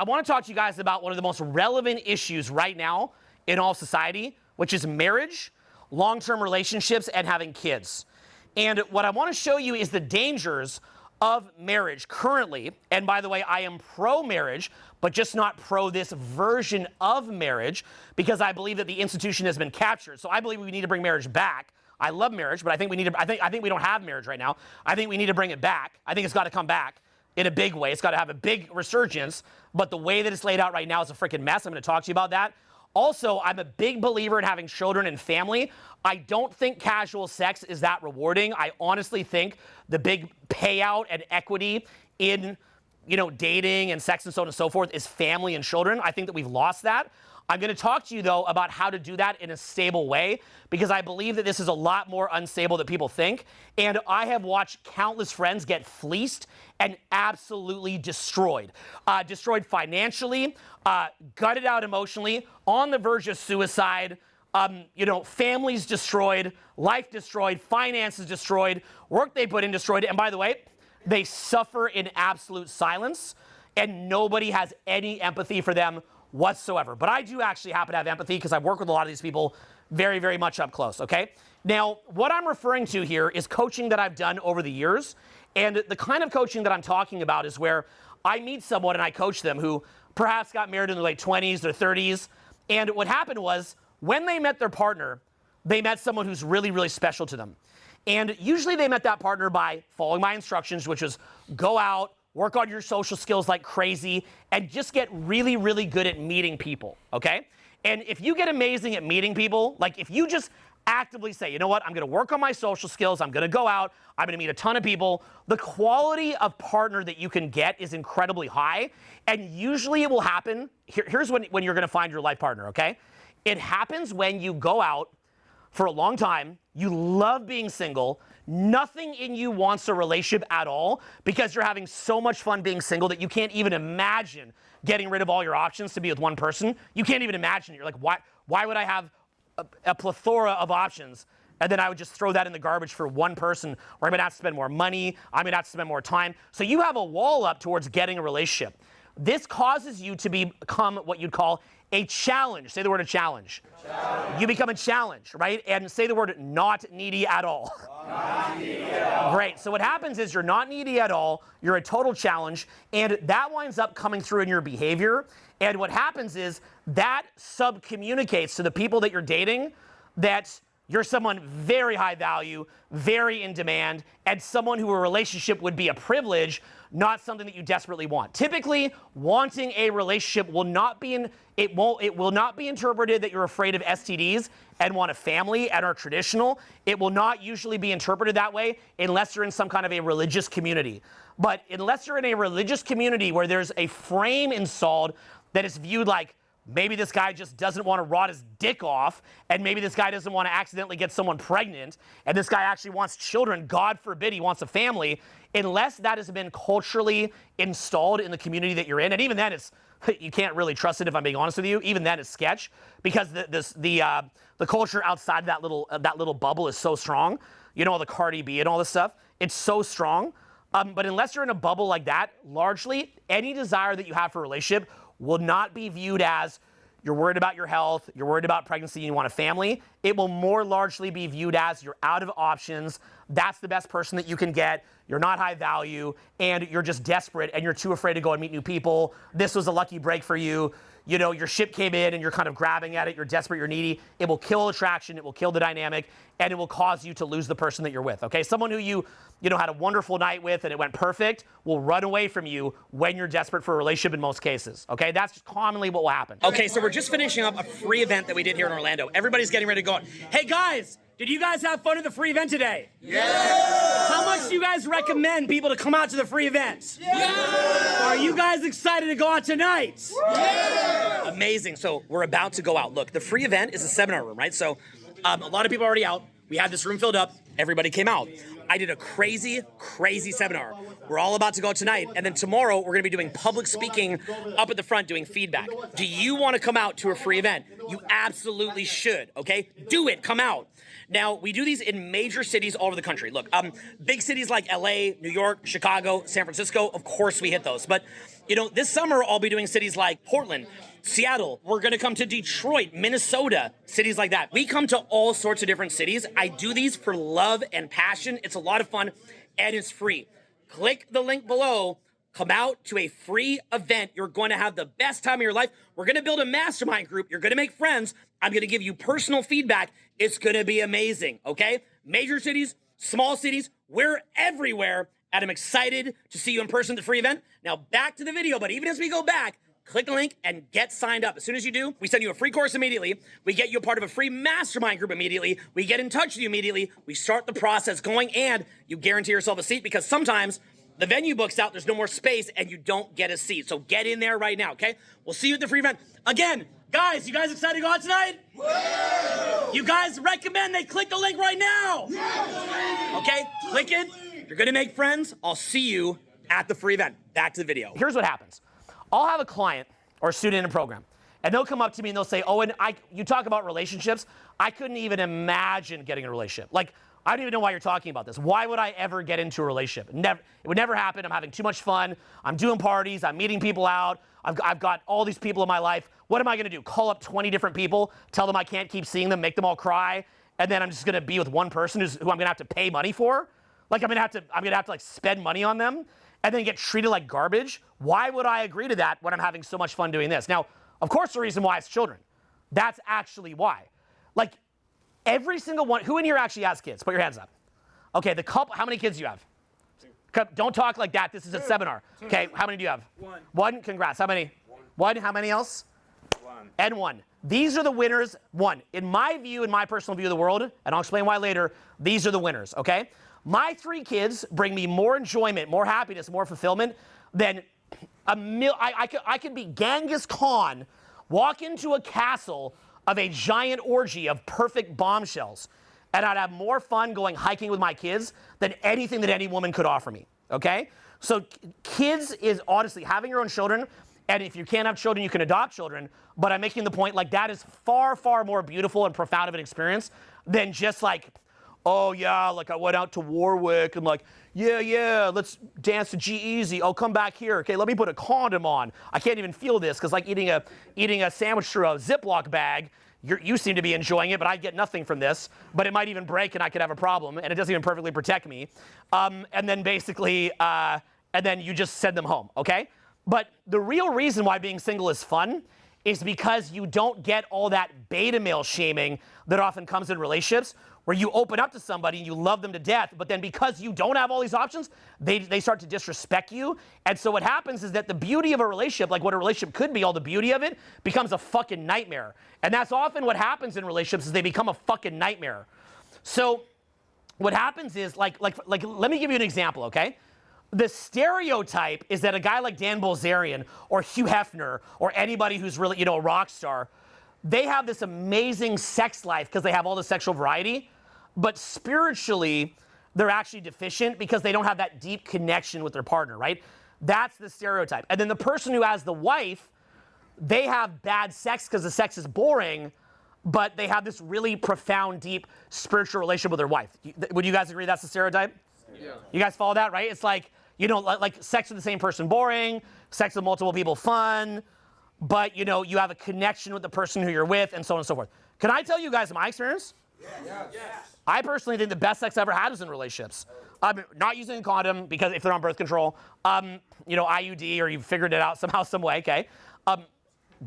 I want to talk to you guys about one of the most relevant issues right now in all society, which is marriage, long-term relationships, and having kids. And what I want to show you is the dangers of marriage currently. And by the way, I am pro-marriage, but just not pro this version of marriage, because I believe that the institution has been captured. So I believe we need to bring marriage back. I love marriage, but I think we need to, I think we don't have marriage right now. I think we need to bring it back. I think it's got to come back in a big way. It's got to have a big resurgence, but the way that it's laid out right now is a freaking mess. I'm going to talk to you about that. Also, I'm a big believer in having children and family. I don't think casual sex is that rewarding. I honestly think the big payout and equity in, dating and sex and so on and so forth is family and children. I think that we've lost that. I'm going to talk to you, though, about how to do that in a stable way, because I believe that this is a lot more unstable than people think. And I have watched countless friends get fleeced and absolutely destroyed. Destroyed financially, gutted out emotionally, on the verge of suicide, families destroyed, life destroyed, finances destroyed, work they put in destroyed. And by the way, they suffer in absolute silence, and nobody has any empathy for them whatsoever. But I do actually happen to have empathy because I've worked with a lot of these people very, very much up close, okay? Now, what I'm referring to here is coaching that I've done over the years. And the kind of coaching that I'm talking about is where I meet someone and I coach them who perhaps got married in their late 20s or 30s. And what happened was when they met their partner, they met someone who's really, really special to them. And usually they met that partner by following my instructions, which is go out, work on your social skills like crazy, and just get really, really good at meeting people, okay? And if you get amazing at meeting people, like if you just actively say, you know what, I'm gonna work on my social skills, I'm gonna go out, I'm gonna meet a ton of people, the quality of partner that you can get is incredibly high, and usually it will happen, here's when you're gonna find your life partner, okay? It happens when you go out for a long time, you love being single, nothing in you wants a relationship at all because you're having so much fun being single that you can't even imagine getting rid of all your options to be with one person. You can't even imagine. You're like, why would I have a plethora of options and then I would just throw that in the garbage for one person where I'm gonna have to spend more money, I'm gonna have to spend more time. So you have a wall up towards getting a relationship. This causes you to become what you'd call a challenge. Say the word a challenge. You become a challenge, right? And say the word not needy at all. Not needy at all. Great. So what happens is you're not needy at all. You're a total challenge. And that winds up coming through in your behavior. And what happens is that sub-communicates to the people that you're dating that you're someone very high value, very in demand, and someone who a relationship would be a privilege, not something that you desperately want. Typically, wanting a relationship will not be it will not be interpreted that you're afraid of STDs and want a family and are traditional. It will not usually be interpreted that way unless you're in some kind of a religious community. But unless you're in a religious community where there's a frame installed that is viewed like, maybe this guy just doesn't want to rot his dick off, and maybe this guy doesn't want to accidentally get someone pregnant, and this guy actually wants children, God forbid he wants a family, unless that has been culturally installed in the community that you're in, and even then you can't really trust it if I'm being honest with you, even then it's sketch, because the culture outside that little bubble is so strong, the Cardi B and all this stuff, it's so strong, but unless you're in a bubble like that, largely, any desire that you have for a relationship will not be viewed as you're worried about your health, you're worried about pregnancy, and you want a family. It will more largely be viewed as you're out of options, that's the best person that you can get, you're not high value, and you're just desperate, and you're too afraid to go and meet new people. This was a lucky break for you. Your ship came in, and you're kind of grabbing at it, you're desperate, you're needy. It will kill attraction, it will kill the dynamic, and it will cause you to lose the person that you're with, okay? Someone who you had a wonderful night with and it went perfect will run away from you when you're desperate for a relationship in most cases, okay? That's commonly what will happen. Okay, so we're just finishing up a free event that we did here in Orlando. Everybody's getting ready to go. Hey, guys, did you guys have fun at the free event today? Yeah! How much do you guys recommend people to come out to the free event? Yeah! Are you guys excited to go out tonight? Yeah! Amazing. So we're about to go out. Look, the free event is a seminar room, right? So a lot of people are already out. We had this room filled up. Everybody came out. I did a crazy, crazy seminar. We're all about to go tonight. And then tomorrow, we're going to be doing public speaking up at the front, doing feedback. Do you want to come out to a free event? You absolutely should, okay? Do it. Come out. Now, we do these in major cities all over the country. Look, big cities like LA, New York, Chicago, San Francisco, of course we hit those. But, you know, this summer I'll be doing cities like Portland, Seattle. We're going to come to Detroit, Minnesota, cities like that. We come to all sorts of different cities. I do these for love and passion. It's a lot of fun, and it's free. Click the link below. Come out to a free event. You're going to have the best time of your life. We're going to build a mastermind group. You're going to make friends. I'm going to give you personal feedback. It's going to be amazing, okay? Major cities, small cities, we're everywhere. And I'm excited to see you in person at the free event. Now back to the video, but even as we go back, click the link and get signed up. As soon as you do, we send you a free course immediately. We get you a part of a free mastermind group immediately. We get in touch with you immediately. We start the process going, and you guarantee yourself a seat, because sometimes the venue books out, there's no more space, and you don't get a seat. So get in there right now, okay? We'll see you at the free event. Again, guys, you guys excited to go out tonight? Woo! You guys recommend they click the link right now? Okay, click it. You're gonna make friends. I'll see you at the free event. Back to the video. Here's what happens. I'll have a client or a student in a program, and they'll come up to me and they'll say, Owen, you talk about relationships. I couldn't even imagine getting a relationship. Like, I don't even know why you're talking about this. Why would I ever get into a relationship? Never, it would never happen. I'm having too much fun. I'm doing parties. I'm meeting people out. I've got all these people in my life. What am I going to do? Call up 20 different people, tell them I can't keep seeing them, make them all cry, and then I'm just going to be with one person who I'm going to have to pay money for? Like, I'm going to have to like spend money on them and then get treated like garbage? Why would I agree to that when I'm having so much fun doing this? Now, of course, the reason why is children. That's actually why. Like, every single one, who in here actually has kids? Put your hands up. Okay, the couple, how many kids do you have? Don't talk like that. This is a seminar. Okay, how many do you have? One. One? Congrats. How many? One. How many else? One. And one. These are the winners. One. In my view, in my personal view of the world, and I'll explain why later, these are the winners, okay? My 3 kids bring me more enjoyment, more happiness, more fulfillment than I could be Genghis Khan, walk into a castle of a giant orgy of perfect bombshells, and I'd have more fun going hiking with my kids than anything that any woman could offer me, okay? So kids is honestly having your own children, and if you can't have children, you can adopt children, but I'm making the point, like, that is far, far more beautiful and profound of an experience than just like, oh yeah, like I went out to Warwick and like, yeah, let's dance to G-Eazy. Oh, come back here. Okay, let me put a condom on. I can't even feel this, because like eating a sandwich through a Ziploc bag, you seem to be enjoying it, but I get nothing from this. But it might even break and I could have a problem, and it doesn't even perfectly protect me. And then basically, and then you just send them home, okay? But the real reason why being single is fun is because you don't get all that beta male shaming that often comes in relationships, where you open up to somebody and you love them to death, but then because you don't have all these options, they start to disrespect you. And so what happens is that the beauty of a relationship, like what a relationship could be, all the beauty of it, becomes a fucking nightmare. And that's often what happens in relationships, is they become a fucking nightmare. So what happens is, like let me give you an example, okay? The stereotype is that a guy like Dan Bilzerian or Hugh Hefner or anybody who's really, a rock star, they have this amazing sex life because they have all the sexual variety, but spiritually, they're actually deficient because they don't have that deep connection with their partner, right? That's the stereotype. And then the person who has the wife, they have bad sex because the sex is boring, but they have this really profound, deep spiritual relationship with their wife. Would you guys agree that's the stereotype? Yeah. You guys follow that, right? It's like, like sex with the same person boring, sex with multiple people fun, but you have a connection with the person who you're with, and so on and so forth. Can I tell you guys my experience? Yes. I personally think the best sex I ever had was in relationships. Not using a condom, because if they're on birth control, IUD, or you've figured it out somehow, some way, okay?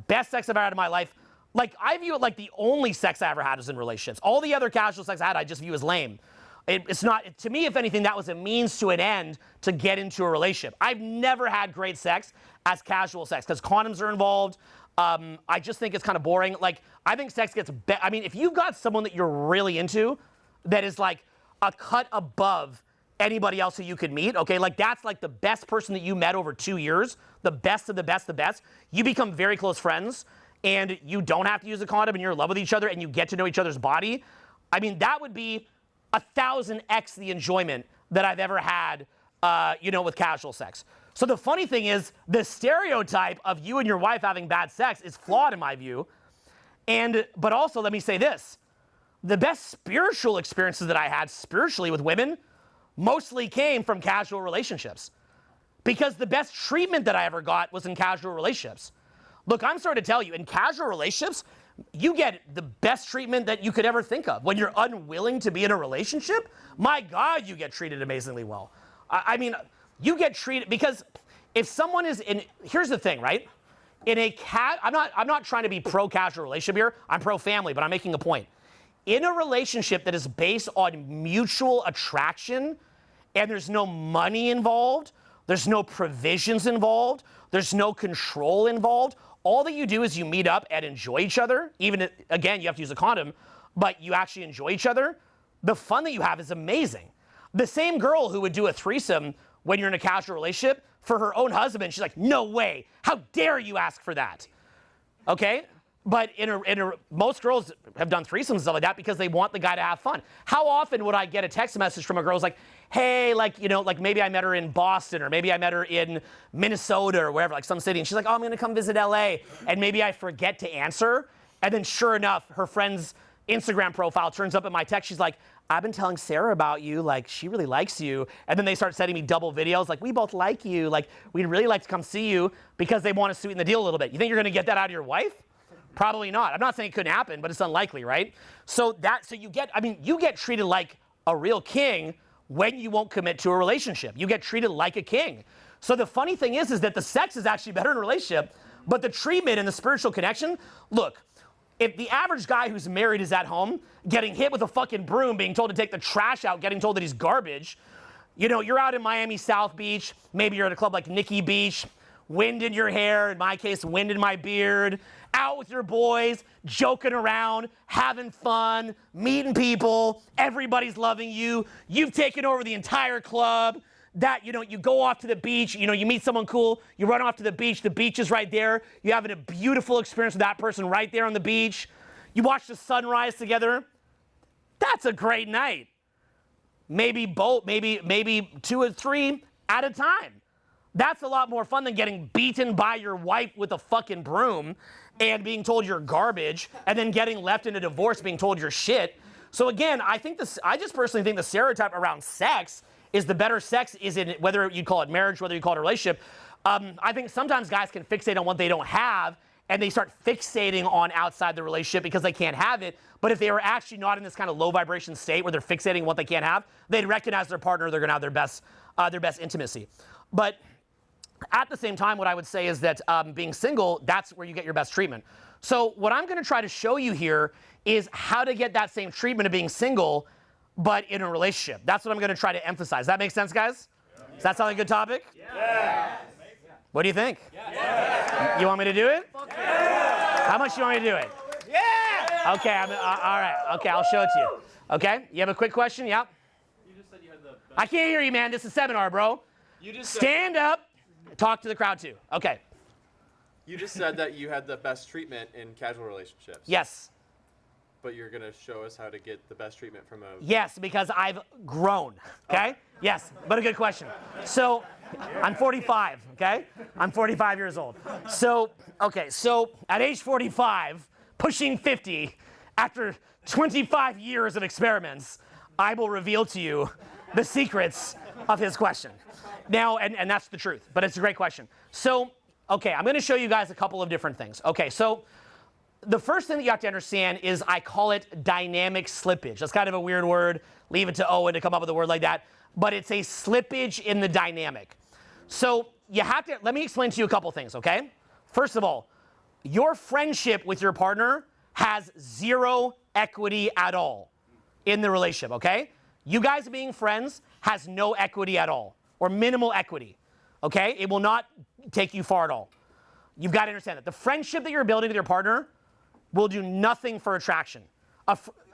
Best sex I've ever had in my life. Like, I view it like the only sex I ever had was in relationships. All the other casual sex I had, I just view as lame. It's not, to me, if anything, that was a means to an end to get into a relationship. I've never had great sex as casual sex, because condoms are involved. I just think it's kind of boring. Like, I think sex gets better. I mean, if you've got someone that you're really into that is like a cut above anybody else who you could meet, okay, like that's like the best person that you met over 2 years, the best of the best, you become very close friends, and you don't have to use a condom, and you're in love with each other, and you get to know each other's body. I mean, that would be 1,000x the enjoyment that I've ever had, with casual sex. So the funny thing is, the stereotype of you and your wife having bad sex is flawed in my view. But also, let me say this. the best spiritual experiences that I had spiritually with women mostly came from casual relationships. Because the best treatment that I ever got was in casual relationships. Look, I'm sorry to tell you, in casual relationships, you get the best treatment that you could ever think of. When you're unwilling to be in a relationship, my God, you get treated amazingly well. I mean, you get treated, because if someone is in, here's the thing, right? In a I'm not trying to be pro-casual relationship here. I'm pro-family, but I'm making a point. In a relationship that is based on mutual attraction and there's no money involved, there's no provisions involved, there's no control involved, all that you do is you meet up and enjoy each other. Even, again, you have to use a condom, but you actually enjoy each other. The fun that you have is amazing. The same girl who would do a threesome when you're in a casual relationship, for her own husband, she's like, no way, how dare you ask for that? Okay? But most girls have done threesomes and stuff like that because they want the guy to have fun. How often would I get a text message from a girl who's like, hey, like, you know, like maybe I met her in Boston or maybe I met her in Minnesota or wherever, like some city, and she's like, oh, I'm gonna come visit LA, and maybe I forget to answer, and then sure enough, her friend's Instagram profile turns up in my text, she's like, I've been telling Sarah about you, like, she really likes you, and then they start sending me double videos, like, we both like you, like, we'd really like to come see you, because they want to sweeten the deal a little bit. You think you're gonna get that out of your wife? Probably not. I'm not saying it couldn't happen, but it's unlikely, right? So you get treated like a real king when you won't commit to a relationship. You get treated like a king. So the funny thing is that the sex is actually better in a relationship, but the treatment and the spiritual connection, look, if the average guy who's married is at home, getting hit with a fucking broom, being told to take the trash out, getting told that he's garbage, you know, you're out in Miami South Beach, maybe you're at a club like Nikki Beach, wind in your hair, in my case, wind in my beard, out with your boys, joking around, having fun, meeting people, everybody's loving you, you've taken over the entire club, that, you know, you go off to the beach, you know, you meet someone cool, you run off to the beach is right there, you're having a beautiful experience with that person right there on the beach, you watch the sunrise together, that's a great night. Maybe maybe 2 or 3 at a time. That's a lot more fun than getting beaten by your wife with a fucking broom and being told you're garbage and then getting left in a divorce being told you're shit. So again, I just personally think the stereotype around sex is the better sex is in, whether you call it marriage, whether you call it a relationship. I think sometimes guys can fixate on what they don't have and they start fixating on outside the relationship because they can't have it. But if they were actually not in this kind of low vibration state where they're fixating on what they can't have, they'd recognize their partner, they're gonna have their best intimacy. But at the same time, what I would say is that being single, that's where you get your best treatment. So what I'm going to try to show you here is how to get that same treatment of being single, but in a relationship. That's what I'm going to try to emphasize. That makes sense, guys? Does that sound like a good topic? Yeah. What do you think? Yeah. You want me to do it? Yeah. How much do you want me to do it? Yeah. Okay, all right. Okay, I'll show it to you. Okay, you have a quick question? Yep. You just said you had the best. I can't hear you, man. This is a seminar, bro. You just Stand up. Talk to the crowd, too. Okay. You just said that you had the best treatment in casual relationships. Yes. But you're going to show us how to get the best treatment from a... Yes, because I've grown, okay? Oh. Yes, but a good question. So, I'm 45, okay? I'm 45 years old. So, okay, so at age 45, pushing 50, after 25 years of experiments, I will reveal to you the secrets of his question. Now, and that's the truth, but it's a great question. So, okay, I'm going to show you guys a couple of different things. Okay, so the first thing that you have to understand is I call it dynamic slippage. That's kind of a weird word. Leave it to Owen to come up with a word like that. But it's a slippage in the dynamic. So you have to, let me explain to you a couple things, okay? First of all, your friendship with your partner has zero equity at all in the relationship, okay? You guys being friends has no equity at all, or minimal equity, okay? It will not take you far at all. You've got to understand that. The friendship that you're building with your partner will do nothing for attraction.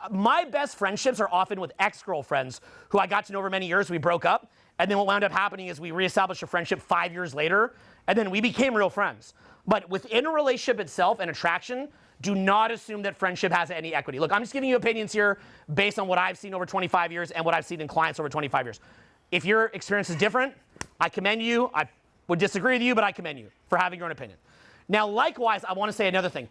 My best friendships are often with ex-girlfriends who I got to know over many years. We broke up, and then what wound up happening is we reestablished a friendship 5 years later, and then we became real friends. But within a relationship itself and attraction, do not assume that friendship has any equity. Look, I'm just giving you opinions here based on what I've seen over 25 years and what I've seen in clients over 25 years. If your experience is different, I commend you. I would disagree with you, but I commend you for having your own opinion. Now, likewise, I want to say another thing.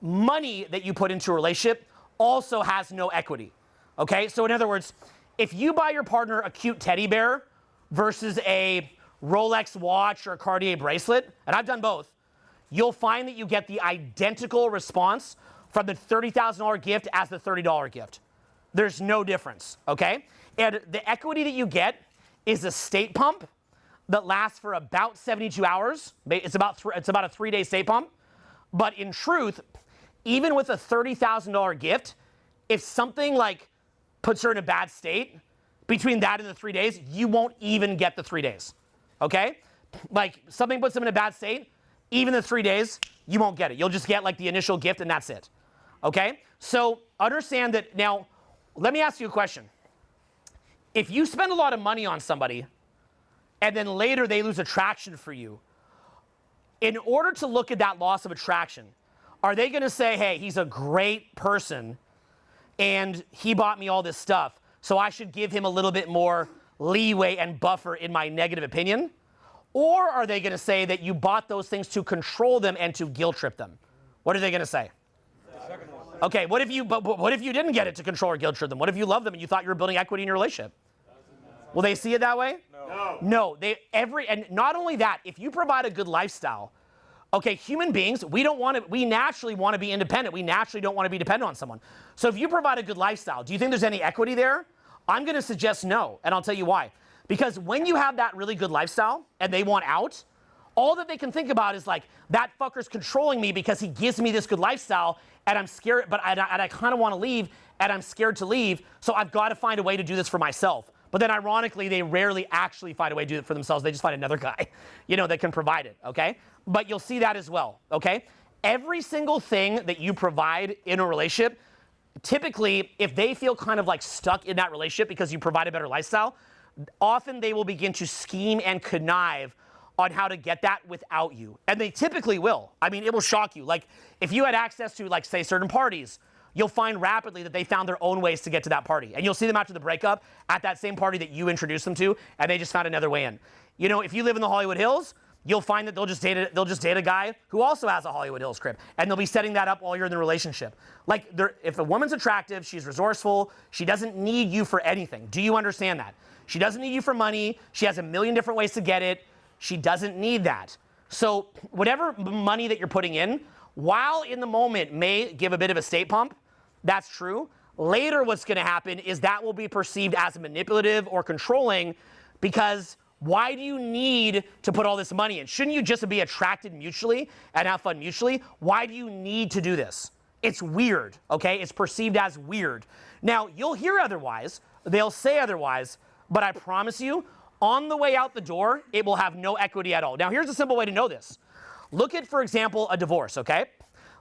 Money that you put into a relationship also has no equity. Okay? So in other words, if you buy your partner a cute teddy bear versus a Rolex watch or a Cartier bracelet, and I've done both, you'll find that you get the identical response from the $30,000 gift as the $30 gift. There's no difference, okay? And the equity that you get is a state pump that lasts for about 72 hours. It's about a 3-day state pump. But in truth, even with a $30,000 gift, if something like puts her in a bad state, between that and the 3 days, you won't even get the 3 days, okay? Like something puts them in a bad state, even the 3 days, you won't get it. You'll just get like the initial gift and that's it, okay? So understand that. Now, let me ask you a question. If you spend a lot of money on somebody and then later they lose attraction for you, in order to look at that loss of attraction, are they going to say, hey, he's a great person and he bought me all this stuff, so I should give him a little bit more leeway and buffer in my negative opinion? Or are they going to say that you bought those things to control them and to guilt trip them? What are they going to say? The second one. Okay, what if you didn't get it to control or guilt trip them? What if you love them and you thought you were building equity in your relationship? Will they see it that way? No. And not only that, if you provide a good lifestyle, okay, human beings, we naturally want to be independent. We naturally don't want to be dependent on someone. So if you provide a good lifestyle, do you think there's any equity there? I'm going to suggest no, and I'll tell you why. Because when you have that really good lifestyle and they want out, all that they can think about is like, that fucker's controlling me because he gives me this good lifestyle and I'm scared, but I kind of want to leave and I'm scared to leave, so I've got to find a way to do this for myself. But then ironically, they rarely actually find a way to do it for themselves. They just find another guy, that can provide it, okay? But you'll see that as well, okay? Every single thing that you provide in a relationship, typically, if they feel kind of like stuck in that relationship because you provide a better lifestyle, often they will begin to scheme and connive on how to get that without you. And they typically will. I mean, it will shock you. Like, if you had access to, like, say, certain parties, you'll find rapidly that they found their own ways to get to that party. And you'll see them after the breakup at that same party that you introduced them to, and they just found another way in. If you live in the Hollywood Hills, you'll find that they'll just date a guy who also has a Hollywood Hills crib, and they'll be setting that up while you're in the relationship. Like, if a woman's attractive, she's resourceful, she doesn't need you for anything. Do you understand that? She doesn't need you for money. She has a million different ways to get it. She doesn't need that. So whatever money that you're putting in, while in the moment may give a bit of a state pump, that's true. Later what's going to happen is that will be perceived as manipulative or controlling, because why do you need to put all this money in? Shouldn't you just be attracted mutually and have fun mutually? Why do you need to do this? It's weird, okay? It's perceived as weird. Now, you'll hear otherwise. They'll say otherwise, but I promise you, on the way out the door, it will have no equity at all. Now, here's a simple way to know this. Look at, for example, a divorce, okay?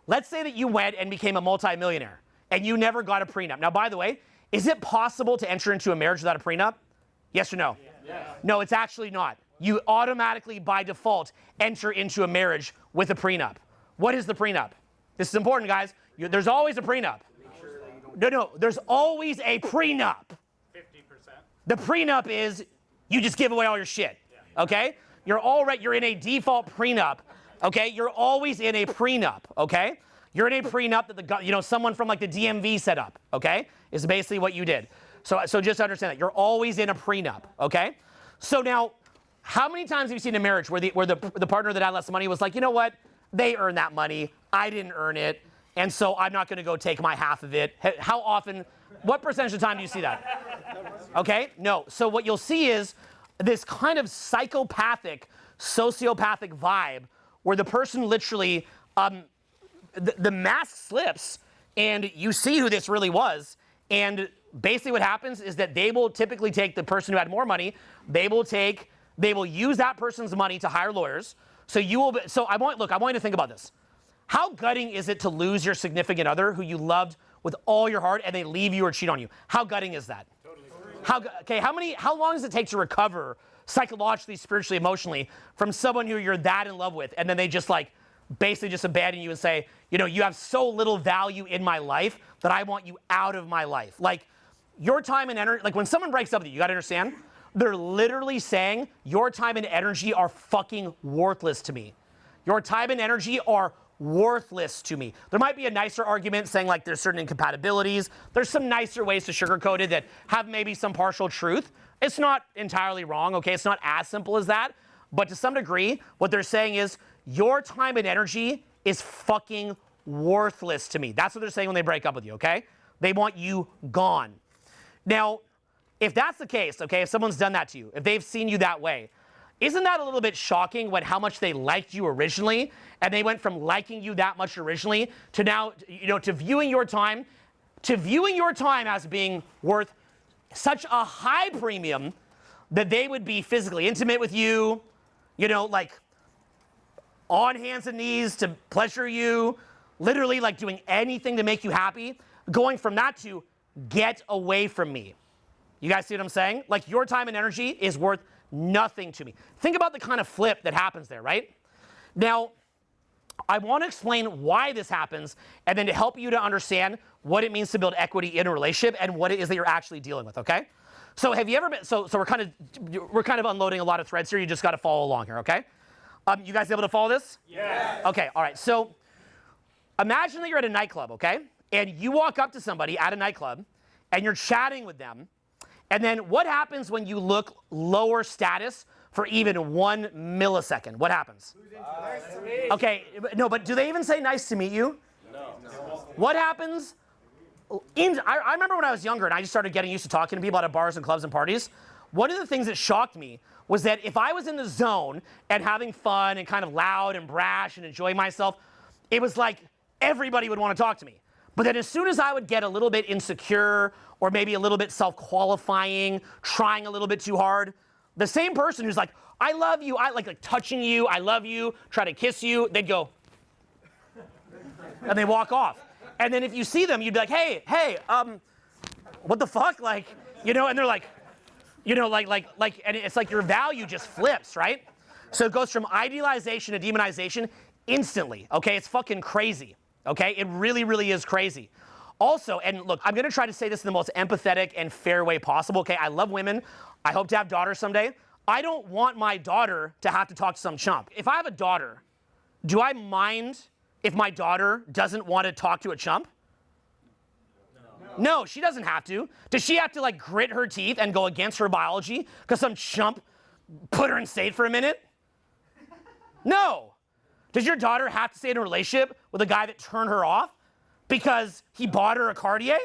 Let's say that you went and became a multimillionaire and you never got a prenup. Now, by the way, is it possible to enter into a marriage without a prenup? Yes or no? Yes. No, it's actually not. You automatically, by default, enter into a marriage with a prenup. What is the prenup? This is important, guys. There's always a prenup. No, there's always a prenup. 50%. The prenup is you just give away all your shit, okay? You're in a default prenup, okay? You're always in a prenup, okay? You're in a prenup that someone from like the DMV set up, okay? Is basically what you did. So just understand that you're always in a prenup, okay? So now, how many times have you seen a marriage where the partner that had less money was like, you know what? They earned that money. I didn't earn it, and so I'm not going to go take my half of it. How often? What percentage of the time do you see that? Okay? No. So what you'll see is this kind of psychopathic, sociopathic vibe where the person literally, the mask slips and you see who this really was. And basically what happens is that they will typically take the person who had more money. They will use that person's money to hire lawyers. So I want you to think about this. How gutting is it to lose your significant other who you loved with all your heart and they leave you or cheat on you? How gutting is that? Totally. How long does it take to recover psychologically, spiritually, emotionally from someone who you're that in love with, and then they just basically just abandon you and say, you have so little value in my life that I want you out of my life. Like, your time and energy, like when someone breaks up with you, you gotta understand, they're literally saying your time and energy are fucking worthless to me. Your time and energy are worthless to me. There might be a nicer argument saying like there's certain incompatibilities. There's some nicer ways to sugarcoat it that have maybe some partial truth. It's not entirely wrong, okay? It's not as simple as that. But to some degree, what they're saying is your time and energy is fucking worthless to me. That's what they're saying when they break up with you, okay? They want you gone. Now, if that's the case, okay, if someone's done that to you, if they've seen you that way, isn't that a little bit shocking when how much they liked you originally, and they went from liking you that much originally to now, to viewing your time as being worth such a high premium that they would be physically intimate with you, like on hands and knees to pleasure you, literally like doing anything to make you happy, going from that to get away from me. You guys see what I'm saying? Like your time and energy is worth nothing to me. Think about the kind of flip that happens there, right? Now, I want to explain why this happens and then to help you to understand what it means to build equity in a relationship and what it is that you're actually dealing with, okay? So have you ever been, so we're kind of unloading a lot of threads here. You just got to follow along here, okay? You guys able to follow this? Yes. Okay, all right. So imagine that you're at a nightclub, okay? And you walk up to somebody at a nightclub and you're chatting with them. And then what happens when you look lower status for even 1 millisecond? What happens? Nice to meet you. Okay, no, but do they even say nice to meet you? No. What happens? I remember when I was younger and I just started getting used to talking to people at bars and clubs and parties. One of the things that shocked me was that if I was in the zone and having fun and kind of loud and brash and enjoying myself, it was like everybody would want to talk to me. But then as soon as I would get a little bit insecure or maybe a little bit self-qualifying, trying a little bit too hard, the same person who's like, I love you, I like touching you, I love you, try to kiss you, they'd go, and they walk off. And then if you see them, you'd be like, hey, what the fuck? Like, and they're like, and it's like your value just flips, right? So it goes from idealization to demonization instantly, okay? It's fucking crazy, okay? It really, really is crazy. Also, and look, I'm gonna try to say this in the most empathetic and fair way possible, okay? I love women. I hope to have daughters someday. I don't want my daughter to have to talk to some chump. If I have a daughter, do I mind if my daughter doesn't want to talk to a chump? No, she doesn't have to. Does she have to like grit her teeth and go against her biology because some chump put her in state for a minute? No. Does your daughter have to stay in a relationship with a guy that turned her off because he bought her a Cartier?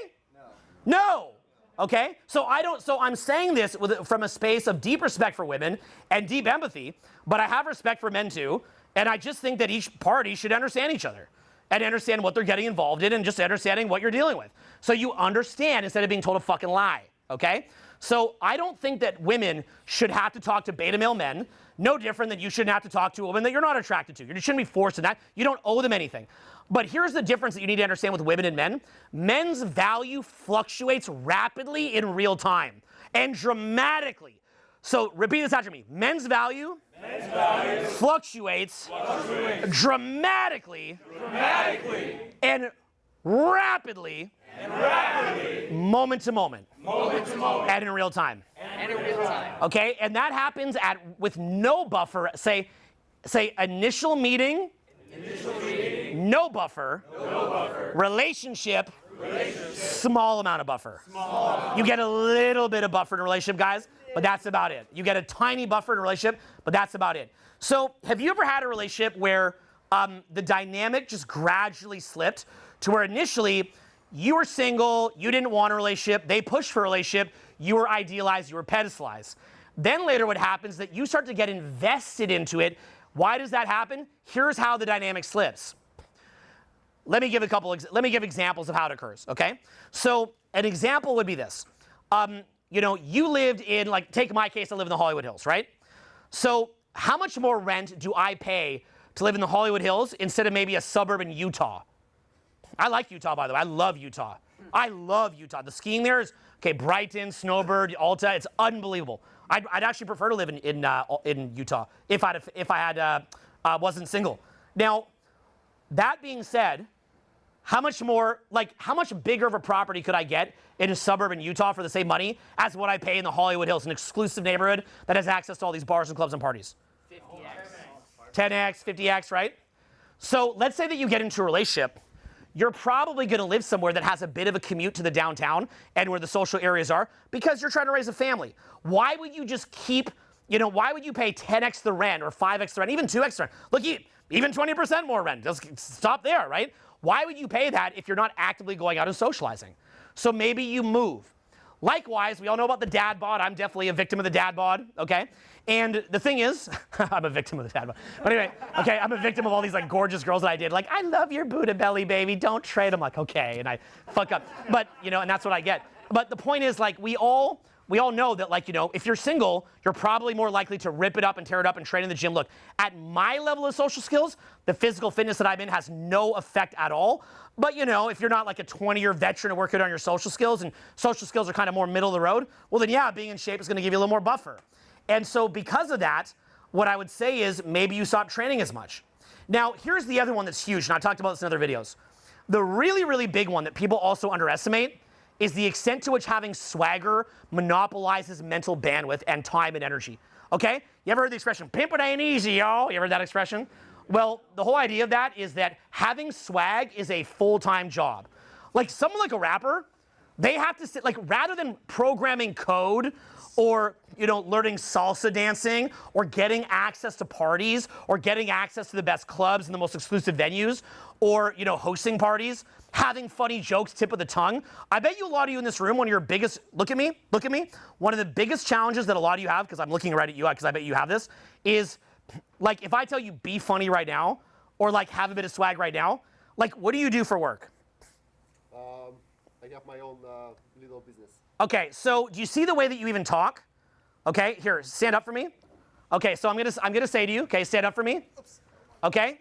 No. Okay? So I'm saying this from a space of deep respect for women and deep empathy, but I have respect for men too, and I just think that each party should understand each other and understand what they're getting involved in and just understanding what you're dealing with. So you understand instead of being told a fucking lie, okay? So I don't think that women should have to talk to beta male men, no different than you shouldn't have to talk to a woman that you're not attracted to. You shouldn't be forced to that. You don't owe them anything. But here's the difference that you need to understand with women and men. Men's value fluctuates rapidly in real time and dramatically. So repeat this after me. Men's value fluctuates dramatically and rapidly moment to moment and in real time. Okay, and that happens with no buffer. Say initial meeting, no buffer, relationship, small amount of buffer. You get a little bit of buffer in a relationship, guys, but that's about it. You get a tiny buffer in a relationship, but that's about it. So have you ever had a relationship where the dynamic just gradually slipped to where initially you were single, you didn't want a relationship, they pushed for a relationship, you were idealized, you were pedestalized. Then later what happens is that you start to get invested into it. Why does that happen? Here's how the dynamic slips. Let me give examples of how it occurs, okay? So an example would be this. You lived in, like, take my case, I live in the Hollywood Hills, right? So how much more rent do I pay to live in the Hollywood Hills instead of maybe a suburb in Utah? I like Utah, by the way. I love Utah. I love Utah. The skiing there is, okay, Brighton, Snowbird, Alta, it's unbelievable. I'd actually prefer to live in Utah if I wasn't single. Now, that being said, how much bigger of a property could I get in a suburb in Utah for the same money as what I pay in the Hollywood Hills, an exclusive neighborhood that has access to all these bars and clubs and parties? 10x, 50x, right? So let's say that you get into a relationship. You're probably going to live somewhere that has a bit of a commute to the downtown and where the social areas are because you're trying to raise a family. Why would you just keep, why would you pay 10x the rent or 5x the rent, even 2x the rent? Look, even 20% more rent. Just stop there, right? Why would you pay that if you're not actively going out and socializing? So maybe you move. Likewise, we all know about the dad bod. I'm definitely a victim of the dad bod, okay? And the thing is, I'm a victim of the dad bod. But anyway, okay, I'm a victim of all these like gorgeous girls that I did. Like, I love your Buddha belly, baby. Don't trade. I'm like, okay, and I fuck up. But, and that's what I get. But the point is, like, we all know that, like, if you're single, you're probably more likely to rip it up and tear it up and train in the gym. Look, at my level of social skills, the physical fitness that I'm in has no effect at all. But, if you're not like a 20-year veteran working on your social skills and social skills are kind of more middle of the road, well, then, yeah, being in shape is going to give you a little more buffer. And so because of that, what I would say is maybe you stop training as much. Now, here's the other one that's huge, and I talked about this in other videos. The really, really big one that people also underestimate is the extent to which having swagger monopolizes mental bandwidth and time and energy. Okay? You ever heard the expression, pimp it ain't easy, y'all? You ever heard that expression? Well, the whole idea of that is that having swag is a full-time job. Like someone like a rapper, they have to sit, like rather than programming code or, learning salsa dancing or getting access to parties or getting access to the best clubs and the most exclusive venues or, hosting parties, having funny jokes, tip of the tongue. I bet you a lot of you in this room, one of your biggest, look at me, one of the biggest challenges that a lot of you have, because I'm looking right at you, because I bet you have this, is like if I tell you be funny right now or like have a bit of swag right now, like what do you do for work? I have my own little business. Okay, so do you see the way that you even talk? Okay, here, stand up for me. Okay, so I'm gonna say to you, okay, stand up for me. Oops. Okay.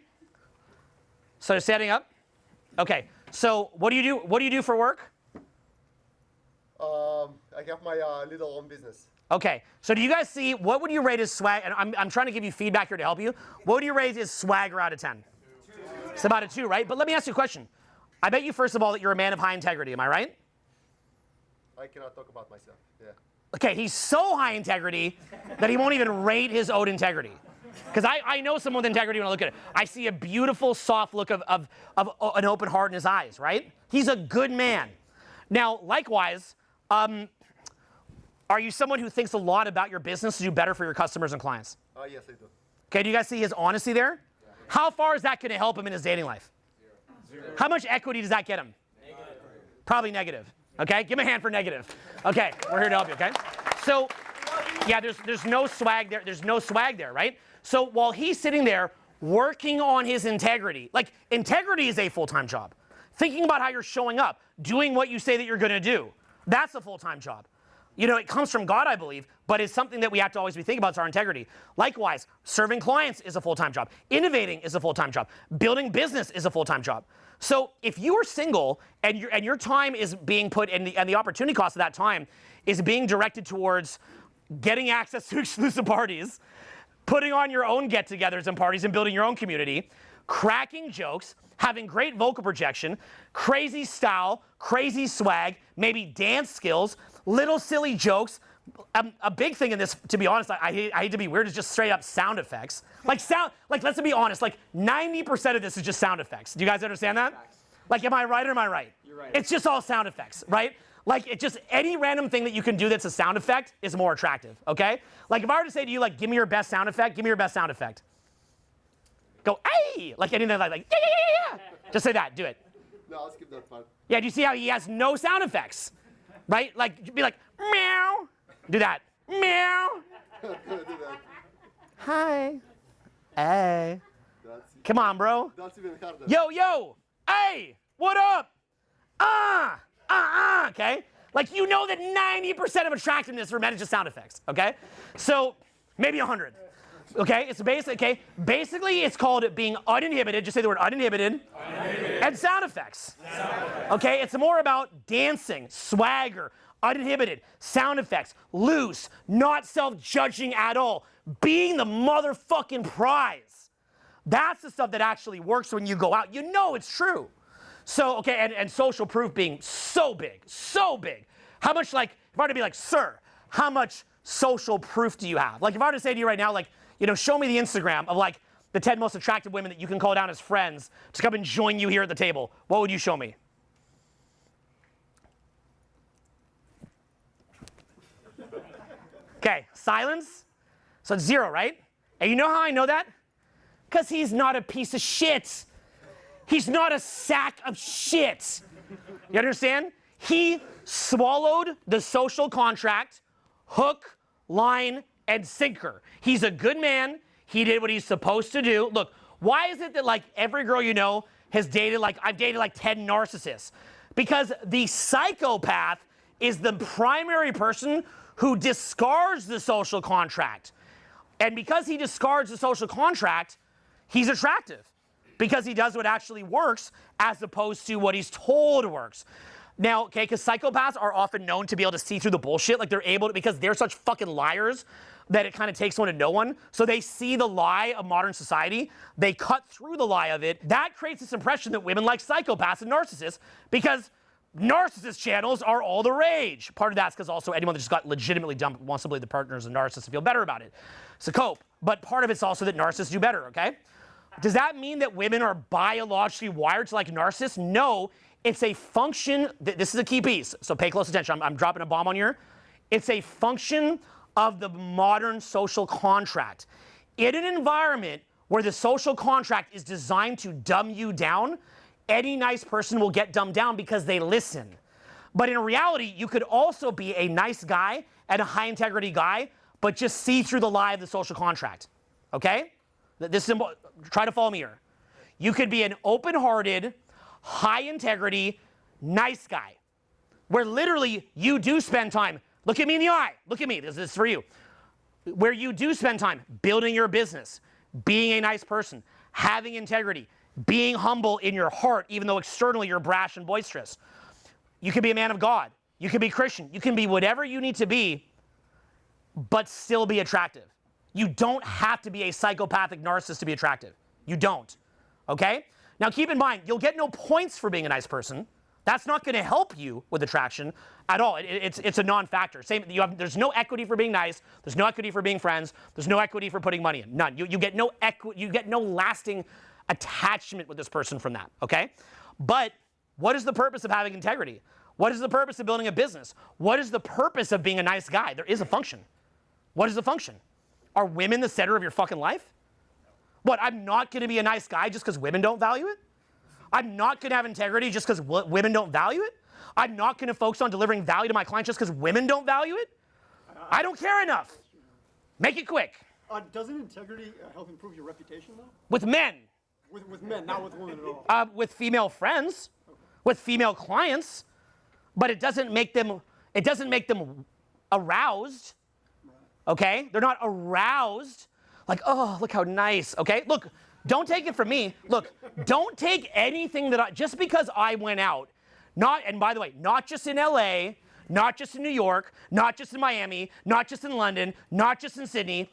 So standing up. Okay. So what do you do? What do you do for work? I have my little own business. Okay. So do you guys see, what would you rate as swag? And I'm trying to give you feedback here to help you. What would you rate as swagger out of 10? 2. It's about a 2, right? But let me ask you a question. I bet you, first of all, that you're a man of high integrity. Am I right? I cannot talk about myself. Yeah. Okay, he's so high integrity that he won't even rate his own integrity. Because I know someone with integrity when I look at it. I see a beautiful, soft look of an open heart in his eyes, right? He's a good man. Now, likewise, are you someone who thinks a lot about your business to do better for your customers and clients? Yes, I do. Okay, do you guys see his honesty there? Yeah. How far is that going to help him in his dating life? 0. How much equity does that get him? Negative. Probably negative. Okay, give him a hand for negative. Okay, we're here to help you, okay? So, yeah, there's no swag there. There's no swag there, right? So while he's sitting there working on his integrity, like integrity is a full-time job. Thinking about how you're showing up, doing what you say that you're going to do, that's a full-time job. It comes from God, I believe, but it's something that we have to always be thinking about is our integrity. Likewise, serving clients is a full-time job. Innovating is a full-time job. Building business is a full-time job. So if you are single and your time is being put and the opportunity cost of that time is being directed towards getting access to exclusive parties, putting on your own get-togethers and parties and building your own community, cracking jokes, having great vocal projection, crazy style, crazy swag, maybe dance skills, little silly jokes. A big thing in this, to be honest, I hate to be weird, is just straight up sound effects. Let's be honest, 90% of this is just sound effects. Do you guys understand that? Like, am I right or am I right? You're right. It's just all sound effects, right? Like, it just, any random thing that you can do that's a sound effect is more attractive, okay? Like, if I were to say to you, like, give me your best sound effect, give me your best sound effect. Go, hey! Like, anything like, yeah, yeah, yeah, yeah. Just say that, do it. No, I'll skip that part. Yeah, do you see how he has no sound effects? Right? Like, be like, meow. Do that. Meow. Do that. Hi. Hey. Come on, bro. That's even harder. Yo. Hey, what up? Okay? Like, that 90% of attractiveness for men is just sound effects, okay? So, maybe 100. Okay, it's basic, okay? Basically, it's called being uninhibited. Just say the word uninhibited. And sound effects. Okay, it's more about dancing, swagger, uninhibited, sound effects, loose, not self-judging at all, being the motherfucking prize. That's the stuff that actually works when you go out. It's true. So, okay, and social proof being so big. How much, if I were to be like, sir, how much social proof do you have? Like, if I were to say to you right now, show me the Instagram of, the 10 most attractive women that you can call down as friends to come and join you here at the table, what would you show me? Okay, silence. So it's 0, right? And you know how I know that? Because he's not a piece of shit. He's not a sack of shit. You understand? He swallowed the social contract, hook, line, and sinker. He's a good man. He did what he's supposed to do. Look, why is it that like every girl you know has dated I've dated like 10 narcissists? Because the psychopath is the primary person who discards the social contract. And because he discards the social contract, he's attractive. Because he does what actually works as opposed to what he's told works. Now, okay, because psychopaths are often known to be able to see through the bullshit. Like they're able to, because they're such fucking liars that it kind of takes one to know one. So they see the lie of modern society. They cut through the lie of it. That creates this impression that women like psychopaths and narcissists because narcissist channels are all the rage. Part of that's because also anyone that just got legitimately dumped wants to believe the partner is a narcissist and feel better about it. It's a cope. But part of it's also that narcissists do better, okay? Does that mean that women are biologically wired to like narcissists? No, it's a function. This is a key piece, so pay close attention. I'm dropping a bomb on you. It's a function of the modern social contract. In an environment where the social contract is designed to dumb you down, any nice person will get dumbed down because they listen. But in reality, you could also be a nice guy and a high integrity guy, but just see through the lie of the social contract, okay? This symbol, try to follow me here. You could be an open-hearted, high integrity, nice guy, where literally you do spend time. Look at me in the eye. Look at me. This is for you. Where you do spend time building your business, being a nice person, having integrity, being humble in your heart, even though externally you're brash and boisterous. You can be a man of God. You can be Christian. You can be whatever you need to be, but still be attractive. You don't have to be a psychopathic narcissist to be attractive. You don't, okay? Now keep in mind, you'll get no points for being a nice person. That's not going to help you with attraction at all. It's a non-factor. There's no equity for being nice. There's no equity for being friends. There's no equity for putting money in. None. You get no you get no lasting attachment with this person from that, okay? But what is the purpose of having integrity? What is the purpose of building a business? What is the purpose of being a nice guy? There is a function. What is the function? Are women the center of your fucking life? What, I'm not going to be a nice guy just because women don't value it? I'm not going to have integrity just because women don't value it? I'm not going to focus on delivering value to my clients just because women don't value it? I don't care enough. Make it quick. Doesn't integrity help improve your reputation, though? With men. With men, not with women at all. With female friends, with female clients, but it doesn't make them aroused. Okay? They're not aroused. Like, oh, look how nice. Okay? Look, don't take it from me. Look, don't take anything just because I went out. And by the way, not just in LA, not just in New York, not just in Miami, not just in London, not just in Sydney.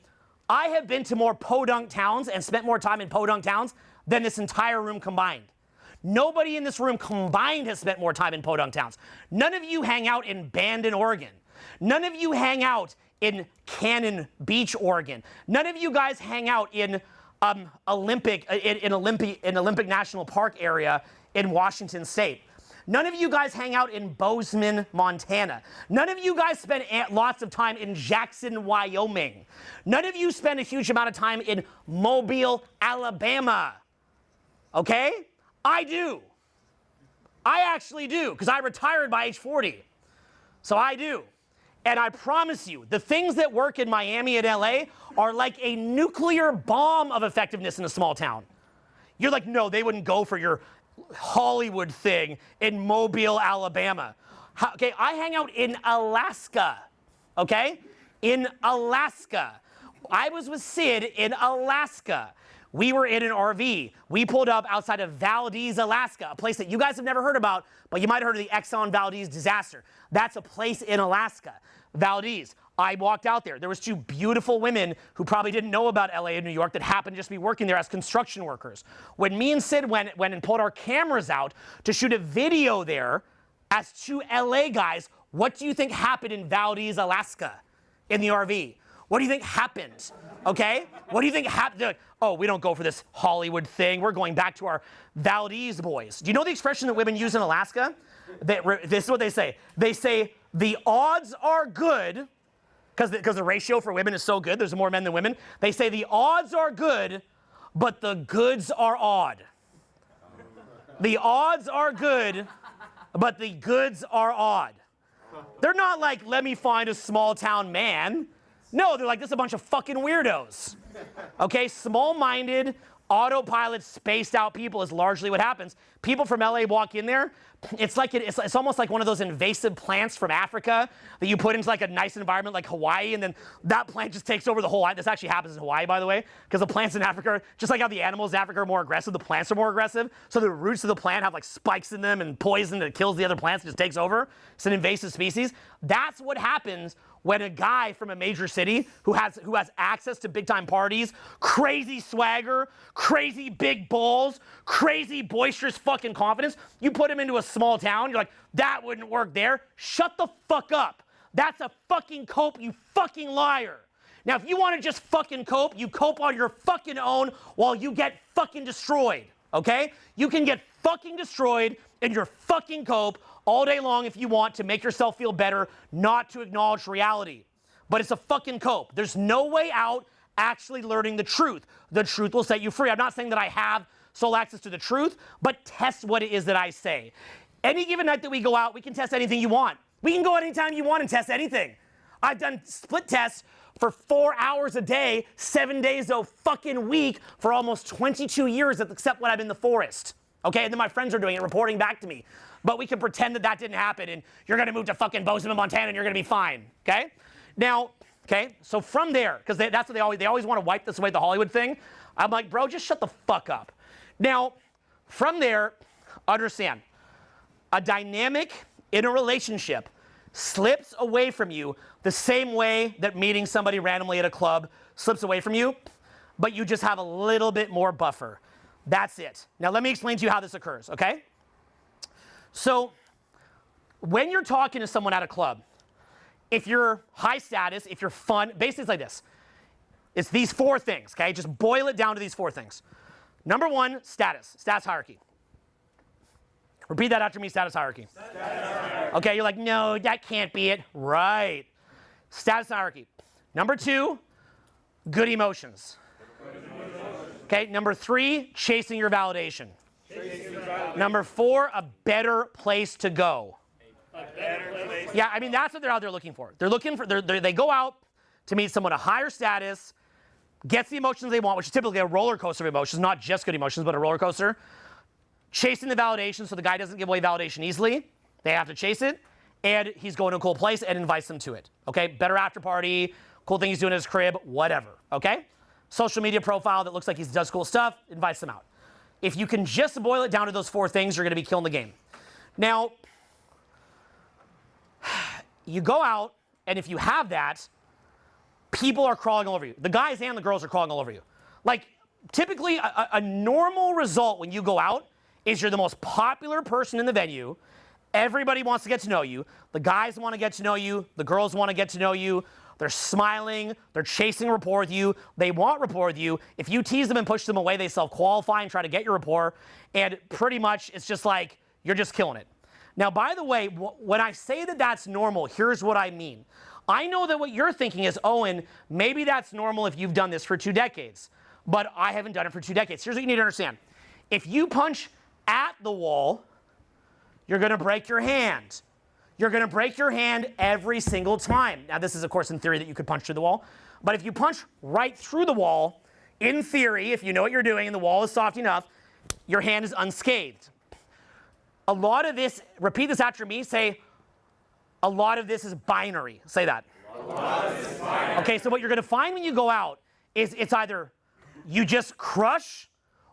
I have been to more podunk towns and spent more time in podunk towns than this entire room combined. Nobody in this room combined has spent more time in podunk towns. None of you hang out in Bandon, Oregon. None of you hang out in Cannon Beach, Oregon. None of you guys hang out in Olympic National Park area in Washington State. None of you guys hang out in Bozeman, Montana. None of you guys spend lots of time in Jackson, Wyoming. None of you spend a huge amount of time in Mobile, Alabama. Okay? I do. I actually do, because I retired by age 40. So I do. And I promise you, the things that work in Miami and LA are like a nuclear bomb of effectiveness in a small town. You're like, no, they wouldn't go for your Hollywood thing in Mobile, Alabama. Okay, I hang out in Alaska, okay? In Alaska. I was with Sid in Alaska. We were in an RV. We pulled up outside of Valdez, Alaska, a place that you guys have never heard about, but you might have heard of the Exxon Valdez disaster. That's a place in Alaska, Valdez. I walked out there. There was two beautiful women who probably didn't know about LA and New York that happened to just be working there as construction workers. When me and Sid went and pulled our cameras out to shoot a video there as two LA guys, what do you think happened in Valdez, Alaska, in the RV? What do you think happened? Okay? What do you think happened? Like, oh, we don't go for this Hollywood thing. We're going back to our Valdez boys. Do you know the expression that women use in Alaska? This is what they say. They say, the odds are good, because the ratio for women is so good. There's more men than women. They say the odds are good, but the goods are odd. The odds are good, but the goods are odd. They're not like, let me find a small town man. No, they're like, this is a bunch of fucking weirdos. Okay, small-minded, autopilot, spaced out people is largely what happens. People from LA walk in there. It's like it's almost like one of those invasive plants from Africa that you put into like a nice environment like Hawaii, and then that plant just takes over the whole. This actually happens in Hawaii, by the way, because the plants in Africa, just like how the animals in Africa are more aggressive, the plants are more aggressive. So the roots of the plant have like spikes in them and poison that kills the other plants and just takes over. It's an invasive species. That's what happens when a guy from a major city who has access to big time parties, crazy swagger, crazy big balls, crazy boisterous fucking confidence, you put him into a small town, you're like, that wouldn't work there. Shut the fuck up. That's a fucking cope, you fucking liar. Now, if you want to just fucking cope, you cope on your fucking own while you get fucking destroyed, okay? You can get fucking destroyed in your fucking cope all day long if you want to make yourself feel better, not to acknowledge reality. But it's a fucking cope. There's no way out actually learning the truth. The truth will set you free. I'm not saying that I have sole access to the truth, but test what it is that I say. Any given night that we go out, we can test anything you want. We can go anytime you want and test anything. I've done split tests for 4 hours a day, 7 days a fucking week for almost 22 years, except when I'm in the forest. Okay, and then my friends are doing it, reporting back to me. But we can pretend that that didn't happen, and you're gonna move to fucking Bozeman, Montana, and you're gonna be fine, okay? Now, okay, so from there, because that's what they always want to wipe this away, the Hollywood thing. I'm like, bro, just shut the fuck up. Now, from there, understand, a dynamic in a relationship slips away from you the same way that meeting somebody randomly at a club slips away from you, but you just have a little bit more buffer. That's it. Now, let me explain to you how this occurs, okay? So, when you're talking to someone at a club, if you're high status, if you're fun, basically it's like this. It's these 4 things, okay? Just boil it down to these 4 things. Number 1, status hierarchy. Repeat that after me, status hierarchy. Okay, you're like, no, that can't be it. Right. Status hierarchy. Number 2, good emotions. Okay, number 3, chasing your validation. Number 4, a better place to go. Yeah, I mean, that's what they're out there looking for. They're looking for, they go out to meet someone of higher status, gets the emotions they want, which is typically a roller coaster of emotions, not just good emotions, but a roller coaster. Chasing the validation so the guy doesn't give away validation easily. They have to chase it. And he's going to a cool place and invites them to it. Okay, better after party, cool thing he's doing in his crib, whatever. Okay? Social media profile that looks like he does cool stuff, invites them out. If you can just boil it down to those 4 things, you're going to be killing the game. Now, you go out, and if you have that, people are crawling all over you. The guys and the girls are crawling all over you. Like, typically, a normal result when you go out is you're the most popular person in the venue. Everybody wants to get to know you. The guys want to get to know you. The girls want to get to know you. They're smiling. They're chasing rapport with you. They want rapport with you. If you tease them and push them away, they self-qualify and try to get your rapport. And pretty much, it's just like, you're just killing it. Now, by the way, when I say that that's normal, here's what I mean. I know that what you're thinking is, Owen, maybe that's normal if you've done this for 2 decades. But I haven't done it for 2 decades. Here's what you need to understand. If you punch at the wall, you're going to break your hand. You're going to break your hand every single time. Now, this is, of course, in theory that you could punch through the wall. But if you punch right through the wall, in theory, if you know what you're doing and the wall is soft enough, your hand is unscathed. A lot of this, repeat this after me, say, a lot of this is binary. Say that. A lot of this is binary. Okay, so what you're going to find when you go out is it's either you just crush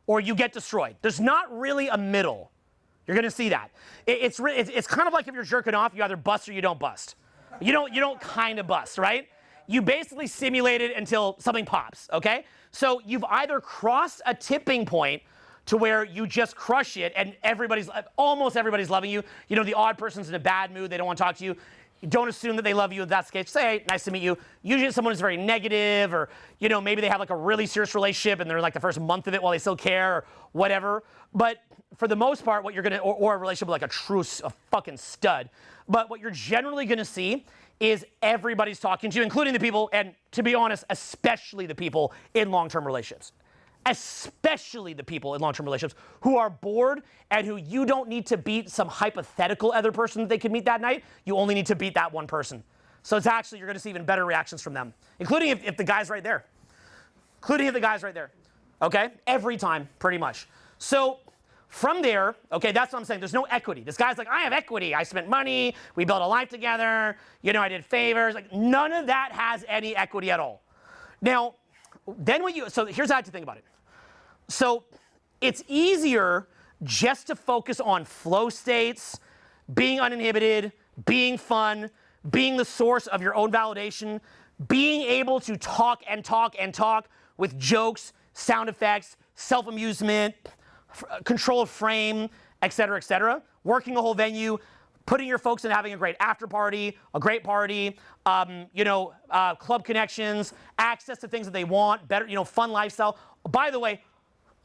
or you get destroyed. There's not really a middle. You're going to see that. It's kind of like if you're jerking off, you either bust or you don't bust. You don't kind of bust, right? You basically simulate it until something pops, okay? So you've either crossed a tipping point to where you just crush it and almost everybody's loving you. You know, the odd person's in a bad mood, they don't want to talk to you. don't assume that they love you if that's the case. Say, hey, nice to meet you. Usually someone who's very negative, or, you know, maybe they have like a really serious relationship and they're like the first month of it while they still care or whatever. But for the most part, what you're going to, or a relationship with like a fucking stud. But what you're generally going to see is everybody's talking to you, including the people, and to be honest, especially the people in long-term relationships. Especially the people in long-term relationships who are bored and who you don't need to beat some hypothetical other person that they could meet that night. You only need to beat that one person. So it's actually, you're going to see even better reactions from them, including if the guy's right there. Including if the guy's right there. Okay? Every time, pretty much. So from there, okay, that's what I'm saying. There's no equity. This guy's like, I have equity. I spent money. We built a life together. You know, I did favors. Like, none of that has any equity at all. Now, then so here's how I have to think about it. So it's easier just to focus on flow states, being uninhibited, being fun, being the source of your own validation, being able to talk and talk and talk with jokes, sound effects, self-amusement, control of frame, et cetera, working a whole venue, putting your folks in having a great after party, a great party, club connections, access to things that they want, better, fun lifestyle. By the way,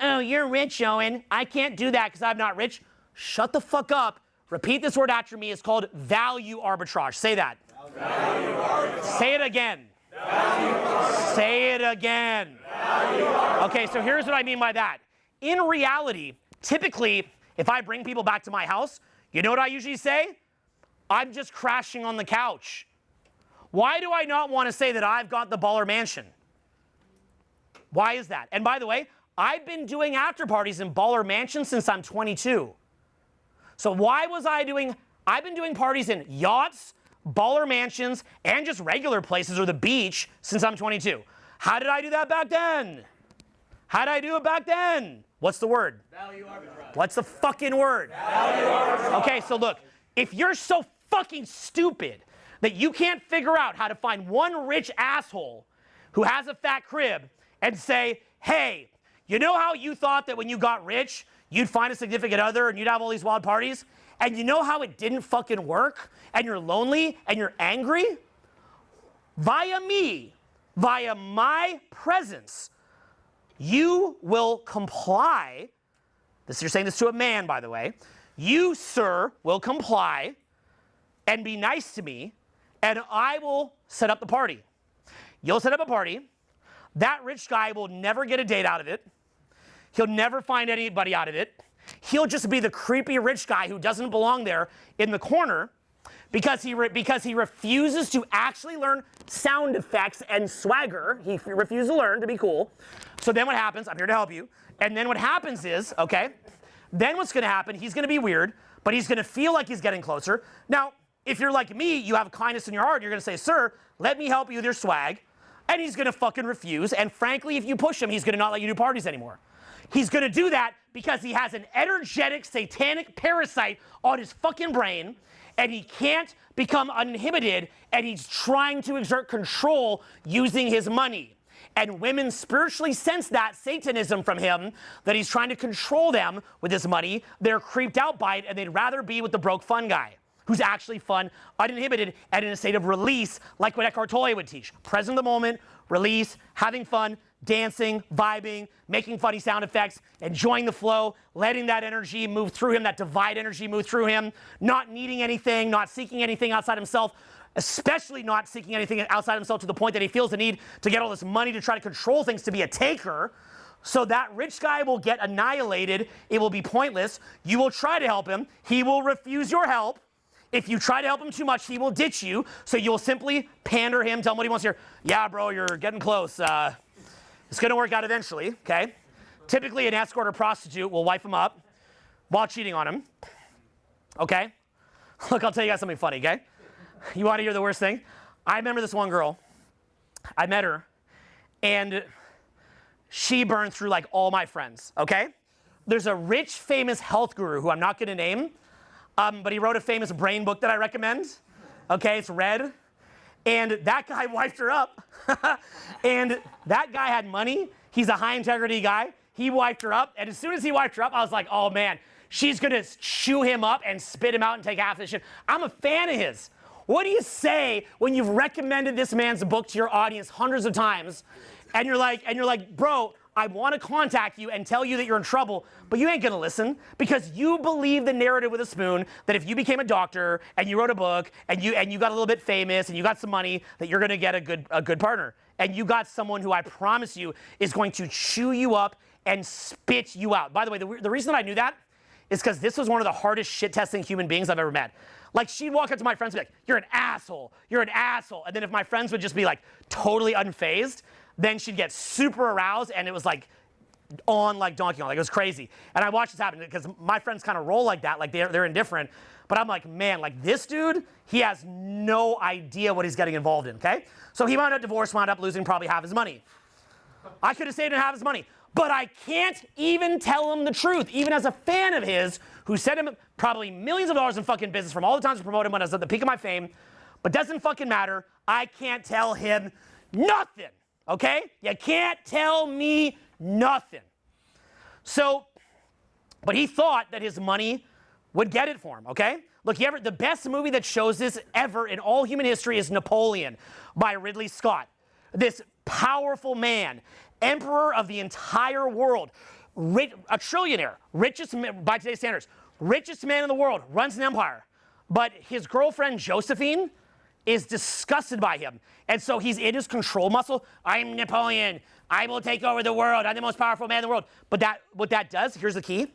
oh, you're rich, Owen. I can't do that because I'm not rich. Shut the fuck up. Repeat this word after me. It's called value arbitrage. Say that. Value arbitrage. Say it again. Value arbitrage. Say it again. Value arbitrage. Okay, so here's what I mean by that. In reality, typically, if I bring people back to my house, you know what I usually say? I'm just crashing on the couch. Why do I not want to say that I've got the baller mansion? Why is that? And by the way, I've been doing after parties in baller mansions since I'm 22. So why was I've been doing parties in yachts, baller mansions, and just regular places or the beach since I'm 22. How did I do that back then? How did I do it back then? What's the word? Value arbitrage. What's the fucking word? Value arbitrage. Okay, so look, if you're so fucking stupid that you can't figure out how to find one rich asshole who has a fat crib and say, hey, you know how you thought that when you got rich, you'd find a significant other and you'd have all these wild parties? And you know how it didn't fucking work? And you're lonely and you're angry? Via me, via my presence, you will comply. You're saying this to a man, by the way. You, sir, will comply and be nice to me, and I will set up the party. You'll set up a party. That rich guy will never get a date out of it. He'll never find anybody out of it. He'll just be the creepy rich guy who doesn't belong there in the corner because he refuses to actually learn sound effects and swagger. He refuses to learn to be cool. So then what happens? I'm here to help you. And then what happens is, then what's going to happen? He's going to be weird, but he's going to feel like he's getting closer. Now, if you're like me, you have kindness in your heart. You're going to say, sir, let me help you with your swag. And he's going to fucking refuse. And frankly, if you push him, he's going to not let you do parties anymore. He's going to do that because he has an energetic, satanic parasite on his fucking brain, and he can't become uninhibited, and he's trying to exert control using his money. And women spiritually sense that Satanism from him, that he's trying to control them with his money. They're creeped out by it, and they'd rather be with the broke fun guy who's actually fun, uninhibited, and in a state of release, like what Eckhart Tolle would teach. Present in the moment, release, having fun, dancing, vibing, making funny sound effects, enjoying the flow, letting that energy move through him, that divine energy move through him, not needing anything, not seeking anything outside himself, especially not seeking anything outside himself to the point that he feels the need to get all this money to try to control things, to be a taker. So that rich guy will get annihilated. It will be pointless. You will try to help him. He will refuse your help. If you try to help him too much, he will ditch you. So you'll simply pander him, tell him what he wants to hear. Yeah, bro, you're getting close. It's going to work out eventually, okay? Typically, an escort or prostitute will wipe him up while cheating on him, okay? Look, I'll tell you guys something funny, okay? You want to hear the worst thing? I remember this one girl. I met her, and she burned through, like, all my friends, okay? There's a rich, famous health guru who I'm not going to name, but he wrote a famous brain book that I recommend, okay? It's red. And that guy wiped her up. And that guy had money. He's a high integrity guy. He wiped her up. And as soon as he wiped her up, I was like, oh man, she's going to chew him up and spit him out and take half the shit. I'm a fan of his. What do you say when you've recommended this man's book to your audience hundreds of times, and you're like, bro, I want to contact you and tell you that you're in trouble, but you ain't gonna listen because you believe the narrative with a spoon that if you became a doctor and you wrote a book and you got a little bit famous and you got some money, that you're gonna get a good partner. And you got someone who I promise you is going to chew you up and spit you out. By the way, the reason I knew that is because this was one of the hardest shit-testing human beings I've ever met. Like, she'd walk up to my friends and be like, you're an asshole, you're an asshole. And then if my friends would just be like totally unfazed, then she'd get super aroused and it was like on like Donkey Kong. Like, it was crazy. And I watched this happen because my friends kind of roll like that, like they're indifferent. But I'm like, man, like this dude, he has no idea what he's getting involved in, okay? So he wound up divorced, wound up losing probably half his money. I could have saved him half his money. But I can't even tell him the truth, even as a fan of his who sent him probably millions of dollars in fucking business from all the times to promote him when I was at the peak of my fame. But doesn't fucking matter. I can't tell him nothing, okay? You can't tell me nothing. So, but he thought that his money would get it for him, okay? Look, the best movie that shows this ever in all human history is Napoleon by Ridley Scott. This powerful man, emperor of the entire world, a trillionaire, richest, by today's standards, richest man in the world, runs an empire. But his girlfriend, Josephine, is disgusted by him. And so he's in his control muscle. I'm Napoleon. I will take over the world. I'm the most powerful man in the world. But what that does, here's the key.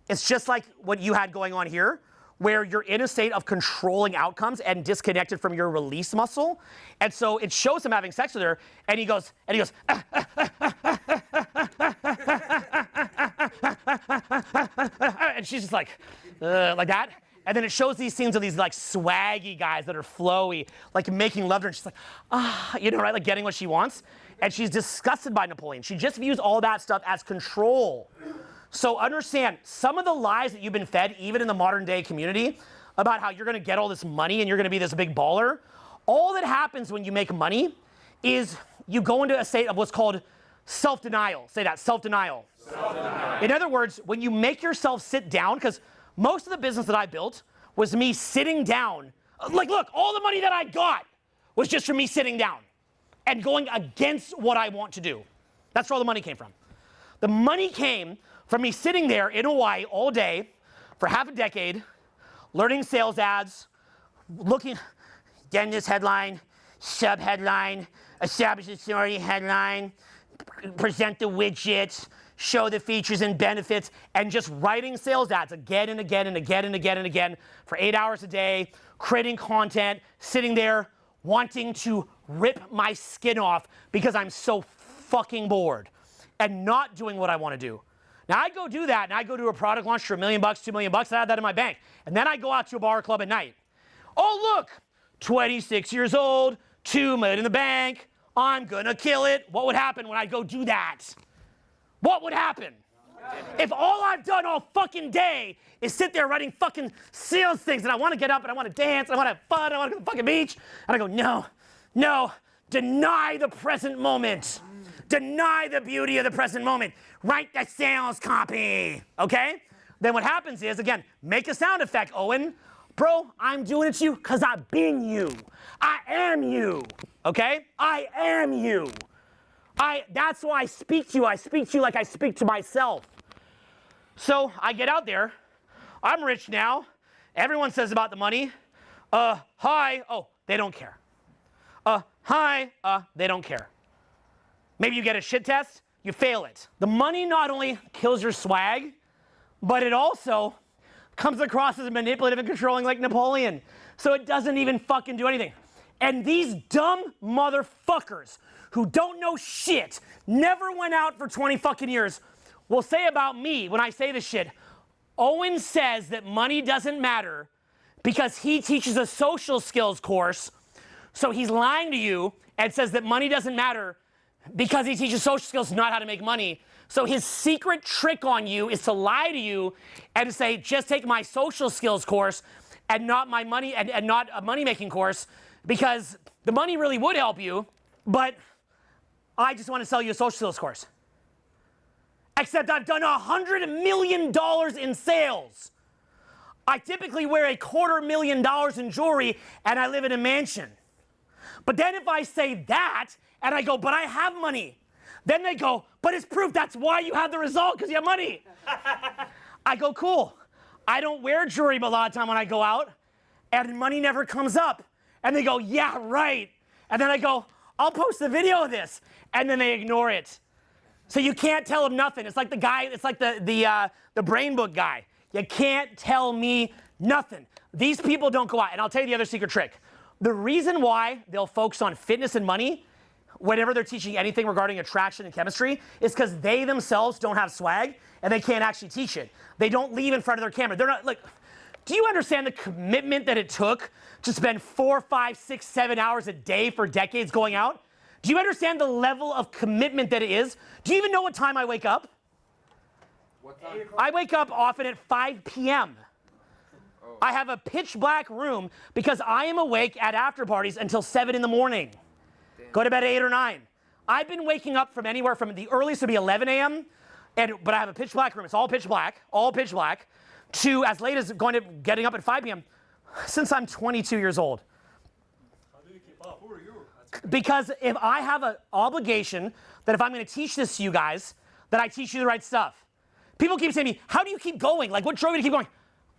It's just like what you had going on here, where you're in a state of controlling outcomes and disconnected from your release muscle. And so it shows him having sex with her, and he goes, and she's just like that. And then it shows these scenes of these like swaggy guys that are flowy, like making love to her. And she's like, right, like getting what she wants. And she's disgusted by Napoleon. She just views all that stuff as control. So understand, some of the lies that you've been fed, even in the modern day community, about how you're gonna get all this money and you're gonna be this big baller, all that happens when you make money is you go into a state of what's called self-denial. Say that, self-denial. Self-denial. In other words, when you make yourself sit down, because most of the business that I built was me sitting down. Like, look, all the money that I got was just from me sitting down and going against what I want to do. That's where all the money came from. The money came from me sitting there in Hawaii all day for half a decade, learning sales ads, getting this headline, sub-headline, establish the story headline, present the widgets, show the features and benefits, and just writing sales ads again and again and again and again and again for 8 hours a day, creating content, sitting there wanting to rip my skin off because I'm so fucking bored and not doing what I want to do. Now I go do that and I go do a product launch for $1 million, $2 million, and I have that in my bank. And then I go out to a bar or club at night. Oh look, 26 years old, $2 million in the bank, I'm gonna kill it. What would happen when I go do that? What would happen? If all I've done all fucking day is sit there writing fucking sales things and I want to get up and I want to dance and I want to have fun, I want to go to the fucking beach, and I go, no, deny the present moment. Deny the beauty of the present moment. Write the sales copy, okay? Then what happens is, again, make a sound effect, Owen. Bro, I'm doing it to you because I've been you. I am you, okay? I am you. That's why I speak to you. I speak to you like I speak to myself. So I get out there. I'm rich now. Everyone says about the money. Hi. Oh, they don't care. Hi. They don't care. Maybe you get a shit test. You fail it. The money not only kills your swag, but it also comes across as manipulative and controlling like Napoleon. So it doesn't even fucking do anything. And these dumb motherfuckers who don't know shit, never went out for 20 fucking years, will say about me when I say this shit, Owen says that money doesn't matter because he teaches a social skills course, so he's lying to you and says that money doesn't matter because he teaches social skills, not how to make money. So his secret trick on you is to lie to you and to say, just take my social skills course and not my money and not a money-making course, because the money really would help you, but I just want to sell you a social skills course. Except I've done $100 million in sales. I typically wear $250,000 in jewelry and I live in a mansion. But then if I say that and I go, but I have money, then they go, but it's proof that's why you have the result, because you have money. I go, cool. I don't wear jewelry a lot of time when I go out, and money never comes up. And they go, yeah, right. And then I go, I'll post a video of this. And then they ignore it. So you can't tell them nothing. It's like the guy, it's like the brain book guy. You can't tell me nothing. These people don't go out. And I'll tell you the other secret trick. The reason why they'll focus on fitness and money whenever they're teaching anything regarding attraction and chemistry is because they themselves don't have swag and they can't actually teach it. They don't leave in front of their camera. They're not like, do you understand the commitment that it took to spend 4, 5, 6, 7 hours a day for decades going out? Do you understand the level of commitment that it is? Do you even know what time I wake up? What time? I wake up often at 5 p.m. I have a pitch black room because I am awake at after parties until 7 in the morning. Go to bed at 8 or 9. I've been waking up from anywhere from the earliest to be 11 a.m., but I have a pitch black room. It's all pitch black, to as late as getting up at 5 p.m. since I'm 22 years old. How do you keep up? Who are you? Because if I have an obligation that if I'm going to teach this to you guys, that I teach you the right stuff. People keep saying to me, how do you keep going? Like, what drove you to keep going?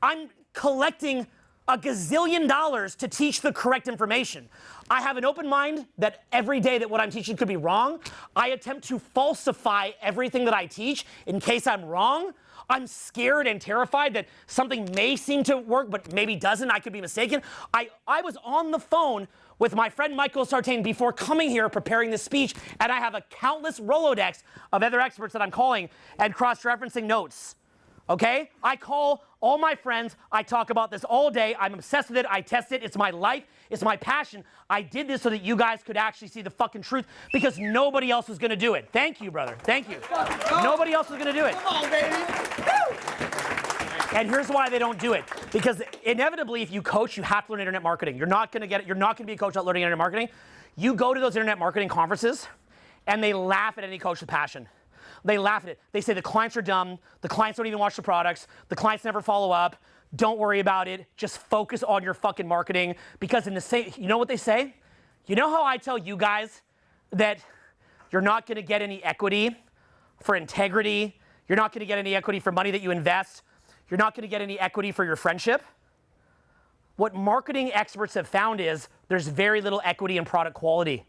I'm collecting $1 gazillion to teach the correct information. I have an open mind that every day that what I'm teaching could be wrong. I attempt to falsify everything that I teach in case I'm wrong. I'm scared and terrified that something may seem to work, but maybe doesn't. I could be mistaken. I was on the phone with my friend Michael Sartain before coming here preparing this speech, and I have a countless Rolodex of other experts that I'm calling and cross-referencing notes. Okay? I call all my friends. I talk about this all day. I'm obsessed with it. I test it. It's my life. It's my passion. I did this so that you guys could actually see the fucking truth because nobody else was going to do it. Thank you, brother. Thank you. Nobody else was going to do it. Come on, baby. And here's why they don't do it. Because inevitably, if you coach, you have to learn internet marketing. You're not going to get it. You're not going to be a coach without learning internet marketing. You go to those internet marketing conferences, and they laugh at any coach with passion. They laugh at it. They say the clients are dumb. The clients don't even watch the products. The clients never follow up. Don't worry about it. Just focus on your fucking marketing. Because in the same, you know what they say? You know how I tell you guys that you're not going to get any equity for integrity? You're not going to get any equity for money that you invest? You're not going to get any equity for your friendship? What marketing experts have found is there's very little equity in product quality.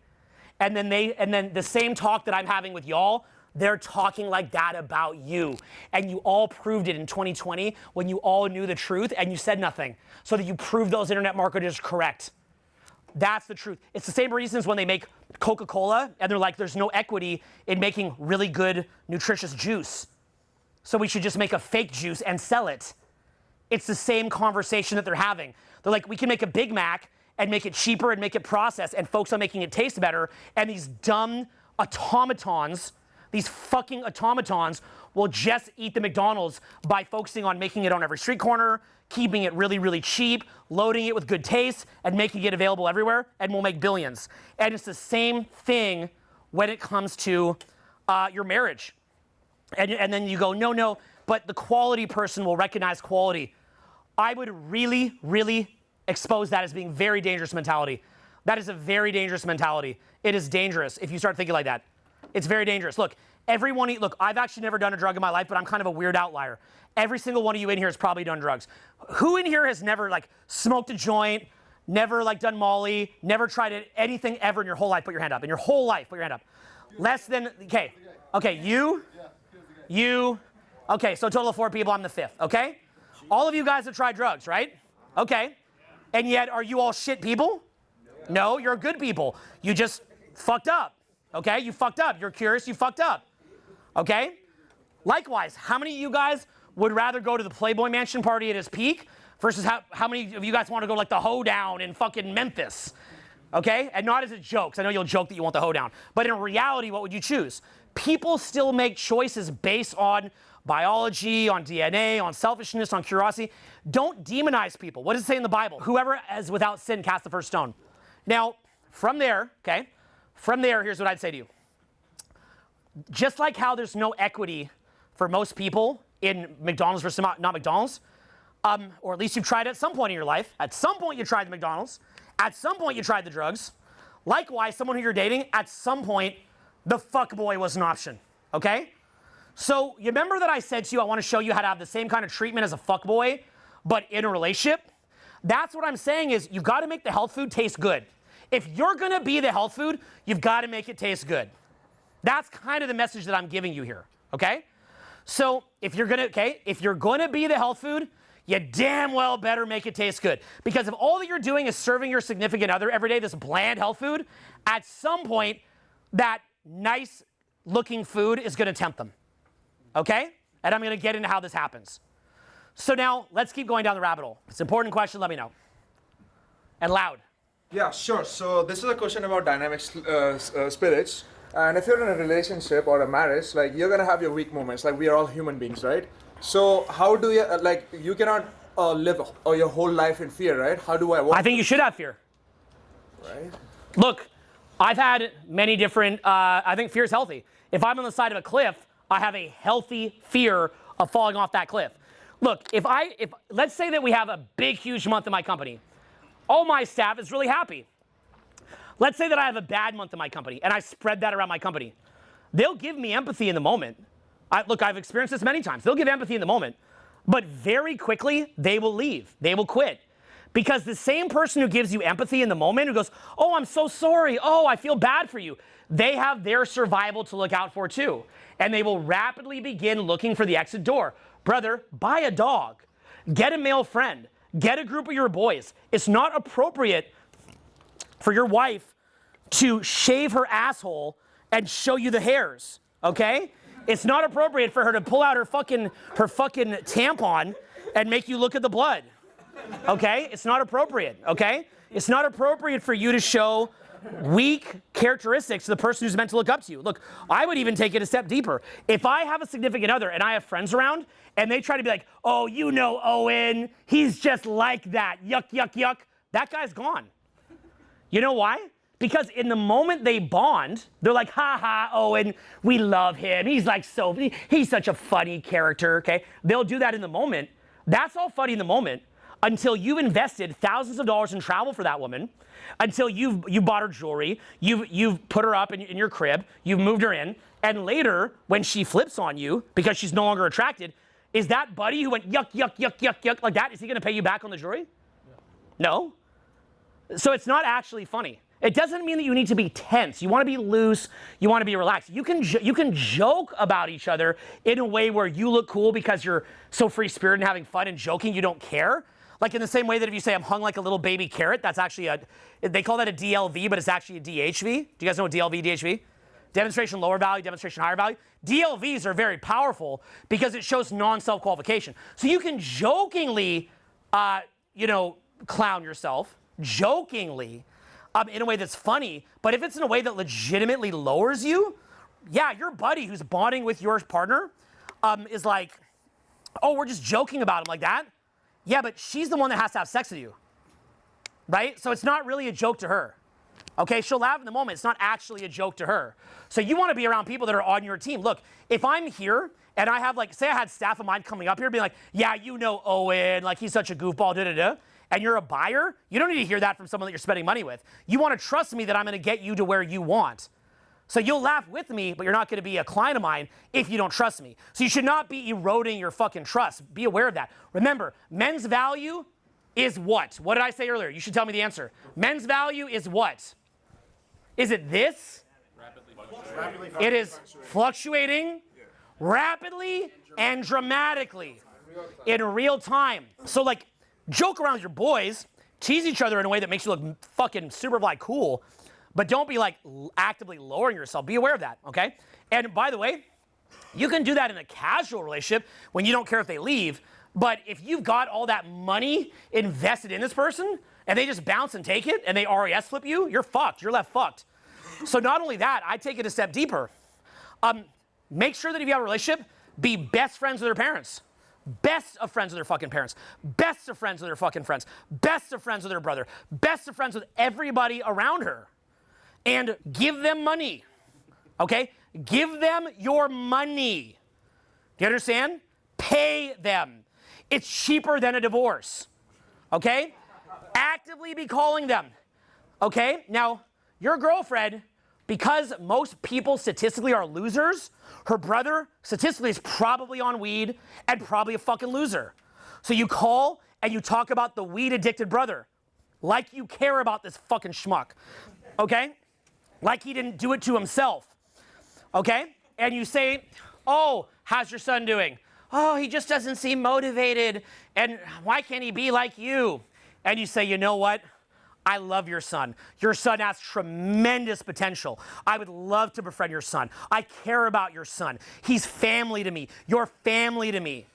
And then the same talk that I'm having with y'all, they're talking like that about you. And you all proved it in 2020 when you all knew the truth and you said nothing so that you proved those internet marketers correct. That's the truth. It's the same reasons when they make Coca-Cola and they're like, there's no equity in making really good, nutritious juice. So we should just make a fake juice and sell it. It's the same conversation that they're having. They're like, we can make a Big Mac and make it cheaper and make it processed and focus on making it taste better. And these dumb automatons, these fucking automatons will just eat the McDonald's by focusing on making it on every street corner, keeping it really, really cheap, loading it with good taste, and making it available everywhere, and we'll make billions. And it's the same thing when it comes to your marriage. And then you go, no, but the quality person will recognize quality. I would really, really expose that as being very dangerous mentality. That is a very dangerous mentality. It is dangerous if you start thinking like that. It's very dangerous. Look, I've actually never done a drug in my life, but I'm kind of a weird outlier. Every single one of you in here has probably done drugs. Who in here has never smoked a joint, never done Molly, never tried anything ever in your whole life? Put your hand up. In your whole life, put your hand up. Less than, okay, you, okay, so a total of 4 people, I'm the 5th, okay? All of you guys have tried drugs, right? Okay. And yet, are you all shit people? No, you're good people. You just fucked up. Okay, you fucked up. You're curious, you fucked up. Okay? Likewise, how many of you guys would rather go to the Playboy Mansion party at its peak versus how many of you guys want to go the hoedown in fucking Memphis? Okay? And not as a joke, 'cause I know you'll joke that you want the hoedown. But in reality, what would you choose? People still make choices based on biology, on DNA, on selfishness, on curiosity. Don't demonize people. What does it say in the Bible? Whoever is without sin, cast the first stone. Now, from there, here's what I'd say to you. Just like how there's no equity for most people in McDonald's versus not McDonald's, or at least you've tried it at some point in your life. At some point you tried the McDonald's. At some point you tried the drugs. Likewise, someone who you're dating, at some point, the fuckboy was an option, okay? So you remember that I said to you, I want to show you how to have the same kind of treatment as a fuckboy, but in a relationship? That's what I'm saying is you've got to make the health food taste good. If you're going to be the health food, you've got to make it taste good. That's kind of the message that I'm giving you here, okay? So if you're going to be the health food, you damn well better make it taste good. Because if all that you're doing is serving your significant other every day this bland health food, at some point, that nice looking food is going to tempt them, okay? And I'm going to get into how this happens. So now, let's keep going down the rabbit hole. It's an important question, let me know. And loud. Yeah, sure. So this is a question about dynamic spirits. And if you're in a relationship or a marriage, like you're gonna have your weak moments. Like we are all human beings, right? So how do you you cannot live your whole life in fear, right? How do I? I think you should have fear. Right. Look, I've had many different. I think fear is healthy. If I'm on the side of a cliff, I have a healthy fear of falling off that cliff. Look, if let's say that we have a big, huge month in my company, all my staff is really happy. Let's say that I have a bad month in my company and I spread that around my company. They'll give me empathy in the moment. Look, I've experienced this many times. They'll give empathy in the moment, but very quickly they will leave. They will quit. Because the same person who gives you empathy in the moment, who goes, oh, I'm so sorry. Oh, I feel bad for you. They have their survival to look out for too. And they will rapidly begin looking for the exit door. Brother, buy a dog. Get a male friend. Get a group of your boys. It's not appropriate for your wife to shave her asshole and show you the hairs, okay? It's not appropriate for her to pull out her fucking tampon and make you look at the blood, okay? It's not appropriate, okay? It's not appropriate for you to show weak characteristics to the person who's meant to look up to you. Look, I would even take it a step deeper. If I have a significant other and I have friends around and they try to be like, oh, you know Owen, he's just like that, yuck, yuck, yuck, that guy's gone. You know why? Because in the moment they bond, they're like, ha ha, Owen, we love him. He's like he's such a funny character, okay? They'll do that in the moment. That's all funny in the moment until you've invested thousands of dollars in travel for that woman, until you've bought her jewelry, you've put her up in your crib, you've moved her in, and later, when she flips on you because she's no longer attracted, is that buddy who went yuck, yuck, yuck, yuck, yuck like that, is he gonna pay you back on the jewelry? No. So it's not actually funny. It doesn't mean that you need to be tense. You want to be loose. You want to be relaxed. You can joke about each other in a way where you look cool because you're so free-spirited and having fun and joking, you don't care. Like in the same way that if you say I'm hung like a little baby carrot, that's actually they call that a DLV, but it's actually a DHV. Do you guys know what DLV, DHV? Demonstration lower value, demonstration higher value. DLVs are very powerful because it shows non-self-qualification. So you can jokingly, clown yourself, jokingly, in a way that's funny, but if it's in a way that legitimately lowers you, yeah, your buddy who's bonding with your partner is like, oh, we're just joking about him like that. Yeah, but she's the one that has to have sex with you, right? So it's not really a joke to her, okay? She'll laugh in the moment. It's not actually a joke to her. So you want to be around people that are on your team. Look, if I'm here and I have say I had staff of mine coming up here being like, yeah, you know Owen, like he's such a goofball, da-da-da. And you're a buyer, you don't need to hear that from someone that you're spending money with. You want to trust me that I'm going to get you to where you want. So you'll laugh with me, but you're not going to be a client of mine if you don't trust me. So you should not be eroding your fucking trust. Be aware of that. Remember, men's value is what? What did I say earlier? You should tell me the answer. Men's value is what? Is it this? Rapidly. It is fluctuating rapidly and dramatically in real time. So joke around with your boys, tease each other in a way that makes you look fucking super cool, but don't be actively lowering yourself. Be aware of that, okay? And by the way, you can do that in a casual relationship when you don't care if they leave, but if you've got all that money invested in this person and they just bounce and take it and they RAS flip you, you're fucked. You're left fucked. So not only that, I take it a step deeper. Make sure that if you have a relationship, be best friends with their parents. Best of friends with their fucking parents, best of friends with their fucking friends, best of friends with their brother, best of friends with everybody around her. And give them money, okay? Give them your money. Do you understand? Pay them. It's cheaper than a divorce, okay? Actively be calling them, okay? Now, your girlfriend, because most people statistically are losers, her brother statistically is probably on weed and probably a fucking loser. So you call and you talk about the weed addicted brother like you care about this fucking schmuck, okay? Like he didn't do it to himself, okay? And you say, oh, how's your son doing? Oh, he just doesn't seem motivated, and why can't he be like you? And you say, you know what? I love your son. Your son has tremendous potential. I would love to befriend your son. I care about your son. He's family to me. You're family to me.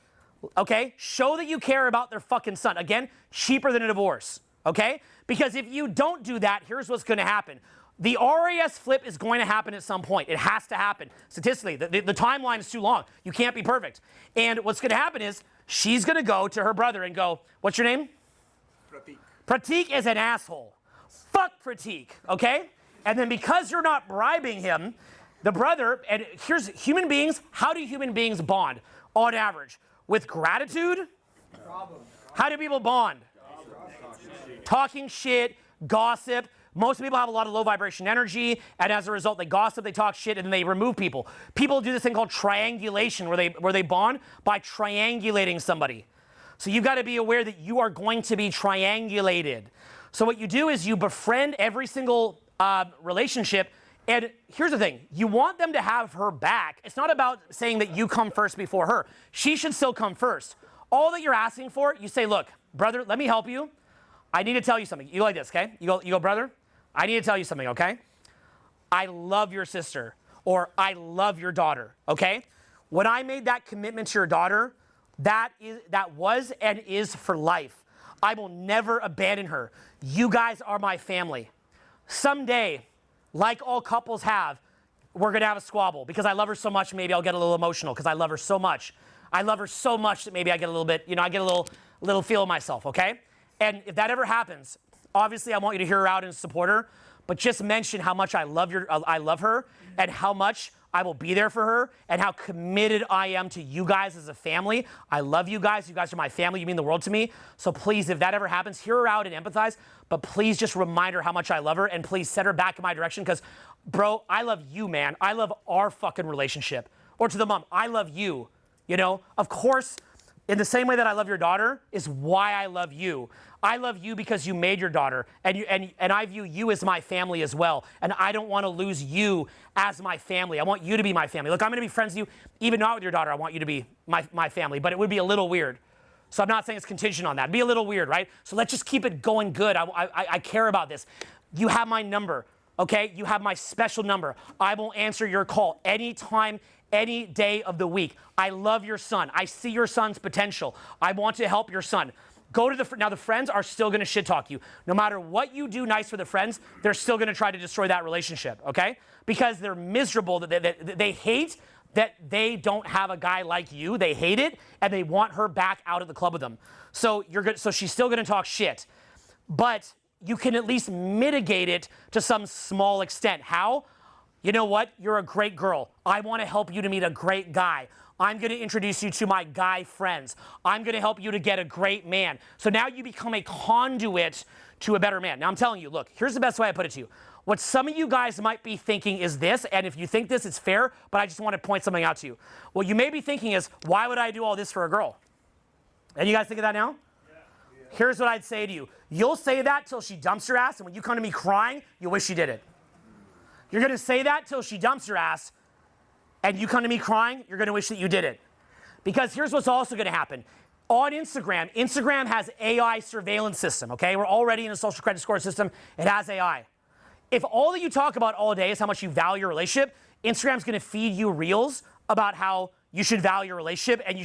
Okay? Show that you care about their fucking son. Again, cheaper than a divorce. Okay? Because if you don't do that, here's what's going to happen. The RAS flip is going to happen at some point. It has to happen. Statistically, the timeline is too long. You can't be perfect. And what's going to happen is she's going to go to her brother and go, what's your name? Pratik. Pratik is an asshole. Fuck Pratik, okay? And then because you're not bribing him, the brother, and here's human beings, how do human beings bond on average? With gratitude? How do people bond? Talking shit, gossip. Most people have a lot of low vibration energy, and as a result, they gossip, they talk shit, and then they remove people. People do this thing called triangulation, where they bond by triangulating somebody. So you've got to be aware that you are going to be triangulated. So what you do is you befriend every single relationship. And here's the thing. You want them to have her back. It's not about saying that you come first before her. She should still come first. All that you're asking for, you say, look, brother, let me help you. I need to tell you something. You go like this, okay? You go, brother, I need to tell you something, okay? I love your sister, or I love your daughter, okay? When I made that commitment to your daughter, that was and is for life. I will never abandon her. You guys are my family. Someday, like all couples have, we're gonna have a squabble because I love her so much. Maybe I'll get a little emotional because I love her so much. I love her so much that maybe I get a little bit, I get a little feel of myself, okay? And if that ever happens, obviously I want you to hear her out and support her, but just mention how much I love her and how much I will be there for her and how committed I am to you guys as a family. I love you guys. You guys are my family. You mean the world to me. So please, if that ever happens, hear her out and empathize, but please just remind her how much I love her and please set her back in my direction because, bro, I love you, man. I love our fucking relationship. Or to the mom, I love you. Of course, in the same way that I love your daughter is why I love you. I love you because you made your daughter, and I view you as my family as well, and I don't want to lose you as my family. I want you to be my family. Look, I'm going to be friends with you, even not with your daughter. I want you to be my family, but it would be a little weird. So I'm not saying it's contingent on that. It'd be a little weird, right? So let's just keep it going good. I care about this. You have my number, okay? You have my special number. I will answer your call anytime, any day of the week. I love your son. I see your son's potential. I want to help your son. Go to now the friends are still going to shit talk you. No matter what you do nice for the friends, they're still going to try to destroy that relationship, okay? Because they're miserable, that they hate that they don't have a guy like you. They hate it, and they want her back out at the club with them. So so she's still going to talk shit. But you can at least mitigate it to some small extent. How? You know what? You're a great girl. I want to help you to meet a great guy. I'm going to introduce you to my guy friends. I'm going to help you to get a great man. So now you become a conduit to a better man. Now I'm telling you, look, here's the best way I put it to you. What some of you guys might be thinking is this, and if you think this, it's fair, but I just want to point something out to you. What you may be thinking is, why would I do all this for a girl? And you guys think of that now? Here's what I'd say to you. You'll say that till she dumps your ass, and when you come to me crying, you wish you did it. You're going to say that till she dumps your ass, and you come to me crying, you're going to wish that you did it. Because here's what's also going to happen. On Instagram has AI surveillance system, okay? We're already in a social credit score system. It has AI. If all that you talk about all day is how much you value your relationship, Instagram's going to feed you reels about how you should value your relationship and you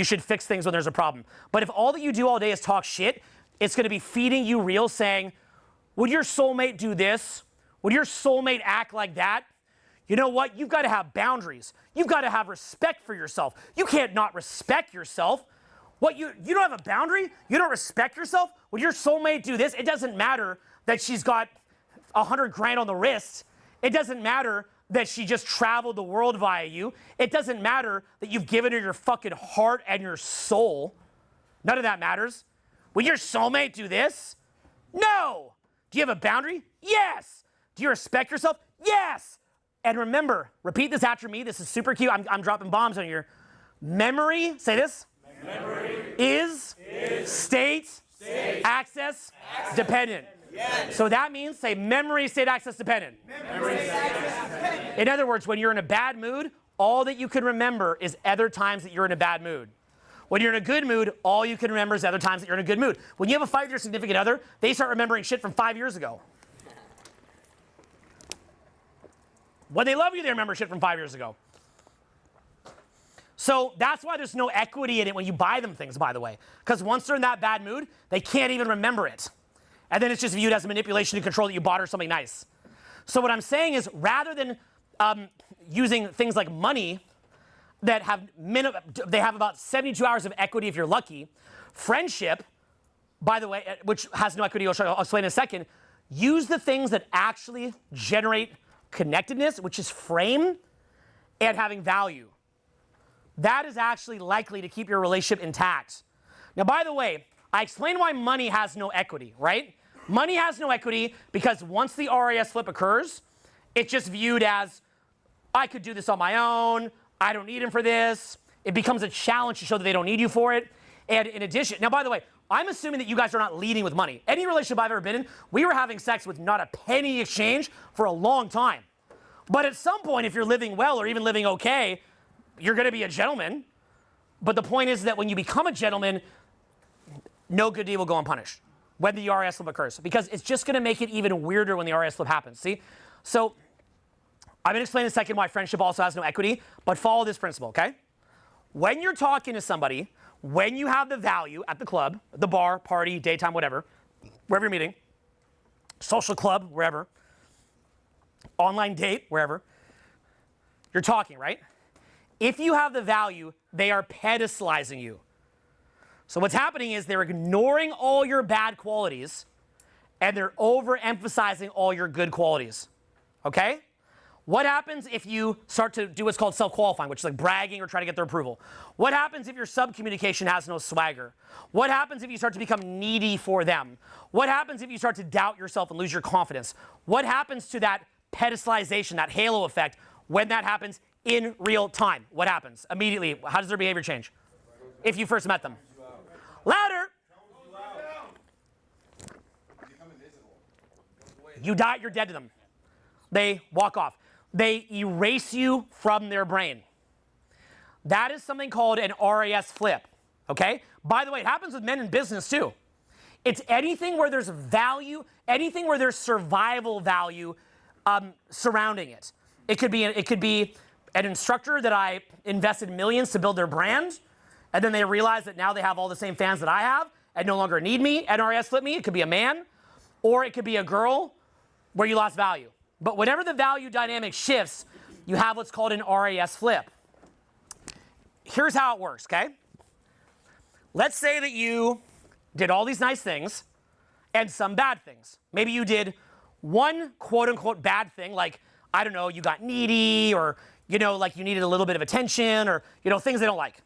should fix things when there's a problem. But if all that you do all day is talk shit, it's going to be feeding you reels saying, would your soulmate do this? Would your soulmate act like that? You know what? You've got to have boundaries. You've got to have respect for yourself. You can't not respect yourself. What, you don't have a boundary? You don't respect yourself? Would your soulmate do this? It doesn't matter that she's got 100 grand on the wrist. It doesn't matter that she just traveled the world via you. It doesn't matter that you've given her your fucking heart and your soul. None of that matters. Will your soulmate do this? No. Do you have a boundary? Yes. Do you respect yourself? Yes. And remember, repeat this after me. This is super cute. I'm dropping bombs on you. Memory, say this. Memory is state access dependent. Yes. So that means, say, memory state access dependent. Memory state access dependent. In other words, when you're in a bad mood, all that you can remember is other times that you're in a bad mood. When you're in a good mood, all you can remember is other times that you're in a good mood. When you have a fight with your significant other, they start remembering shit from 5 years ago. When they love you, they remember shit from 5 years ago. So that's why there's no equity in it when you buy them things, by the way. Because once they're in that bad mood, they can't even remember it. And then it's just viewed as a manipulation to control that you bought her something nice. So what I'm saying is, rather than using things like money that have they have about 72 hours of equity if you're lucky, friendship, by the way, which has no equity, I'll explain in a second, use the things that actually generate connectedness, which is frame and having value. That is actually likely to keep your relationship intact. Now, by the way, I explained why money has no equity, right? Money has no equity because once the RAS flip occurs, it's just viewed as, I could do this on my own, I don't need him for this. It becomes a challenge to show that they don't need you for it. And in addition, now, by the way, I'm assuming that you guys are not leading with money. Any relationship I've ever been in, we were having sex with not a penny exchange for a long time. But at some point, if you're living well or even living okay, you're going to be a gentleman. But the point is that when you become a gentleman, no good deed will go unpunished when the RAS flip occurs, because it's just going to make it even weirder when the RAS flip happens. See? So I'm going to explain in a second why friendship also has no equity, but follow this principle, okay? When you're talking to somebody, when you have the value at the club, the bar, party, daytime, whatever, wherever you're meeting, social club, wherever, online date, wherever, you're talking, right? If you have the value, they are pedestalizing you. So what's happening is they're ignoring all your bad qualities and they're overemphasizing all your good qualities, okay? What happens if you start to do what's called self-qualifying, which is like bragging or trying to get their approval? What happens if your sub-communication has no swagger? What happens if you start to become needy for them? What happens if you start to doubt yourself and lose your confidence? What happens to that pedestalization, that halo effect, when that happens in real time? What happens immediately? How does their behavior change if you first met them? Louder! You die, you're dead to them. They walk off. They erase you from their brain. That is something called an RAS flip, okay? By the way, it happens with men in business too. It's anything where there's value, anything where there's survival value surrounding it. It could be an instructor that I invested millions to build their brand, and then they realize that now they have all the same fans that I have and no longer need me, and RAS flip me. It could be a man, or it could be a girl where you lost value. But whenever the value dynamic shifts, you have what's called an RAS flip. Here's how it works, okay? Let's say that you did all these nice things and some bad things. Maybe you did one quote-unquote bad thing, like, I don't know, you got needy, or, you know, like you needed a little bit of attention, or, you know, things they don't like.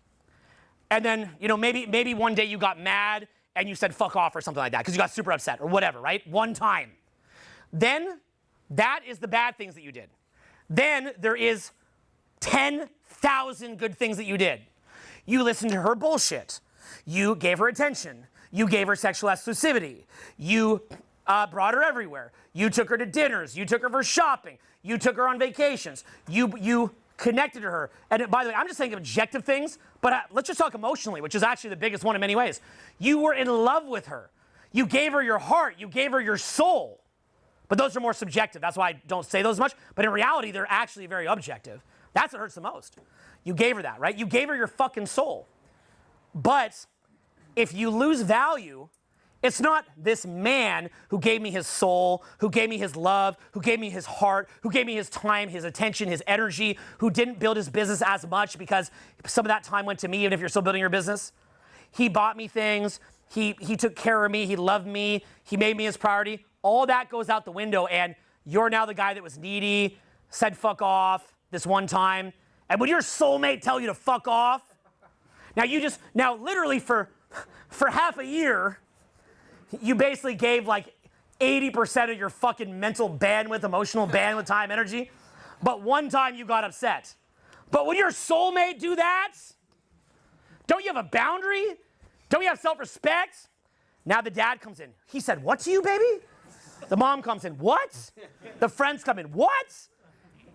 And then, you know, maybe one day you got mad and you said fuck off or something like that because you got super upset or whatever, right? One time. Then that is the bad things that you did. Then there is 10,000 good things that you did. You listened to her bullshit. You gave her attention. You gave her sexual exclusivity. You brought her everywhere. You took her to dinners. You took her for shopping. You took her on vacations. You connected to her. And by the way, I'm just saying objective things, but let's just talk emotionally, which is actually the biggest one in many ways. You were in love with her. You gave her your heart. You gave her your soul. But those are more subjective. That's why I don't say those much. But in reality, they're actually very objective. That's what hurts the most. You gave her that, right? You gave her your fucking soul. But if you lose value, it's not this man who gave me his soul, who gave me his love, who gave me his heart, who gave me his time, his attention, his energy, who didn't build his business as much because some of that time went to me, even if you're still building your business. He bought me things. He took care of me. He loved me. He made me his priority. All that goes out the window, and you're now the guy that was needy, said fuck off this one time. And would your soulmate tell you to fuck off? Now literally for for half a year, you basically gave like 80% of your fucking mental bandwidth, emotional bandwidth, time, energy. But one time you got upset. But when your soulmate do that, don't you have a boundary? Don't you have self-respect? Now the dad comes in. He said, what to you, baby? The mom comes in, what? The friends come in, what?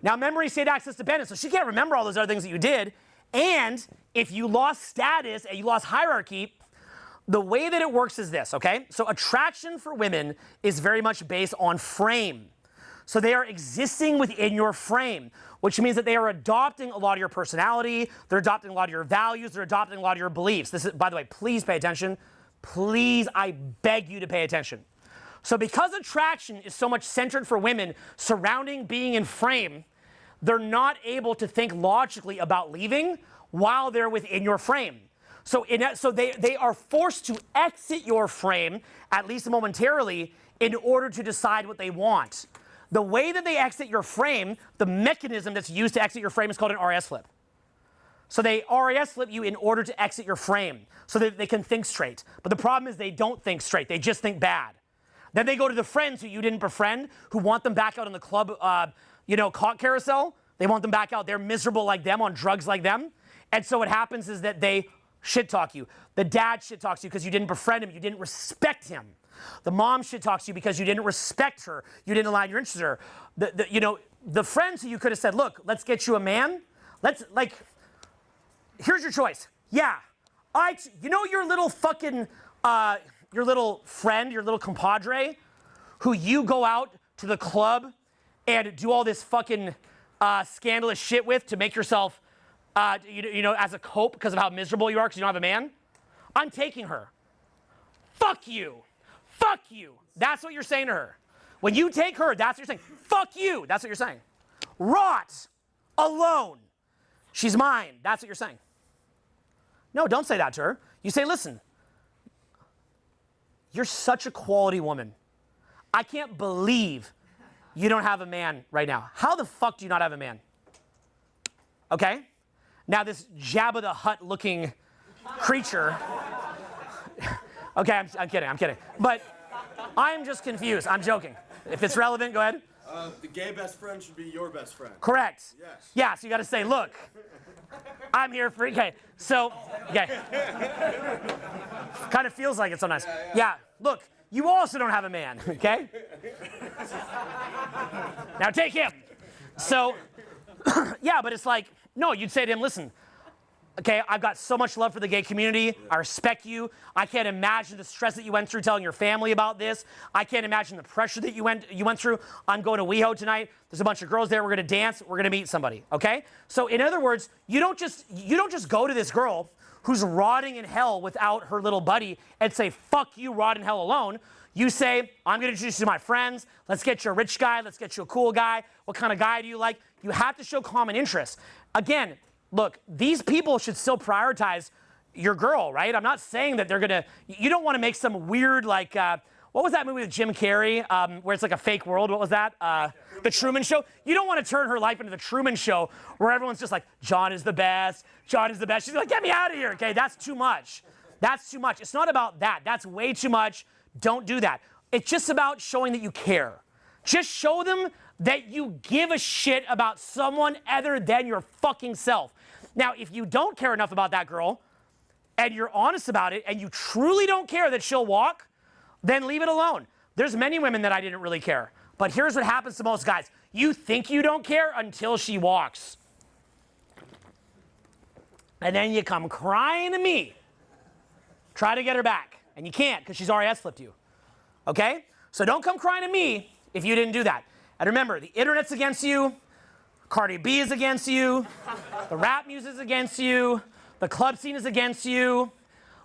Now memory, state, access, dependence. So she can't remember all those other things that you did. And if you lost status and you lost hierarchy, the way that it works is this, okay? So attraction for women is very much based on frame. So they are existing within your frame, which means that they are adopting a lot of your personality, they're adopting a lot of your values, they're adopting a lot of your beliefs. This is, by the way, please pay attention. Please, I beg you to pay attention. So because attraction is so much centered for women surrounding being in frame, they're not able to think logically about leaving while they're within your frame. So they are forced to exit your frame, at least momentarily, in order to decide what they want. The way that they exit your frame, the mechanism that's used to exit your frame is called an RAS flip. So they RAS flip you in order to exit your frame so that they can think straight. But the problem is they don't think straight. They just think bad. Then they go to the friends who you didn't befriend, who want them back out on the club, cock carousel. They want them back out. They're miserable like them, on drugs like them. And so what happens is that they shit talk you. The dad shit talks you because you didn't befriend him. You didn't respect him. The mom shit talks you because you didn't respect her. You didn't align your interests with her. The friends who you could have said, look, let's get you a man. Here's your choice. Yeah, your little fucking, your little friend, your little compadre, who you go out to the club and do all this fucking scandalous shit with to make yourself, as a cope because of how miserable you are because you don't have a man. I'm taking her. Fuck you. Fuck you. That's what you're saying to her. When you take her, that's what you're saying. Fuck you. That's what you're saying. Rot. Alone. She's mine. That's what you're saying. No, don't say that to her. You say, listen, you're such a quality woman. I can't believe you don't have a man right now. How the fuck do you not have a man? Okay? Now this Jabba the Hutt looking creature. Okay, I'm kidding. But I'm just confused. I'm joking. If it's relevant, go ahead. The gay best friend should be your best friend. Correct. Yes. Yeah, so you got to say, look, I'm here for, okay. So, okay. Kind of feels like it sometimes. Yeah, look, you also don't have a man, okay? Now take him. So, yeah, but it's like, no, you'd say to him, listen, okay, I've got so much love for the gay community. I respect you. I can't imagine the stress that you went through telling your family about this. I can't imagine the pressure that you went through. I'm going to WeHo tonight. There's a bunch of girls there. We're going to dance. We're going to meet somebody, okay? So in other words, you don't just go to this girl who's rotting in hell without her little buddy and say, fuck you, rot in hell alone. You say, I'm going to introduce you to my friends. Let's get you a rich guy. Let's get you a cool guy. What kind of guy do you like? You have to show common interests. Again, look, these people should still prioritize your girl, right? I'm not saying that they're gonna, you don't want to make some weird, like, what was that movie with Jim Carrey, where it's like a fake world? What was that? The Truman Show? You don't want to turn her life into the Truman Show, where everyone's just like, John is the best, John is the best. She's like, get me out of here, okay? That's too much. That's too much. It's not about that. That's way too much. Don't do that. It's just about showing that you care. Just show them that you give a shit about someone other than your fucking self. Now, if you don't care enough about that girl, and you're honest about it, and you truly don't care that she'll walk, then leave it alone. There's many women that I didn't really care. But here's what happens to most guys. You think you don't care until she walks. And then you come crying to me. Try to get her back. And you can't, because she's already flipped you. Okay? So don't come crying to me if you didn't do that. And remember, the internet's against you. Cardi B is against you. The rap music is against you. The club scene is against you.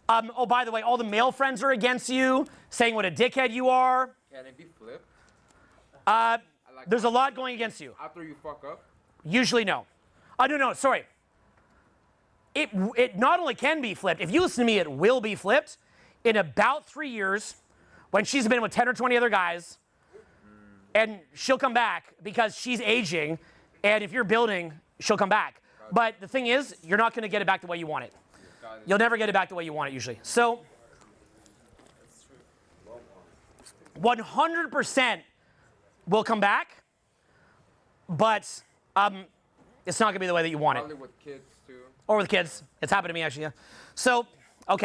Oh, by the way, all the male friends are against you, saying what a dickhead you are. Can it be flipped? There's a lot going against you. After you fuck up? Usually no. No, sorry. It not only can be flipped, if you listen to me, it will be flipped. In about 3 years, when she's been with 10 or 20 other guys, and she'll come back because she's aging, and if you're building, she'll come back. But the thing is, you're not going to get it back the way you want it. You'll never get it back the way you want it usually. So 100% will come back, but it's not gonna be the way that you want it. Probably with kids too. Or with kids. It's happened to me actually, yeah. So, so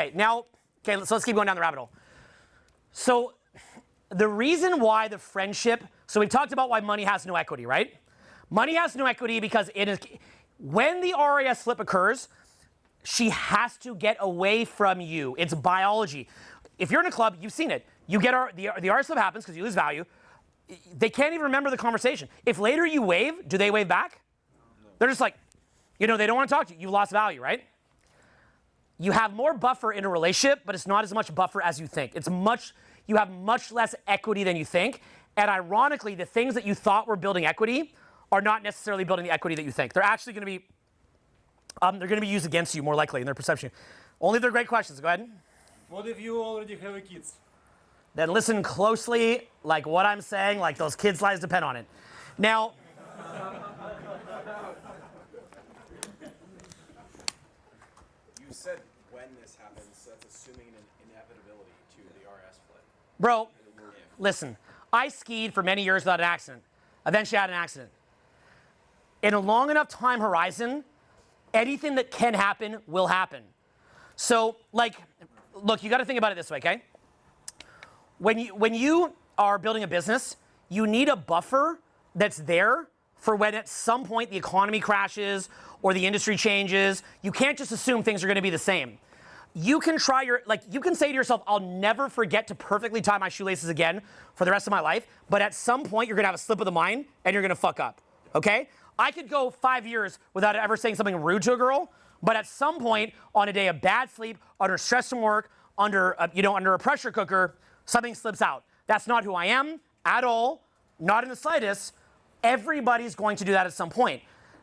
let's keep going down the rabbit hole. So, the reason why the friendship, so we talked about why money has no equity, right? Money has no equity because it is, when the RAS slip occurs, she has to get away from you. It's biology. If you're in a club, you've seen it. You get the RAS slip happens because you lose value. They can't even remember the conversation. If later you wave, do they wave back? No. They're just like, they don't want to talk to you. You've lost value, right? You have more buffer in a relationship, but it's not as much buffer as you think. You have much less equity than you think. And ironically, the things that you thought were building equity are not necessarily building the equity that you think. They're actually going to be used against you more likely in their perception. Only if they're great questions. Go ahead. What if you already have a kids? Then listen closely, like what I'm saying, like those kids' lives depend on it. Now, You said when this happens, so that's assuming an inevitability to the RS flip. bro, listen. I skied for many years without an accident. Eventually I had an accident. In a long enough time horizon, anything that can happen will happen. So, look, you got to think about it this way, okay? When you are building a business, you need a buffer that's there for when at some point the economy crashes or the industry changes. You can't just assume things are going to be the same. You can you can say to yourself, I'll never forget to perfectly tie my shoelaces again for the rest of my life, but at some point you're going to have a slip of the mind and you're going to fuck up, okay? I could go 5 years without ever saying something rude to a girl, but at some point on a day of bad sleep, under stress from work, under a pressure cooker, something slips out. That's not who I am at all, not in the slightest. Everybody's going to do that at some point.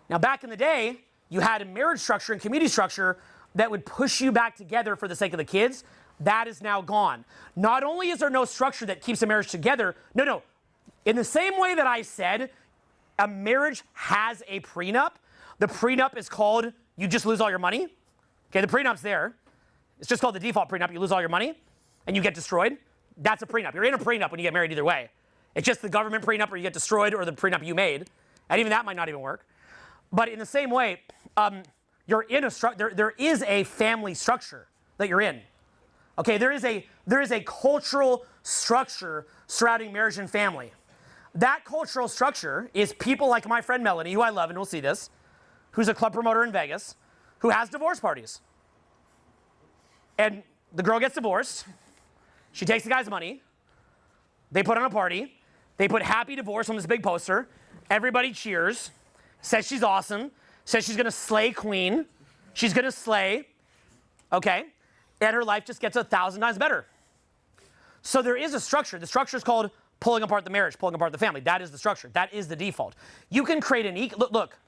Now, back in the day, you had a marriage structure and community structure that would push you back together for the sake of the kids. That is now gone. Not only is there no structure that keeps a marriage together, no. In the same way that I said, a marriage has a prenup. The prenup is called, you just lose all your money. Okay, the prenup's there. It's just called the default prenup. You lose all your money and you get destroyed. That's a prenup. You're in a prenup when you get married either way. It's just the government prenup or you get destroyed or the prenup you made. And even that might not even work. But in the same way, you're in a there is a family structure that you're in. Okay, there is a cultural structure surrounding marriage and family. That cultural structure is people like my friend Melanie, who I love and will see this, who's a club promoter in Vegas, who has divorce parties. And the girl gets divorced. She takes the guy's money. They put on a party. They put happy divorce on this big poster. Everybody cheers. Says she's awesome. Says she's going to slay queen. She's going to slay. Okay? And her life just gets 1,000 times better. So there is a structure. The structure is called pulling apart the marriage, pulling apart the family. That is the structure. That is the default. You can create an look.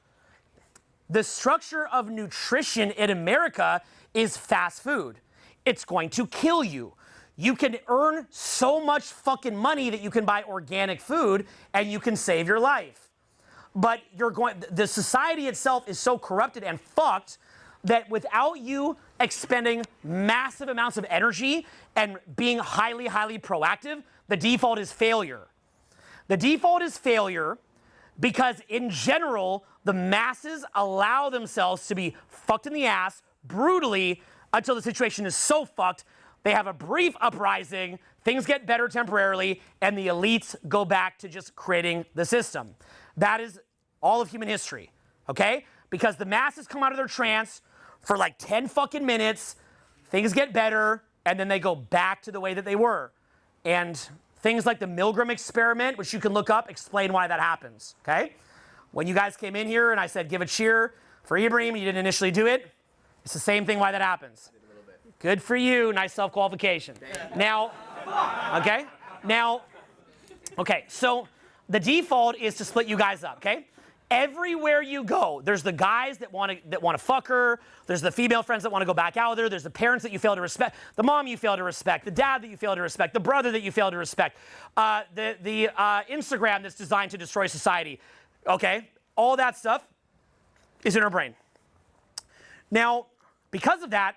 The structure of nutrition in America is fast food. It's going to kill you. You can earn so much fucking money that you can buy organic food and you can save your life. But the society itself is so corrupted and fucked that without you expending massive amounts of energy and being highly, highly proactive, the default is failure. The default is failure because in general, the masses allow themselves to be fucked in the ass brutally until the situation is so fucked, they have a brief uprising, things get better temporarily, and the elites go back to just creating the system. That is all of human history, okay? Because the masses come out of their trance for like 10 fucking minutes, things get better, and then they go back to the way that they were. And things like the Milgram experiment, which you can look up, explain why that happens, okay? When you guys came in here and I said give a cheer for Ibrahim, you didn't initially do it, it's the same thing why that happens. Good for you, nice self-qualification. Now, so the default is to split you guys up, okay? Everywhere you go, there's the guys that want to fuck her, there's the female friends that want to go back out with her, there's the parents that you fail to respect, the mom you fail to respect, the dad that you fail to respect, the brother that you fail to respect, the Instagram that's designed to destroy society, okay? All that stuff is in our brain. Now, because of that,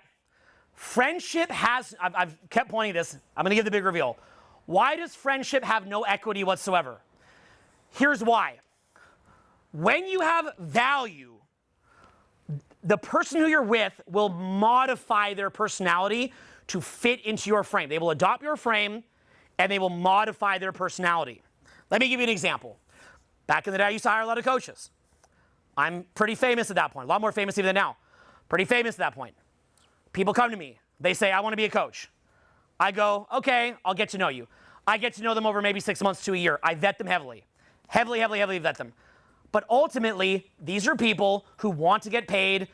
friendship has, I've kept pointing this, I'm going to give the big reveal. Why does friendship have no equity whatsoever? Here's why. When you have value, the person who you're with will modify their personality to fit into your frame. They will adopt your frame and they will modify their personality. Let me give you an example. Back in the day, I used to hire a lot of coaches. I'm pretty famous at that point, a lot more famous even than now. Pretty famous at that point. People come to me. They say, I want to be a coach. I go, okay, I'll get to know you. I get to know them over maybe 6 months to a year. I vet them heavily. Heavily vet them. But ultimately, these are people who want to get paid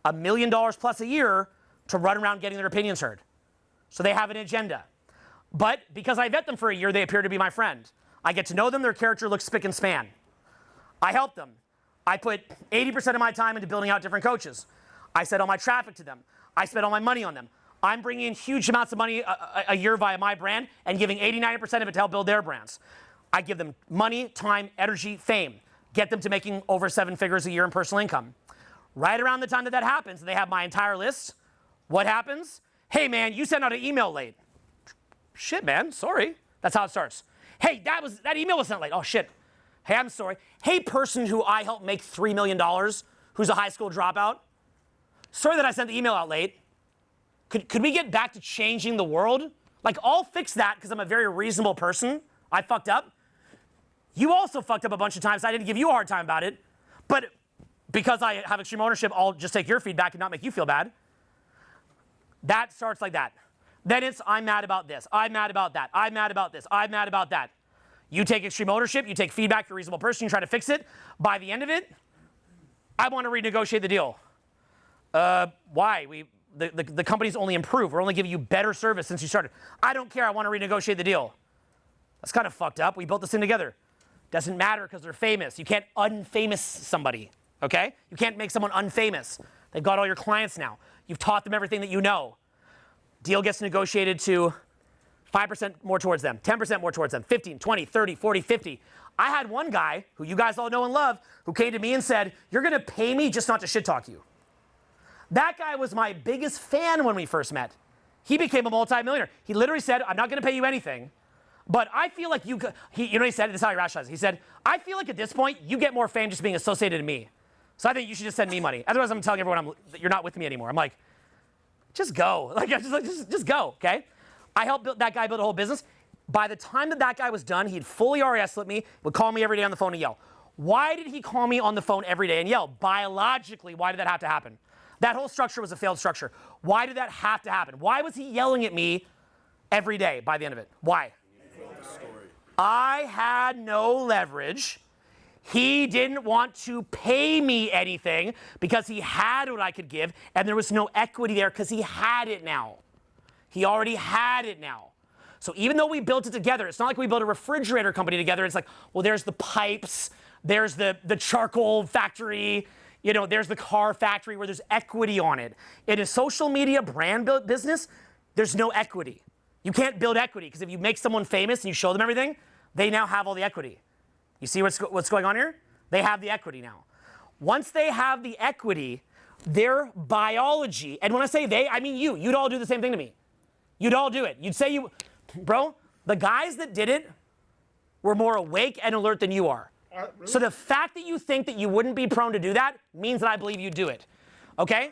$1 million plus a year to run around getting their opinions heard. So they have an agenda. But because I vet them for a year, they appear to be my friend. I get to know them, their character looks spick and span. I help them. I put 80% of my time into building out different coaches. I send all my traffic to them. I spend all my money on them. I'm bringing in huge amounts of money a year via my brand and giving 80-90% of it to help build their brands. I give them money, time, energy, fame. Get them to making over 7 figures a year in personal income. Right around the time that happens, they have my entire list. What happens? Hey, man, you sent out an email late. Shit, man, sorry. That's how it starts. Hey, that email was sent late. Oh, shit. Hey, I'm sorry. Hey, person who I helped make $3 million, who's a high school dropout. Sorry that I sent the email out late. Could we get back to changing the world? Like, I'll fix that because I'm a very reasonable person. I fucked up. You also fucked up a bunch of times. I didn't give you a hard time about it. But because I have extreme ownership, I'll just take your feedback and not make you feel bad. That starts like that. Then it's, I'm mad about this. I'm mad about that. I'm mad about this. I'm mad about that. You take extreme ownership. You take feedback. You're a reasonable person. You try to fix it. By the end of it, I want to renegotiate the deal. Why? The company's only improved. We're only giving you better service since you started. I don't care. I want to renegotiate the deal. That's kind of fucked up. We built this thing together. Doesn't matter because they're famous. You can't unfamous somebody, okay? You can't make someone unfamous. They've got all your clients now. You've taught them everything that you know. Deal gets negotiated to 5% more towards them, 10% more towards them, 15, 20, 30, 40, 50. I had one guy who you guys all know and love who came to me and said, you're going to pay me just not to shit talk you. That guy was my biggest fan when we first met. He became a multimillionaire. He literally said, I'm not going to pay you anything, but I feel like you know what he said? This is how he rationalized it. He said, I feel like at this point, you get more fame just being associated to me. So I think you should just send me money. Otherwise, I'm telling everyone that you're not with me anymore. I'm like, just go. Like, just go, okay? I helped that guy build a whole business. By the time that guy was done, he'd fully RS slipped me, would call me every day on the phone and yell. Why did he call me on the phone every day and yell? Biologically, why did that have to happen? That whole structure was a failed structure. Why did that have to happen? Why was he yelling at me every day by the end of it? Why? I had no leverage. He didn't want to pay me anything because he had what I could give, and there was no equity there because he had it now. He already had it now. So even though we built it together, it's not like we built a refrigerator company together. It's like, well, there's the pipes, there's the charcoal factory, you know, there's the car factory where there's equity on it. In a social media brand business, there's no equity. You can't build equity because if you make someone famous and you show them everything, they now have all the equity. You see what's going on here? They have the equity now. Once they have the equity, their biology, and when I say they, I mean you'd all do the same thing to me. You'd all do it. You'd say bro, the guys that did it were more awake and alert than you are. Really? So the fact that you think that you wouldn't be prone to do that means that I believe you'd do it. Okay?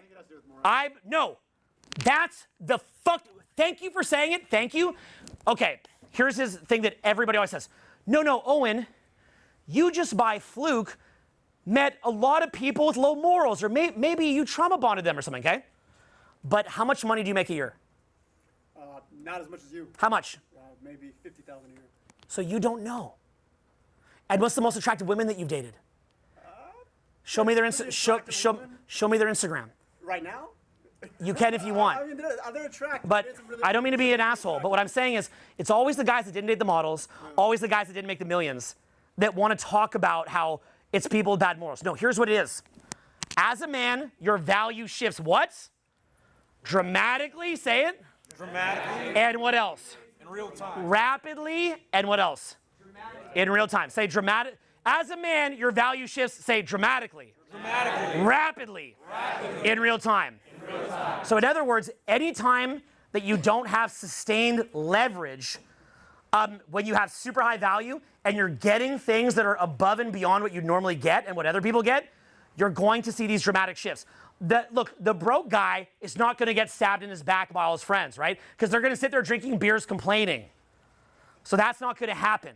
No. That's the fuck. Thank you for saying it. Thank you. Okay. Here's his thing that everybody always says. No, Owen, you just by fluke met a lot of people with low morals, or maybe you trauma bonded them or something, okay? But how much money do you make a year? Not as much as you. How much? Maybe 50,000 a year. So you don't know. And what's the most attractive women that you've dated? Show me their show me their Instagram. Right now? You can if you want. I mean, they're attractive. But I don't mean to be an asshole, but what I'm saying is it's always the guys that didn't date the models, always the guys that didn't make the millions, that want to talk about how it's people with bad morals. No, here's what it is. As a man, your value shifts what? Dramatically, say it. Dramatically. And what else? In real time. Rapidly, and what else? Dramatically. In real time. Say dramatic. As a man, your value shifts, say dramatically. Dramatically. Rapidly. In real time. So in other words, anytime that you don't have sustained leverage, when you have super high value and you're getting things that are above and beyond what you normally get and what other people get, you're going to see these dramatic shifts. Look, the broke guy is not going to get stabbed in his back by all his friends, right? Because they're going to sit there drinking beers complaining. So that's not going to happen,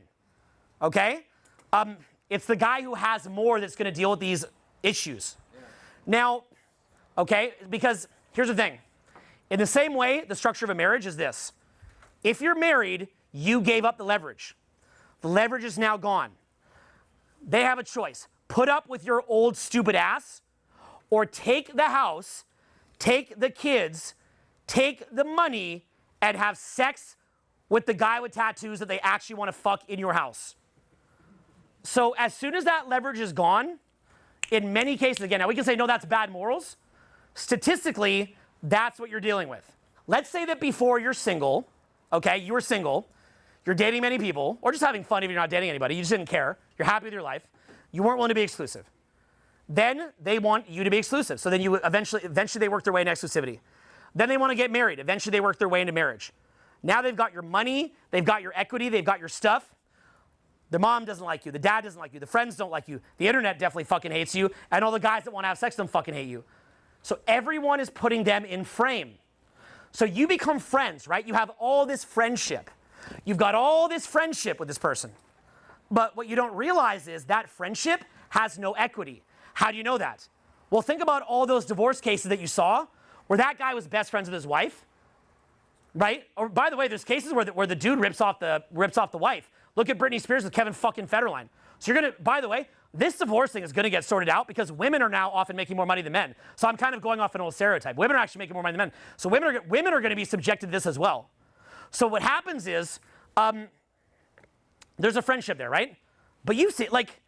okay? It's the guy who has more that's going to deal with these issues. Now, okay, because here's the thing. In the same way, the structure of a marriage is this. If you're married, you gave up the leverage. The leverage is now gone. They have a choice. Put up with your old stupid ass, or take the house, take the kids, take the money, and have sex with the guy with tattoos that they actually want to fuck in your house. So as soon as that leverage is gone, in many cases, again, now we can say, no, that's bad morals. Statistically, that's what you're dealing with. Let's say that before you're single, okay, you were single, you're dating many people, or just having fun if you're not dating anybody, you just didn't care, you're happy with your life, you weren't willing to be exclusive. Then they want you to be exclusive. So then you eventually they work their way into exclusivity. Then they want to get married. Eventually they work their way into marriage. Now they've got your money, they've got your equity, they've got your stuff. The mom doesn't like you, the dad doesn't like you, the friends don't like you, the internet definitely fucking hates you, and all the guys that want to have sex with them fucking hate you. So everyone is putting them in frame. So you become friends, right? You have all this friendship. You've got all this friendship with this person. But what you don't realize is that friendship has no equity. How do you know that? Well, think about all those divorce cases that you saw where that guy was best friends with his wife, right? Or by the way, there's cases where the dude rips off the wife. Look at Britney Spears with Kevin fucking Federline. So you're gonna, by the way, this divorce thing is gonna get sorted out because women are now often making more money than men. So I'm kind of going off an old stereotype. Women are actually making more money than men. So women are gonna be subjected to this as well. So what happens is, there's a friendship there, right? But you see, like,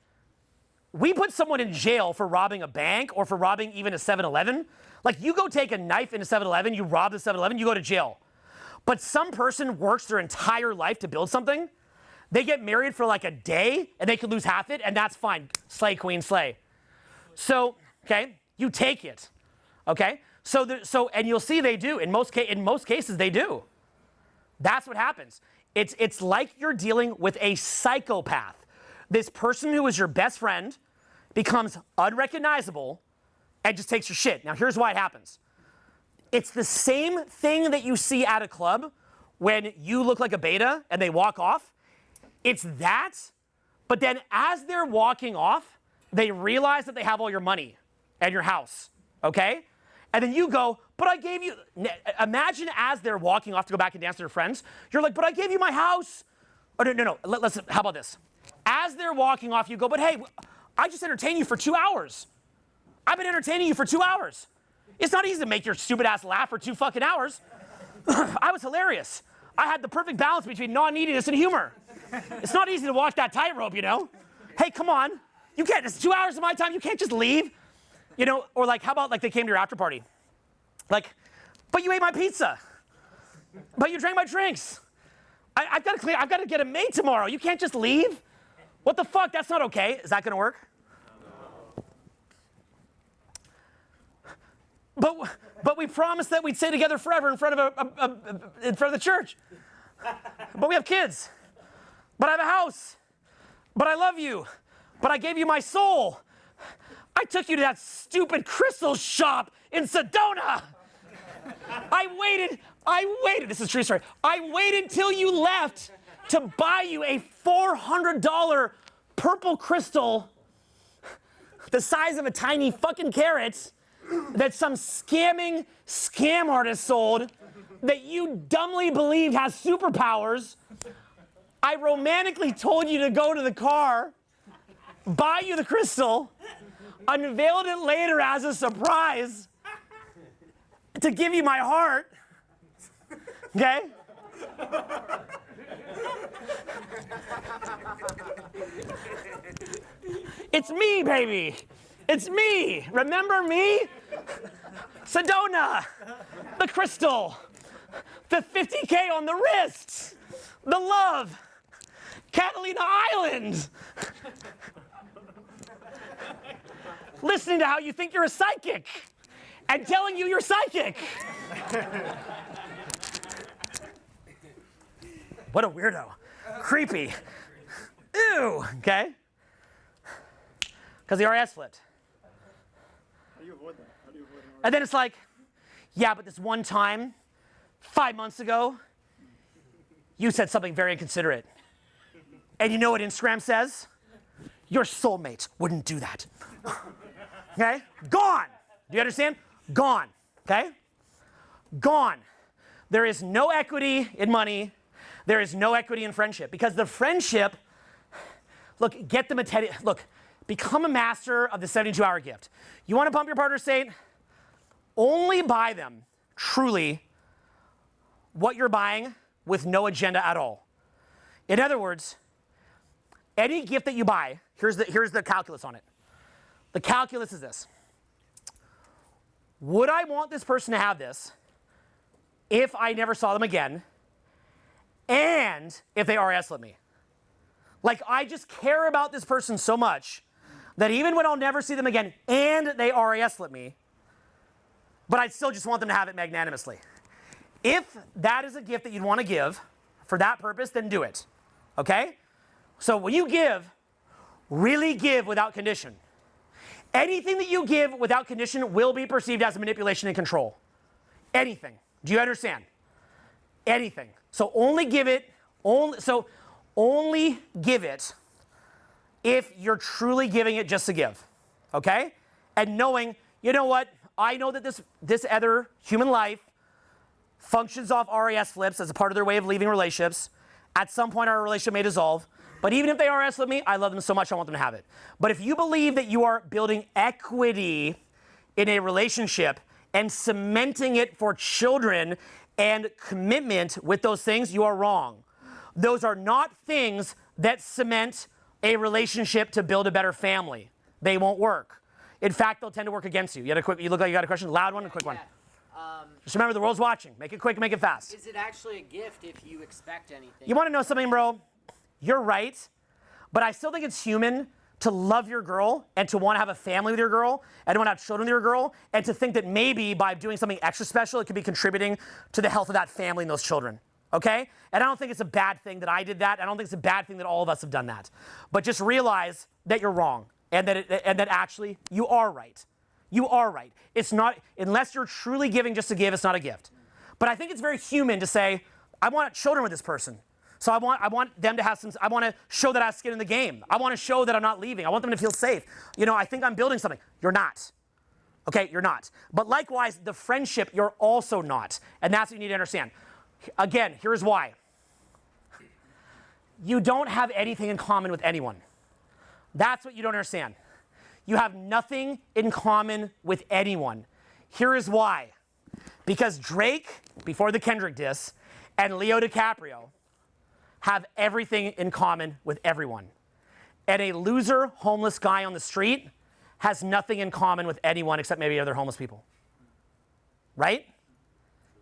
we put someone in jail for robbing a bank or for robbing even a 7-Eleven. Like, you go take a knife in a 7-Eleven, you rob the 7-Eleven, you go to jail. But some person works their entire life to build something. They get married for like a day, and they could lose half it, and that's fine. Slay, queen, slay. So, okay, you take it, okay? So and you'll see they do. In most cases, they do. That's what happens. It's like you're dealing with a psychopath. This person who is your best friend becomes unrecognizable and just takes your shit. Now, here's why it happens. It's the same thing that you see at a club when you look like a beta and they walk off. It's that, but then as they're walking off, they realize that they have all your money and your house, okay? And then you go, but I gave you, imagine as they're walking off to go back and dance with their friends, you're like, but I gave you my house. Oh, no, how about this? As they're walking off, you go, but hey, I just entertained you for 2 hours. I've been entertaining you for 2 hours. It's not easy to make your stupid ass laugh for 2 fucking hours. I was hilarious. I had the perfect balance between non-neediness and humor. It's not easy to walk that tightrope, you know? Hey, come on. You can't, it's 2 hours of my time, you can't just leave. You know, or like, how about like they came to your after party? Like, but you ate my pizza. But you drank my drinks. I've got to get a maid tomorrow. You can't just leave. What the fuck? That's not okay. Is that going to work? But we promised that we'd stay together forever in front of the church. But we have kids. But I have a house. But I love you. But I gave you my soul. I took you to that stupid crystal shop in Sedona. I waited, this is a true story. I waited till you left to buy you a $400 purple crystal the size of a tiny fucking carrot that some scam artist sold that you dumbly believed has superpowers. I romantically told you to go to the car, buy you the crystal, unveiled it later as a surprise to give you my heart, okay? It's me, baby. It's me. Remember me? Sedona, the crystal, the 50K on the wrist, the love, Catalina Island. Listening to how you think you're a psychic and telling you you're psychic. What a weirdo. Creepy. Ew, okay? Because the RS flipped. How do you avoid that? How do you avoid an And then it's like, yeah, but this one time, 5 months ago, you said something very inconsiderate. And you know what Instagram says? Your soulmate wouldn't do that. Okay? Gone. Do you understand? Gone. Okay? Gone. There is no equity in money. There is no equity in friendship. Because the friendship, look, look, become a master of the 72-hour gift. You want to pump your partner's state? Only buy them, truly, what you're buying with no agenda at all. In other words, any gift that you buy, here's the calculus on it. The calculus is this. Would I want this person to have this if I never saw them again and if they RS-lit me? Like, I just care about this person so much that even when I'll never see them again and they RS-lit me, but I still just want them to have it magnanimously. If that is a gift that you'd want to give for that purpose, then do it. Okay? So when you give, really give without condition. Anything that you give without condition will be perceived as manipulation and control. Anything. Do you understand? Anything. So only give it, only give it if you're truly giving it just to give. Okay? And knowing, you know what? I know that this other human life functions off RAS flips as a part of their way of leaving relationships. At some point, our relationship may dissolve. But even if they RS with me, I love them so much, I want them to have it. But if you believe that you are building equity in a relationship and cementing it for children and commitment with those things, you are wrong. Those are not things that cement a relationship to build a better family. They won't work. In fact, they'll tend to work against you. You look like you got a question? Loud one, a quick one. Just remember, the world's watching. Make it quick, make it fast. Is it actually a gift if you expect anything? You want to know something, bro? You're right, but I still think it's human to love your girl and to want to have a family with your girl and to want to have children with your girl and to think that maybe by doing something extra special, it could be contributing to the health of that family and those children, okay? And I don't think it's a bad thing that I did that. I don't think it's a bad thing that all of us have done that. But just realize that you're wrong and that actually you are right. You are right. It's not, unless you're truly giving just to give, it's not a gift. But I think it's very human to say, I want children with this person. So I want them to have some, I want to show that I have skin in the game. I want to show that I'm not leaving. I want them to feel safe. You know, I think I'm building something. You're not. Okay, you're not. But likewise, the friendship, you're also not. And that's what you need to understand. Again, here's why. You don't have anything in common with anyone. That's what you don't understand. You have nothing in common with anyone. Here is why. Because Drake, before the Kendrick diss, and Leo DiCaprio have everything in common with everyone. And a loser, homeless guy on the street has nothing in common with anyone except maybe other homeless people. Right?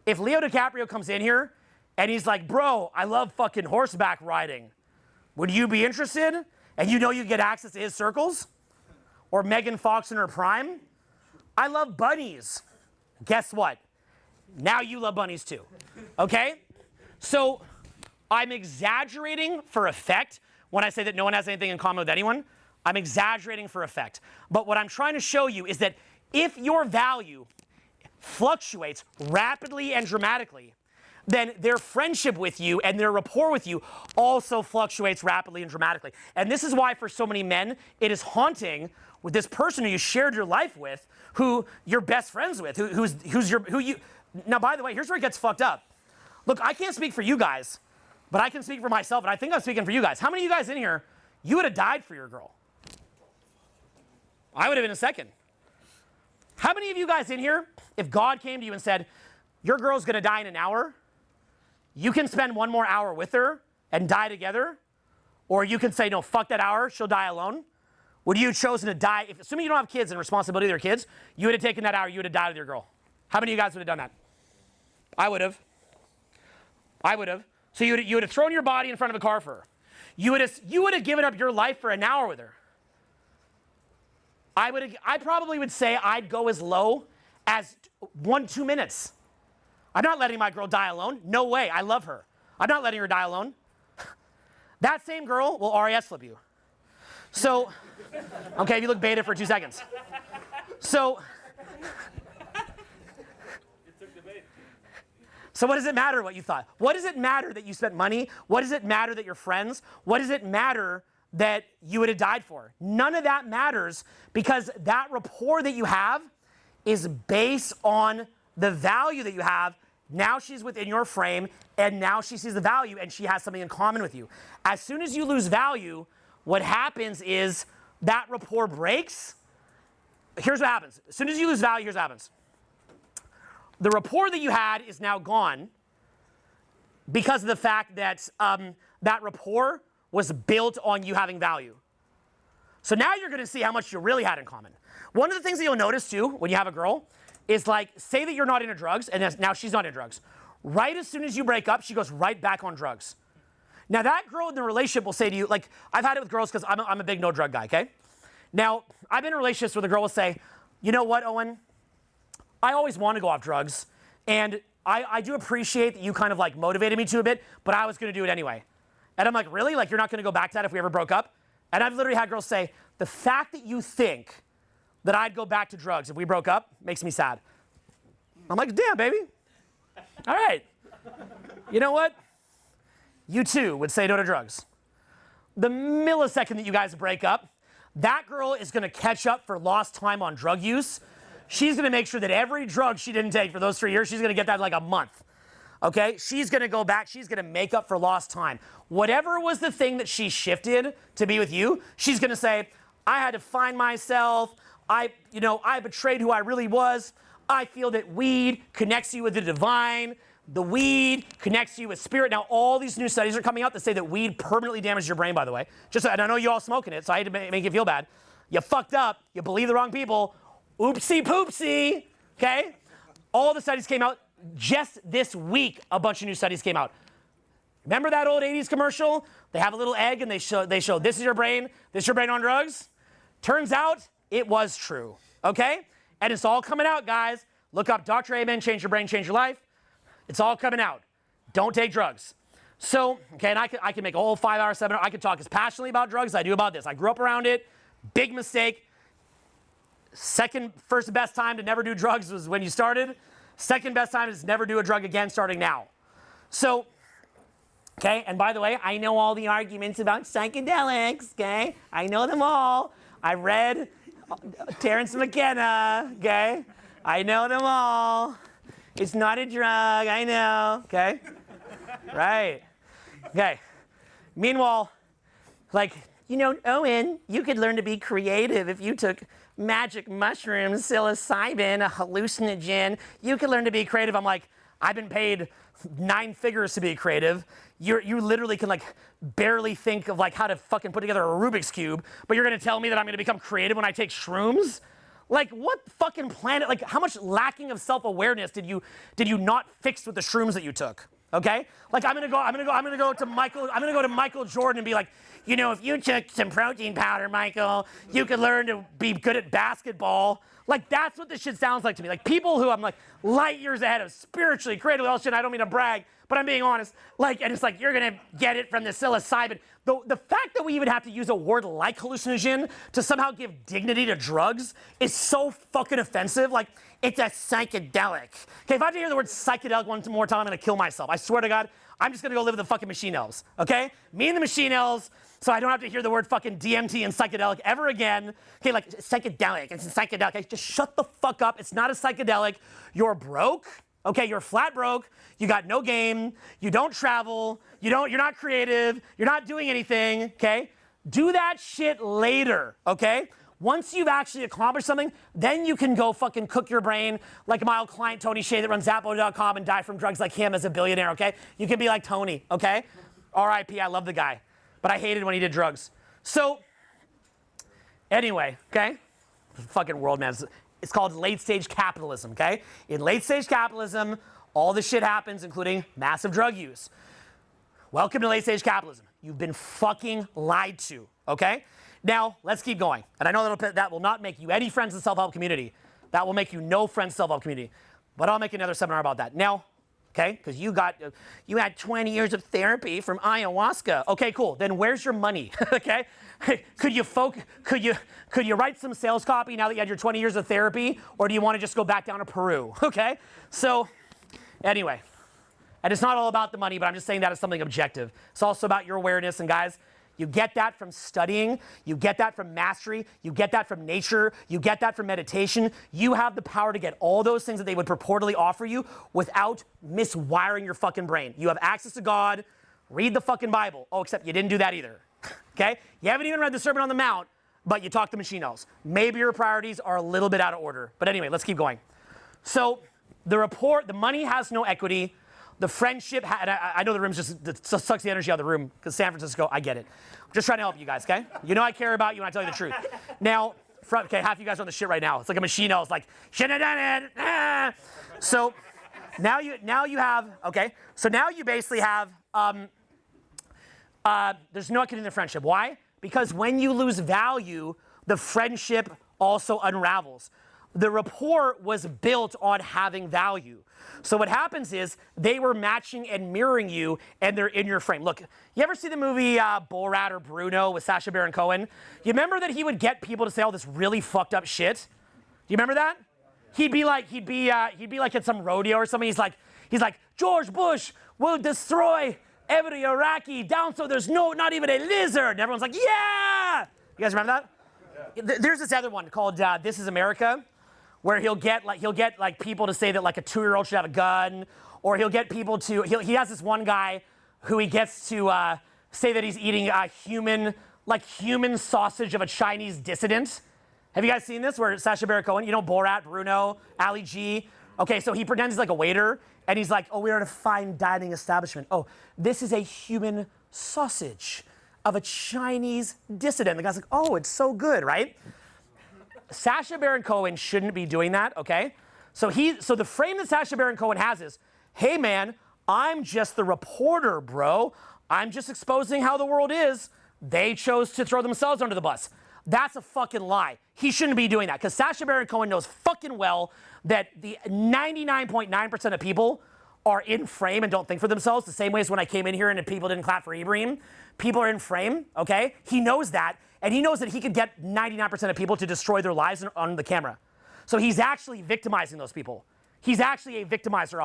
If Leo DiCaprio comes in here and he's like, bro, I love fucking horseback riding. Would you be interested? And you know you get access to his circles? Or Megan Fox in her prime? I love bunnies. Guess what? Now you love bunnies too. Okay? So I'm exaggerating for effect when I say that no one has anything in common with anyone. I'm exaggerating for effect. But what I'm trying to show you is that if your value fluctuates rapidly and dramatically, then their friendship with you and their rapport with you also fluctuates rapidly and dramatically. And this is why for so many men, it is haunting with this person who you shared your life with, who you're best friends with, now by the way, here's where it gets fucked up. Look, I can't speak for you guys, but I can speak for myself, and I think I'm speaking for you guys. How many of you guys in here, you would have died for your girl? I would have in a second. How many of you guys in here, if God came to you and said, your girl's gonna die in an hour, you can spend one more hour with her and die together, or you can say, no, fuck that hour, she'll die alone? Would you have chosen to die, assuming you don't have kids and responsibility with your kids, you would have taken that hour, you would have died with your girl? How many of you guys would have done that? I would have. I would have. So you would have thrown your body in front of a car for her. You would have given up your life for an hour with her. I probably would say I'd go as low as 1-2 minutes. I'm not letting my girl die alone. No way. I love her. I'm not letting her die alone. That same girl will RAS flip you. So, okay, if you look beta for 2 seconds. So what does it matter what you thought? What does it matter that you spent money? What does it matter that you're friends? What does it matter that you would have died for? None of that matters because that rapport that you have is based on the value that you have. Now she's within your frame, and now she sees the value, and she has something in common with you. As soon as you lose value, what happens is that rapport breaks. Here's what happens. As soon as you lose value, here's what happens. The rapport that you had is now gone because of the fact that that rapport was built on you having value. So now you're going to see how much you really had in common. One of the things that you'll notice too when you have a girl is like, say that you're not into drugs, and now she's not into drugs. Right as soon as you break up, she goes right back on drugs. Now that girl in the relationship will say to you, like, I've had it with girls because I'm a big no drug guy, okay? Now, I've been in relationships where the girl will say, you know what, Owen? I always want to go off drugs, and I do appreciate that you kind of like motivated me to a bit, but I was going to do it anyway. And I'm like, really? Like, you're not going to go back to that if we ever broke up? And I've literally had girls say, the fact that you think that I'd go back to drugs if we broke up makes me sad. I'm like, damn, baby. All right. You know what? You too would say no to drugs. The millisecond that you guys break up, that girl is going to catch up for lost time on drug use. She's going to make sure that every drug she didn't take for those 3 years, she's going to get that in like a month. Okay? She's going to go back. She's going to make up for lost time. Whatever was the thing that she shifted to be with you, she's going to say, I had to find myself. I betrayed who I really was. I feel that weed connects you with the divine. The weed connects you with spirit. Now, all these new studies are coming out that say that weed permanently damages your brain, by the way. And I know you all smoking it, so I hate to make you feel bad. You fucked up. You believe the wrong people. Oopsie poopsie, okay? All the studies came out just this week. A bunch of new studies came out. Remember that old 80s commercial? They have a little egg and they show this is your brain on drugs. Turns out it was true, okay? And it's all coming out, guys. Look up Dr. Amen, Change Your Brain, Change Your Life. It's all coming out. Don't take drugs. So, okay, and I can make a whole 5-hour seminar. I could talk as passionately about drugs as I do about this. I grew up around it. Big mistake. First best time to never do drugs was when you started. Second best time is never do a drug again starting now. So, okay, and by the way, I know all the arguments about psychedelics, okay? I know them all. I read Terrence McKenna, okay? I know them all. It's not a drug, I know, okay? Right. Okay. Meanwhile, like, you know, Owen, you could learn to be creative if you took magic mushrooms, psilocybin, a hallucinogen. You could learn to be creative. I'm like, I've been paid 9 figures to be creative. You literally can like barely think of like how to fucking put together a Rubik's Cube, but you're gonna tell me that I'm gonna become creative when I take shrooms? Like, what fucking planet, like how much lacking of self-awareness did you not fix with the shrooms that you took? Okay? Like I'm gonna go to Michael Jordan and be like, you know, if you took some protein powder, Michael, you could learn to be good at basketball. Like, that's what this shit sounds like to me. Like, people who I'm like light years ahead of spiritually, creatively, all shit, I don't mean to brag, but I'm being honest. Like, and it's like, you're gonna get it from the psilocybin. The fact that we even have to use a word like hallucinogen to somehow give dignity to drugs is so fucking offensive. Like, it's a psychedelic. Okay, if I have to hear the word psychedelic one more time, I'm gonna kill myself. I swear to God, I'm just gonna go live with the fucking machine elves, okay? Me and the machine elves, so I don't have to hear the word fucking DMT and psychedelic ever again. Okay, like, psychedelic, it's a psychedelic. Okay, just shut the fuck up. It's not a psychedelic. You're broke, okay? You're flat broke. You got no game. You don't travel. You're not creative. You're not doing anything, okay? Do that shit later, okay? Once you've actually accomplished something, then you can go fucking cook your brain like my old client, Tony Shea, that runs Zappo.com and die from drugs like him as a billionaire, okay? You can be like Tony, okay? R.I.P., I love the guy. But I hated when he did drugs. So, anyway, okay? The fucking world, man. It's called late-stage capitalism, okay? In late-stage capitalism, all this shit happens, including massive drug use. Welcome to late-stage capitalism. You've been fucking lied to, okay? Now, let's keep going. And I know that will not make you any friends in the self-help community. That will make you no friends in the self-help community. But I'll make another seminar about that. Now, okay? Because you had 20 years of therapy from ayahuasca. Okay, cool. Then where's your money? Okay, could you write some sales copy now that you had your 20 years of therapy, or do you want to just go back down to Peru? Okay, so anyway, and it's not all about the money, but I'm just saying that as something objective. It's also about your awareness, and guys, you get that from studying, you get that from mastery, you get that from nature, you get that from meditation. You have the power to get all those things that they would purportedly offer you without miswiring your fucking brain. You have access to God, read the fucking Bible. Oh, except you didn't do that either, okay? You haven't even read the Sermon on the Mount, but you talk to machine elves. Maybe your priorities are a little bit out of order. But anyway, let's keep going. So the money has no equity. The friendship, and I know the room's just sucks the energy out of the room because San Francisco, I get it. I'm just trying to help you guys, okay? You know I care about you when I tell you the truth. Now, okay, half of you guys are on the shit right now. It's like a machine elf. It's like, shouldn't have done it. Ah. So now you have, okay, so now you basically have, there's no equity in the friendship. Why? Because when you lose value, the friendship also unravels. The rapport was built on having value. So what happens is they were matching and mirroring you, and they're in your frame. Look, you ever see the movie Borat or Bruno with Sacha Baron Cohen? You remember that he would get people to say all this really fucked up shit? Do you remember that? He'd be like at some rodeo or something. He's like, George Bush will destroy every Iraqi down so there's not even a lizard. And everyone's like, yeah! You guys remember that? There's this other one called This Is America, where he'll get people to say that like a 2-year-old should have a gun, or he'll get people to, he has this one guy who he gets to say that he's eating human sausage of a Chinese dissident. Have you guys seen this, where Sacha Baron Cohen, you know Borat, Bruno, Ali G? Okay, so he pretends he's like a waiter, and he's like, oh, we're at a fine dining establishment. Oh, this is a human sausage of a Chinese dissident. The guy's like, oh, it's so good, right? Sacha Baron Cohen shouldn't be doing that, okay? So the frame that Sacha Baron Cohen has is, hey man, I'm just the reporter, bro. I'm just exposing how the world is. They chose to throw themselves under the bus. That's a fucking lie. He shouldn't be doing that, because Sacha Baron Cohen knows fucking well that the 99.9% of people are in frame and don't think for themselves, the same way as when I came in here and people didn't clap for Ibrahim. People are in frame, okay? He knows that. And he knows that he could get 99% of people to destroy their lives on the camera. So he's actually victimizing those people. He's actually a victimizer,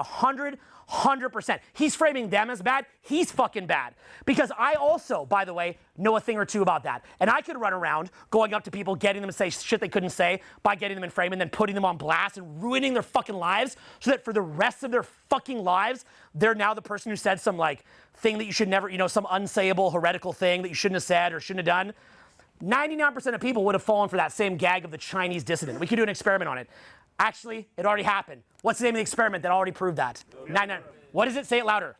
100%. He's framing them as bad. He's fucking bad. Because I also, by the way, know a thing or two about that. And I could run around going up to people, getting them to say shit they couldn't say by getting them in frame and then putting them on blast and ruining their fucking lives so that for the rest of their fucking lives, they're now the person who said some like thing that you should never, some unsayable, heretical thing that you shouldn't have said or shouldn't have done. 99% of people would have fallen for that same gag of the Chinese dissident. We could do an experiment on it. Actually, it already happened. What's the name of the experiment that already proved that? What is it? Say it louder.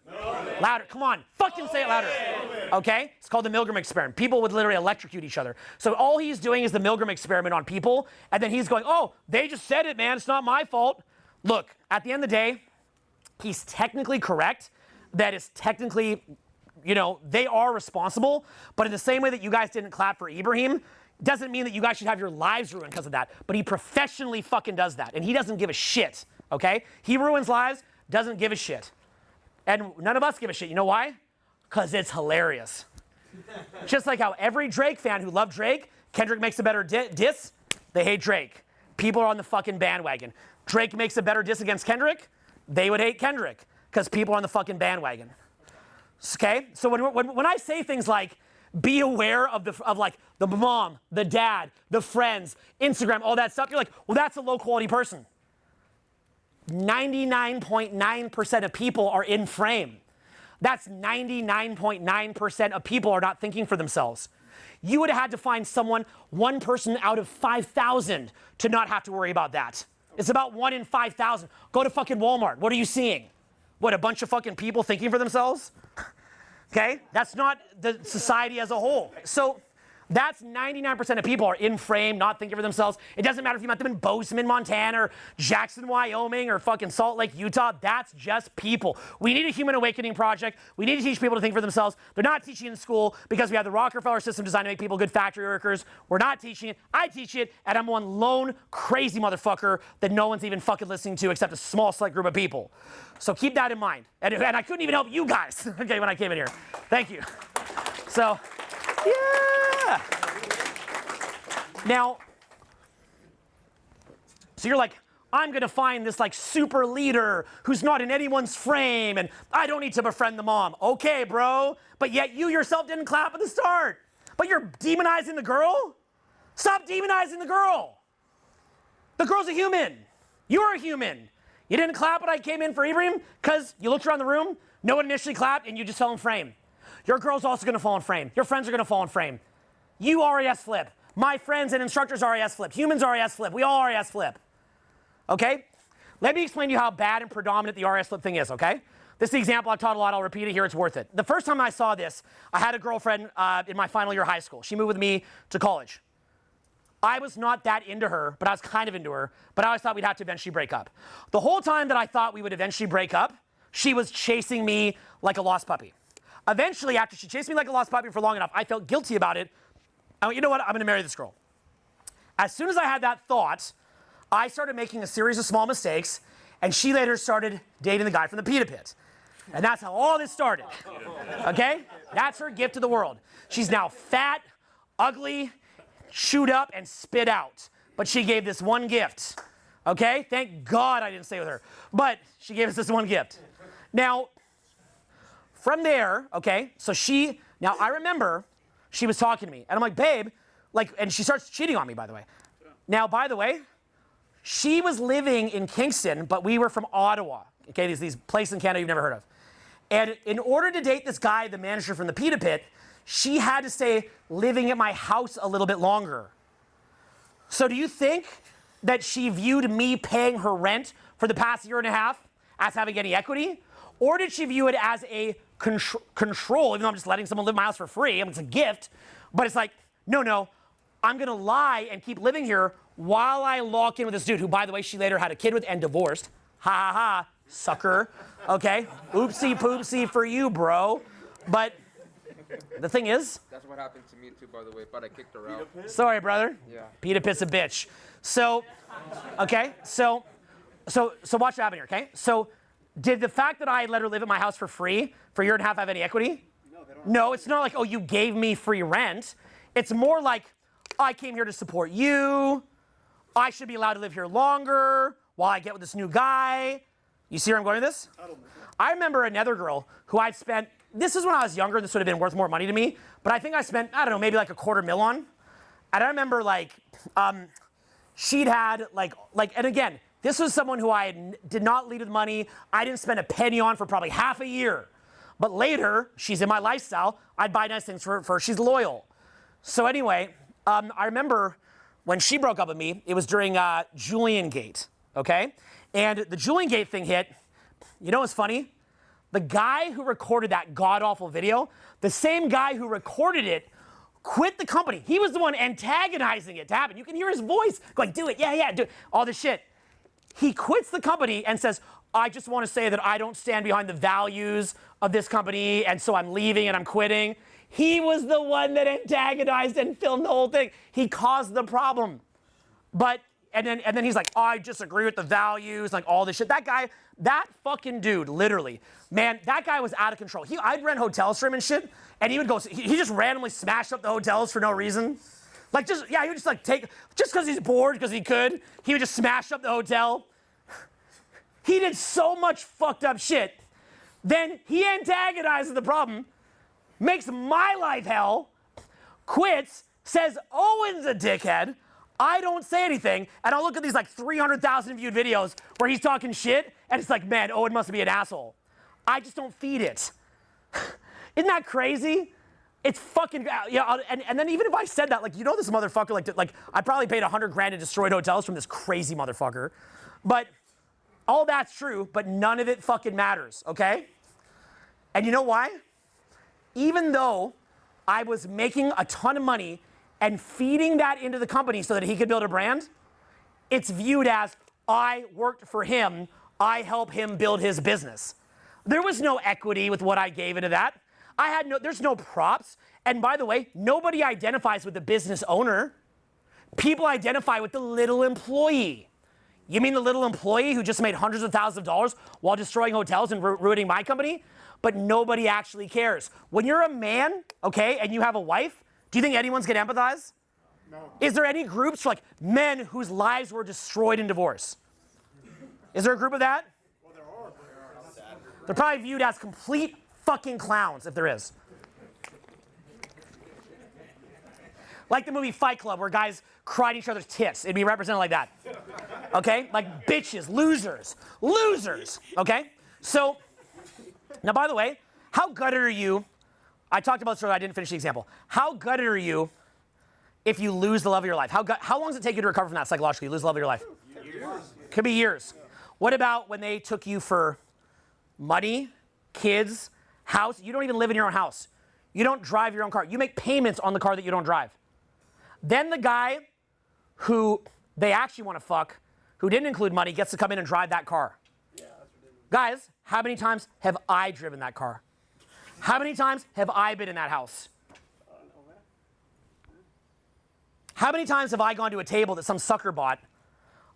Louder. Come on. Fucking say it louder. Okay? It's called the Milgram experiment. People would literally electrocute each other. So all he's doing is the Milgram experiment on people, and then he's going, oh, they just said it, man. It's not my fault. Look, at the end of the day, he's technically correct. That is technically... they are responsible, but in the same way that you guys didn't clap for Ibrahim, doesn't mean that you guys should have your lives ruined because of that. But he professionally fucking does that, and he doesn't give a shit, okay? He ruins lives, doesn't give a shit. And none of us give a shit. You know why? Because it's hilarious. Just like how every Drake fan who loved Drake, Kendrick makes a better diss, they hate Drake. People are on the fucking bandwagon. Drake makes a better diss against Kendrick, they would hate Kendrick because people are on the fucking bandwagon. Okay, so when I say things like be aware of the mom, the dad, the friends, Instagram, all that stuff, you're like, well, that's a low quality person. 99.9% of people are in frame. That's 99.9% of people are not thinking for themselves. You would have had to find one person out of 5,000 to not have to worry about that. It's about 1 in 5,000. Go to fucking Walmart. What are you seeing? What, a bunch of fucking people thinking for themselves? Okay? That's not the society as a whole. So That's 99% of people are in frame, not thinking for themselves. It doesn't matter if you met them in Bozeman, Montana, or Jackson, Wyoming, or fucking Salt Lake, Utah. That's just people. We need a human awakening project. We need to teach people to think for themselves. They're not teaching in school because we have the Rockefeller system designed to make people good factory workers. We're not teaching it. I teach it, and I'm one lone crazy motherfucker that no one's even fucking listening to except a small select group of people. So keep that in mind. And I couldn't even help you guys, okay, when I came in here. Thank you. So, yeah. Now, so you're like, I'm going to find this like super leader who's not in anyone's frame, and I don't need to befriend the mom. Okay, bro, but yet you yourself didn't clap at the start. But you're demonizing the girl? Stop demonizing the girl. The girl's a human. You're a human. You didn't clap when I came in for Ibrahim because you looked around the room, no one initially clapped, and you just fell in frame. Your girl's also going to fall in frame. Your friends are going to fall in frame. You RAS flip. My friends and instructors RAS flip. Humans RAS flip. We all RAS flip. Okay? Let me explain to you how bad and predominant the RAS flip thing is, okay? This is the example I've taught a lot. I'll repeat it here. It's worth it. The first time I saw this, I had a girlfriend in my final year of high school. She moved with me to college. I was not that into her, but I was kind of into her. But I always thought we'd have to eventually break up. The whole time that I thought we would eventually break up, she was chasing me like a lost puppy. Eventually, after she chased me like a lost puppy for long enough, I felt guilty about it. I went, you know what? I'm going to marry this girl. As soon as I had that thought, I started making a series of small mistakes, and she later started dating the guy from the Pita Pit. And that's how all this started. Okay? That's her gift to the world. She's now fat, ugly, chewed up, and spit out. But she gave this one gift. Okay? Thank God I didn't stay with her. But she gave us this one gift. Now, from there, okay, so now I remember she was talking to me, and I'm like, babe, and she starts cheating on me, by the way. Now, by the way, she was living in Kingston, but we were from Ottawa, okay, these places in Canada you've never heard of. And in order to date this guy, the manager from the Pita Pit, she had to stay living at my house a little bit longer. So do you think that she viewed me paying her rent for the past year and a half as having any equity? Or did she view it as a control, even though I'm just letting someone live in my house for free? I mean, it's a gift. But it's like, no, I'm going to lie and keep living here while I lock in with this dude, who, by the way, she later had a kid with and divorced. Ha, ha, ha, sucker. Okay? Oopsie poopsie for you, bro. But the thing is... That's what happened to me, too, by the way, but I kicked her out. Sorry, brother. Yeah. Pita Pit's a bitch. So, okay, so watch what happened here, okay? So, did the fact that I let her live at my house for free for a year and a half have any equity? No, they don't. No, it's not like, oh, you gave me free rent. It's more like, I came here to support you. I should be allowed to live here longer while I get with this new guy. You see where I'm going with this? I remember another girl who I'd spent, this is when I was younger, this would have been worth more money to me, but I think I spent, I don't know, maybe like $250,000 on. And I remember she'd had and again, this was someone who I did not lead with money. I didn't spend a penny on for probably half a year. But later, she's in my lifestyle. I'd buy nice things for her. She's loyal. So anyway, I remember when she broke up with me, it was during Julian Gate, okay? And the Julian Gate thing hit. You know what's funny? The guy who recorded that god-awful video, the same guy who recorded it, quit the company. He was the one antagonizing it to happen. You can hear his voice going, do it, yeah, do it, all this shit. He quits the company and says, I just want to say that I don't stand behind the values of this company, and so I'm leaving and I'm quitting. He was the one that antagonized and filmed the whole thing. He caused the problem. And then he's like, I disagree with the values, like all this shit. That fucking dude, literally, man, that guy was out of control. I'd rent hotels for him and shit, and he would go, he just randomly smashed up the hotels for no reason. He would just just because he's bored, because he could, he would just smash up the hotel. He did so much fucked up shit. Then he antagonizes the problem, makes my life hell, quits, says Owen's a dickhead. I don't say anything, and I'll look at these 300,000 viewed videos where he's talking shit, and it's like, man, Owen must be an asshole. I just don't feed it. Isn't that crazy? It's fucking, and then even if I said that, this motherfucker, I probably paid $100,000 and destroyed hotels from this crazy motherfucker. But all that's true, but none of it fucking matters, okay? And you know why? Even though I was making a ton of money and feeding that into the company so that he could build a brand, it's viewed as, I worked for him, I help him build his business. There was no equity with what I gave into that. There's no props. And by the way, nobody identifies with the business owner. People identify with the little employee. You mean the little employee who just made hundreds of thousands of dollars while destroying hotels and ruining my company? But nobody actually cares. When you're a man, okay, and you have a wife, do you think anyone's gonna empathize? No. Is there any groups for like men whose lives were destroyed in divorce? Is there a group of that? Well, there are. They're probably viewed as complete fucking clowns if there is. Like the movie Fight Club where guys cry at each other's tits. It'd be represented like that. Okay? Like bitches, losers, okay? So, now by the way, how gutted are you? I talked about this earlier, I didn't finish the example. How gutted are you if you lose the love of your life? How long does it take you to recover from that psychologically, lose the love of your life? Years. Could be years. What about when they took you for money, kids, house? You don't even live in your own house. You don't drive your own car. You make payments on the car that you don't drive. Then the guy who they actually want to fuck, who didn't include money, gets to come in and drive that car. Yeah, that's ridiculous. Guys, how many times have I driven that car? How many times have I been in that house? How many times have I gone to a table that some sucker bought?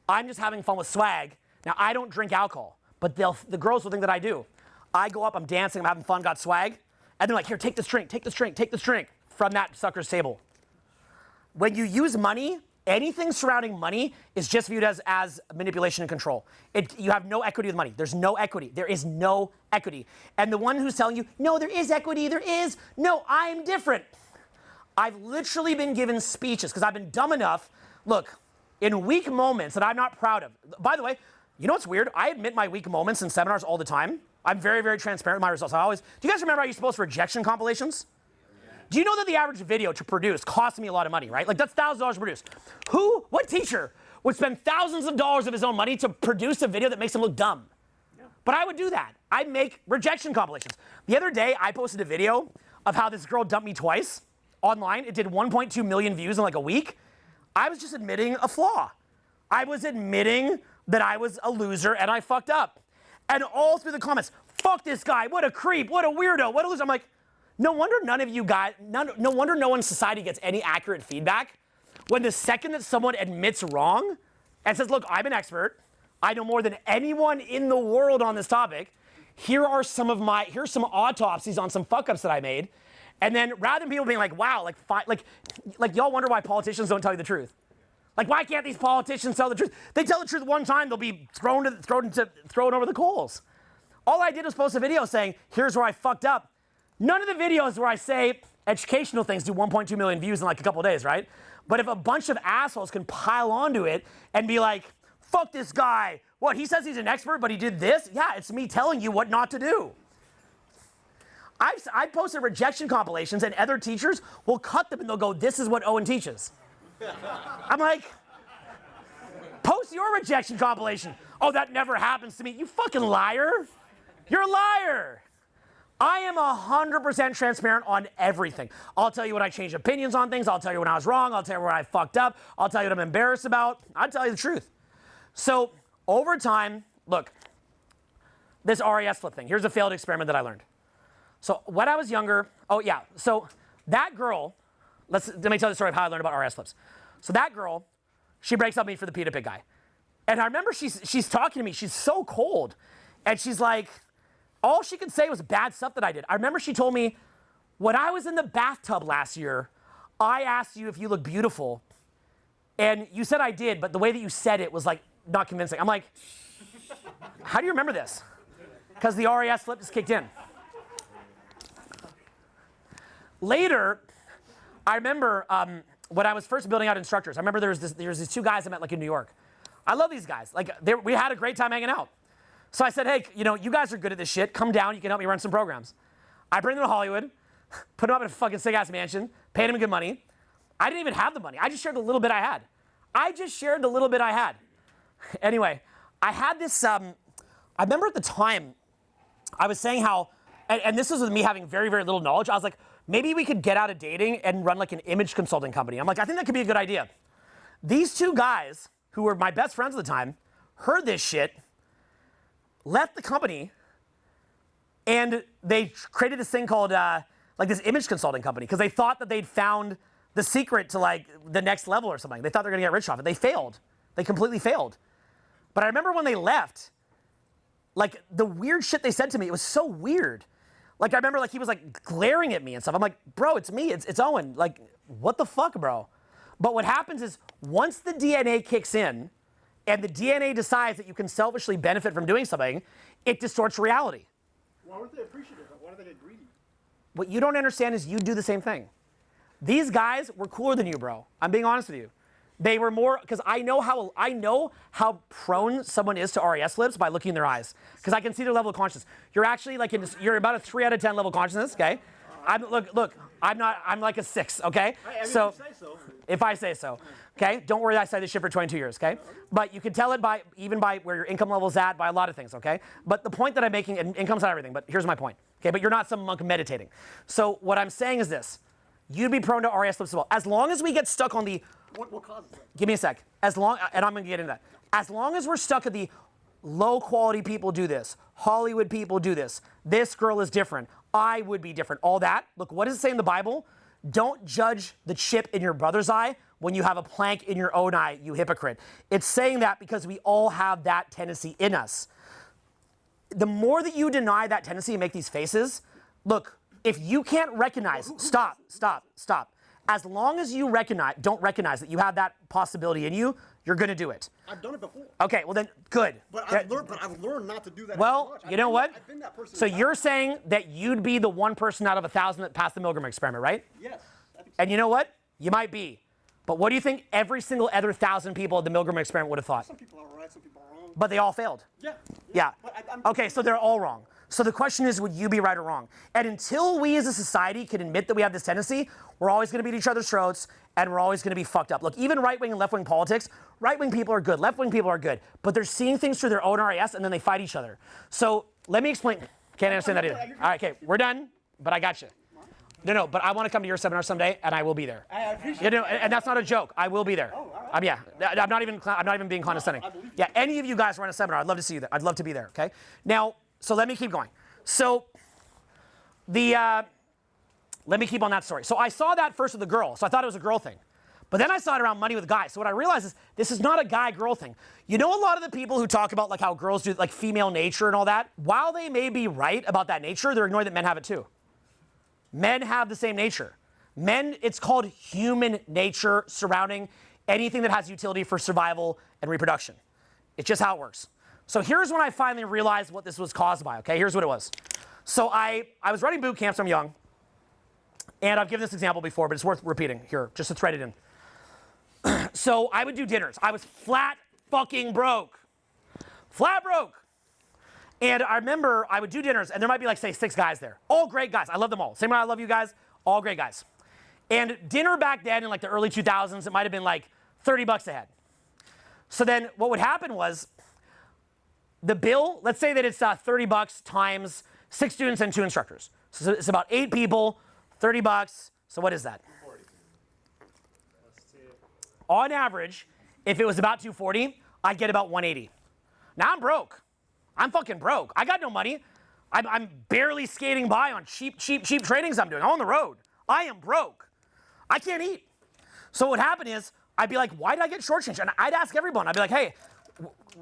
I'm just having fun with swag. Now, I don't drink alcohol, but the girls will think that I do. I go up, I'm dancing, I'm having fun, got swag, and they're like, here, take this drink from that sucker's table. When you use money, anything surrounding money is just viewed as manipulation and control. You have no equity with money. There's no equity. There is no equity. And the one who's telling you, no, there is equity, no, I'm different. I've literally been given speeches because I've been dumb enough, look, in weak moments that I'm not proud of. By the way, you know what's weird? I admit my weak moments in seminars all the time. I'm very, very transparent with my results. Do you guys remember I used to post rejection compilations? Do you know that the average video to produce costs me a lot of money, right? Like that's $1,000 to produce. What teacher would spend thousands of dollars of his own money to produce a video that makes him look dumb? Yeah. But I would do that. I'd make rejection compilations. The other day, I posted a video of how this girl dumped me twice online. It did 1.2 million views in like a week. I was just admitting a flaw. I was admitting that I was a loser and I fucked up. And all through the comments, fuck this guy, what a creep, what a weirdo, what a loser. I'm like, no wonder no wonder no one in society gets any accurate feedback when the second that someone admits wrong and says, look, I'm an expert, I know more than anyone in the world on this topic, here's some autopsies on some fuck-ups that I made, and then rather than people being like, wow, like y'all wonder why politicians don't tell you the truth. Like, why can't these politicians tell the truth? They tell the truth one time, they'll be thrown over the coals. All I did was post a video saying, here's where I fucked up. None of the videos where I say educational things do 1.2 million views in like a couple of days, right? But if a bunch of assholes can pile onto it and be like, fuck this guy. What, he says he's an expert, but he did this? Yeah, it's me telling you what not to do. I posted rejection compilations and other teachers will cut them and they'll go, this is what Owen teaches. I'm like, post your rejection compilation. Oh, that never happens to me. You fucking liar. You're a liar. I am 100% transparent on everything. I'll tell you when I changed opinions on things. I'll tell you when I was wrong. I'll tell you where I fucked up. I'll tell you what I'm embarrassed about. I'll tell you the truth. So over time, look, this RAS flip thing. Here's a failed experiment that I learned. So when I was younger, so that girl, let me tell the story of how I learned about RAS flips. So that girl, she breaks up with me for the Pita Pig guy. And I remember she's talking to me. She's so cold. And she's like, all she could say was bad stuff that I did. I remember she told me, when I was in the bathtub last year, I asked you if you look beautiful. And you said I did, but the way that you said it was like not convincing. I'm like, how do you remember this? Because the RAS flip just kicked in. Later, I remember when I was first building out instructors, I remember there was these two guys I met like in New York. I love these guys. Like we had a great time hanging out. So I said, hey, you guys are good at this shit. Come down, you can help me run some programs. I bring them to Hollywood, put them up in a fucking sick-ass mansion, paid them good money. I didn't even have the money. I just shared the little bit I had. Anyway, I had this, I remember at the time, I was saying how, and this was with me having very, very little knowledge. I was like, maybe we could get out of dating and run like an image consulting company. I'm like, I think that could be a good idea. These two guys, who were my best friends at the time, heard this shit, left the company, and they created this thing called like this image consulting company because they thought that they'd found the secret to like the next level or something. They thought they were gonna get rich off it. They failed. They completely failed. But I remember when they left, like the weird shit they said to me, it was so weird. Like I remember like he was like glaring at me and stuff. I'm like, bro, it's me, it's Owen. Like, what the fuck, bro? But what happens is once the DNA kicks in and the DNA decides that you can selfishly benefit from doing something, it distorts reality. Why weren't they appreciative? Why did they get greedy? What you don't understand is you do the same thing. These guys were cooler than you, bro. I'm being honest with you. They were more, because I know how prone someone is to RAS flips by looking in their eyes. Because I can see their level of consciousness. You're actually like, you're about a 3 out of 10 level of consciousness, okay? I'm like a 6, okay? So, if I say so, okay? Don't worry, I said this shit for 22 years, okay? But you can tell it even by where your income level's at, by a lot of things, okay? But the point that I'm making, and income's not everything, but here's my point, okay? But you're not some monk meditating. So what I'm saying is this. You'd be prone to RAS flips as well. As long as we get stuck on the... What causes that? Give me a sec. And I'm going to get into that. As long as we're stuck at the low quality people do this, Hollywood people do this, this girl is different, I would be different, all that. Look, what does it say in the Bible? Don't judge the chip in your brother's eye when you have a plank in your own eye, you hypocrite. It's saying that because we all have that tendency in us. The more that you deny that tendency and make these faces, look, if you can't recognize, stop. As long as you don't recognize that you have that possibility in you, you're going to do it. I've done it before. Okay, well then, good. But I've learned not to do that. Well, as much. you know what? I've been that person. So you're saying that you'd be the one person out of 1,000 that passed the Milgram experiment, right? Yes. I think so. And you know what? You might be. But what do you think every single other 1,000 people at the Milgram experiment would have thought? Some people are right, some people are wrong. But they all failed. Yeah. Yeah. Okay, so they're all wrong. So the question is, would you be right or wrong? And until we as a society can admit that we have this tendency, we're always going to beat each other's throats, and we're always going to be fucked up. Look, even right-wing and left-wing politics, right-wing people are good, left-wing people are good, but they're seeing things through their own RAS, and then they fight each other. So let me explain. Can't understand that either. All right, okay, we're done, but I got you. No, but I want to come to your seminar someday, and I will be there. I appreciate it. And that's not a joke. I will be there. Oh, all right. Yeah, I'm not even being condescending. I believe you. Yeah, any of you guys run a seminar, I'd love to see you there. I'd love to be there, okay? Now, so let me keep going. So let me keep on that story. So I saw that first with the girl, so I thought it was a girl thing. But then I saw it around money with guys. So what I realized is this is not a guy-girl thing. You know a lot of the people who talk about like how girls do like female nature and all that? While they may be right about that nature, they're ignoring that men have it too. Men have the same nature. Men, it's called human nature surrounding anything that has utility for survival and reproduction. It's just how it works. So here's when I finally realized what this was caused by, okay? Here's what it was. So I was running boot camps, I'm young, and I've given this example before, but it's worth repeating here, just to thread it in. So I would do dinners. I was flat fucking broke. Flat broke. And I remember I would do dinners, and there might be like, say, 6 guys there. All great guys. I love them all. Same way I love you guys, all great guys. And dinner back then in like the early 2000s, it might have been like $30 a head. So then what would happen was the bill, let's say that it's $30 times 6 students and 2 instructors. So it's about 8 people, $30. So what is that? 40. On average, if it was about 240, I'd get about 180. Now I'm broke. I'm fucking broke. I got no money. I'm barely skating by on cheap trainings I'm doing. I'm on the road. I am broke. I can't eat. So what happened is, I'd be like, why did I get shortchanged? And I'd ask everyone. I'd be like, hey,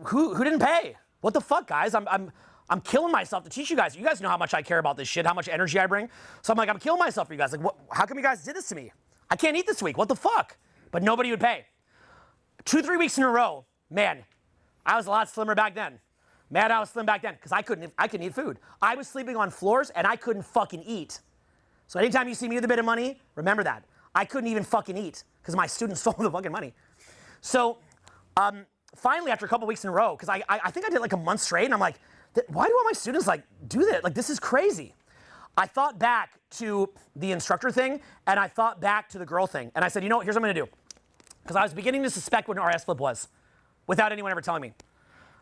who didn't pay? What the fuck, guys? I'm killing myself to teach you guys. You guys know how much I care about this shit, how much energy I bring. So I'm like, I'm killing myself for you guys. Like, how come you guys did this to me? I can't eat this week. What the fuck? But nobody would pay. 2-3 weeks in a row, man, I was a lot slimmer back then. Man, I was slim back then because I couldn't eat food. I was sleeping on floors and I couldn't fucking eat. So anytime you see me with a bit of money, remember that. I couldn't even fucking eat because my students stole the fucking money. So finally, after a couple weeks in a row, because I think I did like a month straight, and I'm like, why do all my students like do that? Like, this is crazy. I thought back to the instructor thing, and I thought back to the girl thing. And I said, you know what, here's what I'm gonna do. Because I was beginning to suspect what an RS flip was without anyone ever telling me.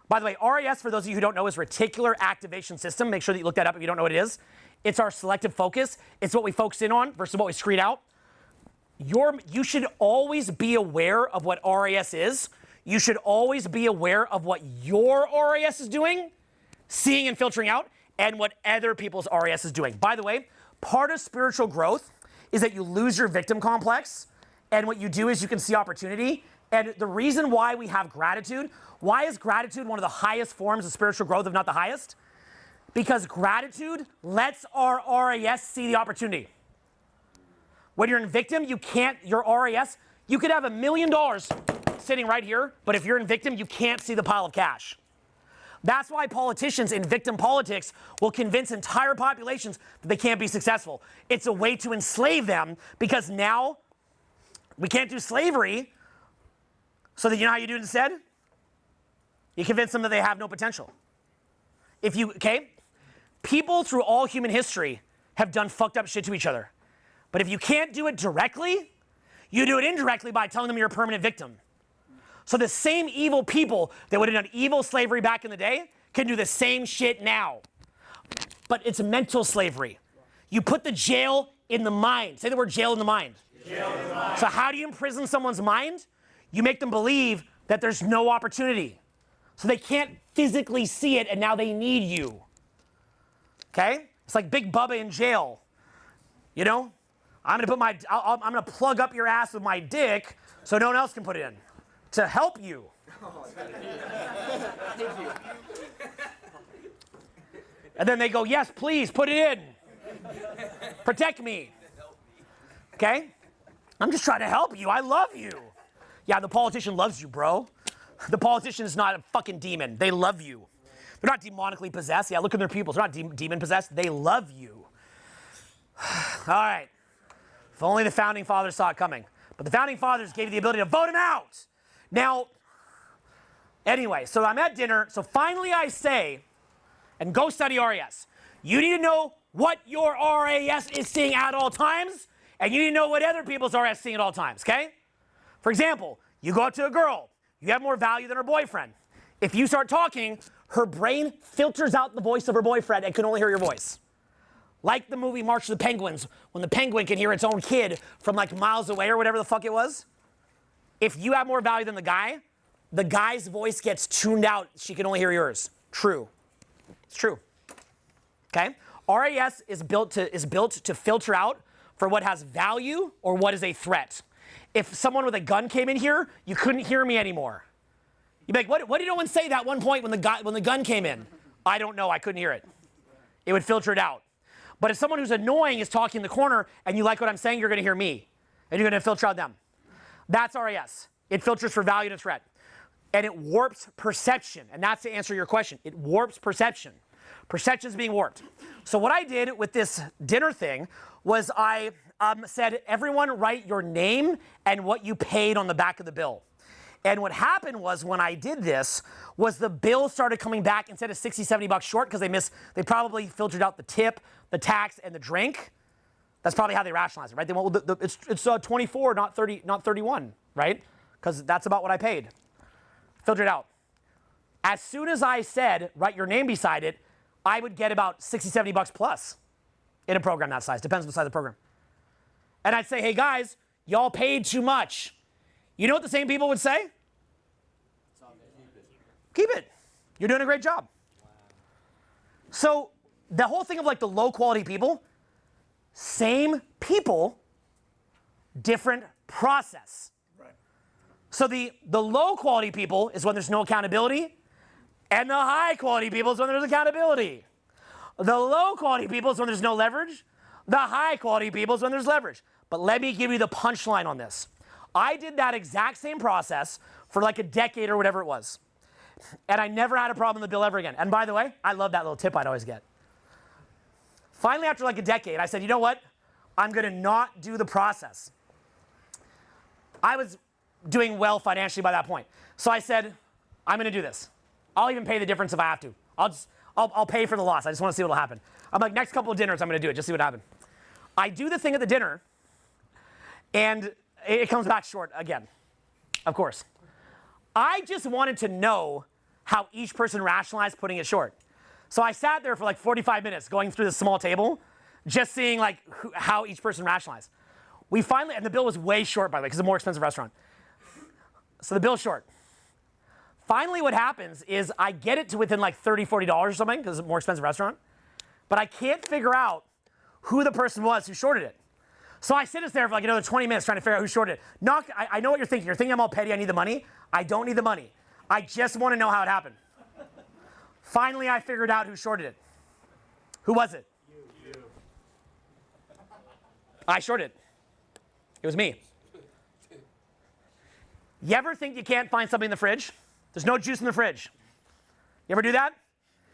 By the way, RAS, for those of you who don't know, is reticular activation system. Make sure that you look that up if you don't know what it is. It's our selective focus. It's what we focus in on versus what we screen out. You should always be aware of what RAS is. You should always be aware of what your RAS is doing, seeing and filtering out, and what other people's RAS is doing. By the way, part of spiritual growth is that you lose your victim complex, and what you do is you can see opportunity. And the reason why we have gratitude, why is gratitude one of the highest forms of spiritual growth, if not the highest? Because gratitude lets our RAS see the opportunity. When you're in victim, you can't, your RAS, you could have $1 million sitting right here, but if you're in victim, you can't see the pile of cash. That's why politicians in victim politics will convince entire populations that they can't be successful. It's a way to enslave them because now we can't do slavery, so that you know how you do it instead? You convince them that they have no potential. People through all human history have done fucked up shit to each other. But if you can't do it directly, you do it indirectly by telling them you're a permanent victim. So the same evil people that would have done evil slavery back in the day can do the same shit now. But it's mental slavery. You put the jail in the mind. Say the word jail in the mind. Jail in the mind. So how do you imprison someone's mind? You make them believe that there's no opportunity. So they can't physically see it and now they need you. Okay? It's like Big Bubba in jail. You know? I'm gonna plug up your ass with my dick so no one else can put it in. To help you. And then they go, yes, please, put it in. Protect me. Okay? I'm just trying to help you. I love you. Yeah, the politician loves you, bro. The politician is not a fucking demon. They love you. They're not demonically possessed. Yeah, look at their pupils. They're not demon possessed. They love you. All right. If only the founding fathers saw it coming. But the founding fathers gave you the ability to vote him out. Now, anyway, so I'm at dinner. So finally I say, and go study RAS. You need to know what your RAS is seeing at all times, and you need to know what other people's RAS is seeing at all times, okay? For example, you go up to a girl. You have more value than her boyfriend. If you start talking, her brain filters out the voice of her boyfriend and can only hear your voice. Like the movie March of the Penguins, when the penguin can hear its own kid from like miles away or whatever the fuck it was. If you have more value than the guy's voice gets tuned out. She can only hear yours. True. It's true. Okay? RAS is built to filter out for what has value or what is a threat. If someone with a gun came in here, you couldn't hear me anymore. You'd be like, what did Owen say that one point when the gun came in? I don't know. I couldn't hear it. It would filter it out. But if someone who's annoying is talking in the corner and you like what I'm saying, you're going to hear me. And you're going to filter out them. That's RAS. It filters for value and threat. And it warps perception. And that's to answer your question. It warps perception. Perception is being warped. So what I did with this dinner thing was I said, everyone write your name and what you paid on the back of the bill. And what happened was when I did this was the bill started coming back instead of 60, 70 bucks short because they probably filtered out the tip, the tax, and the drink. That's probably how they rationalize it, right? They went, well, it's 24, not 30, not 31, right? Because that's about what I paid. Filtered out. As soon as I said, write your name beside it, I would get about 60, 70 bucks plus in a program that size. Depends on the size of the program. And I'd say, hey guys, y'all paid too much. You know what the same people would say? Keep it. You're doing a great job. Wow. So the whole thing of like the low quality people, same people, different process. Right. So the low quality people is when there's no accountability, and the high quality people is when there's accountability. The low quality people is when there's no leverage. The high quality people is when there's leverage. But let me give you the punchline on this. I did that exact same process for like a decade or whatever it was. And I never had a problem with the bill ever again. And by the way, I love that little tip I'd always get. Finally, after like a decade, I said, you know what? I'm going to not do the process. I was doing well financially by that point. So I said, I'm going to do this. I'll even pay the difference if I have to. I'll pay for the loss. I just want to see what will happen. I'm like, next couple of dinners, I'm going to do it. Just see what happens. I do the thing at the dinner, and it comes back short again, of course. I just wanted to know how each person rationalized putting it short. So I sat there for like 45 minutes going through this small table, just seeing like how each person rationalized. We finally, and the bill was way short, by the way, because it's a more expensive restaurant. So the bill's short. Finally, what happens is I get it to within like $30, $40 or something, because it's a more expensive restaurant, but I can't figure out who the person was who shorted it. So I sit there for like another 20 minutes trying to figure out who shorted it. I know what you're thinking. You're thinking I'm all petty, I need the money. I don't need the money. I just want to know how it happened. Finally, I figured out who shorted it. Who was it? You. I shorted it. It was me. You ever think you can't find something in the fridge? There's no juice in the fridge. You ever do that?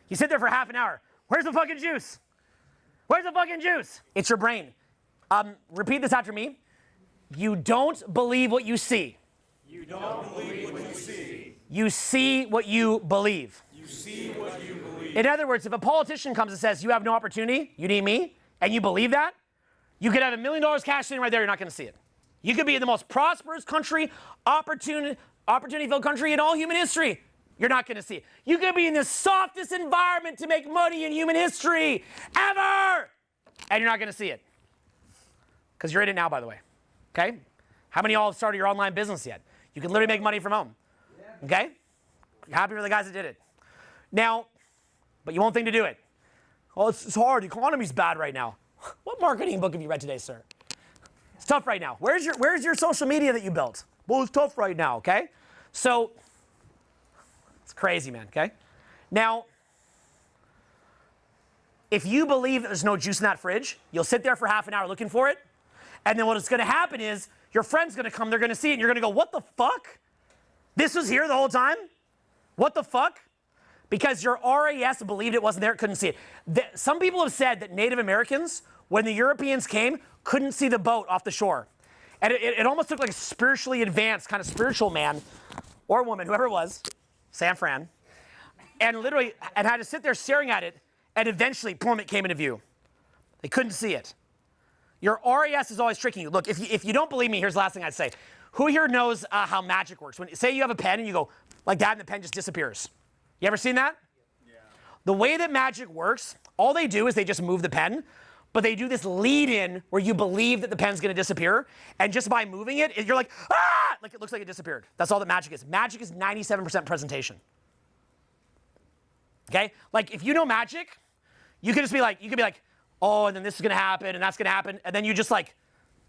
You sit there for half an hour. Where's the fucking juice? Where's the fucking juice? It's your brain. Repeat this after me. You don't believe what you see. You don't believe what you see. You see what you believe. You see what you believe. In other words, if a politician comes and says, you have no opportunity, you need me, and you believe that, you could have $1 million cash sitting right there, you're not going to see it. You could be in the most prosperous country, opportunity-filled country in all human history. You're not going to see it. You could be in the softest environment to make money in human history ever, and you're not going to see it. Because you're in it now, by the way. Okay? How many of y'all have started your online business yet? You can literally make money from home. Okay? Happy for the guys that did it. Now, but you won't think to do it. Oh, it's hard. The economy's bad right now. What marketing book have you read today, sir? It's tough right now. Where's your social media that you built? Well, it's tough right now, okay? So, it's crazy, man, okay? Now, if you believe that there's no juice in that fridge, you'll sit there for half an hour looking for it, and then what's going to happen is your friend's going to come, they're going to see it, and you're going to go, what the fuck? This was here the whole time? What the fuck? Because your RAS believed it wasn't there, couldn't see it. Some people have said that Native Americans, when the Europeans came, couldn't see the boat off the shore. And it almost looked like a spiritually advanced, kind of spiritual man or woman, whoever it was, San Fran, and literally and had to sit there staring at it, and eventually, boom, it came into view. They couldn't see it. Your RAS is always tricking you. Look, if you don't believe me, here's the last thing I'd say. Who here knows how magic works? When say you have a pen and you go like that and the pen just disappears. You ever seen that? Yeah. The way that magic works, all they do is they just move the pen, but they do this lead-in where you believe that the pen's going to disappear, and just by moving it, you're like, ah! Like it looks like it disappeared. That's all that magic is. Magic is 97% presentation. Okay? Like if you know magic, you could be like, oh, and then this is going to happen, and that's going to happen, and then you just like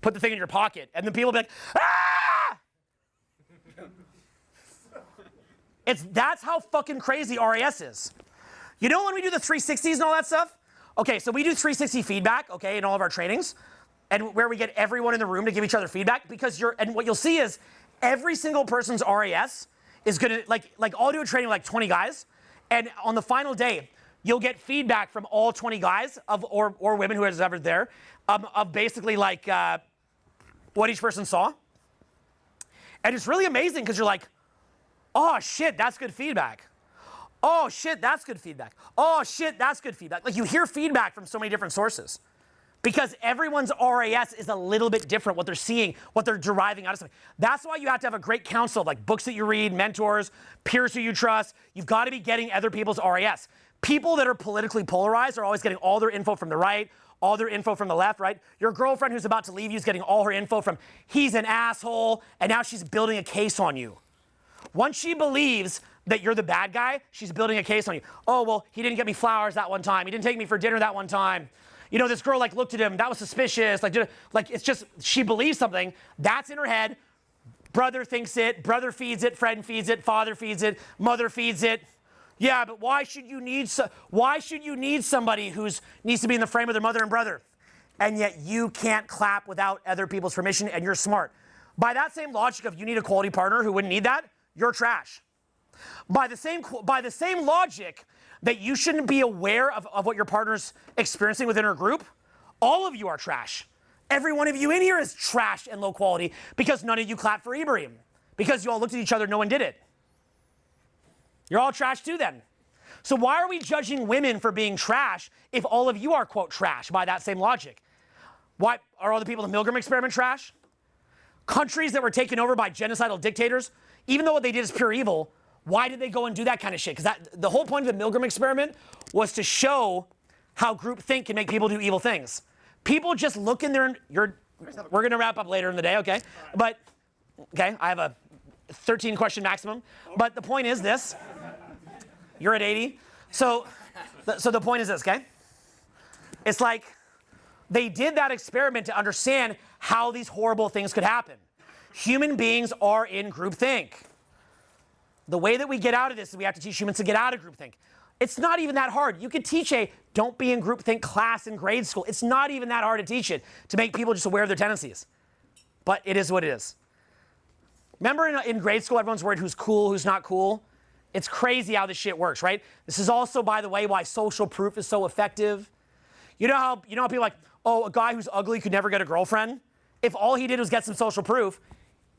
put the thing in your pocket, and then people will be like, ah! That's how fucking crazy RAS is. You know when we do the 360s and all that stuff? Okay, so we do 360 feedback, okay, in all of our trainings, and where we get everyone in the room to give each other feedback, because and what you'll see is every single person's RAS is gonna, like I'll do a training with like 20 guys, and on the final day, you'll get feedback from all 20 guys or women who is ever there, of basically like what each person saw. And it's really amazing because you're like, oh shit, that's good feedback. Oh shit, that's good feedback. Oh shit, that's good feedback. Like you hear feedback from so many different sources because everyone's RAS is a little bit different, what they're seeing, what they're deriving out of something. That's why you have to have a great counsel, like books that you read, mentors, peers who you trust. You've got to be getting other people's RAS. People that are politically polarized are always getting all their info from the right, all their info from the left, right? Your girlfriend who's about to leave you is getting all her info from, he's an asshole, and now she's building a case on you. Once she believes that you're the bad guy, she's building a case on you. Oh, well, he didn't get me flowers that one time. He didn't take me for dinner that one time. You know, this girl like looked at him, that was suspicious. Like it's just, she believes something. That's in her head. Brother thinks it, brother feeds it, friend feeds it, father feeds it, mother feeds it. Yeah, but why should you need somebody who needs to be in the frame of their mother and brother? And yet you can't clap without other people's permission, and you're smart. By that same logic of you need a quality partner who wouldn't need that, you're trash. By the same logic that you shouldn't be aware of what your partner's experiencing within her group, all of you are trash. Every one of you in here is trash and low quality because none of you clapped for Ibrahim. Because you all looked at each other, no one did it. You're all trash too then. So why are we judging women for being trash if all of you are, quote, trash by that same logic? Why are all the people in the Milgram experiment trash? Countries that were taken over by genocidal dictators, even though what they did is pure evil, Why did they go and do that kind of shit? Because the whole point of the Milgram experiment was to show how groupthink can make people do evil things. People just look in their, we're going to wrap up later in the day, okay? But, okay, I have a 13 question maximum. But the point is this. You're at 80. So the point is this, okay? It's like they did that experiment to understand how these horrible things could happen. Human beings are in groupthink. The way that we get out of this is we have to teach humans to get out of groupthink. It's not even that hard. You could teach a don't be in groupthink class in grade school. It's not even that hard to teach it, to make people just aware of their tendencies. But it is what it is. Remember in grade school, everyone's worried who's cool, who's not cool? It's crazy how this shit works, right? This is also, by the way, why social proof is so effective. You know how people are like, oh, a guy who's ugly could never get a girlfriend? If all he did was get some social proof,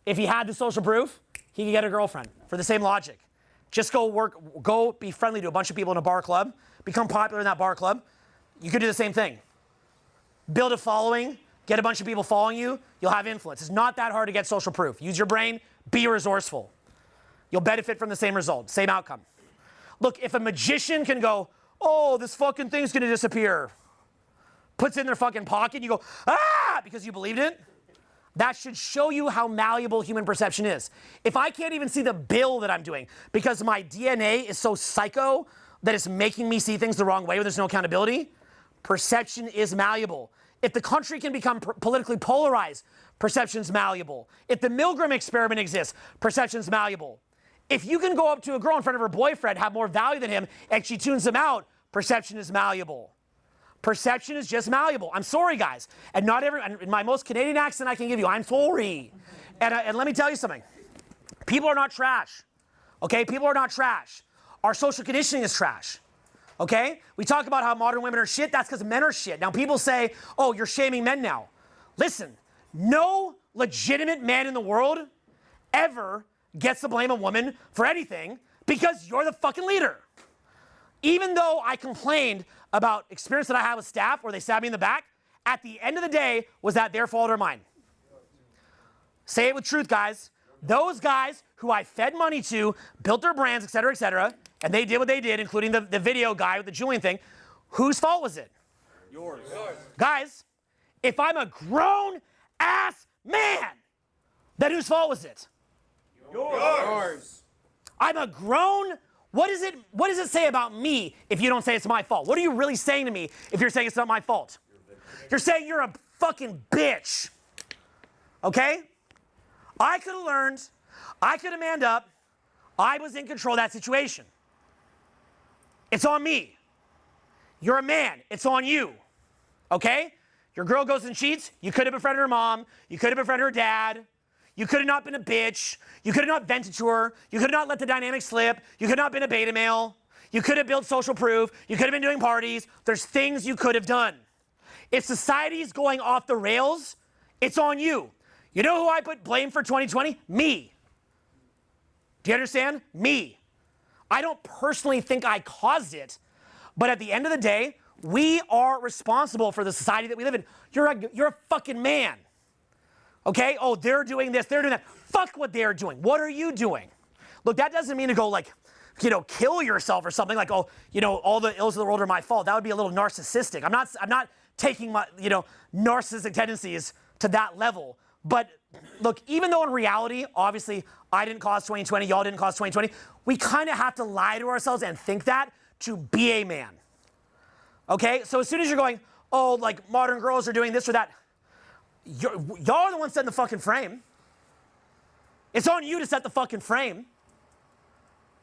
if he had the social proof, he could get a girlfriend for the same logic. Just go be friendly to a bunch of people in a bar club, become popular in that bar club. You could do the same thing. Build a following, get a bunch of people following you, you'll have influence. It's not that hard to get social proof. Use your brain, be resourceful. You'll benefit from the same result, same outcome. Look, if a magician can go, oh, this fucking thing's gonna disappear, puts it in their fucking pocket, and you go, ah, because you believed it, that should show you how malleable human perception is. If I can't even see the bill that I'm doing because my DNA is so psycho that it's making me see things the wrong way when there's no accountability, perception is malleable. If the country can become politically polarized, perception's malleable. If the Milgram experiment exists, perception's malleable. If you can go up to a girl in front of her boyfriend, have more value than him, and she tunes him out, perception is malleable. Perception is just malleable. I'm sorry, guys. And not in my most Canadian accent I can give you, I'm sorry. And let me tell you something. People are not trash. Okay? People are not trash. Our social conditioning is trash. Okay? We talk about how modern women are shit. That's because men are shit. Now, people say, oh, you're shaming men now. Listen, no legitimate man in the world ever gets to blame a woman for anything because you're the fucking leader. Even though I complained about experience that I had with staff where they stabbed me in the back, at the end of the day, was that their fault or mine? Say it with truth, guys. Those guys who I fed money to, built their brands, et cetera, and they did what they did, including the video guy with the Julian thing, whose fault was it? Yours. Guys, if I'm a grown-ass man, then whose fault was it? Yours. I'm a grown. What does it say about me if you don't say it's my fault? What are you really saying to me if you're saying it's not my fault? You're saying you're a fucking bitch. Okay? I could have learned. I could have manned up. I was in control of that situation. It's on me. You're a man. It's on you. Okay? Your girl goes and cheats. You could have befriended her mom. You could have befriended her dad. You could have not been a bitch. You could have not vented to her. You could have not let the dynamic slip. You could not have been a beta male. You could have built social proof. You could have been doing parties. There's things you could have done. If society's going off the rails, it's on you. You know who I put blame for 2020? Me. Do you understand? Me. I don't personally think I caused it, but at the end of the day, we are responsible for the society that we live in. You're a fucking man. Okay? Oh, they're doing this, they're doing that. Fuck what they're doing. What are you doing? Look, that doesn't mean to go like, kill yourself or something like, oh, all the ills of the world are my fault. That would be a little narcissistic. I'm not taking my, narcissistic tendencies to that level. But look, even though in reality, obviously, I didn't cause 2020, y'all didn't cause 2020, we kind of have to lie to ourselves and think that to be a man. Okay? So as soon as you're going, oh, like modern girls are doing this or that, y'all are the ones setting the fucking frame. It's on you to set the fucking frame.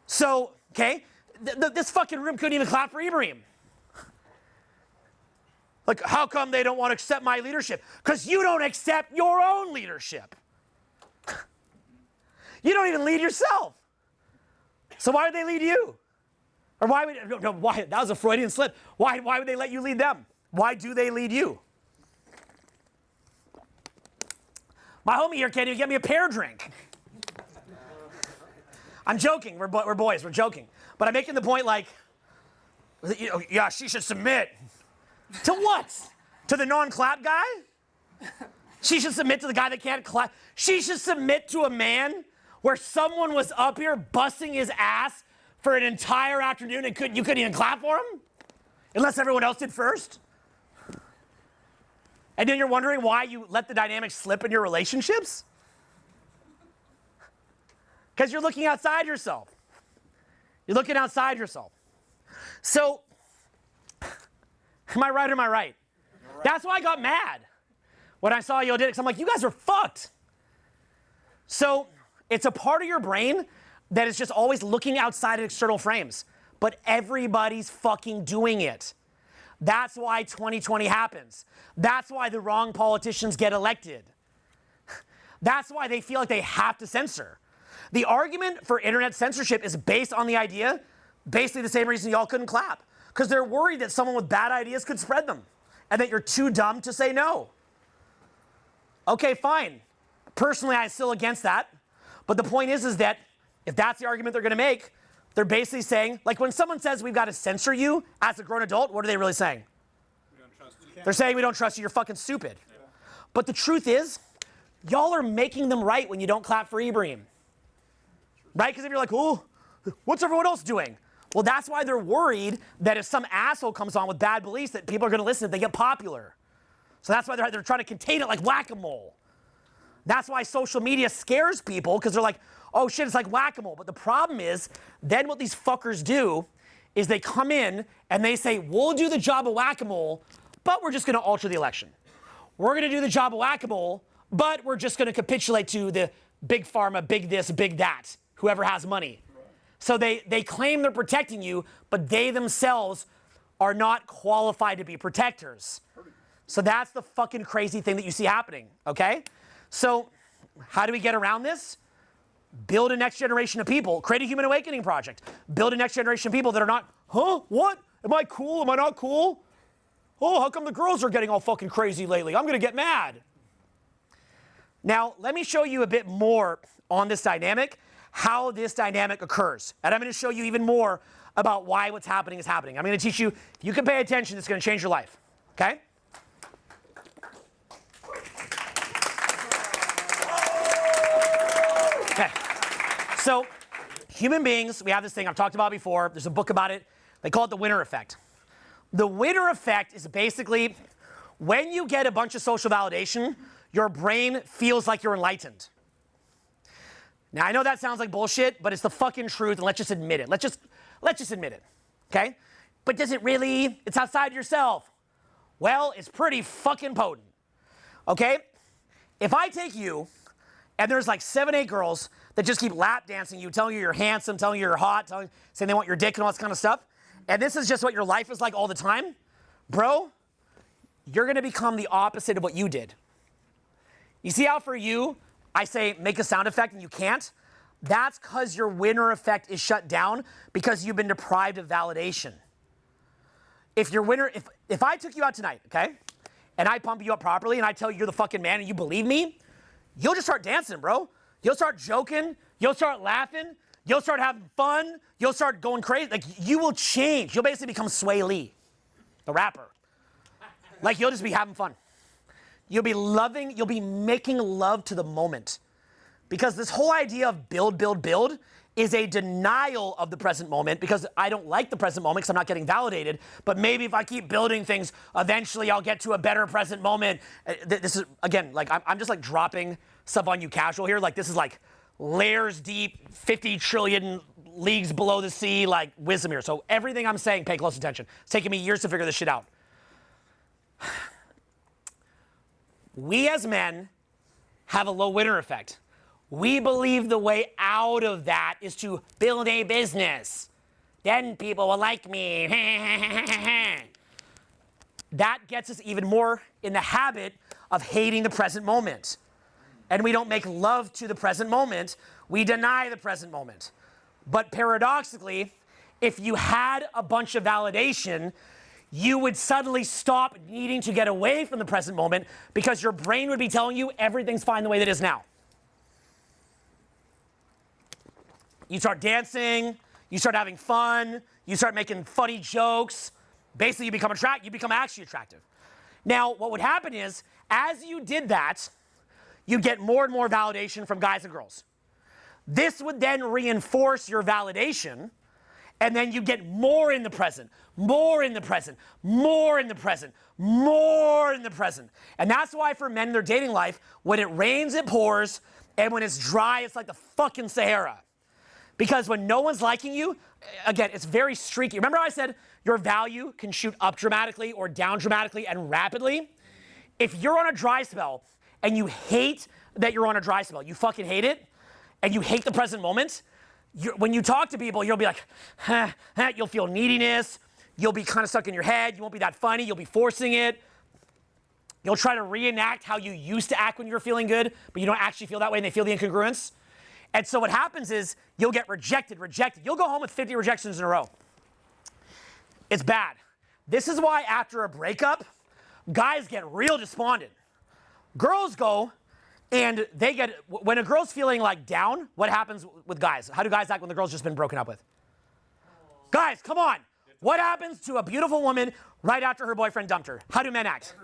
So, okay, this fucking room couldn't even clap for Ibrahim. Like, how come they don't want to accept my leadership? Because you don't accept your own leadership. You don't even lead yourself. So why would they lead you? Or why? That was a Freudian slip. Why would they let you lead them? Why do they lead you? My homie here can't even get me a pear drink. I'm joking. We're boys. We're joking. But I'm making the point like, yeah, she should submit. To what? To the non-clap guy? She should submit to the guy that can't clap. She should submit to a man where someone was up here busting his ass for an entire afternoon and you couldn't even clap for him? Unless everyone else did first? And then you're wondering why you let the dynamics slip in your relationships? Because you're looking outside yourself. You're looking outside yourself. So, am I right or am I right? Right. That's why I got mad when I saw Yo did it, because I'm like, you guys are fucked. So, it's a part of your brain that is just always looking outside of external frames. But everybody's fucking doing it. That's why 2020 happens. That's why the wrong politicians get elected. That's why they feel like they have to censor. The argument for internet censorship is based on the idea, basically the same reason y'all couldn't clap. Because they're worried that someone with bad ideas could spread them. And that you're too dumb to say no. Okay, fine. Personally, I'm still against that. But the point is that if that's the argument they're going to make, they're basically saying, like when someone says we've got to censor you as a grown adult, what are they really saying? We don't trust you. They're saying we don't trust you, you're fucking stupid. Yeah. But the truth is, y'all are making them right when you don't clap for Ibrahim. Right? Because if you're like, oh, what's everyone else doing? Well, that's why they're worried that if some asshole comes on with bad beliefs that people are going to listen if they get popular. So that's why they're trying to contain it like whack-a-mole. That's why social media scares people, because they're like, oh shit, it's like whack-a-mole. But the problem is, then what these fuckers do is they come in and they say, we'll do the job of whack-a-mole, but we're just going to alter the election. We're going to do the job of whack-a-mole, but we're just going to capitulate to the big pharma, big this, big that, whoever has money. So they claim they're protecting you, but they themselves are not qualified to be protectors. So that's the fucking crazy thing that you see happening, okay? So how do we get around this? Build a next generation of people. Create a human awakening project. Build a next generation of people that are not, huh, what? Am I cool? Am I not cool? Oh, how come the girls are getting all fucking crazy lately? I'm going to get mad. Now, let me show you a bit more on this dynamic, how this dynamic occurs. And I'm going to show you even more about why what's happening is happening. I'm going to teach you, if you can pay attention, it's going to change your life, okay? Okay, so human beings, we have this thing I've talked about before. There's a book about it. They call it the winner effect. The winner effect is basically when you get a bunch of social validation, your brain feels like you're enlightened. Now, I know that sounds like bullshit, but it's the fucking truth, and let's just admit it. Let's just admit it, okay? But does it really? It's outside yourself. Well, it's pretty fucking potent, okay? If I take you, and there's like 7, 8 girls that just keep lap dancing you, telling you you're handsome, telling you you're hot, saying they want your dick and all this kind of stuff, and this is just what your life is like all the time, bro, you're going to become the opposite of what you did. You see how for you, I say make a sound effect and you can't? That's because your winner effect is shut down because you've been deprived of validation. If I took you out tonight, okay, and I pump you up properly and I tell you you're the fucking man and you believe me, you'll just start dancing, bro. You'll start joking. You'll start laughing. You'll start having fun. You'll start going crazy. Like, you will change. You'll basically become Sway Lee, the rapper. Like, you'll just be having fun. You'll be making love to the moment. Because this whole idea of build, build, build is a denial of the present moment because I don't like the present moment because I'm not getting validated. But maybe if I keep building things, eventually I'll get to a better present moment. This is, again, like I'm just like dropping stuff on you casual here. Like this is like layers deep, 50 trillion leagues below the sea, like wisdom here. So everything I'm saying, pay close attention. It's taken me years to figure this shit out. We as men have a low winner effect. We believe the way out of that is to build a business. Then people will like me. That gets us even more in the habit of hating the present moment. And we don't make love to the present moment. We deny the present moment. But paradoxically, if you had a bunch of validation, you would suddenly stop needing to get away from the present moment because your brain would be telling you everything's fine the way that it is now. You start dancing, you start having fun, you start making funny jokes. Basically, you become actually attractive. Now, what would happen is, as you did that, you'd get more and more validation from guys and girls. This would then reinforce your validation, and then you get more in the present, more in the present, more in the present, more in the present. And that's why for men in their dating life, when it rains, it pours, and when it's dry, it's like the fucking Sahara. Because when no one's liking you, again, it's very streaky. Remember how I said your value can shoot up dramatically or down dramatically and rapidly? If you're on a dry spell and you hate that you're on a dry spell, you fucking hate it, and you hate the present moment, when you talk to people, you'll be like, you'll feel neediness, you'll be kind of stuck in your head, you won't be that funny, you'll be forcing it. You'll try to reenact how you used to act when you were feeling good, but you don't actually feel that way and they feel the incongruence. And so what happens is you'll get rejected. You'll go home with 50 rejections in a row. It's bad. This is why after a breakup, guys get real despondent. Girls go and they get, when a girl's feeling like down, what happens with guys? How do guys act when the girl's just been broken up with? Guys, come on. What happens to a beautiful woman right after her boyfriend dumped her? How do men act?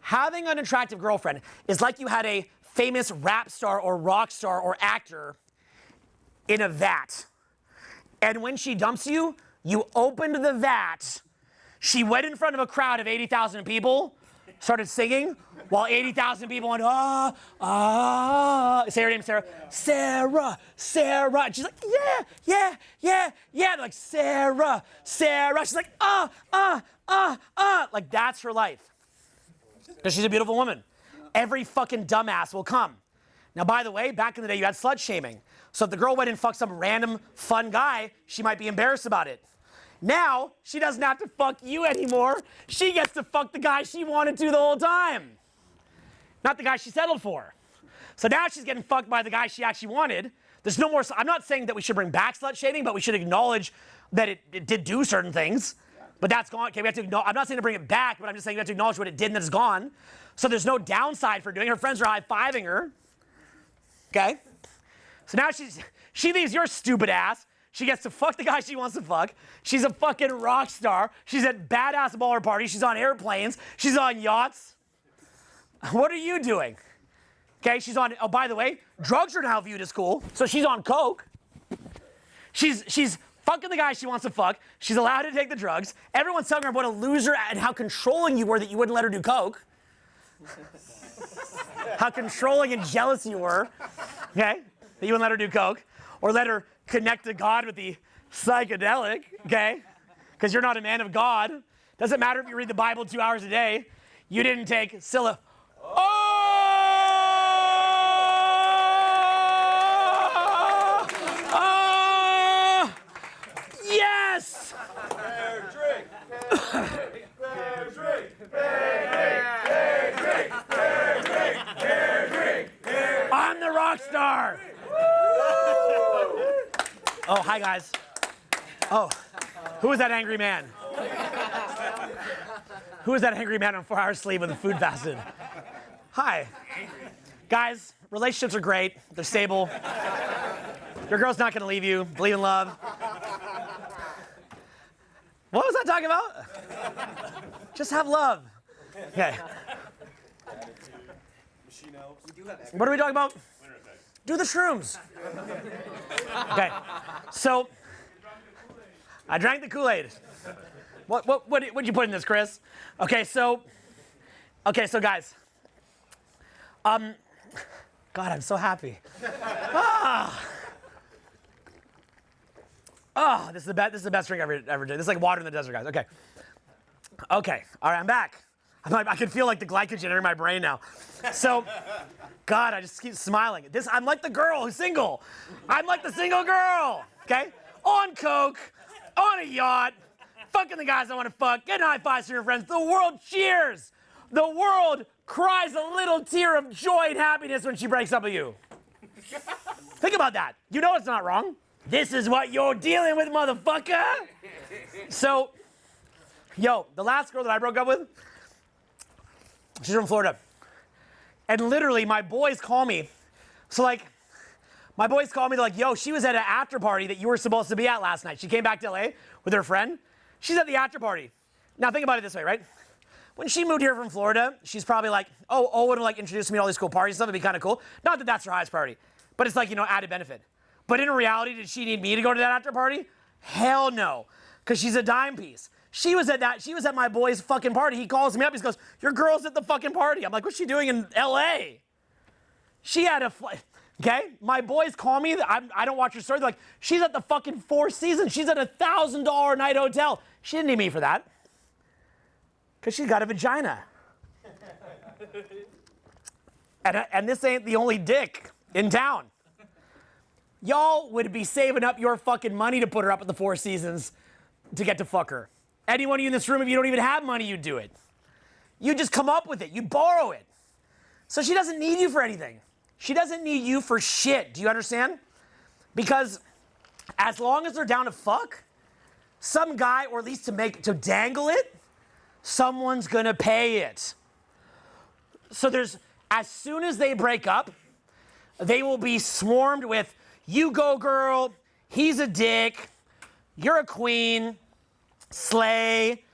Having an attractive girlfriend is like you had a famous rap star or rock star or actor in a vat. And when she dumps you, you opened the vat. She went in front of a crowd of 80,000 people, started singing, while 80,000 people went, ah, ah. Say her name, Sarah. Sarah, Sarah. And she's like, yeah, yeah, yeah, yeah. They're like, Sarah, Sarah. She's like, Like, that's her life. Because she's a beautiful woman. Every fucking dumbass will come. Now, by the way, back in the day, you had slut shaming. So if the girl went and fucked some random fun guy, she might be embarrassed about it. Now, she doesn't have to fuck you anymore. She gets to fuck the guy she wanted to the whole time. Not the guy she settled for. So now she's getting fucked by the guy she actually wanted. There's no more, I'm not saying that we should bring back slut shaming, but we should acknowledge that it did do certain things. But that's gone. Okay, we have to acknowledge, I'm not saying to bring it back, but I'm just saying we have to acknowledge what it did and that it's gone. So there's no downside for doing it. Her friends are high-fiving her. Okay? So now she leaves your stupid ass. She gets to fuck the guy she wants to fuck. She's a fucking rock star. She's at badass baller parties. She's on airplanes. She's on yachts. What are you doing? Okay, she's on, oh, by the way, drugs are now viewed as cool. So she's on coke. She's fucking the guy she wants to fuck. She's allowed to take the drugs. Everyone's telling her what a loser and how controlling you were that you wouldn't let her do coke. How controlling and jealous you were, okay? That you wouldn't let her do coke. Or let her connect to God with the psychedelic, okay? Because you're not a man of God. Doesn't matter if you read the Bible 2 hours a day. You didn't take yes! Bear drink. I'm the rock star. Oh, hi guys. Oh, who is that angry man? Who is that angry man on 4 hours sleep with a food fasted? Hi. Guys, relationships are great. They're stable. Your girl's not gonna leave you. Believe in love. What was I talking about? Just have love. Okay. What are we talking about? Do the shrooms. Okay. So, I drank the Kool-Aid. What'd you put in this, Chris? Okay, so guys. God, I'm so happy. This is the best drink I've ever did. This is like water in the desert, guys. Okay. All right, I'm back. I can feel like the glycogen entering my brain now. So, God, I just keep smiling. I'm like the girl who's single. I'm like the single girl, okay? On coke, on a yacht, fucking the guys I want to fuck, getting high fives from your friends. The world cheers. The world cries a little tear of joy and happiness when she breaks up with you. Think about that. You know it's not wrong. This is what you're dealing with, motherfucker. So, the last girl that I broke up with, she's from Florida. And literally, my boys call me. So, my boys call me, they're like, yo, she was at an after party that you were supposed to be at last night. She came back to LA with her friend. She's at the after party. Now, think about it this way, right? when she moved here from Florida, she's probably like, oh, Owen will like introduce me to all these cool parties and stuff. It'd be kind of cool. Not that that's her highest priority, but it's like, added benefit. But in reality, did she need me to go to that after party? Hell no, because she's a dime piece. She was at my boy's fucking party. He calls me up. He goes, your girl's at the fucking party. I'm like, what's she doing in L.A.? She had a flight. Okay? My boys call me. I don't watch her story. They're like, she's at the fucking Four Seasons. She's at a $1,000 a night hotel. She didn't need me for that. Because she's got a vagina. and this ain't the only dick in town. Y'all would be saving up your fucking money to put her up at the Four Seasons to get to fuck her. Anyone of you in this room, if you don't even have money, you'd do it. You just come up with it. You borrow it. So she doesn't need you for anything. She doesn't need you for shit. Do you understand? Because as long as they're down to fuck, some guy, or at least to dangle it, someone's gonna pay it. So as soon as they break up, they will be swarmed with, you go girl, he's a dick, you're a queen, slay,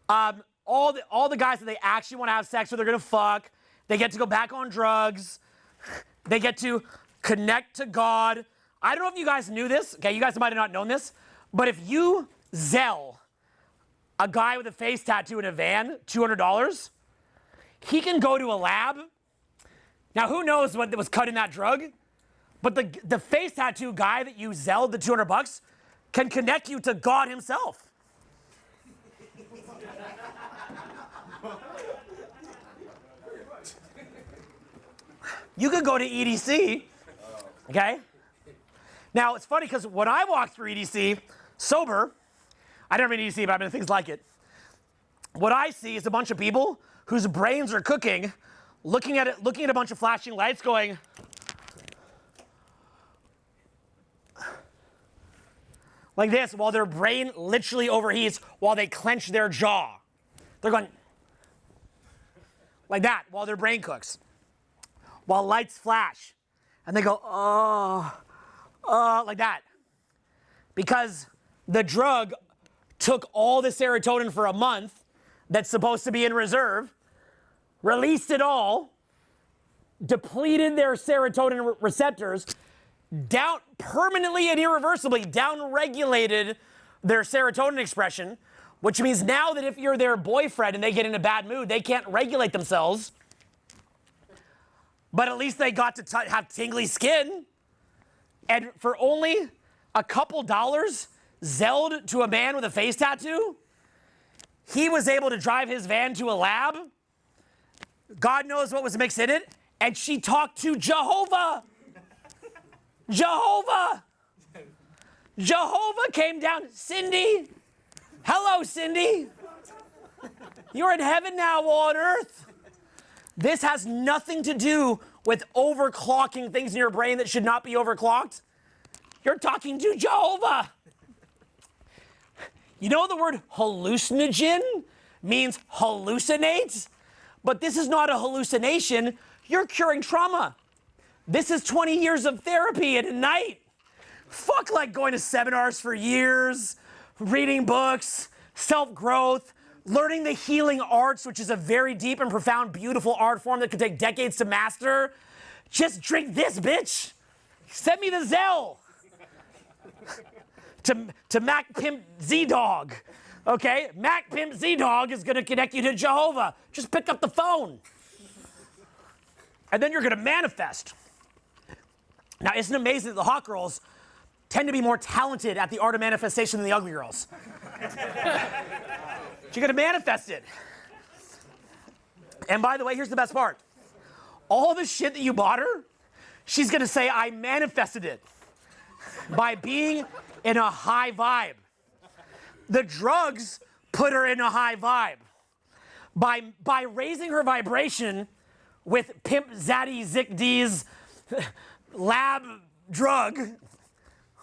all the guys that they actually want to have sex with are gonna fuck. They get to go back on drugs. They get to connect to God. I don't know if you guys knew this. Okay, you guys might have not known this, but if you Zell a guy with a face tattoo in a van, $200, he can go to a lab. Now, who knows what was cut in that drug? But the face tattoo guy that you Zelled the $200 can connect you to God himself. You could go to EDC, okay? Now, it's funny because when I walked through EDC sober, I never been to EDC, but I've been to things like it. What I see is a bunch of people whose brains are cooking, looking at a bunch of flashing lights going, like this, while their brain literally overheats while they clench their jaw. They're going like that while their brain cooks. While lights flash. And they go, like that. Because the drug took all the serotonin for a month that's supposed to be in reserve, released it all, depleted their serotonin receptors, down permanently and irreversibly down-regulated their serotonin expression, which means now that if you're their boyfriend and they get in a bad mood, they can't regulate themselves. But at least they got to have tingly skin. And for only a couple dollars, Zelled to a man with a face tattoo, he was able to drive his van to a lab. God knows what was mixed in it. And she talked to Jehovah. Jehovah came down. Cindy. Hello, Cindy. You're in heaven now on earth. This has nothing to do with overclocking things in your brain that should not be overclocked. You're talking to Jehovah. You know the word hallucinogen means hallucinate? But this is not a hallucination. You're curing trauma. This is 20 years of therapy in a night. Fuck like going to seminars for years, reading books, self-growth, learning the healing arts, which is a very deep and profound, beautiful art form that could take decades to master. Just drink this, bitch. Send me the Zell. to Mac Pimp Z-Dog. Okay? Mac Pimp Z-Dog is gonna connect you to Jehovah. Just pick up the phone. And then you're gonna manifest. Now, isn't it amazing that the hot girls tend to be more talented at the art of manifestation than the ugly girls? You're gonna manifest it. And by the way, here's the best part. All the shit that you bought her, she's gonna say, I manifested it by being in a high vibe. The drugs put her in a high vibe. By raising her vibration with Pimp Zaddy Zick D's lab drug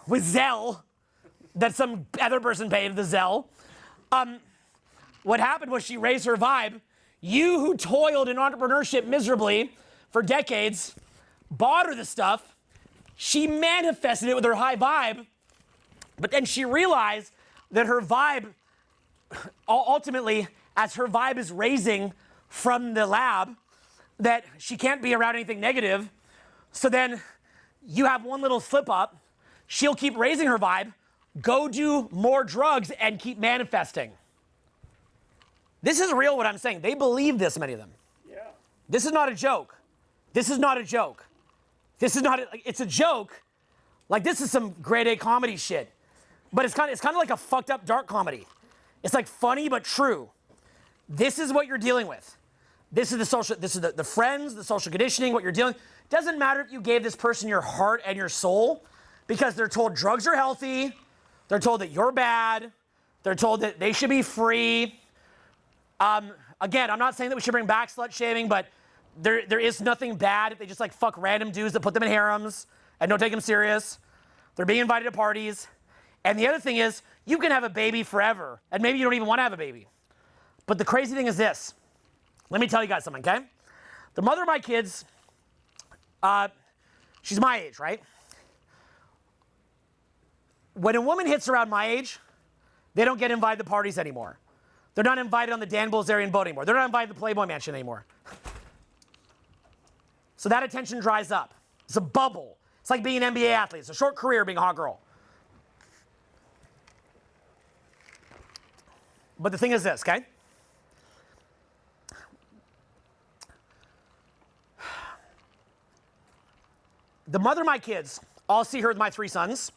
with Zell that some other person paid, the Zell, what happened was she raised her vibe. You who toiled in entrepreneurship miserably for decades, bought her the stuff. She manifested it with her high vibe, but then she realized that her vibe ultimately as her vibe is raising from the lab that she can't be around anything negative. So then you have one little slip up. She'll keep raising her vibe, go do more drugs, and keep manifesting. This is real what I'm saying. They believe this, many of them. Yeah. This is not a joke. This is not a joke. This is not, it's a joke. Like, this is some grade A comedy shit. But it's kind of like a fucked up dark comedy. It's like funny but true. This is what you're dealing with. This is the friends, the social conditioning, what you're dealing. Doesn't matter if you gave this person your heart and your soul, because they're told drugs are healthy, they're told that you're bad, they're told that they should be free. Again, I'm not saying that we should bring back slut shaming, but there is nothing bad if they just like fuck random dudes that put them in harems and don't take them serious. They're being invited to parties. And the other thing is, you can have a baby forever, and maybe you don't even want to have a baby. But the crazy thing is this. Let me tell you guys something, okay? The mother of my kids, she's my age, right? When a woman hits around my age, they don't get invited to parties anymore. They're not invited on the Dan Bilzerian boat anymore. They're not invited to the Playboy Mansion anymore. So that attention dries up. It's a bubble. It's like being an NBA athlete. It's a short career being a hot girl. But the thing is this, okay? The mother of my kids, I'll see her with my 3 sons.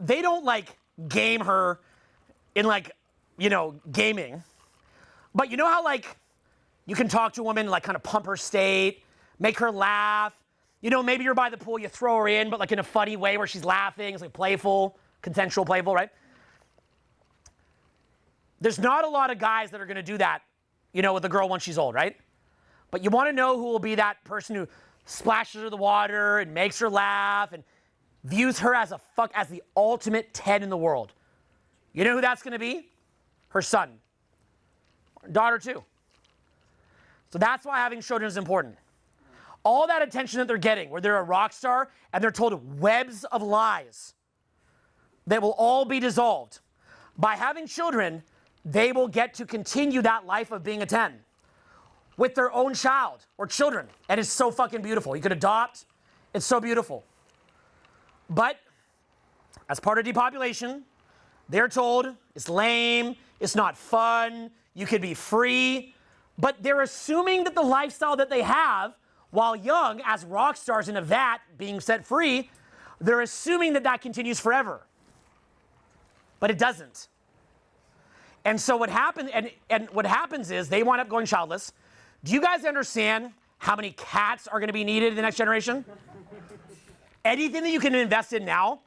They don't like game her in like, you know, gaming. But you know how like you can talk to a woman, like kind of pump her state, make her laugh. You know, maybe you're by the pool, you throw her in, but like in a funny way where she's laughing. It's like playful, consensual, playful, right? There's not a lot of guys that are going to do that, you know, with a girl once she's old, right? But you want to know who will be that person who splashes her in the water and makes her laugh and views her as the ultimate 10 in the world. You know who that's going to be? Her son. Daughter too. So that's why having children is important. All that attention that they're getting, where they're a rock star and they're told webs of lies that will all be dissolved. By having children, they will get to continue that life of being a 10 with their own child or children. And it's so fucking beautiful. You could adopt. It's so beautiful. But as part of depopulation, they're told it's lame, it's not fun, you could be free. But they're assuming that the lifestyle that they have while young, as rock stars in a vat being set free, they're assuming that that continues forever. But it doesn't. And so what happens, and what happens is they wind up going childless. Do you guys understand how many cats are going to be needed in the next generation? Anything that you can invest in now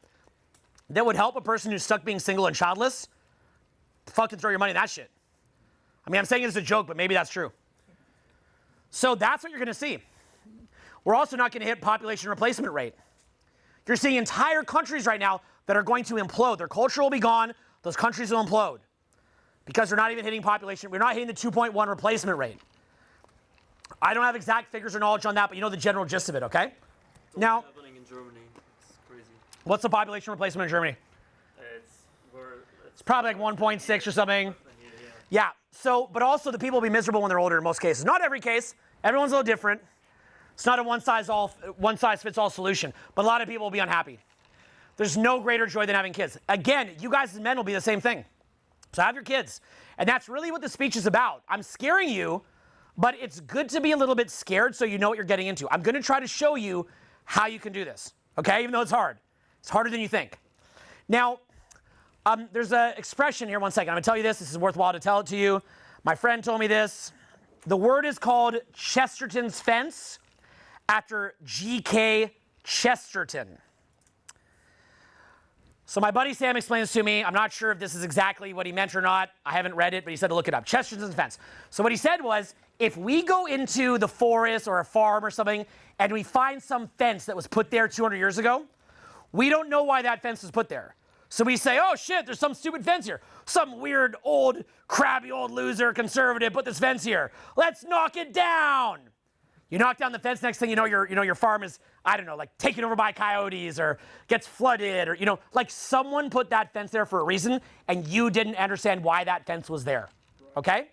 that would help a person who's stuck being single and childless, fucking throw your money in that shit. I mean, I'm saying it as a joke, but maybe that's true. So that's what you're going to see. We're also not going to hit population replacement rate. You're seeing entire countries right now that are going to implode. Their culture will be gone. Those countries will implode because they're not even hitting population. We're not hitting the 2.1 replacement rate. I don't have exact figures or knowledge on that, but you know the general gist of it, okay? Now, happening in Germany. It's crazy. what's the population replacement in Germany? It's probably like 1.6 or something. Yeah. So, but also the people will be miserable when they're older in most cases. Not every case. Everyone's a little different. It's not a one-size-fits-all solution. But a lot of people will be unhappy. There's no greater joy than having kids. Again, you guys as men will be the same thing. So have your kids. And that's really what the speech is about. I'm scaring you, but it's good to be a little bit scared so you know what you're getting into. I'm going to try to show you how you can do this, okay? Even though it's hard. It's harder than you think. Now, there's an expression here. One second. I'm going to tell you this. This is worthwhile to tell it to you. My friend told me this. The word is called Chesterton's fence after G.K. Chesterton. So my buddy Sam explained this to me. I'm not sure if this is exactly what he meant or not. I haven't read it, but he said to look it up. Chesterton's fence. So what he said was, if we go into the forest or a farm or something and we find some fence that was put there 200 years ago, we don't know why that fence was put there. So we say, oh shit, there's some stupid fence here. Some weird, old, crabby old loser conservative put this fence here. Let's knock it down. You knock down the fence, next thing you know, your farm is, I don't know, like taken over by coyotes or gets flooded or, like someone put that fence there for a reason and you didn't understand why that fence was there. okay?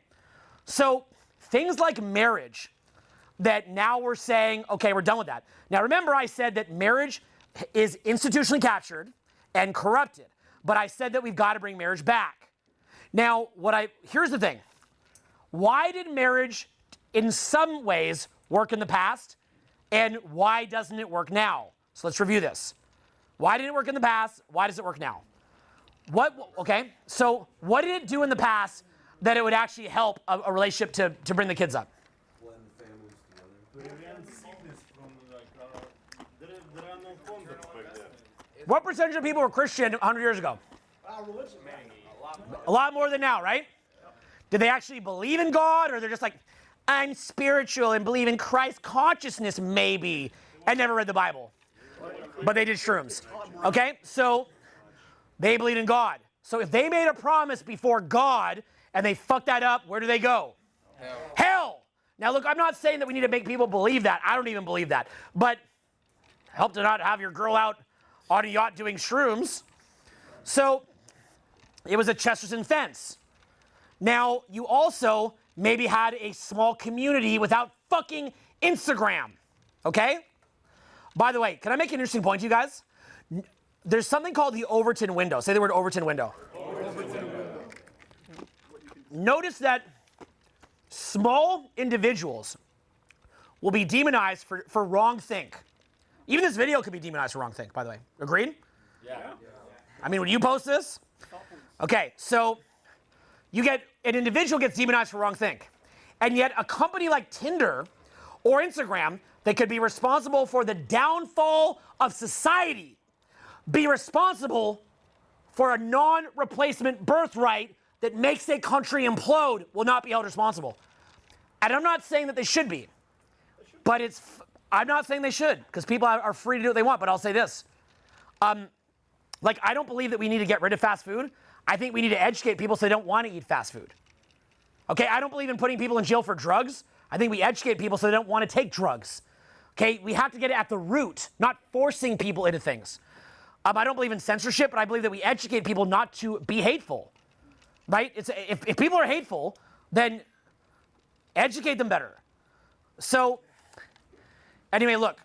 So things like marriage that now we're saying, okay, we're done with that. Now remember I said that marriage is institutionally captured and corrupted, but I said that we've got to bring marriage back. Now, here's the thing. Why did marriage in some ways work in the past, and why doesn't it work now? So let's review this. Why did it work in the past? Why does it work now? Okay, so what did it do in the past that it would actually help a relationship to bring the kids up? Blend families together. We haven't seen this from there are no concepts back there. What percentage of people were Christian 100 years ago? A lot more than now, right? Did they actually believe in God, or they're just like, I'm spiritual and believe in Christ consciousness maybe, and never read the Bible? But they did shrooms. Okay, so they believed in God. So if they made a promise before God and they fucked that up, where do they go? Hell. Now look, I'm not saying that we need to make people believe that. I don't even believe that. But help to not have your girl out on a yacht doing shrooms. So it was a Chesteron fence. Now you also maybe had a small community without fucking Instagram. Okay? By the way, can I make an interesting point to you guys? There's something called the Overton window. Say the word Overton window. Notice that small individuals will be demonized for wrong think. Even this video could be demonized for wrong think, by the way. Agreed? Yeah. I mean, when you post this? Okay, so an individual gets demonized for wrong think. And yet a company like Tinder or Instagram that could be responsible for the downfall of society be responsible for a non-replacement birthright that makes a country implode will not be held responsible. And I'm not saying that they should be, but I'm not saying they should, because people are free to do what they want, but I'll say this. I don't believe that we need to get rid of fast food. I think we need to educate people so they don't want to eat fast food. Okay, I don't believe in putting people in jail for drugs. I think we educate people so they don't want to take drugs. Okay, we have to get it at the root, not forcing people into things. I don't believe in censorship, but I believe that we educate people not to be hateful, right? If people are hateful, then educate them better. So, anyway, look,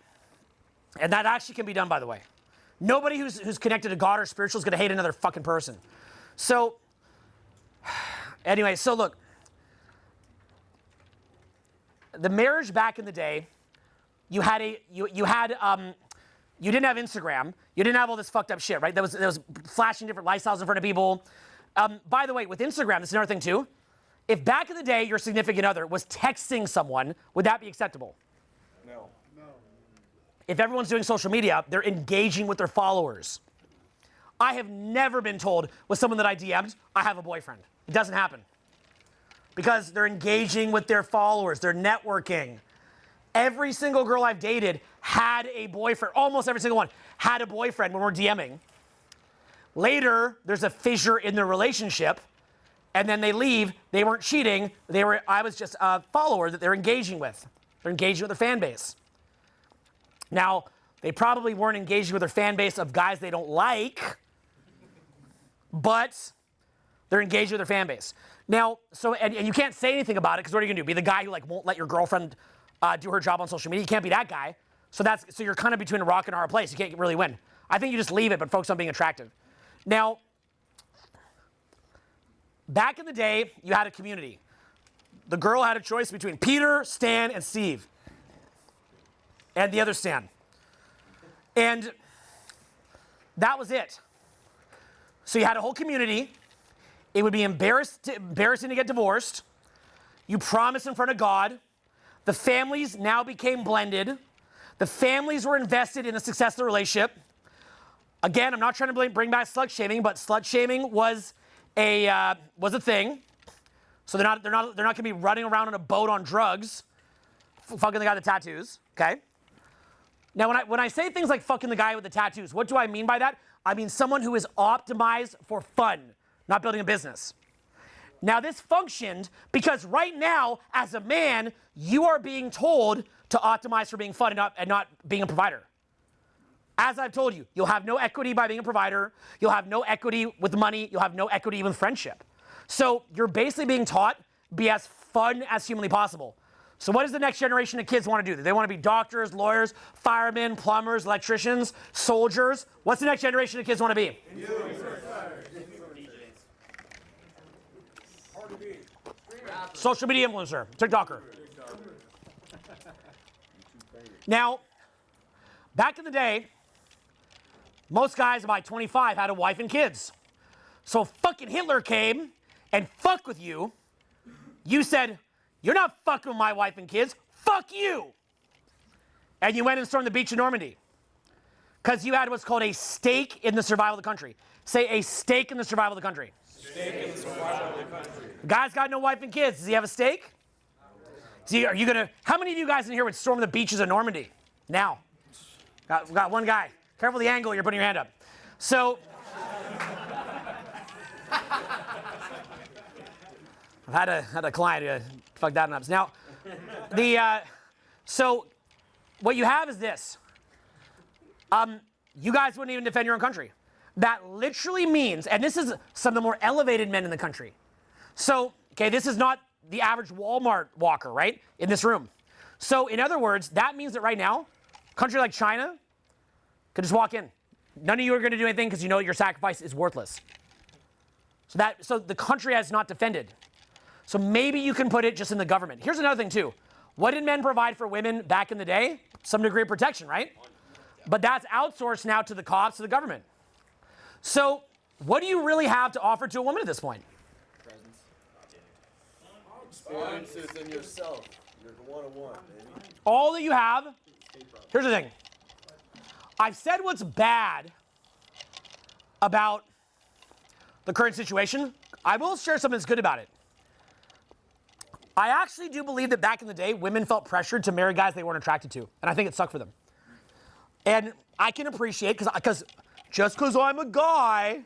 and that actually can be done, by the way. Nobody who's connected to God or spiritual is going to hate another fucking person. So, anyway, so look, the marriage back in the day, you didn't have Instagram, you didn't have all this fucked up shit, right? There was flashing different lifestyles in front of people. By the way, with Instagram, this is another thing too. If back in the day your significant other was texting someone, would that be acceptable? No. If everyone's doing social media, they're engaging with their followers. I have never been told with someone that I DM'd, I have a boyfriend. It doesn't happen. Because they're engaging with their followers, they're networking. Every single girl I've dated had a boyfriend, almost every single one had a boyfriend when we're DMing. Later, there's a fissure in their relationship, and then they leave. They weren't cheating. I was just a follower that they're engaging with. They're engaging with their fan base. Now, they probably weren't engaging with their fan base of guys they don't like, but they're engaged with their fan base. Now, and you can't say anything about it, because what are you gonna do? Be the guy who won't let your girlfriend do her job on social media? You can't be that guy. So you're kind of between a rock and a hard place. You can't really win. I think you just leave it, but focus on being attractive. Now, back in the day, you had a community. The girl had a choice between Peter, Stan, and Steve. And the other Stan. And that was it. So you had a whole community. It would be embarrassing to get divorced. You promised in front of God. The families now became blended. The families were invested in the success of the relationship. Again, I'm not trying to bring back slut shaming, but slut shaming was a thing. So they're not going to be running around on a boat on drugs, fucking the guy with the tattoos. Okay. Now, when I say things like fucking the guy with the tattoos, what do I mean by that? I mean someone who is optimized for fun, not building a business. Now, this functioned because right now, as a man, you are being told to optimize for being fun and not being a provider. As I've told you, you'll have no equity by being a provider. You'll have no equity with money. You'll have no equity even with friendship. So you're basically being taught be as fun as humanly possible. So what does the next generation of kids want to do? They want to be doctors, lawyers, firemen, plumbers, electricians, soldiers. What's the next generation of kids want to be? Social media influencer, TikToker. Now, back in the day, most guys by 25 had a wife and kids. So fucking Hitler came and fucked with you. You said, you're not fucking with my wife and kids. Fuck you. And you went and stormed the beach in Normandy. Because you had what's called a stake in the survival of the country. Say a stake in the survival of the country. Stake in the survival of the country. The guy's got no wife and kids. Does he have a stake? Are you gonna? How many of you guys in here would storm the beaches of Normandy? Now, got one guy. Careful the angle you're putting your hand up. So, I've had a client fuck that up. Now, so what you have is this. You guys wouldn't even defend your own country. That literally means, and this is some of the more elevated men in the country. So, okay, this is not the average Walmart walker, right, in this room. So, in other words, that means that right now, a country like China could just walk in. None of you are going to do anything because you know your sacrifice is worthless. So the country has not defended. So maybe you can put it just in the government. Here's another thing, too. What did men provide for women back in the day? Some degree of protection, right? But that's outsourced now to the cops, to the government. So what do you really have to offer to a woman at this point? Experiences in yourself. You're the one-on-one, baby. All that you have, here's the thing. I've said what's bad about the current situation. I will share something that's good about it. I actually do believe that back in the day, women felt pressured to marry guys they weren't attracted to. And I think it sucked for them. And I can appreciate, because just because I'm a guy,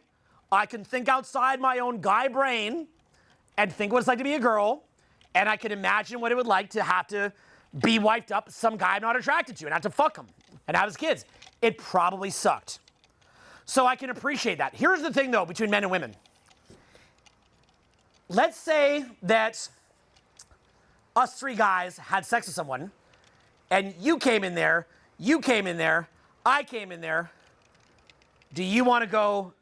I can think outside my own guy brain and think what it's like to be a girl. And I can imagine what it would like to have to be wiped up with some guy I'm not attracted to and have to fuck him and have his kids. It probably sucked. So I can appreciate that. Here's the thing, though, between men and women. Let's say that us three guys had sex with someone, and you came in there, I came in there. Do you want to go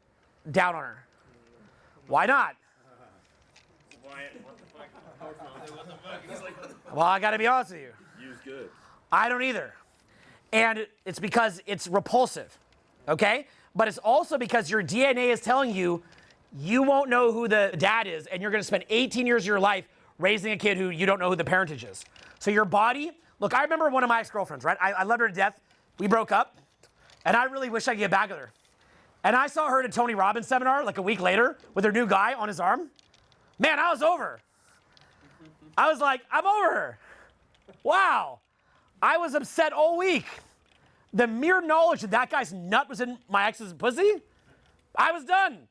down on her? Why not? Well, I got to be honest with you. You's good. I don't either. And it's because it's repulsive, okay? But it's also because your DNA is telling you you won't know who the dad is, and you're going to spend 18 years of your life raising a kid who you don't know who the parentage is. So your body, look, I remember one of my ex-girlfriends, right? I loved her to death. We broke up, and I really wish I could get back with her. And I saw her at a Tony Robbins seminar like a week later with her new guy on his arm. Man, I was over. I was like, I'm over her. Wow. I was upset all week. The mere knowledge that that guy's nut was in my ex's pussy, I was done.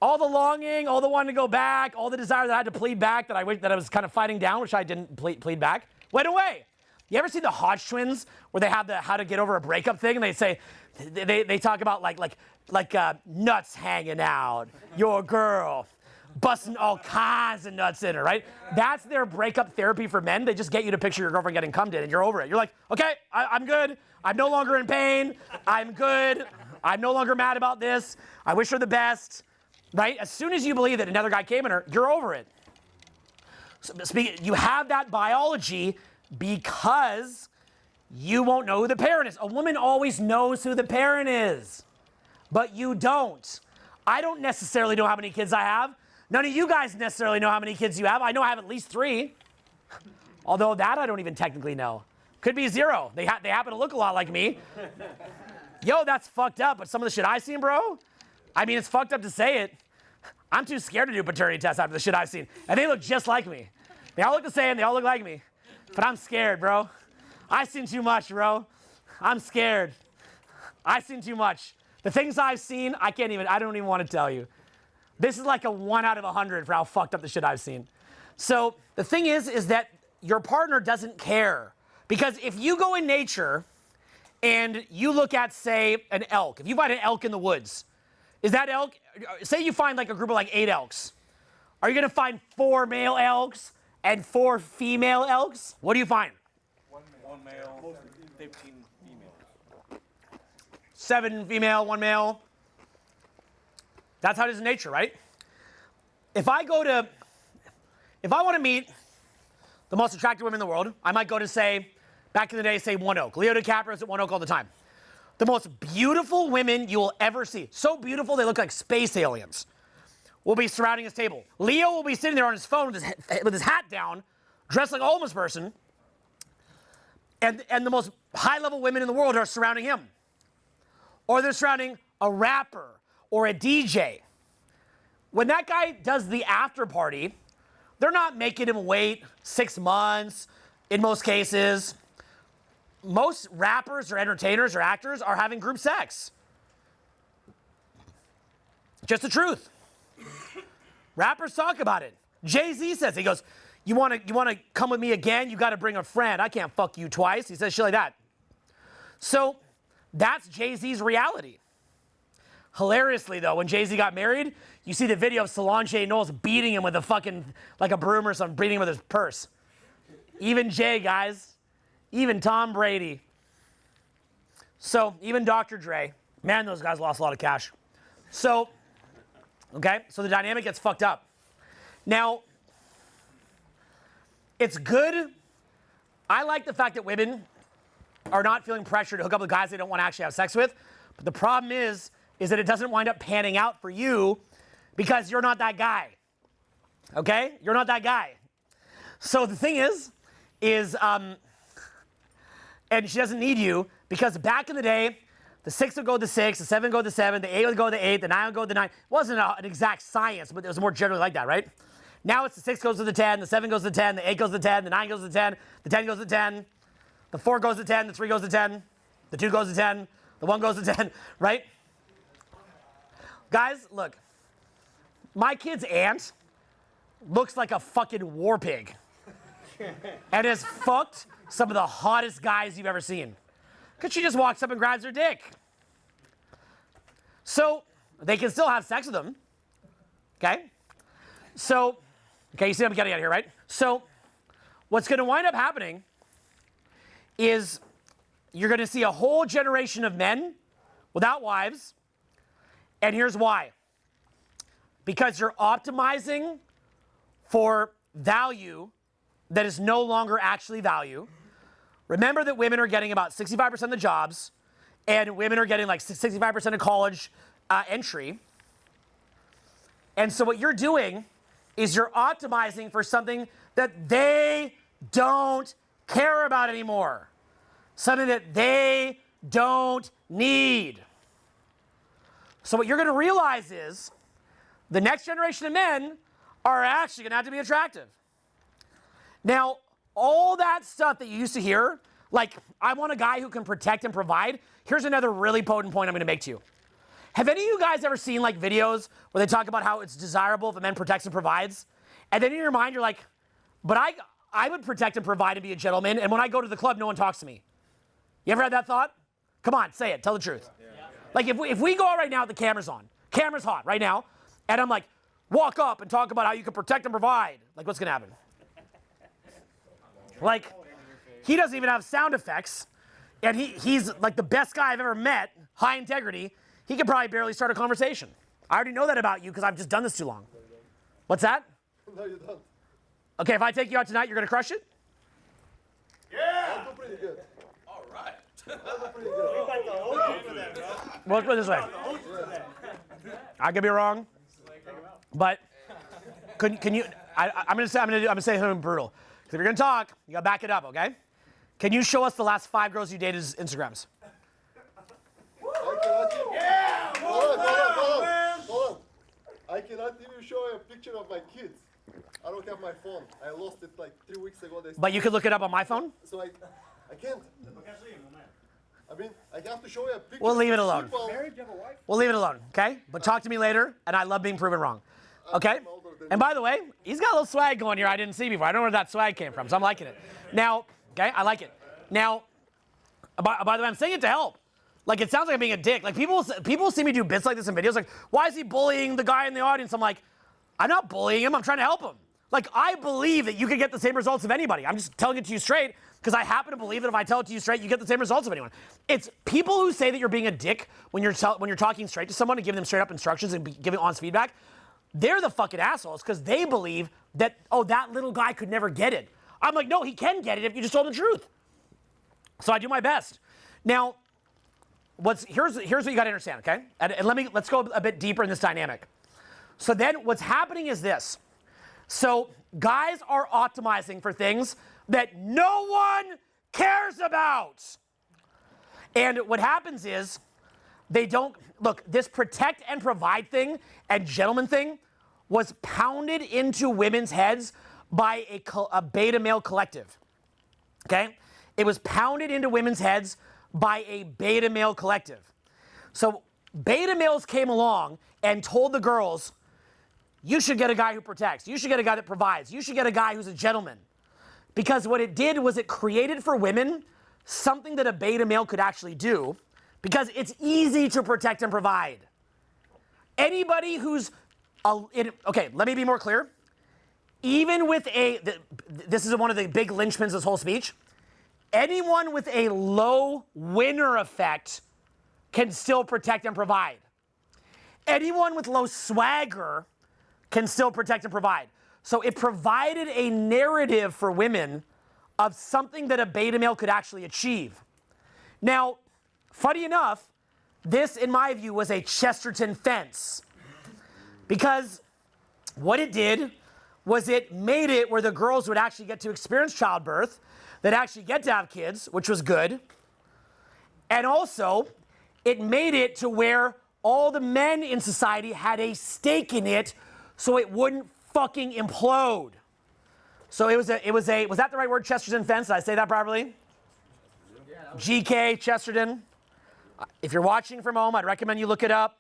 All the longing, all the wanting to go back, all the desire that I had to plead back that I was kind of fighting down, which I didn't plead back, went away. You ever see the Hodge twins where they have the how to get over a breakup thing, and they say, they talk about like nuts hanging out, your girl, busting all kinds of nuts in her, right? That's their breakup therapy for men. They just get you to picture your girlfriend getting cummed in, and you're over it. You're like, okay, I'm good. I'm no longer in pain. I'm good. I'm no longer mad about this. I wish her the best, right? As soon as you believe that another guy came in her, you're over it. So, you have that biology because you won't know who the parent is. A woman always knows who the parent is, but you don't. I don't necessarily know how many kids I have. None of you guys necessarily know how many kids you have. I know I have at least 3. Although that I don't even technically know. Could be 0. They happen to look a lot like me. Yo, that's fucked up, but some of the shit I've seen, bro, I mean, it's fucked up to say it. I'm too scared to do paternity tests after the shit I've seen. And they look just like me. They all look the same, they all look like me. But I'm scared, bro. I've seen too much, bro. I'm scared. I've seen too much. The things I've seen, I don't even want to tell you. This is like a 1 out of 100 for how fucked up the shit I've seen. So the thing is that your partner doesn't care. Because if you go in nature and you look at, say, an elk, if you find an elk in the woods, is that elk, say you find like a group of like 8 elks. Are you going to find 4 male elks and 4 female elks? What do you find? One male, 15 females. 7 female, 1 male. That's how it is in nature, right? If I want to meet the most attractive women in the world, I might go to, say, back in the day, say One Oak. Leo DiCaprio's at One Oak all the time. The most beautiful women you will ever see. So beautiful, they look like space aliens. Will be surrounding his table. Leo will be sitting there on his phone with his hat down, dressed like a homeless person, and the most high-level women in the world are surrounding him. Or they're surrounding a rapper or a DJ. When that guy does the after party, they're not making him wait 6 months in most cases. Most rappers or entertainers or actors are having group sex. Just the truth. Rappers talk about it. Jay-Z says, he goes, you want to come with me again? You got to bring a friend. I can't fuck you twice. He says shit like that. So that's Jay-Z's reality. Hilariously, though, when Jay-Z got married, you see the video of Solange Knowles beating him with a fucking, like a broom or something, beating him with his purse. Even Jay, guys. Even Tom Brady. So, even Dr. Dre. Man, those guys lost a lot of cash. So, okay, so the dynamic gets fucked up. Now, it's good. I like the fact that women are not feeling pressure to hook up with guys they don't want to actually have sex with. But the problem is that it doesn't wind up panning out for you because you're not that guy. Okay? You're not that guy. So the thing is, and she doesn't need you because back in the day, the 6 would go to the 6, the 7 would go to the 7, the 8 would go to the 8, the 9 would go to the 9. It wasn't an exact science, but it was more generally like that, right? Now it's the 6 goes to the 10, the 7 goes to the 10, the 8 goes to the 10, the 9 goes to the 10, the 10 goes to the 10, the 4 goes to the 10, the 3 goes to the 10, the 2 goes to 10, the 1 goes to 10, right? Guys, look. My kid's aunt looks like a fucking war pig and has fucked some of the hottest guys you've ever seen. Because she just walks up and grabs her dick. So, they can still have sex with them. Okay? So, okay, you see I'm getting out of here, right? So, what's going to wind up happening is you're going to see a whole generation of men without wives. And here's why. Because you're optimizing for value that is no longer actually value. Remember that women are getting about 65% of the jobs, and women are getting like 65% of college entry. And so what you're doing is you're optimizing for something that they don't care about anymore. Something that they don't need. So what you're going to realize is the next generation of men are actually going to have to be attractive. Now, all that stuff that you used to hear, like, I want a guy who can protect and provide, here's another really potent point I'm going to make to you. Have any of you guys ever seen, like, videos where they talk about how it's desirable if a man protects and provides? And then in your mind, you're like, but I would protect and provide and be a gentleman, and when I go to the club, no one talks to me. You ever had that thought? Come on, say it. Tell the truth. Yeah. Like, if we go out right now with the camera's on, camera's hot right now, and I'm like, walk up and talk about how you can protect and provide. Like, what's going to happen? Like, he doesn't even have sound effects, and he's like the best guy I've ever met, high integrity. He could probably barely start a conversation. I already know that about you because I've just done this too long. What's that? No, you don't. Okay, if I take you out tonight, you're going to crush it? Yeah! I'll do pretty good. All right. I'll do pretty good. Well, let's put it this way. I could be wrong, but can you? I'm gonna say something brutal. Because if you're gonna talk, you gotta back it up, okay? Can you show us the last 5 girls you dated's Instagrams? Yeah! Hold on. I cannot even show you a picture of my kids. I don't have my phone. I lost it like 3 weeks ago. But you could look it up on my phone? So I can't. I mean, I have to show you a picture. We'll leave it alone. Married, you have a wife? We'll leave it alone, okay? But talk to me later, and I love being proven wrong. Okay? And by the way, he's got a little swag going here I didn't see before. I don't know where that swag came from, so I'm liking it. Now, okay, I like it. Now, by the way, I'm saying it to help. Like, it sounds like I'm being a dick. Like, people see me do bits like this in videos, like, why is he bullying the guy in the audience? I'm like, I'm not bullying him. I'm trying to help him. Like, I believe that you can get the same results of anybody. I'm just telling it to you straight because I happen to believe that if I tell it to you straight, you get the same results of anyone. It's people who say that you're being a dick when you're talking straight to someone and giving them straight up instructions and giving honest feedback. They're the fucking assholes because they believe that, oh, that little guy could never get it. I'm like, no, he can get it if you just told him the truth. So I do my best. Now, here's what you got to understand, okay? And let's go a bit deeper in this dynamic. So then what's happening is this. So guys are optimizing for things that no one cares about. And what happens is they don't, look, this protect and provide thing and gentleman thing was pounded into women's heads by a beta male collective, okay? It was pounded into women's heads by a beta male collective. So beta males came along and told the girls, you should get a guy who protects. You should get a guy that provides. You should get a guy who's a gentleman. Because what it did was it created for women something that a beta male could actually do because it's easy to protect and provide. Anybody who's, okay, let me be more clear. Even with this is one of the big linchpins of this whole speech, anyone with a low winner effect can still protect and provide. Anyone with low swagger can still protect and provide. So it provided a narrative for women of something that a beta male could actually achieve. Now, funny enough, this, in my view, was a Chesterton fence. Because what it did was it made it where the girls would actually get to experience childbirth, that actually get to have kids, which was good. And also, it made it to where all the men in society had a stake in it so it wouldn't fucking implode. So was that the right word, Chesterton fence? Did I say that properly? Yeah, GK, Chesterton. If you're watching from home, I'd recommend you look it up.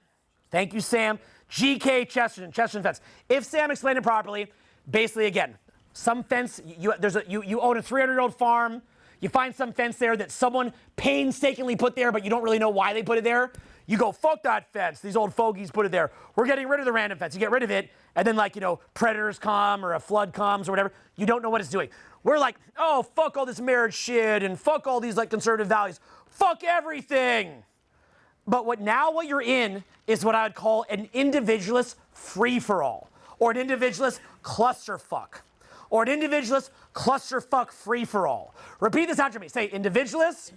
Thank you, Sam. GK Chesterton fence. If Sam explained it properly, basically, again, some fence, you own a 300-year-old farm, you find some fence there that someone painstakingly put there, but you don't really know why they put it there. You go, fuck that fence. These old fogies put it there. We're getting rid of the random fence. You get rid of it, and then, like, predators come or a flood comes or whatever. You don't know what it's doing. We're like, oh, fuck all this marriage shit and fuck all these, like, conservative values. Fuck everything. But what you're in is what I would call an individualist free-for-all, or an individualist clusterfuck, or an individualist clusterfuck free-for-all. Repeat this after me. Say individualist,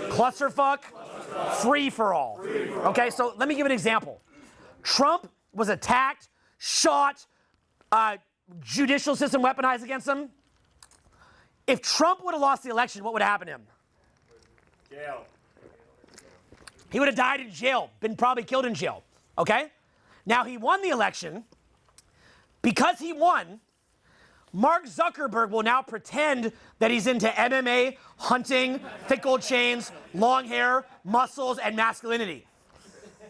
clusterfuck, free-for-all. Okay, so let me give an example. Trump was attacked, shot, judicial system weaponized against him. If Trump would have lost the election, what would have happened to him? Jail. He would have died in jail, been probably killed in jail, okay? Now, he won the election. Because he won, Mark Zuckerberg will now pretend that he's into MMA, hunting, thick gold chains, long hair, muscles, and masculinity.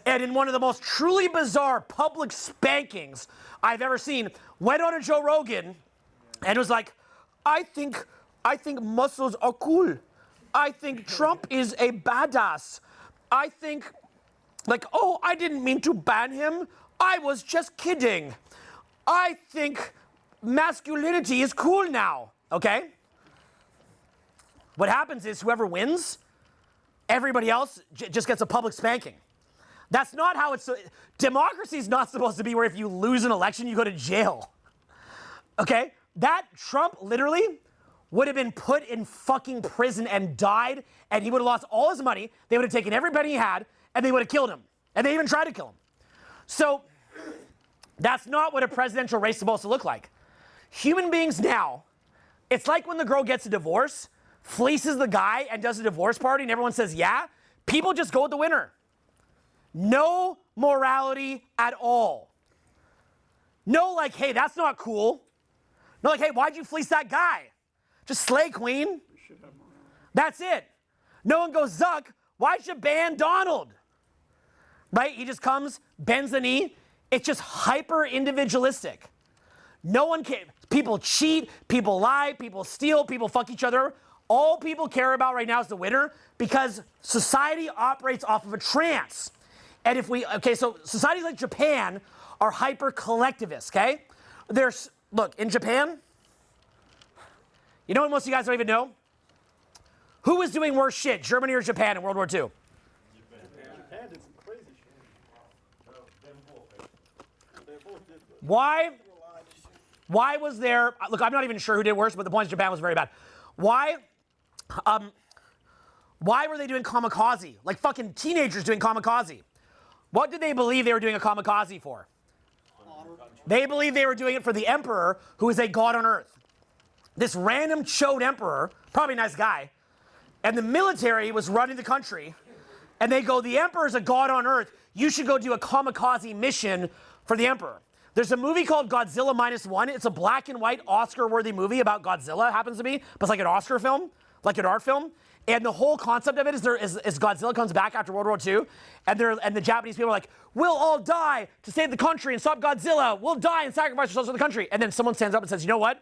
And in one of the most truly bizarre public spankings I've ever seen, went on a Joe Rogan and was like, I think muscles are cool. I think Trump is a badass. I think, like, oh, I didn't mean to ban him. I was just kidding. I think masculinity is cool now, okay? What happens is whoever wins, everybody else just gets a public spanking. That's not how it's, democracy is not supposed to be where if you lose an election, you go to jail, okay? That Trump literally would have been put in fucking prison and died, and he would have lost all his money. They would have taken every penny he had, and they would have killed him. And they even tried to kill him. So that's not what a presidential race is supposed to look like. Human beings now, it's like when the girl gets a divorce, fleeces the guy, and does a divorce party, and everyone says, yeah, people just go with the winner. No morality at all. No, like, hey, that's not cool. No, like, hey, why'd you fleece that guy? Just slay, queen. That's it. No one goes, Zuck, why'd you ban Donald? Right? He just comes, bends the knee. It's just hyper individualistic. No one cares. People cheat, people lie, people steal, people fuck each other. All people care about right now is the winner because society operates off of a trance. And if we, okay, so societies like Japan are hyper-collectivist, okay? Look, in Japan, you know what most of you guys don't even know? Who was doing worse shit, Germany or Japan in World War II? Japan did some crazy shit. Why was there, look, I'm not even sure who did worse, but the point is Japan was very bad. Why were they doing kamikaze? Like fucking teenagers doing kamikaze. What did they believe they were doing a kamikaze for? They believed they were doing it for the emperor, who is a god on earth. This random chode emperor, probably a nice guy, and the military was running the country, and they go, the emperor's a god on earth, you should go do a kamikaze mission for the emperor. There's a movie called Godzilla -1. It's a black and white Oscar-worthy movie about Godzilla, happens to be, but it's like an Oscar film, like an art film. And the whole concept of it is Godzilla comes back after World War II, and the Japanese people are like, we'll all die to save the country and stop Godzilla. We'll die and sacrifice ourselves for the country. And then someone stands up and says, you know what?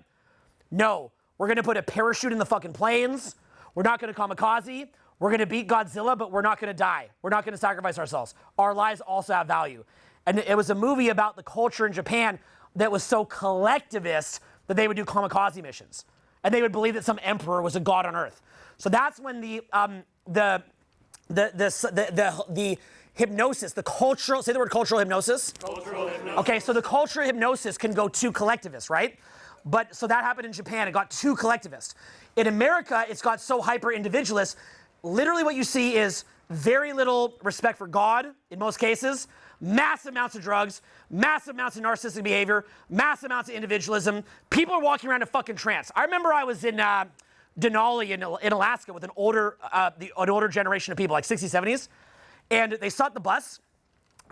No, we're going to put a parachute in the fucking planes. We're not going to kamikaze. We're going to beat Godzilla, but we're not going to die. We're not going to sacrifice ourselves. Our lives also have value. And it was a movie about the culture in Japan that was so collectivist that they would do kamikaze missions. And they would believe that some emperor was a god on earth. So that's when the hypnosis, the cultural, say the word cultural hypnosis. Cultural hypnosis. Okay, so the cultural hypnosis can go too collectivist, right? But so that happened in Japan, it got too collectivist. In America, it's got so hyper individualist. Literally what you see is very little respect for God in most cases, massive amounts of drugs, massive amounts of narcissistic behavior, massive amounts of individualism. People are walking around in fucking trance. I remember I was in Denali in Alaska with an older generation of people, like 60s, 70s, and they stopped the bus,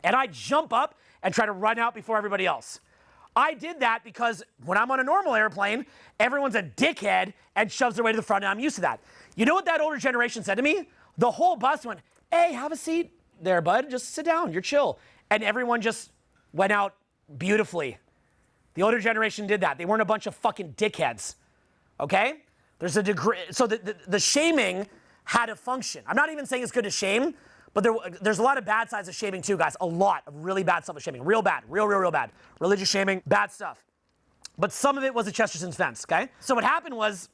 and I jump up and try to run out before everybody else. I did that because when I'm on a normal airplane, everyone's a dickhead and shoves their way to the front, and I'm used to that. You know what that older generation said to me? The whole bus went, hey, have a seat there, bud. Just sit down. You're chill. And everyone just went out beautifully. The older generation did that. They weren't a bunch of fucking dickheads, okay? There's a degree, so the shaming had a function. I'm not even saying it's good to shame, but there's a lot of bad sides of shaming too, guys. A lot of really bad stuff with shaming. Real bad, real bad. Religious shaming, bad stuff. But some of it was a Chesterton's fence, okay? So what happened was,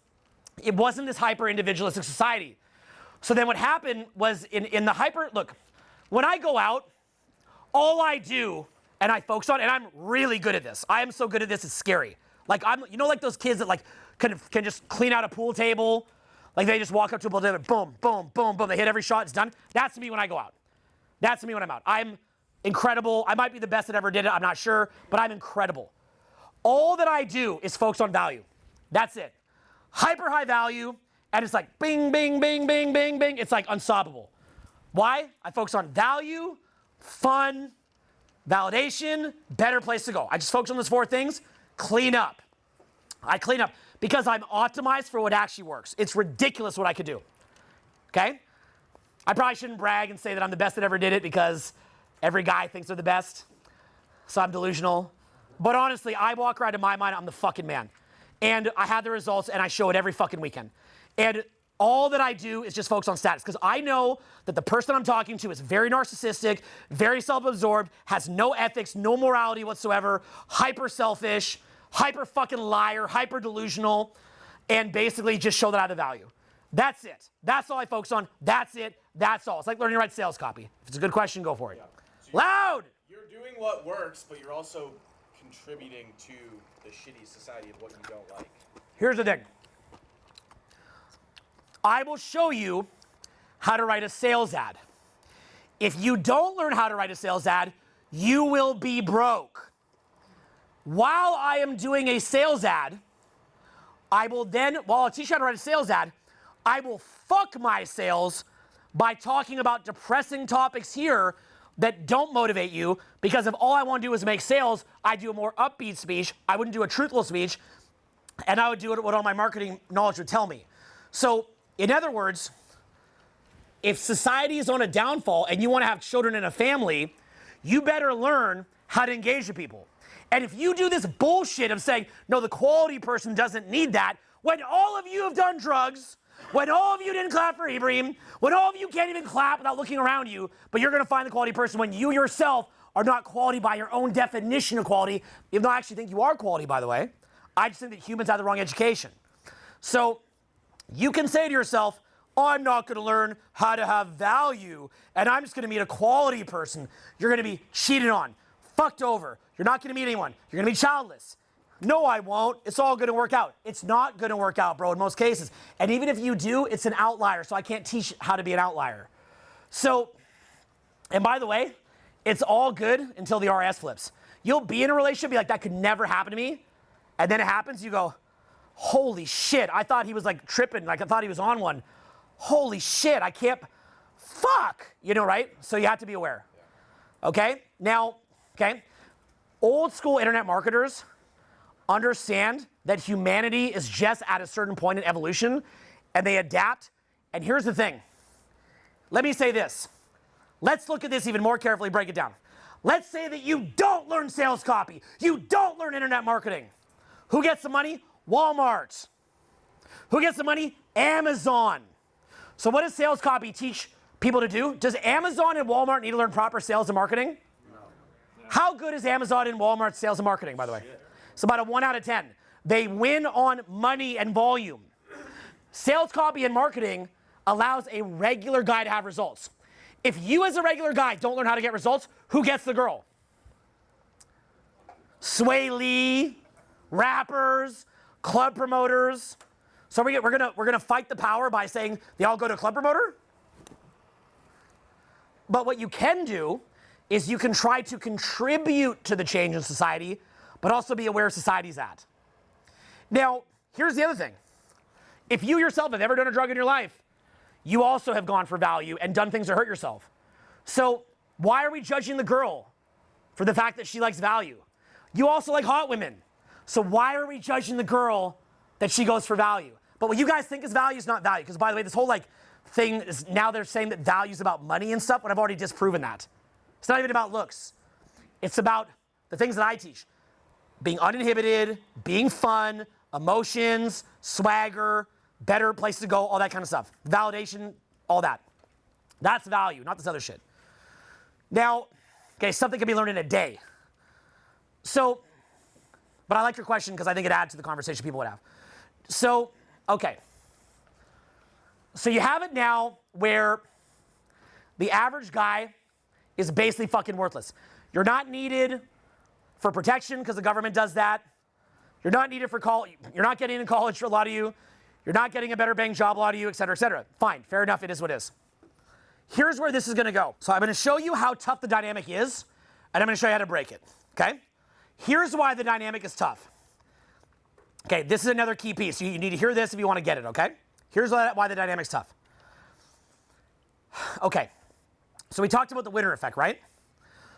it wasn't this hyper-individualistic society. So then what happened was in the look, when I go out, all I do, and I focus on, and I'm really good at this. I am so good at this, it's scary. Like you know like those kids that like can just clean out a pool table? Like they just walk up to a pool table, boom, boom, boom, boom, they hit every shot, it's done. That's me when I go out. That's me when I'm out. I'm incredible. I might be the best that ever did it, I'm not sure, but I'm incredible. All that I do is focus on value. That's it. Hyper high value, and it's like bing, bing, bing, bing, bing, bing. It's like unstoppable. Why? I focus on value, fun, validation, better place to go. I just focus on those 4 things. Clean up. I clean up because I'm optimized for what actually works. It's ridiculous what I could do. Okay? I probably shouldn't brag and say that I'm the best that ever did it because every guy thinks they're the best. So I'm delusional. But honestly, I walk around in my mind, I'm the fucking man. And I have the results and I show it every fucking weekend. And all that I do is just focus on status because I know that the person I'm talking to is very narcissistic, very self-absorbed, has no ethics, no morality whatsoever, hyper selfish, hyper fucking liar, hyper delusional, and basically just show that I have the value. That's it. That's all I focus on. That's it. That's all. It's like learning to write sales copy. If it's a good question, go for it. Yeah. So loud! You're doing what works, but you're also contributing to the shitty society of what you don't like. Here's the thing. I will show you how to write a sales ad. If you don't learn how to write a sales ad, you will be broke. While I am doing a sales ad, I will then, while I teach you how to write a sales ad, I will fuck my sales by talking about depressing topics here that don't motivate you, because if all I want to do is make sales, I do a more upbeat speech, I wouldn't do a truthful speech, and I would do what all my marketing knowledge would tell me. So, in other words, if society is on a downfall and you want to have children and a family, you better learn how to engage with people. And if you do this bullshit of saying, no, the quality person doesn't need that, when all of you have done drugs, When all of you didn't clap for Ibrahim, when all of you can't even clap without looking around you, but you're going to find the quality person when you yourself are not quality by your own definition of quality, even though I actually think you are quality, by the way. I just think that humans have the wrong education. So you can say to yourself, I'm not going to learn how to have value, and I'm just going to meet a quality person. You're going to be cheated on, fucked over. You're not going to meet anyone. You're going to be childless. No, I won't. It's all going to work out. It's not going to work out, bro, in most cases. And even if you do, it's an outlier, so I can't teach how to be an outlier. So, and by the way, it's all good until the RS flips. You'll be in a relationship, be like, that could never happen to me. And then it happens, you go, holy shit, I thought he was like tripping, like I thought he was on one. Holy shit, I can't, fuck, you know, right? So you have to be aware. Okay? Now, okay, old school internet marketers understand that humanity is just at a certain point in evolution and they adapt. And here's the thing. Let me say this. Let's look at this even more carefully, break it down. Let's say that you don't learn sales copy. You don't learn internet marketing. Who gets the money? Walmart. Who gets the money? Amazon. So what does sales copy teach people to do? Does Amazon and Walmart need to learn proper sales and marketing? No. How good is Amazon and Walmart sales and marketing, by the way? It's about a 1 out of 10. They win on money and volume. Sales copy and marketing allows a regular guy to have results. If you as a regular guy don't learn how to get results, who gets the girl? Sway Lee, rappers, club promoters. So we're gonna fight the power by saying they all go to a club promoter? But what you can do is you can try to contribute to the change in society, but also be aware society's at. Now, here's the other thing. If you yourself have ever done a drug in your life, you also have gone for value and done things to hurt yourself. So why are we judging the girl for the fact that she likes value? You also like hot women. So why are we judging the girl that she goes for value? But what you guys think is value is not value. Because by the way, this whole like thing is now they're saying that value is about money and stuff, when I've already disproven that. It's not even about looks. It's about the things that I teach. Being uninhibited, being fun, emotions, swagger, better place to go, all that kind of stuff. Validation, all that. That's value, not this other shit. Now, okay, something can be learned in a day. So, but I like your question because I think it adds to the conversation people would have. So, okay. So you have it now where the average guy is basically fucking worthless. You're not needed for protection because the government does that. You're not needed for college. You're not getting into college for a lot of you. You're not getting a better paying job, a lot of you, et cetera, et cetera. Fine, fair enough, it is what it is. Here's where this is gonna go. So I'm gonna show you how tough the dynamic is, and I'm gonna show you how to break it, okay? Here's why the dynamic is tough. Okay, this is another key piece. You need to hear this if you wanna get it, okay? Here's why the dynamic's tough. Okay, so we talked about the winner effect, right?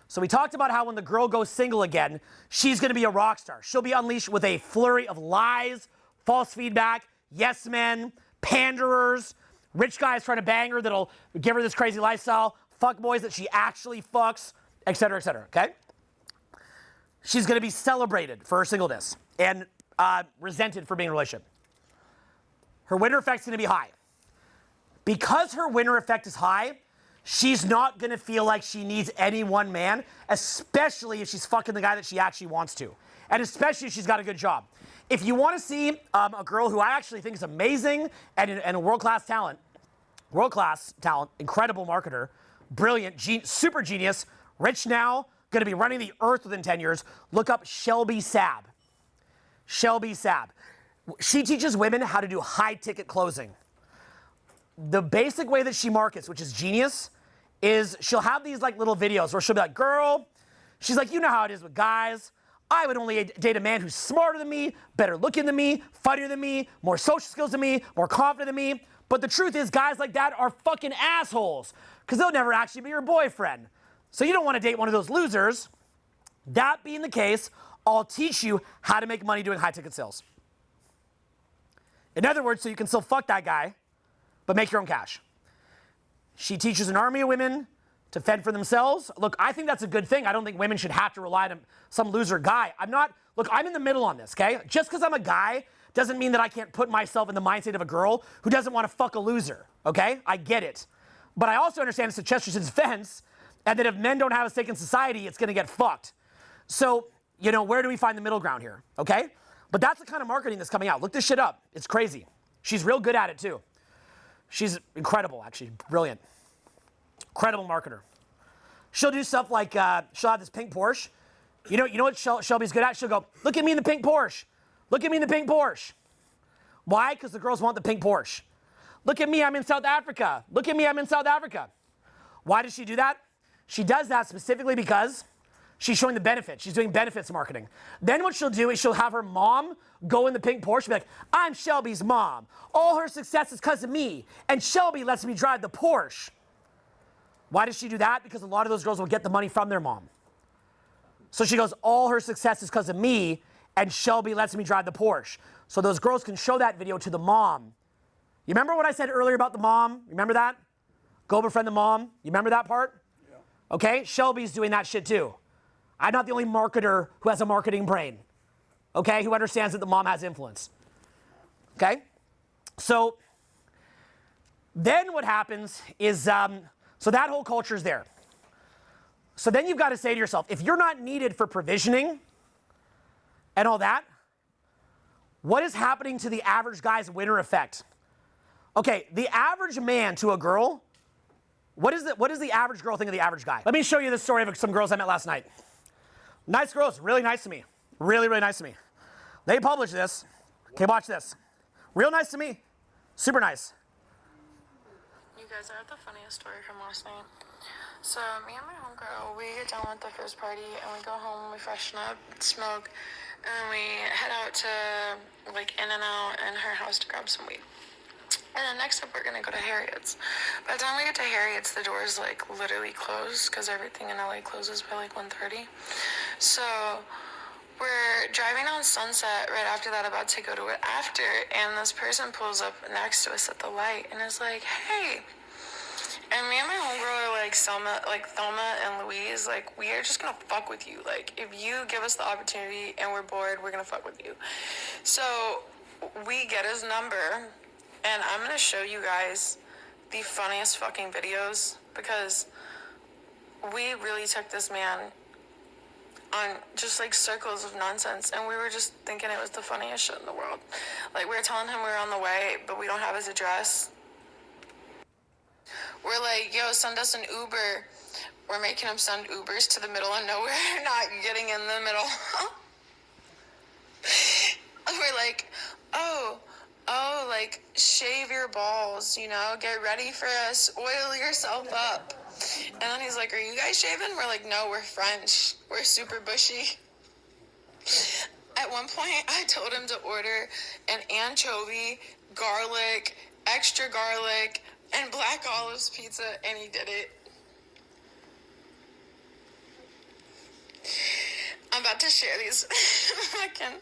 So we talked about how when the girl goes single again, she's gonna be a rock star. She'll be unleashed with a flurry of lies, false feedback, yes men, panderers, rich guys trying to bang her that'll give her this crazy lifestyle, fuck boys that she actually fucks, et cetera, okay? She's gonna be celebrated for her singleness and resented for being in a relationship. Her winner effect's gonna be high. Because her winner effect is high, she's not gonna feel like she needs any one man, especially if she's fucking the guy that she actually wants to. And especially if she's got a good job. If you want to see a girl who I actually think is amazing and a world-class talent, incredible marketer, brilliant, super genius, rich now, going to be running the earth within 10 years, look up Shelby Saab. Shelby Saab. She teaches women how to do high-ticket closing. The basic way that she markets, which is genius, is she'll have these like little videos where she'll be like, girl, she's like, you know how it is with guys. I would only date a man who's smarter than me, better looking than me, funnier than me, more social skills than me, more confident than me. But the truth is, guys like that are fucking assholes because they'll never actually be your boyfriend. So you don't want to date one of those losers. That being the case, I'll teach you how to make money doing high-ticket sales. In other words, so you can still fuck that guy, but make your own cash. She teaches an army of women to fend for themselves. Look, I think that's a good thing. I don't think women should have to rely on some loser guy. I'm in the middle on this, okay? Just because I'm a guy doesn't mean that I can't put myself in the mindset of a girl who doesn't want to fuck a loser, okay? I get it. But I also understand it's to Chesterton's defense, and that if men don't have a stake in society, it's going to get fucked. So, you know, where do we find the middle ground here, okay? But that's the kind of marketing that's coming out. Look this shit up. It's crazy. She's real good at it, too. She's incredible, actually. Brilliant. Incredible marketer. She'll do stuff like, she'll have this pink Porsche. You know what Shelby's good at? She'll go, look at me in the pink Porsche. Look at me in the pink Porsche. Why? Because the girls want the pink Porsche. Look at me, I'm in South Africa. Look at me, I'm in South Africa. Why does she do that? She does that specifically because she's showing the benefits. She's doing benefits marketing. Then what she'll do is she'll have her mom go in the pink Porsche and be like, I'm Shelby's mom. All her success is because of me. And Shelby lets me drive the Porsche. Why does she do that? Because a lot of those girls will get the money from their mom. So she goes, all her success is because of me, and Shelby lets me drive the Porsche. So those girls can show that video to the mom. You remember what I said earlier about the mom? Remember that? Go befriend the mom. You remember that part? Yeah. Okay, Shelby's doing that shit too. I'm not the only marketer who has a marketing brain, okay, who understands that the mom has influence. Okay? So then what happens is, so that whole culture is there. So then you've got to say to yourself, if you're not needed for provisioning and all that, what is happening to the average guy's winner effect? Okay, the average man to a girl, what does the average girl think of the average guy? Let me show you the story of some girls I met last night. Nice girls, really nice to me. Really, really nice to me. They published this. Okay, watch this. Real nice to me. Super nice. You guys are the funniest story from last night. So me and my homegirl, we get done with the first party and we go home, we freshen up, smoke, and then we head out to like In-N-Out and her house to grab some weed. And then next up we're gonna go to Harriet's. By the time we get to Harriet's, the doors like literally closed because everything in LA closes by like 1:30. So we're driving on Sunset right after that, about to go to it after, and this person pulls up next to us at the light and is like, hey. And me and my homegirl are like Thelma and Louise, like, we are just gonna fuck with you. Like, if you give us the opportunity and we're bored, we're gonna fuck with you. So we get his number, and I'm gonna show you guys the funniest fucking videos, because we really took this man on just like circles of nonsense, and we were just thinking it was the funniest shit in the world. Like, we were telling him we were on the way, but we don't have his address. We're like, yo, send us an Uber. We're making him send Ubers to the middle of nowhere, not getting in the middle. We're like, like, shave your balls, you know, get ready for us, oil yourself up. And then he's like, are you guys shaving? We're like, no, we're French. We're super bushy. At one point, I told him to order an anchovy, garlic, extra garlic, and black olives pizza, and he did it. I'm about to share these fucking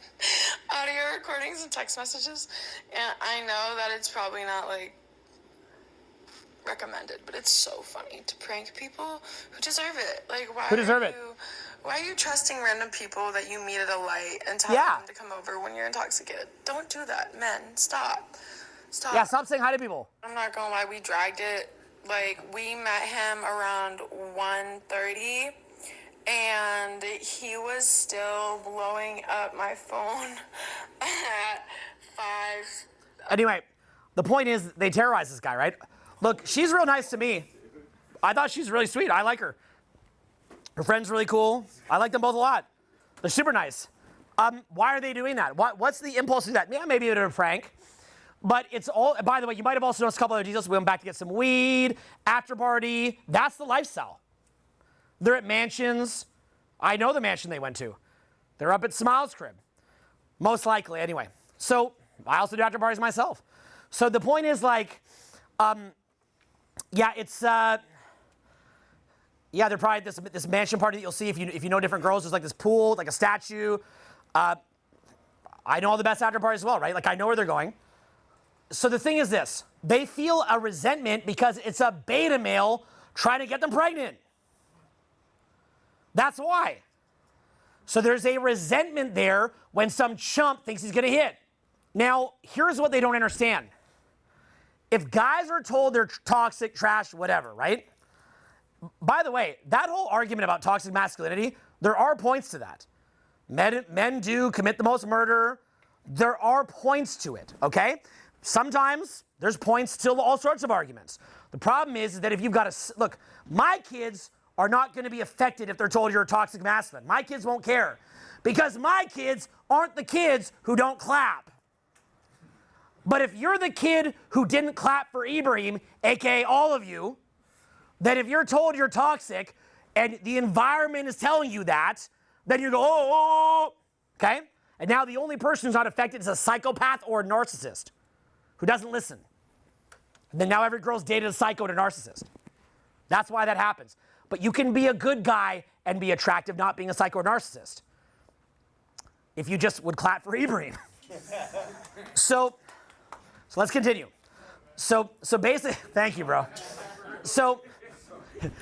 audio recordings and text messages, and I know that it's probably not like recommended, but it's so funny to prank people who deserve it. Like, why are you trusting random people that you meet at a light and telling them to come over when you're intoxicated? Don't do that, men. Stop. Yeah, stop saying hi to people. I'm not gonna lie, we dragged it. Like, we met him around 1:30, and he was still blowing up my phone at 5. Anyway, the point is, they terrorize this guy, right? Look, she's real nice to me. I thought she's really sweet. I like her. Her friend's really cool. I like them both a lot. They're super nice. Why are they doing that? What's the impulse to do that? Yeah, maybe a bit of a prank. But it's all, by the way, you might have also noticed a couple other details. We went back to get some weed, after party. That's the lifestyle. They're at mansions. I know the mansion they went to. They're up at Smile's crib. Most likely, anyway. So I also do after parties myself. So the point is, like, yeah, it's, yeah, they're probably this mansion party that you'll see if you know different girls. There's like this pool, like a statue. I know all the best after parties as well, right? Like, I know where they're going. So the thing is this, they feel a resentment because it's a beta male trying to get them pregnant. That's why. So there's a resentment there when some chump thinks he's gonna hit. Now, here's what they don't understand. If guys are told they're toxic, trash, whatever, right? By the way, that whole argument about toxic masculinity, there are points to that. Men do commit the most murder. There are points to it, okay? Sometimes there's points to all sorts of arguments. The problem is that if you've got to, look, my kids are not going to be affected if they're told you're a toxic masculine. My kids won't care because my kids aren't the kids who don't clap. But if you're the kid who didn't clap for Ibrahim, aka all of you, then if you're told you're toxic and the environment is telling you that, then you go, oh, okay? And now the only person who's not affected is a psychopath or a narcissist who doesn't listen. And then now every girl's dated a psycho and a narcissist. That's why that happens. But you can be a good guy and be attractive not being a psycho or narcissist. If you just would clap for Ibrahim. So let's continue. So basically, thank you, bro. So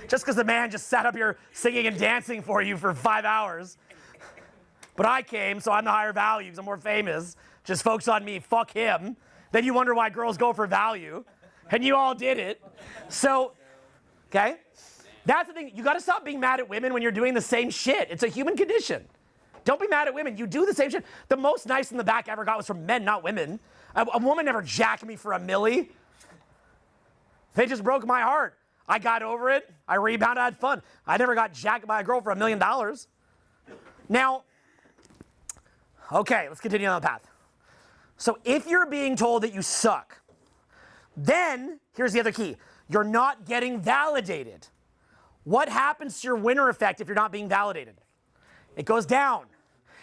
just because the man just sat up here singing and dancing for you for 5 hours, but I came, so I'm the higher value because I'm more famous. Just focus on me, fuck him. Then you wonder why girls go for value, and you all did it. So, okay? That's the thing. You got to stop being mad at women when you're doing the same shit. It's a human condition. Don't be mad at women. You do the same shit. The most nice in the back I ever got was from men, not women. A woman never jacked me for a milli. They just broke my heart. I got over it. I rebounded. I had fun. I never got jacked by a girl for $1 million. Now, okay, let's continue on the path. So if you're being told that you suck, then here's the other key. You're not getting validated. What happens to your winner effect if you're not being validated? It goes down.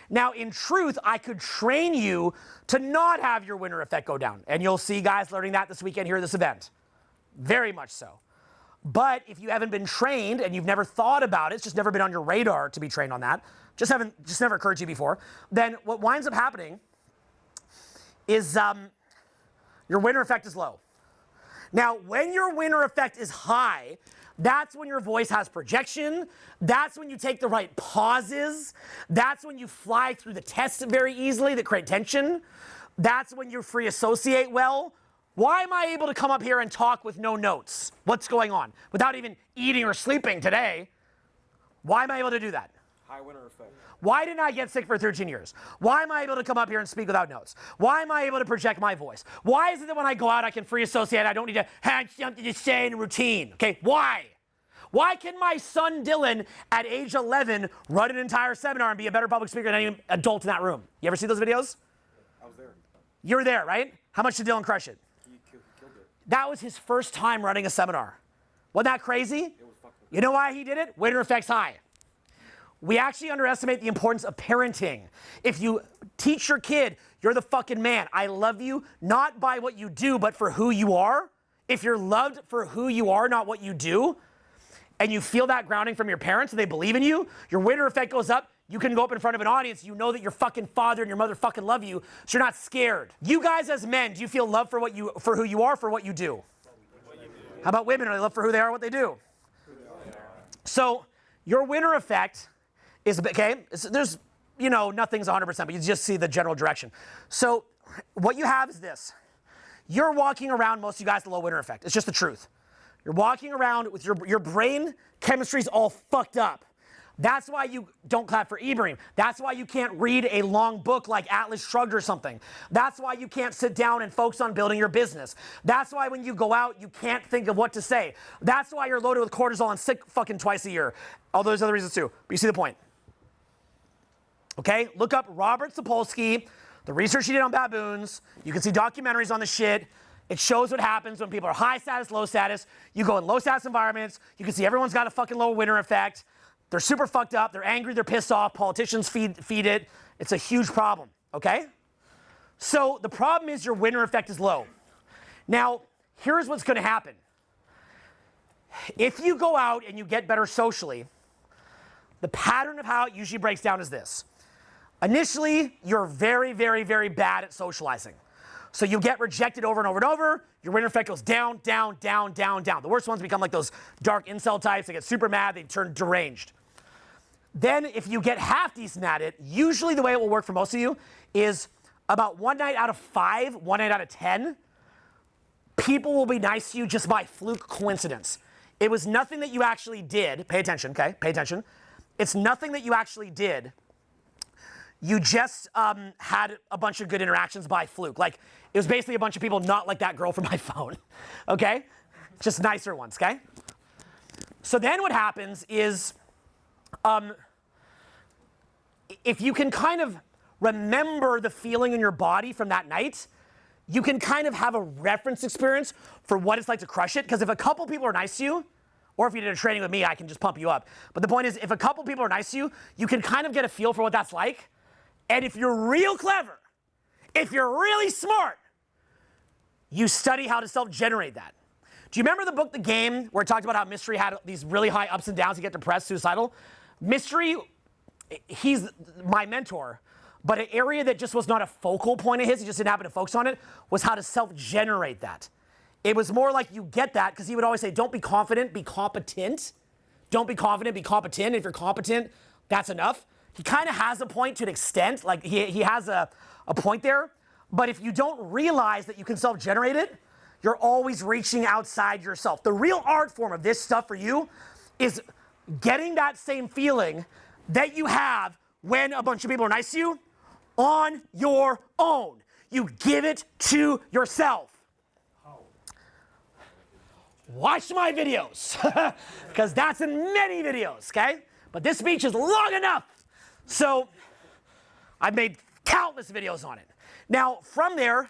Now, in truth, I could train you to not have your winner effect go down. And you'll see guys learning that this weekend here at this event. Very much so. But if you haven't been trained and you've never thought about it, it's just never been on your radar to be trained on that, just never occurred to you before, then what winds up happening is your winner effect is low. Now, when your winner effect is high, that's when your voice has projection. That's when you take the right pauses. That's when you fly through the tests very easily that create tension. That's when you free associate well. Why am I able to come up here and talk with no notes? What's going on? Without even eating or sleeping today. Why am I able to do that? High winner effect. Why didn't I get sick for 13 years? Why am I able to come up here and speak without notes? Why am I able to project my voice? Why is it that when I go out I can free associate, I don't need to have something to say in a routine? Okay, why? Why can my son Dylan at age 11 run an entire seminar and be a better public speaker than any adult in that room? You ever see those videos? I was there. You were there, right? How much did Dylan crush it? He killed it. That was his first time running a seminar. Wasn't that crazy? It was fucking. You know why he did it? Winner effect's high. We actually underestimate the importance of parenting. If you teach your kid, you're the fucking man. I love you, not by what you do, but for who you are. If you're loved for who you are, not what you do, and you feel that grounding from your parents and they believe in you, your winner effect goes up. You can go up in front of an audience. You know that your fucking father and your mother fucking love you, so you're not scared. You guys as men, do you feel love for who you are, for what you do? How about women? Are they love for who they are, what they do? So your winner effect is, okay, there's, nothing's 100%, but you just see the general direction. So what you have is this. You're walking around, most of you guys, the low winner effect. It's just the truth. You're walking around with your brain chemistry's all fucked up. That's why you don't clap for Ibrahim. That's why you can't read a long book like Atlas Shrugged or something. That's why you can't sit down and focus on building your business. That's why when you go out, you can't think of what to say. That's why you're loaded with cortisol and sick fucking twice a year. All those other reasons too. But you see the point. Okay? Look up Robert Sapolsky, the research he did on baboons. You can see documentaries on the shit. It shows what happens when people are high status, low status. You go in low status environments. You can see everyone's got a fucking low winner effect. They're super fucked up. They're angry. They're pissed off. Politicians feed it. It's a huge problem, okay? So the problem is your winner effect is low. Now, here's what's going to happen. If you go out and you get better socially, the pattern of how it usually breaks down is this. Initially, you're very, very, very bad at socializing. So you get rejected over and over and over. Your winner effect goes down, down, down, down, down. The worst ones become like those dark incel types. They get super mad. They turn deranged. Then if you get half decent at it, usually the way it will work for most of you is about 1 night out of 5, 1 night out of 10, people will be nice to you just by fluke coincidence. It was nothing that you actually did. Pay attention, okay? Pay attention. It's nothing that you actually did. You just had a bunch of good interactions by fluke. Like, it was basically a bunch of people not like that girl from my phone, okay? Just nicer ones, okay? So then what happens is, if you can kind of remember the feeling in your body from that night, you can kind of have a reference experience for what it's like to crush it. Because if a couple people are nice to you, or if you did a training with me, I can just pump you up. But the point is, if a couple people are nice to you, you can kind of get a feel for what that's like. And if you're real clever, if you're really smart, you study how to self-generate that. Do you remember the book, The Game, where it talked about how Mystery had these really high ups and downs? He get depressed, suicidal. Mystery, he's my mentor, but an area that just was not a focal point of his, he just didn't happen to focus on it, was how to self-generate that. It was more like you get that, because he would always say, don't be confident, be competent. Don't be confident, be competent. If you're competent, that's enough. He kind of has a point to an extent, like he has a point there, but if you don't realize that you can self-generate it, you're always reaching outside yourself. The real art form of this stuff for you is getting that same feeling that you have when a bunch of people are nice to you on your own. You give it to yourself. Watch my videos, because that's in many videos, okay? But this speech is long enough. So I've made countless videos on it. Now, from there,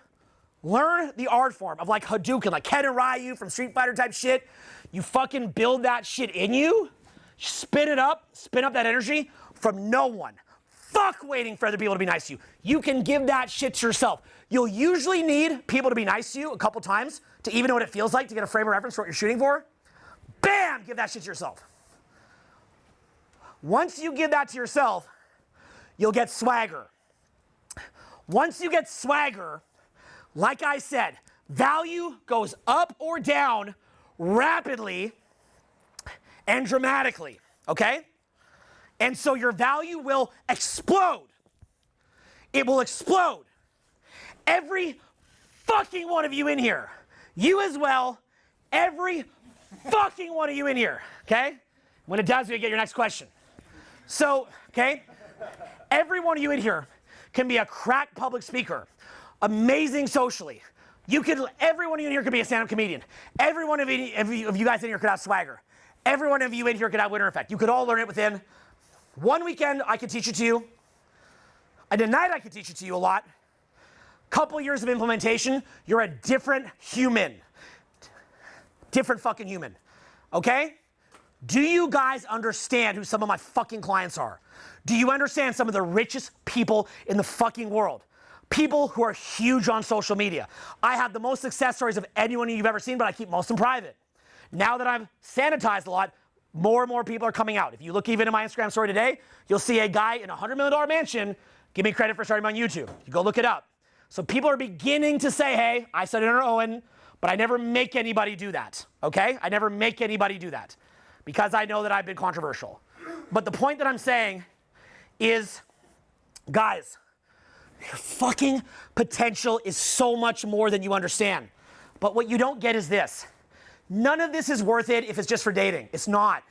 learn the art form of like Hadouken, like Ken and Ryu from Street Fighter type shit. You fucking build that shit in you, spin up that energy from no one. Fuck waiting for other people to be nice to you. You can give that shit to yourself. You'll usually need people to be nice to you a couple times to even know what it feels like to get a frame of reference for what you're shooting for. Bam! Give that shit to yourself. Once you give that to yourself, you'll get swagger. Once you get swagger, like I said, value goes up or down rapidly and dramatically, okay? And so your value will explode. It will explode. Every fucking one of you in here, you as well, every fucking one of you in here, okay? When it does, we get your next question. So, okay, every one of you in here can be a crack public speaker, amazing socially. Every one of you in here could be a stand-up comedian. Every one of you guys in here could have swagger. Every one of you in here could have winner effect. You could all learn it within one weekend. I could teach it to you. And a night I could teach it to you a lot. Couple years of implementation, you're a different human. Different fucking human. Okay? Do you guys understand who some of my fucking clients are? Do you understand some of the richest people in the fucking world? People who are huge on social media. I have the most success stories of anyone you've ever seen, but I keep most of them private. Now that I've sanitized a lot, more and more people are coming out. If you look even in my Instagram story today, you'll see a guy in a $100 million mansion give me credit for starting on YouTube. You go look it up. So people are beginning to say, hey, I said it under Owen, but I never make anybody do that, okay? I never make anybody do that because I know that I've been controversial. But the point that I'm saying is, guys, your fucking potential is so much more than you understand. But what you don't get is this. None of this is worth it if it's just for dating. It's not.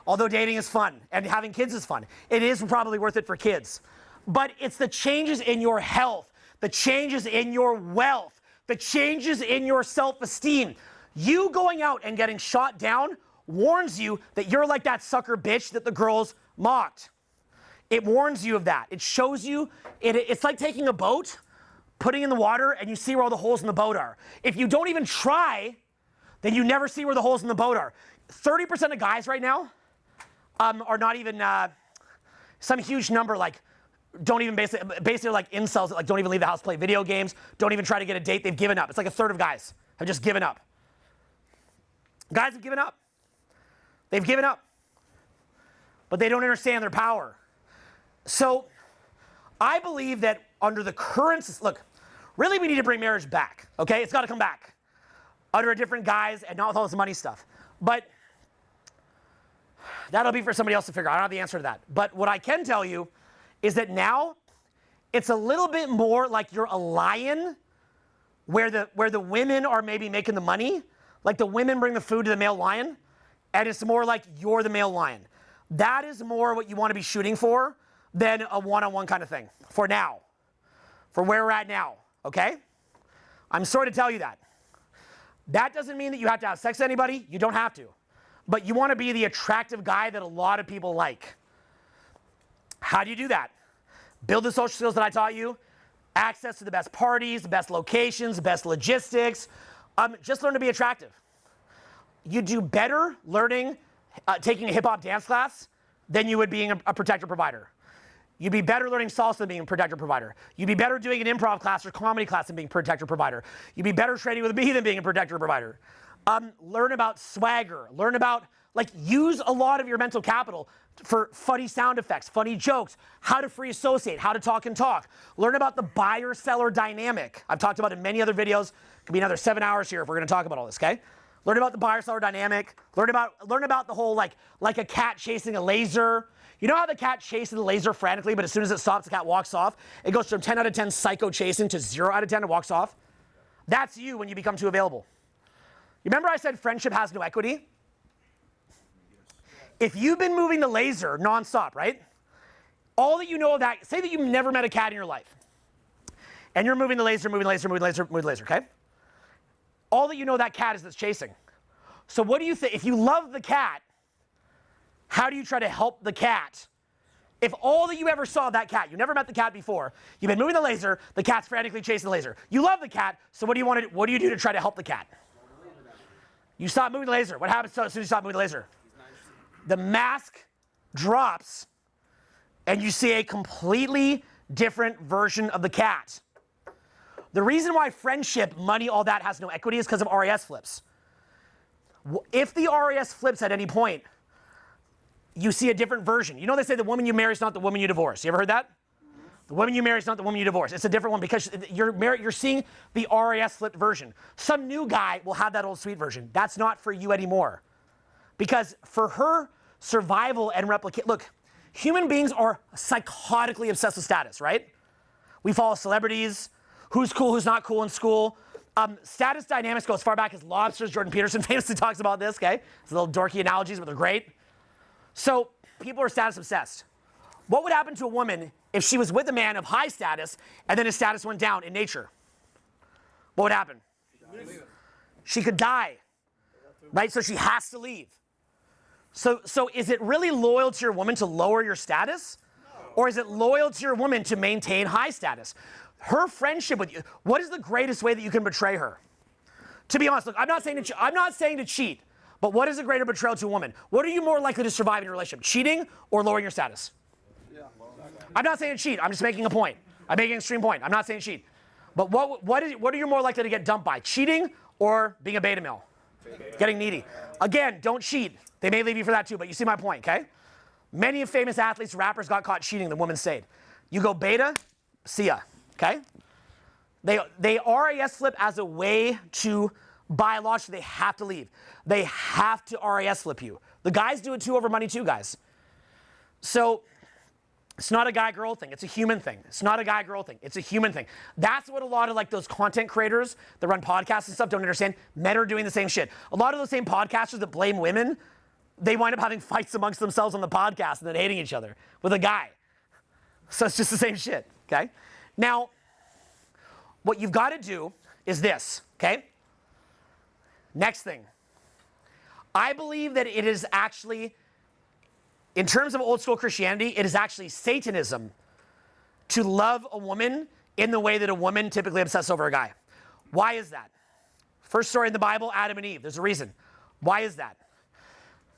Although dating is fun and having kids is fun. It is probably worth it for kids. But it's the changes in your health, the changes in your wealth, the changes in your self-esteem. You going out and getting shot down warns you that you're like that sucker bitch that the girls mocked. It warns you of that. It shows you, it's like taking a boat, putting it in the water, and you see where all the holes in the boat are. If you don't even try, then you never see where the holes in the boat are. 30% of guys right now are not even, some huge number, like, don't even basically like incels that like don't even leave the house, play video games, don't even try to get a date. They've given up. It's like a third of guys have just given up. Guys have given up. They've given up. But they don't understand their power. So I believe that under the current, look, really we need to bring marriage back, okay? It's got to come back under a different guise and not with all this money stuff. But that'll be for somebody else to figure out. I don't have the answer to that. But what I can tell you is that now It's a little bit more like you're a lion where the women are maybe making the money. Like the women bring the food to the male lion, and it's more like you're the male lion. That is more what you want to be shooting for than a one-on-one kind of thing for now, for where we're at now, okay? I'm sorry to tell you that. That doesn't mean that you have to have sex with anybody. You don't have to. But you want to be the attractive guy that a lot of people like. How do you do that? Build the social skills that I taught you. Access to the best parties, the best locations, the best logistics. Just learn to be attractive. You do better learning, taking a hip-hop dance class than you would being a protector provider. You'd be better learning salsa than being a protector provider. You'd be better doing an improv class or comedy class than being a protector provider. You'd be better training with me than being a protector provider. Learn about swagger. Learn about, use a lot of your mental capital for funny sound effects, funny jokes, how to free associate, how to talk and talk. Learn about the buyer-seller dynamic. I've talked about it in many other videos. Could be another 7 hours here if we're going to talk about all this, okay? Learn about the buyer-seller dynamic. Learn about the whole, like a cat chasing a laser. You know how the cat chases the laser frantically, but as soon as it stops, the cat walks off? It goes from 10 out of 10 psycho chasing to 0 out of 10 and walks off. That's you when you become too available. You remember I said friendship has no equity? If you've been moving the laser nonstop, right? All that you know of that, say that you've never met a cat in your life. And you're moving the laser, okay? All that you know that cat is that's chasing. So what do you think? If you love the cat, how do you try to help the cat? If all that you ever saw of that cat, you never met the cat before, you've been moving the laser, the cat's frantically chasing the laser. You love the cat, so what do you do to try to help the cat? You stop moving the laser. What happens as soon as you stop moving the laser? The mask drops, and you see a completely different version of the cat. The reason why friendship, money, all that has no equity is because of RAS flips. If the RAS flips at any point, you see a different version. You know they say the woman you marry is not the woman you divorce. You ever heard that? The woman you marry is not the woman you divorce. It's a different one because you're seeing the RAS flipped version. Some new guy will have that old sweet version. That's not for you anymore. Because for her survival and replicate, look, human beings are psychotically obsessed with status, right? We follow celebrities, who's cool, who's not cool in school. Status dynamics go as far back as lobsters. Jordan Peterson famously talks about this, okay? It's little dorky analogies, but they're great. So people are status obsessed. What would happen to a woman if she was with a man of high status and then his status went down in nature? What would happen? She could die, right? So she has to leave. So is it really loyal to your woman to lower your status? Or is it loyal to your woman to maintain high status? Her friendship with you, what is the greatest way that you can betray her? To be honest, look, I'm not saying to cheat, but what is a greater betrayal to a woman? What are you more likely to survive in your relationship? Cheating or lowering your status? I'm not saying to cheat. I'm just making a point. I'm making an extreme point. I'm not saying cheat. But what are you more likely to get dumped by? Cheating or being a beta male? Getting needy. Again, don't cheat. They may leave you for that too, but you see my point, okay? Many of famous athletes, rappers got caught cheating, the woman stayed. You go beta, see ya, okay? They RAS flip as a way to biologically, they have to leave. They have to RAS flip you. The guys do it too over money too, guys. So it's not a guy-girl thing. It's a human thing. It's not a guy-girl thing. It's a human thing. That's what a lot of those content creators that run podcasts and stuff don't understand. Men are doing the same shit. A lot of those same podcasters that blame women, they wind up having fights amongst themselves on the podcast and then hating each other with a guy. So it's just the same shit, okay? Now, what you've got to do is this, okay? Next thing. I believe that it is actually, in terms of old school Christianity, it is actually Satanism to love a woman in the way that a woman typically obsesses over a guy. Why is that? First story in the Bible, Adam and Eve. There's a reason. Why is that?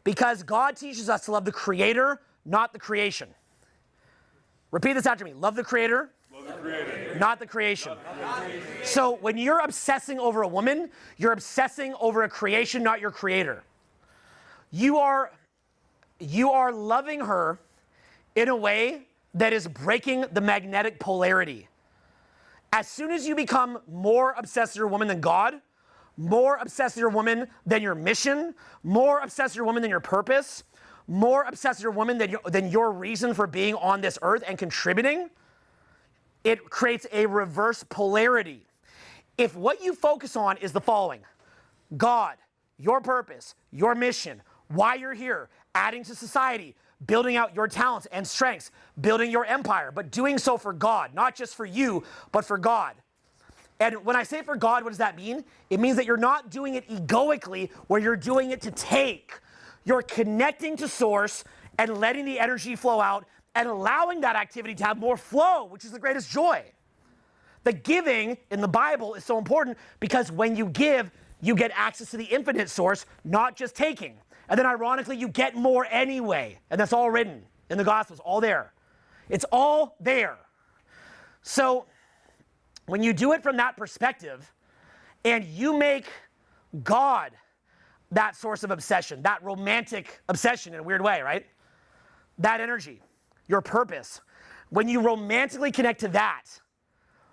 Because God teaches us to love the Creator, not the creation. Repeat this after me. Love the Creator, not the creation. So when you're obsessing over a woman, you're obsessing over a creation, not your Creator. You are loving her in a way that is breaking the magnetic polarity. As soon as you become more obsessed with your woman than God, more obsessed with your woman than your mission, more obsessed with your woman than your purpose, more obsessed with your woman than your reason for being on this earth and contributing, it creates a reverse polarity. If what you focus on is the following: God, your purpose, your mission, why you're here, adding to society, building out your talents and strengths, building your empire, but doing so for God, not just for you, but for God. And when I say for God, what does that mean? It means that you're not doing it egoically, where you're doing it to take. You're connecting to source and letting the energy flow out and allowing that activity to have more flow, which is the greatest joy. The giving in the Bible is so important because when you give, you get access to the infinite source, not just taking. And then ironically, you get more anyway. And that's all written in the Gospels, all there. It's all there. So when you do it from that perspective and you make God that source of obsession, that romantic obsession in a weird way, right? That energy, your purpose. When you romantically connect to that,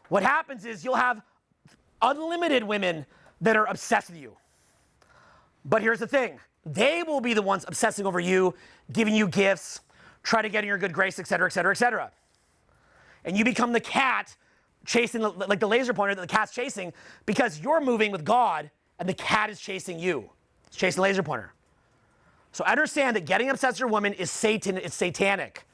what happens is you'll have unlimited women that are obsessed with you. But here's the thing. They will be the ones obsessing over you, giving you gifts, try to get in your good grace, et cetera, et cetera, et cetera. And you become the cat chasing, like the laser pointer that the cat's chasing, because you're moving with God and the cat is chasing you. It's chasing the laser pointer. So understand that getting obsessed with your woman is Satan, it's satanic.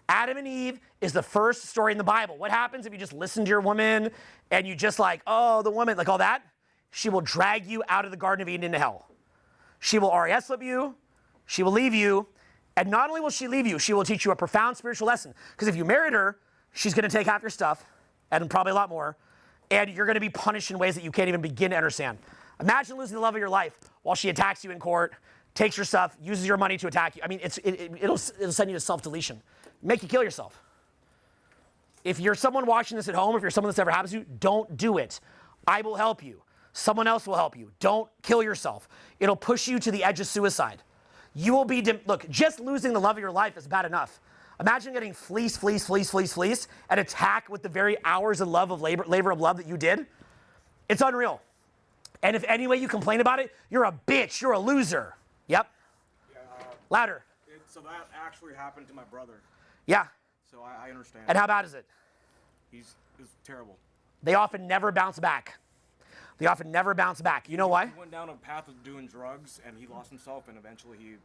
Adam and Eve is the first story in the Bible. What happens if you just listen to your woman and you just like, oh, the woman, like all that? She will drag you out of the Garden of Eden into hell. She will RES flip you, she will leave you, and not only will she leave you, she will teach you a profound spiritual lesson. Because if you married her, she's going to take half your stuff, and probably a lot more, and you're going to be punished in ways that you can't even begin to understand. Imagine losing the love of your life while she attacks you in court, takes your stuff, uses your money to attack you. I mean, it'll send you to self-deletion, make you kill yourself. If you're someone watching this at home, if you're someone this ever happens to, don't do it. I will help you. Someone else will help you. Don't kill yourself. It'll push you to the edge of suicide. You will be, look, just losing the love of your life is bad enough. Imagine getting fleeced, and attacked with the very hours of love of labor of love that you did. It's unreal. And if any way you complain about it, you're a bitch, you're a loser. Yep. Yeah, Louder. So that actually happened to my brother. Yeah. So I understand. And how bad is it? It's terrible. They often never bounce back. They often never bounce back. You know why? He went down a path of doing drugs, and he lost himself, and eventually he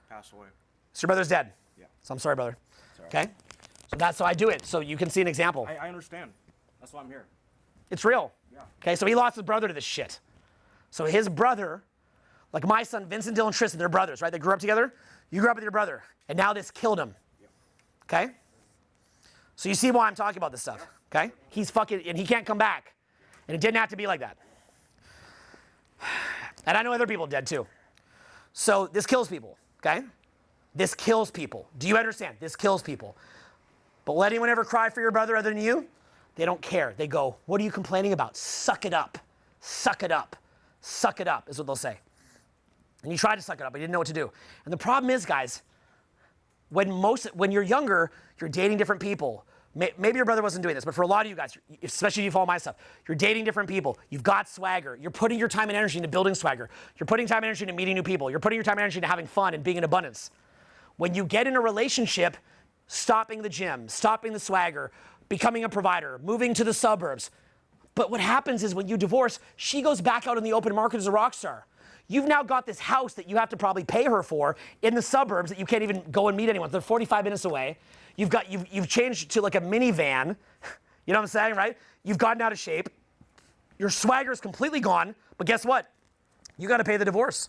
passed away. So your brother's dead? Yeah. So I'm sorry, brother. Okay? So that's how I do it. So you can see an example. I understand. That's why I'm here. It's real. Yeah. Okay, so he lost his brother to this shit. So his brother, like my son, Vincent, Dylan, Tristan, they're brothers, right? They grew up together. You grew up with your brother. And now this killed him. Yeah. Okay? So you see why I'm talking about this stuff. Okay? He's fucking, and he can't come back. And it didn't have to be like that. And I know other people dead too. So this kills people, okay? This kills people. Do you understand? This kills people. But will anyone ever cry for your brother other than you? They don't care. They go, what are you complaining about? Suck it up. Suck it up. Suck it up is what they'll say. And you try to suck it up, but you didn't know what to do. And the problem is, guys, when you're younger, you're dating different people. Maybe your brother wasn't doing this, but for a lot of you guys, especially if you follow my stuff, you're dating different people. You've got swagger. You're putting your time and energy into building swagger. You're putting time and energy into meeting new people. You're putting your time and energy into having fun and being in abundance. When you get in a relationship, stopping the gym, stopping the swagger, becoming a provider, moving to the suburbs. But what happens is when you divorce, she goes back out in the open market as a rock star. You've now got this house that you have to probably pay her for in the suburbs that you can't even go and meet anyone. They're 45 minutes away. You've changed to like a minivan. You know what I'm saying, right? You've gotten out of shape. Your swagger is completely gone. But guess what? You got to pay the divorce.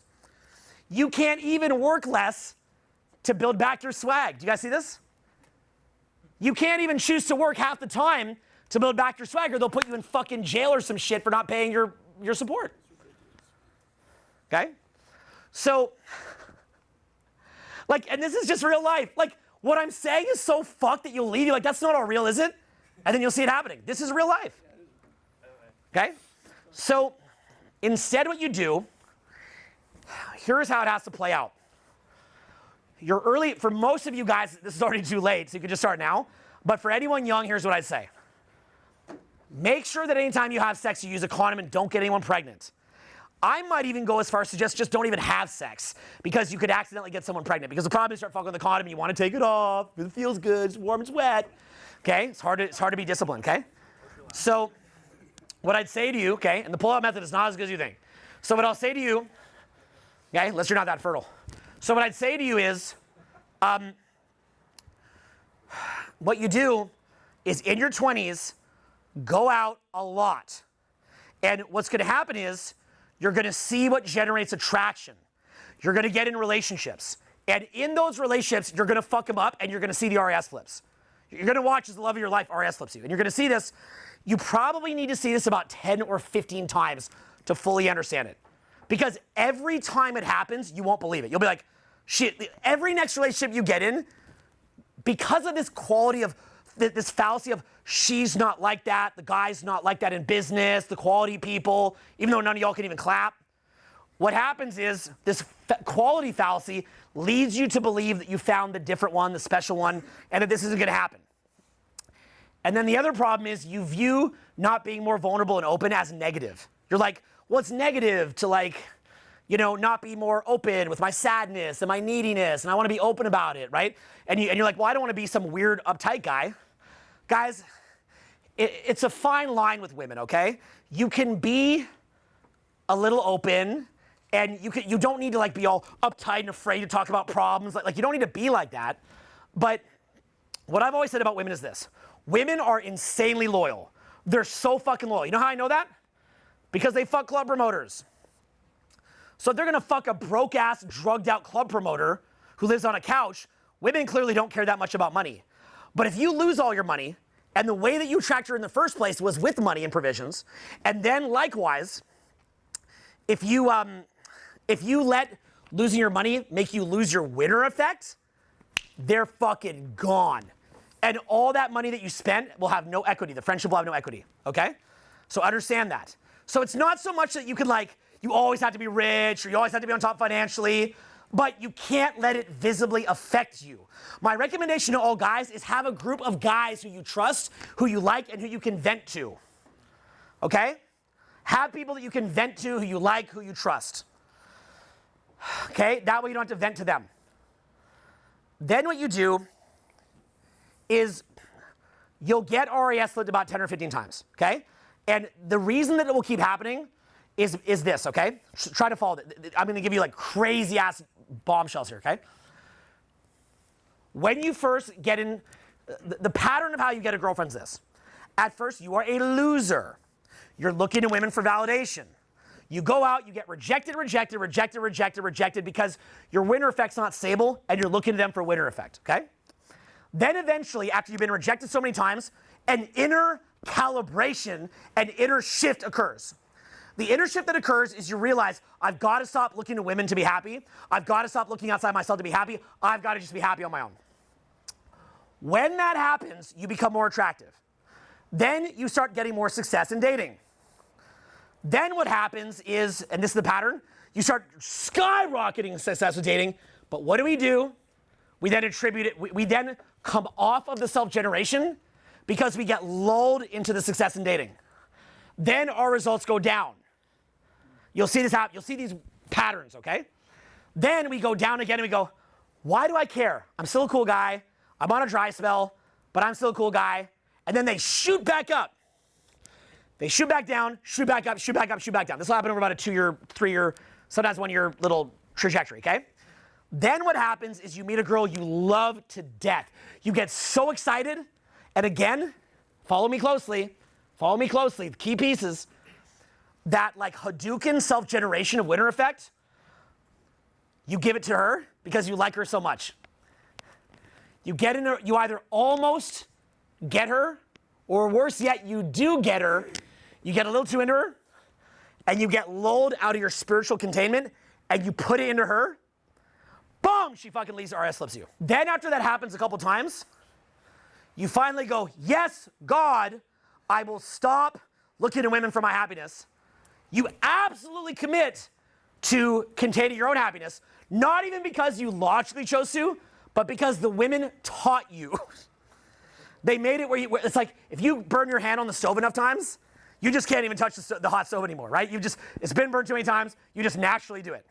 You can't even work less to build back your swag. Do you guys see this? You can't even choose to work half the time to build back your swagger. They'll put you in fucking jail or some shit for not paying your support. Okay? So, like, and this is just real life. Like, what I'm saying is so fucked that you'll leave. You're like, that's not all real, is it? And then you'll see it happening. This is real life. Okay? So, instead what you do, here's how it has to play out. For most of you guys, this is already too late, so you can just start now. But for anyone young, here's what I'd say. Make sure that anytime you have sex, you use a condom and don't get anyone pregnant. I might even go as far as to just don't even have sex because you could accidentally get someone pregnant. Because the problem is you start fucking with the condom and you want to take it off. It feels good. It's warm. It's wet. Okay, it's hard to be disciplined, okay? So what I'd say to you, okay, and the pull-out method is not as good as you think. So what I'll say to you, okay, unless you're not that fertile. So what I'd say to you is, what you do is in your 20s, go out a lot. And what's going to happen is you're going to see what generates attraction. You're going to get in relationships. And in those relationships, you're going to fuck them up and you're going to see the RAS flips. You're going to watch as the love of your life RAS flips you. And you're going to see this. You probably need to see this about 10 or 15 times to fully understand it. Because every time it happens, you won't believe it. You'll be like, shit, every next relationship you get in, because of this quality of, this fallacy of she's not like that, the guy's not like that in business, the quality people, even though none of y'all can even clap, what happens is this quality fallacy leads you to believe that you found the different one, the special one, and that this isn't going to happen. And then the other problem is you view not being more vulnerable and open as negative. You're like, well, it's negative to like, you know, not be more open with my sadness and my neediness, and I want to be open about it, right? And you're like, well, I don't want to be some weird uptight guy. Guys, it's a fine line with women, okay? You can be a little open, and you don't need to like be all uptight and afraid to talk about problems. Like you don't need to be like that. But what I've always said about women is this. Women are insanely loyal. They're so fucking loyal. You know how I know that? Because they fuck club promoters. So if they're gonna fuck a broke-ass, drugged-out club promoter who lives on a couch, women clearly don't care that much about money. But if you lose all your money, and the way that you attract her in the first place was with money and provisions, and then likewise, if you let losing your money make you lose your winner effect, they're fucking gone. And all that money that you spent will have no equity. The friendship will have no equity, okay? So understand that. So it's not so much that you can like, you always have to be rich or you always have to be on top financially, but you can't let it visibly affect you. My recommendation to all guys is have a group of guys who you trust, who you like, and who you can vent to, okay? Have people that you can vent to, who you like, who you trust. Okay, that way you don't have to vent to them. Then what you do is you'll get RAS flipped about 10 or 15 times, okay? And the reason that it will keep happening is this, okay? Try to follow it. I'm gonna give you like crazy ass bombshells here, okay? When you first get in, the pattern of how you get a girlfriend's this. At first, you are a loser. You're looking to women for validation. You go out, you get rejected because your winner effect's not stable and you're looking to them for winner effect, okay? Then eventually, after you've been rejected so many times, an inner calibration, an inner shift occurs. The inner shift that occurs is you realize, I've got to stop looking to women to be happy. I've got to stop looking outside myself to be happy. I've got to just be happy on my own. When that happens, you become more attractive. Then you start getting more success in dating. Then what happens is, and this is the pattern, you start skyrocketing success with dating, but what do? We then attribute it, we then come off of the self-generation because we get lulled into the success in dating. Then our results go down. You'll see this happen, you'll see these patterns, okay? Then we go down again and we go, why do I care? I'm still a cool guy, I'm on a dry spell, but I'm still a cool guy. And then they shoot back up. They shoot back down, shoot back up, shoot back up, shoot back down. This will happen over about a 2-year, 3-year, sometimes 1-year little trajectory, okay? Then what happens is you meet a girl you love to death. You get so excited, and again, follow me closely, the key pieces, that like Hadouken self-generation of winner effect, you give it to her because you like her so much. You get in her, you either almost get her, or worse yet, you do get her, you get a little too into her, and you get lulled out of your spiritual containment, and you put it into her, boom, she fucking leaves RS flips you. Then after that happens a couple times, you finally go, yes, God, I will stop looking to women for my happiness. You absolutely commit to containing your own happiness, not even because you logically chose to, but because the women taught you. They made it where it's like, if you burn your hand on the stove enough times, you just can't even touch the hot stove anymore, right? It's been burned too many times, you just naturally do it.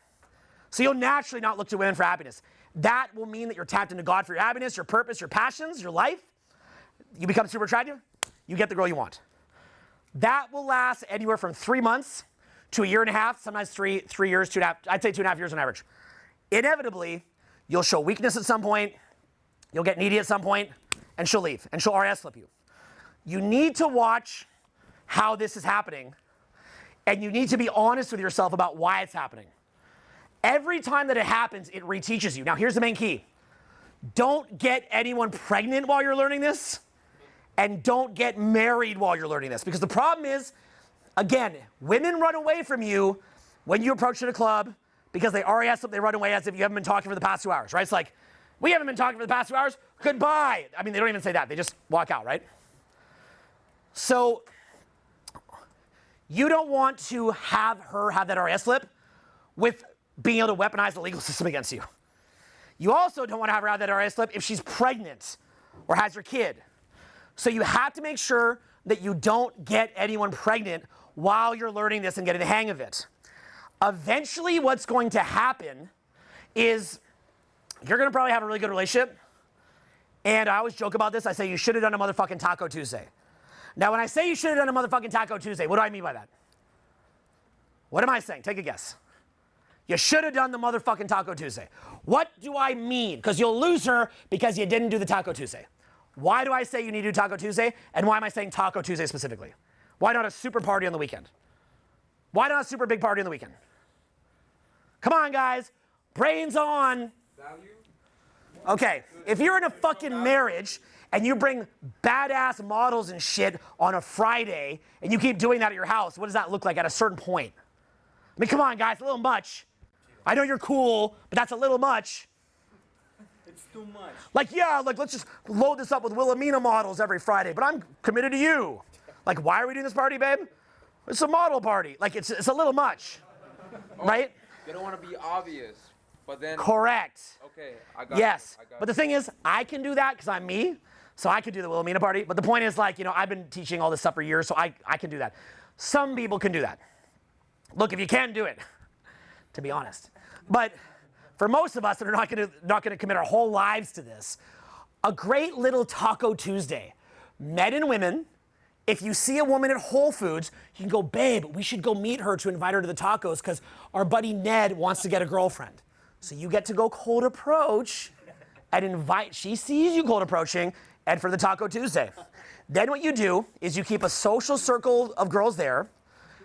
So you'll naturally not look to women for happiness. That will mean that you're tapped into God for your happiness, your purpose, your passions, your life. You become super attractive, you get the girl you want. That will last anywhere from 3 months to a year and a half, sometimes 3 years, 2.5, I'd say 2.5 years on average. Inevitably, you'll show weakness at some point, you'll get needy at some point, and she'll leave, and she'll RS flip you. You need to watch how this is happening, and you need to be honest with yourself about why it's happening. Every time that it happens, it reteaches you. Now, here's the main key. Don't get anyone pregnant while you're learning this, and don't get married while you're learning this. Because the problem is, again, women run away from you when you approach at a club because they RES them, they run away as if you haven't been talking for the past 2 hours, right? It's like, we haven't been talking for the past 2 hours, goodbye. I mean, they don't even say that, they just walk out, right? So, you don't want to have her have that RES slip with being able to weaponize the legal system against you. You also don't want to have her have that RES slip if she's pregnant or has your kid. So you have to make sure that you don't get anyone pregnant while you're learning this and getting the hang of it. Eventually, what's going to happen is you're going to probably have a really good relationship. And I always joke about this. I say you should have done a motherfucking Taco Tuesday. Now, when I say you should have done a motherfucking Taco Tuesday, what do I mean by that? What am I saying? Take a guess. You should have done the motherfucking Taco Tuesday. What do I mean? Because you'll lose her because you didn't do the Taco Tuesday. Why do I say you need to do Taco Tuesday? And why am I saying Taco Tuesday specifically? Why not a super party on the weekend? Why not a super big party on the weekend? Come on, guys. Brains on. Value? Okay, if you're in a fucking marriage and you bring badass models and shit on a Friday and you keep doing that at your house, what does that look like at a certain point? I mean, come on, guys, a little much. I know you're cool, but that's a little much. It's too much. Like, yeah, like, let's just load this up with Wilhelmina models every Friday, but I'm committed to you. Like, why are we doing this party, babe? It's a model party. Like, it's a little much, right? You don't want to be obvious, but then... Correct. Okay, I got Yes, you. I got but the thing is, I can do that because I'm me, so I can do the Wilhelmina party. But the point is, like, you know, I've been teaching all this stuff for years, so I can do that. Some people can do that. Look, if you can do it, to be honest. But for most of us that are not going to commit our whole lives to this, a great little Taco Tuesday, men and women. If you see a woman at Whole Foods, you can go, babe, we should go meet her to invite her to the tacos because our buddy Ned wants to get a girlfriend. So you get to go cold approach and invite, she sees you cold approaching, and for the Taco Tuesday. Then what you do is you keep a social circle of girls there.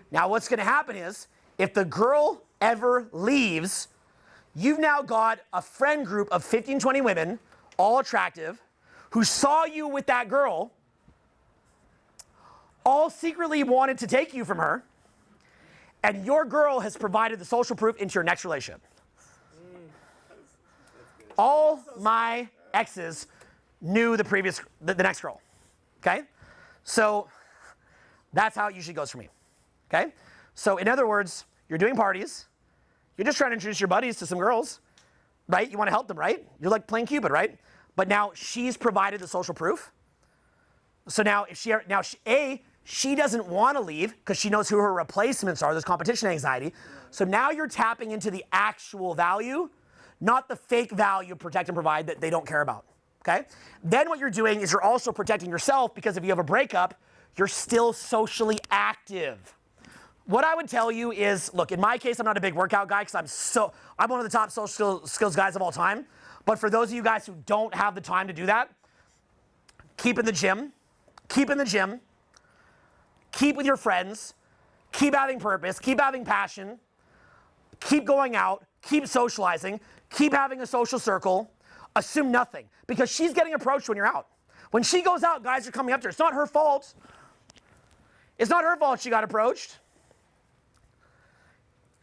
Now what's going to happen is, if the girl ever leaves, you've now got a friend group of 15, 20 women, all attractive, who saw you with that girl, all secretly wanted to take you from her, and your girl has provided the social proof into your next relationship. All my exes knew the next girl, okay? So that's how it usually goes for me, okay? So in other words, you're doing parties, you're just trying to introduce your buddies to some girls, right? You want to help them, right? You're like playing Cupid, right? But now she's provided the social proof. So now if she doesn't want to leave because she knows who her replacements are. There's competition anxiety. So now you're tapping into the actual value, not the fake value of protect and provide that they don't care about, okay? Then what you're doing is you're also protecting yourself because if you have a breakup, you're still socially active. What I would tell you is, look, in my case, I'm not a big workout guy because I'm one of the top social skills guys of all time. But for those of you guys who don't have the time to do that, keep in the gym, keep with your friends, keep having purpose, keep having passion, keep going out, keep socializing, keep having a social circle, assume nothing. Because she's getting approached when you're out. When she goes out, guys are coming up to her. It's not her fault. It's not her fault she got approached.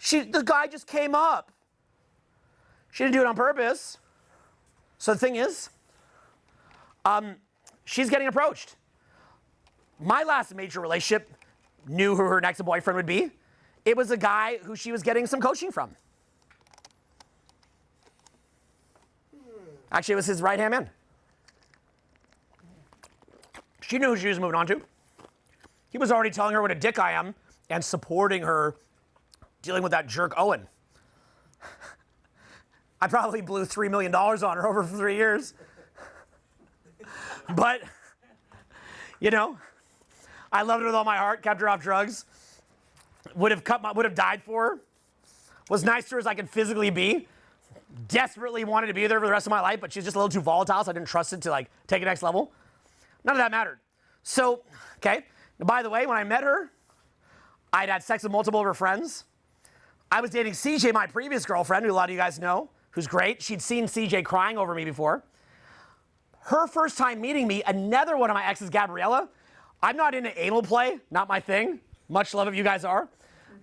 The guy just came up. She didn't do it on purpose. So the thing is, she's getting approached. My last major relationship knew who her next boyfriend would be. It was a guy who she was getting some coaching from. Actually, it was his right-hand man. She knew who she was moving on to. He was already telling her what a dick I am and supporting her dealing with that jerk Owen. I probably blew $3 million on her over 3 years. But You know? I loved her with all my heart, kept her off drugs. Would have died for her. Was nice to her as I could physically be. Desperately wanted to be there for the rest of my life, but she was just a little too volatile, so I didn't trust it to like take it next level. None of that mattered. So, okay. By the way, when I met her, I'd had sex with multiple of her friends. I was dating CJ, my previous girlfriend, who a lot of you guys know, who's great. She'd seen CJ crying over me before. Her first time meeting me, another one of my exes, Gabriella. I'm not into anal play, not my thing. Much love if you guys are.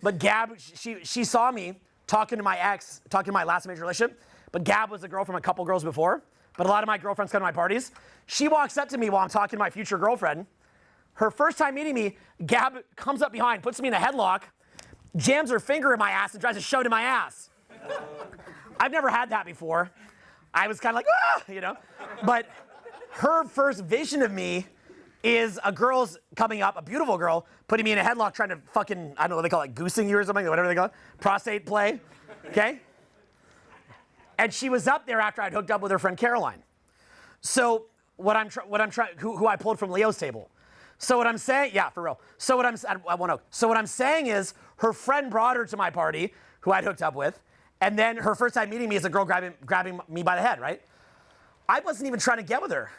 But Gab, she saw me talking to my ex, talking to my last major relationship. But Gab was a girl from a couple girls before. But a lot of my girlfriends come to my parties. She walks up to me while I'm talking to my future girlfriend. Her first time meeting me, Gab comes up behind, puts me in a headlock, jams her finger in my ass and tries to shove it in my ass. I've never had that before. I was kind of like, ah, you know. But her first vision of me is a girl's coming up, a beautiful girl, putting me in a headlock trying to fucking, I don't know what they call it, goosing you or something, whatever they call it, prostate play, okay? And she was up there after I'd hooked up with her friend Caroline. So what I'm trying, who I pulled from Leo's table. So what I'm saying, yeah, for real. So what I'm saying is her friend brought her to my party, who I'd hooked up with, and then her first time meeting me is a girl grabbing me by the head, right? I wasn't even trying to get with her.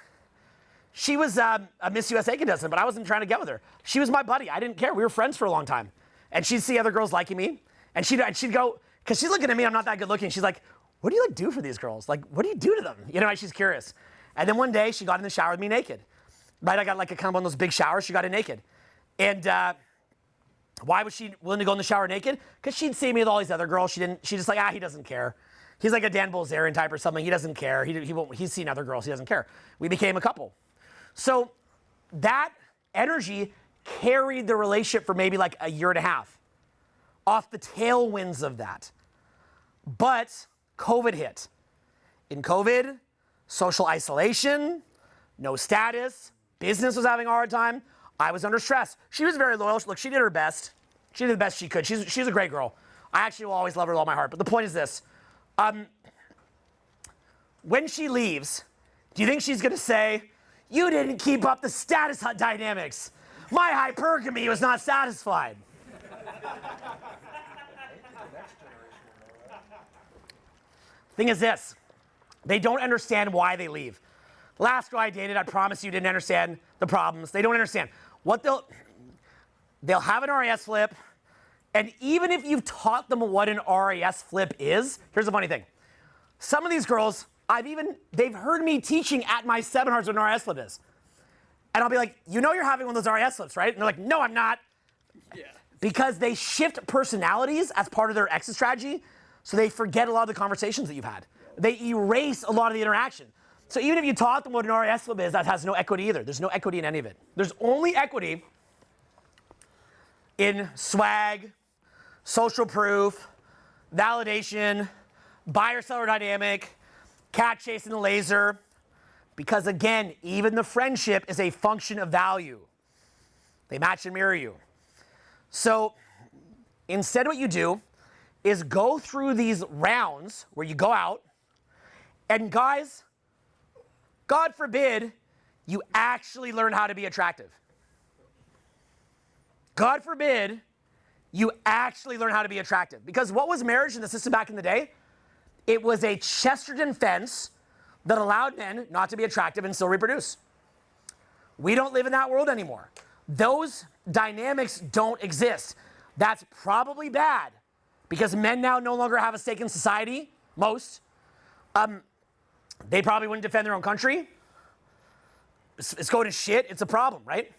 She was a Miss USA contestant, but I wasn't trying to get with her. She was my buddy. I didn't care. We were friends for a long time. And she'd see other girls liking me, and she'd go, because she's looking at me, I'm not that good looking. She's like, what do you like do for these girls? Like, what do you do to them? You know, she's curious. And then one day she got in the shower with me naked. Right, I got like a kind of one of those big showers. She got in naked. And why was she willing to go in the shower naked? Because she'd seen me with all these other girls. She just like, he doesn't care. He's like a Dan Bilzerian type or something. He doesn't care. He's seen other girls. He doesn't care. We became a couple. So that energy carried the relationship for maybe like a year and a half off the tailwinds of that. But COVID hit. In COVID, social isolation, no status, business was having a hard time. I was under stress. She was very loyal. Look, she did her best. She did the best she could. She's a great girl. I actually will always love her with all my heart. But the point is this. When she leaves, do you think she's going to say, you didn't keep up the status dynamics. My hypergamy was not satisfied. Thing is this. They don't understand why they leave. Last girl I dated, I promise you, didn't understand the problems. They don't understand. What they'll have an RAS flip, and even if you've taught them what an RAS flip is, here's the funny thing. Some of these girls, they've heard me teaching at my seminars what an RAS flip is. And I'll be like, you know you're having one of those RAS flips, right? And they're like, no, I'm not. Yeah. Because they shift personalities as part of their exit strategy, so they forget a lot of the conversations that you've had. They erase a lot of the interaction. So even if you taught them what an RAS flip is, that has no equity either. There's no equity in any of it. There's only equity in swag, social proof, validation, buyer-seller dynamic, cat chasing the laser. Because again, even the friendship is a function of value. They match and mirror you. So instead what you do is go through these rounds where you go out, and guys, God forbid, you actually learn how to be attractive. God forbid, you actually learn how to be attractive. Because what was marriage in the system back in the day? It was a Chesteron fence that allowed men not to be attractive and still reproduce. We don't live in that world anymore. Those dynamics don't exist. That's probably bad because men now no longer have a stake in society, most. They probably wouldn't defend their own country. It's going to shit. It's a problem, right?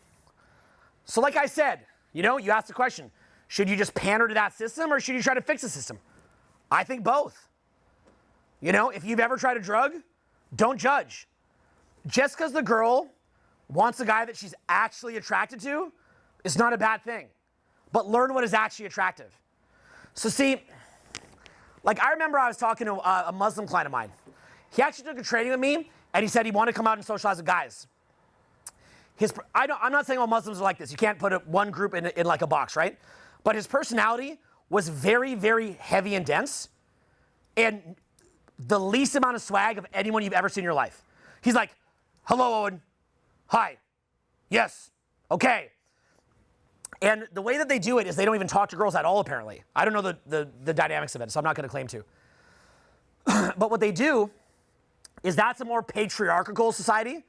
So like I said, you asked the question, should you just pander to that system or should you try to fix the system? I think both. If you've ever tried a drug, don't judge. Just because the girl wants a guy that she's actually attracted to is not a bad thing. But learn what is actually attractive. So see, like I remember I was talking to a Muslim client of mine. He actually took a training with me, and he said he wanted to come out and socialize with guys. I'm not saying all Muslims are like this. You can't put one group in like a box, right? But his personality was very, very heavy and dense, and the least amount of swag of anyone you've ever seen in your life. He's like, hello, Owen. Hi. Yes. Okay. And the way that they do it is they don't even talk to girls at all, apparently. I don't know the dynamics of it, so I'm not going to claim to. But what they do is that's a more patriarchal society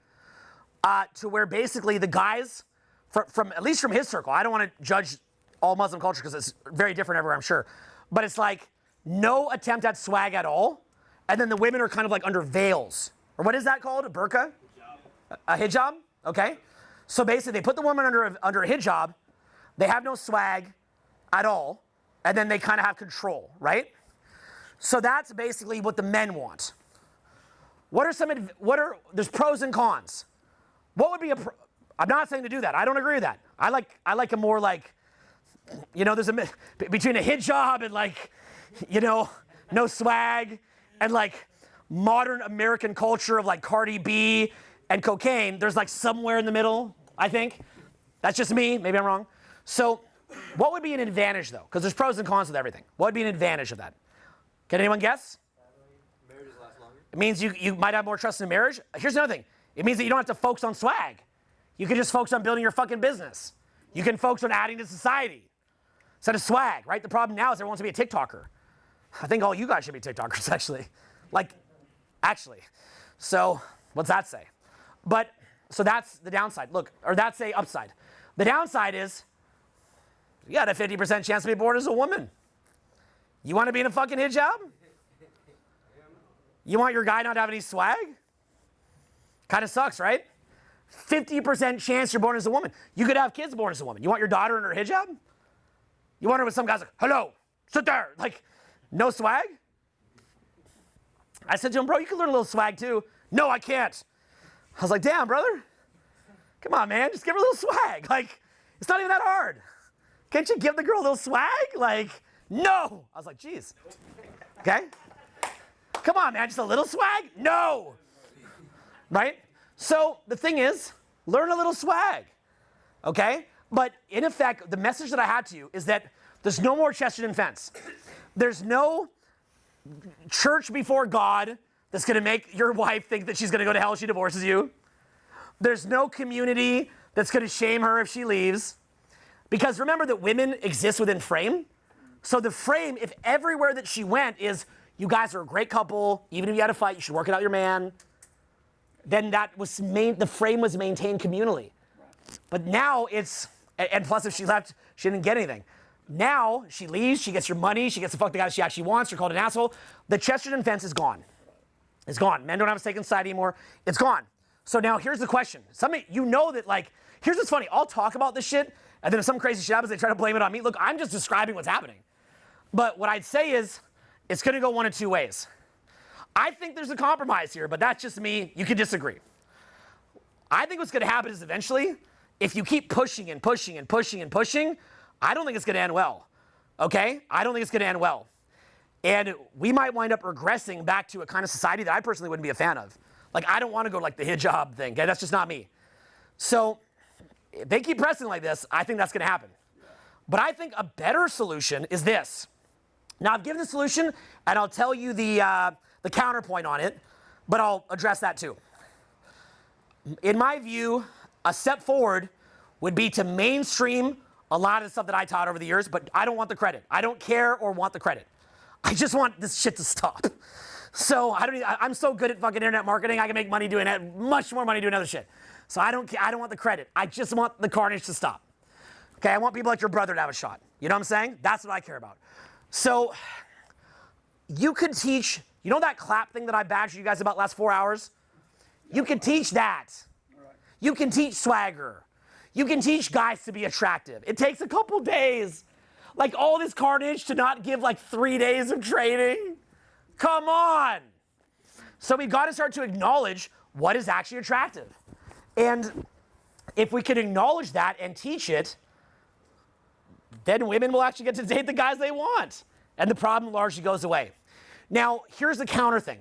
to where basically the guys, from at least from his circle, I don't want to judge all Muslim culture because it's very different everywhere, I'm sure. But it's like no attempt at swag at all. And then the women are kind of like under veils. Or what is that called? A burqa? A hijab? Okay. So basically they put the woman under a hijab. They have no swag at all. And then they kind of have control, right? So that's basically what the men want. There's pros and cons. What would be I'm not saying to do that. I don't agree with that. I like a more like, there's between a hijab and like, no swag and like modern American culture of like Cardi B and cocaine. There's like somewhere in the middle, I think. That's just me. Maybe I'm wrong. So what would be an advantage though? Because there's pros and cons with everything. What would be an advantage of that? Can anyone guess? Marriages last longer. It means you might have more trust in a marriage. Here's another thing. It means that you don't have to focus on swag. You can just focus on building your fucking business. You can focus on adding to society instead of swag, right? The problem now is everyone wants to be a TikToker. I think all you guys should be TikTokers, actually. Actually. So what's that say? So that's the downside. Look, or that's a upside. The downside is you got a 50% chance to be born as a woman. You want to be in a fucking hijab? You want your guy not to have any swag? Kind of sucks, right? 50% chance you're born as a woman. You could have kids born as a woman. You want your daughter in her hijab? You want her with some guys like, hello, sit there. Like, no swag? I said to him, bro, you can learn a little swag too. No, I can't. I was like, damn, brother. Come on, man. Just give her a little swag. Like, it's not even that hard. Can't you give the girl a little swag? Like, no. I was like, geez. Okay? Come on, man. Just a little swag? No. Right? So the thing is, learn a little swag. Okay? But in effect, the message that I had to you is that there's no more Chesteron fence. There's no church before God that's going to make your wife think that she's going to go to hell if she divorces you. There's no community that's going to shame her if she leaves. Because remember that women exist within frame. So the frame, if everywhere that she went is, you guys are a great couple, even if you had a fight, you should work it out with your man, then the frame was maintained communally. But now it's, and plus if she left, she didn't get anything. Now she leaves, she gets your money, she gets to fuck the guy she actually wants, you're called an asshole. The Chesteron fence is gone. It's gone. Men don't have a stake in society anymore. It's gone. So now here's the question. Here's what's funny. I'll talk about this shit, and then if some crazy shit happens, they try to blame it on me. Look, I'm just describing what's happening. But what I'd say is, it's gonna go one of two ways. I think there's a compromise here, but that's just me. You can disagree. I think what's gonna happen is eventually, if you keep pushing and pushing and pushing and pushing, I don't think it's gonna end well, okay? I don't think it's gonna end well. And we might wind up regressing back to a kind of society that I personally wouldn't be a fan of. Like, I don't wanna go like the hijab thing, okay? That's just not me. So, if they keep pressing like this, I think that's gonna happen. But I think a better solution is this. Now, I've given the solution, and I'll tell you the counterpoint on it, but I'll address that too. In my view, a step forward would be to mainstream a lot of the stuff that I taught over the years, but I don't want the credit. I don't care or want the credit. I just want this shit to stop. So I'm so good at fucking internet marketing, I can make money doing it, much more money doing other shit. So I don't want the credit. I just want the carnage to stop. Okay, I want people like your brother to have a shot. You know what I'm saying? That's what I care about. So you could teach, you know that clap thing that I badgered you guys about last 4 hours? You can teach that. You can teach swagger. You can teach guys to be attractive. It takes a couple days. Like all this carnage to not give like 3 days of training. Come on. So we've got to start to acknowledge what is actually attractive. And if we can acknowledge that and teach it, then women will actually get to date the guys they want. And the problem largely goes away. Now, here's the counter thing.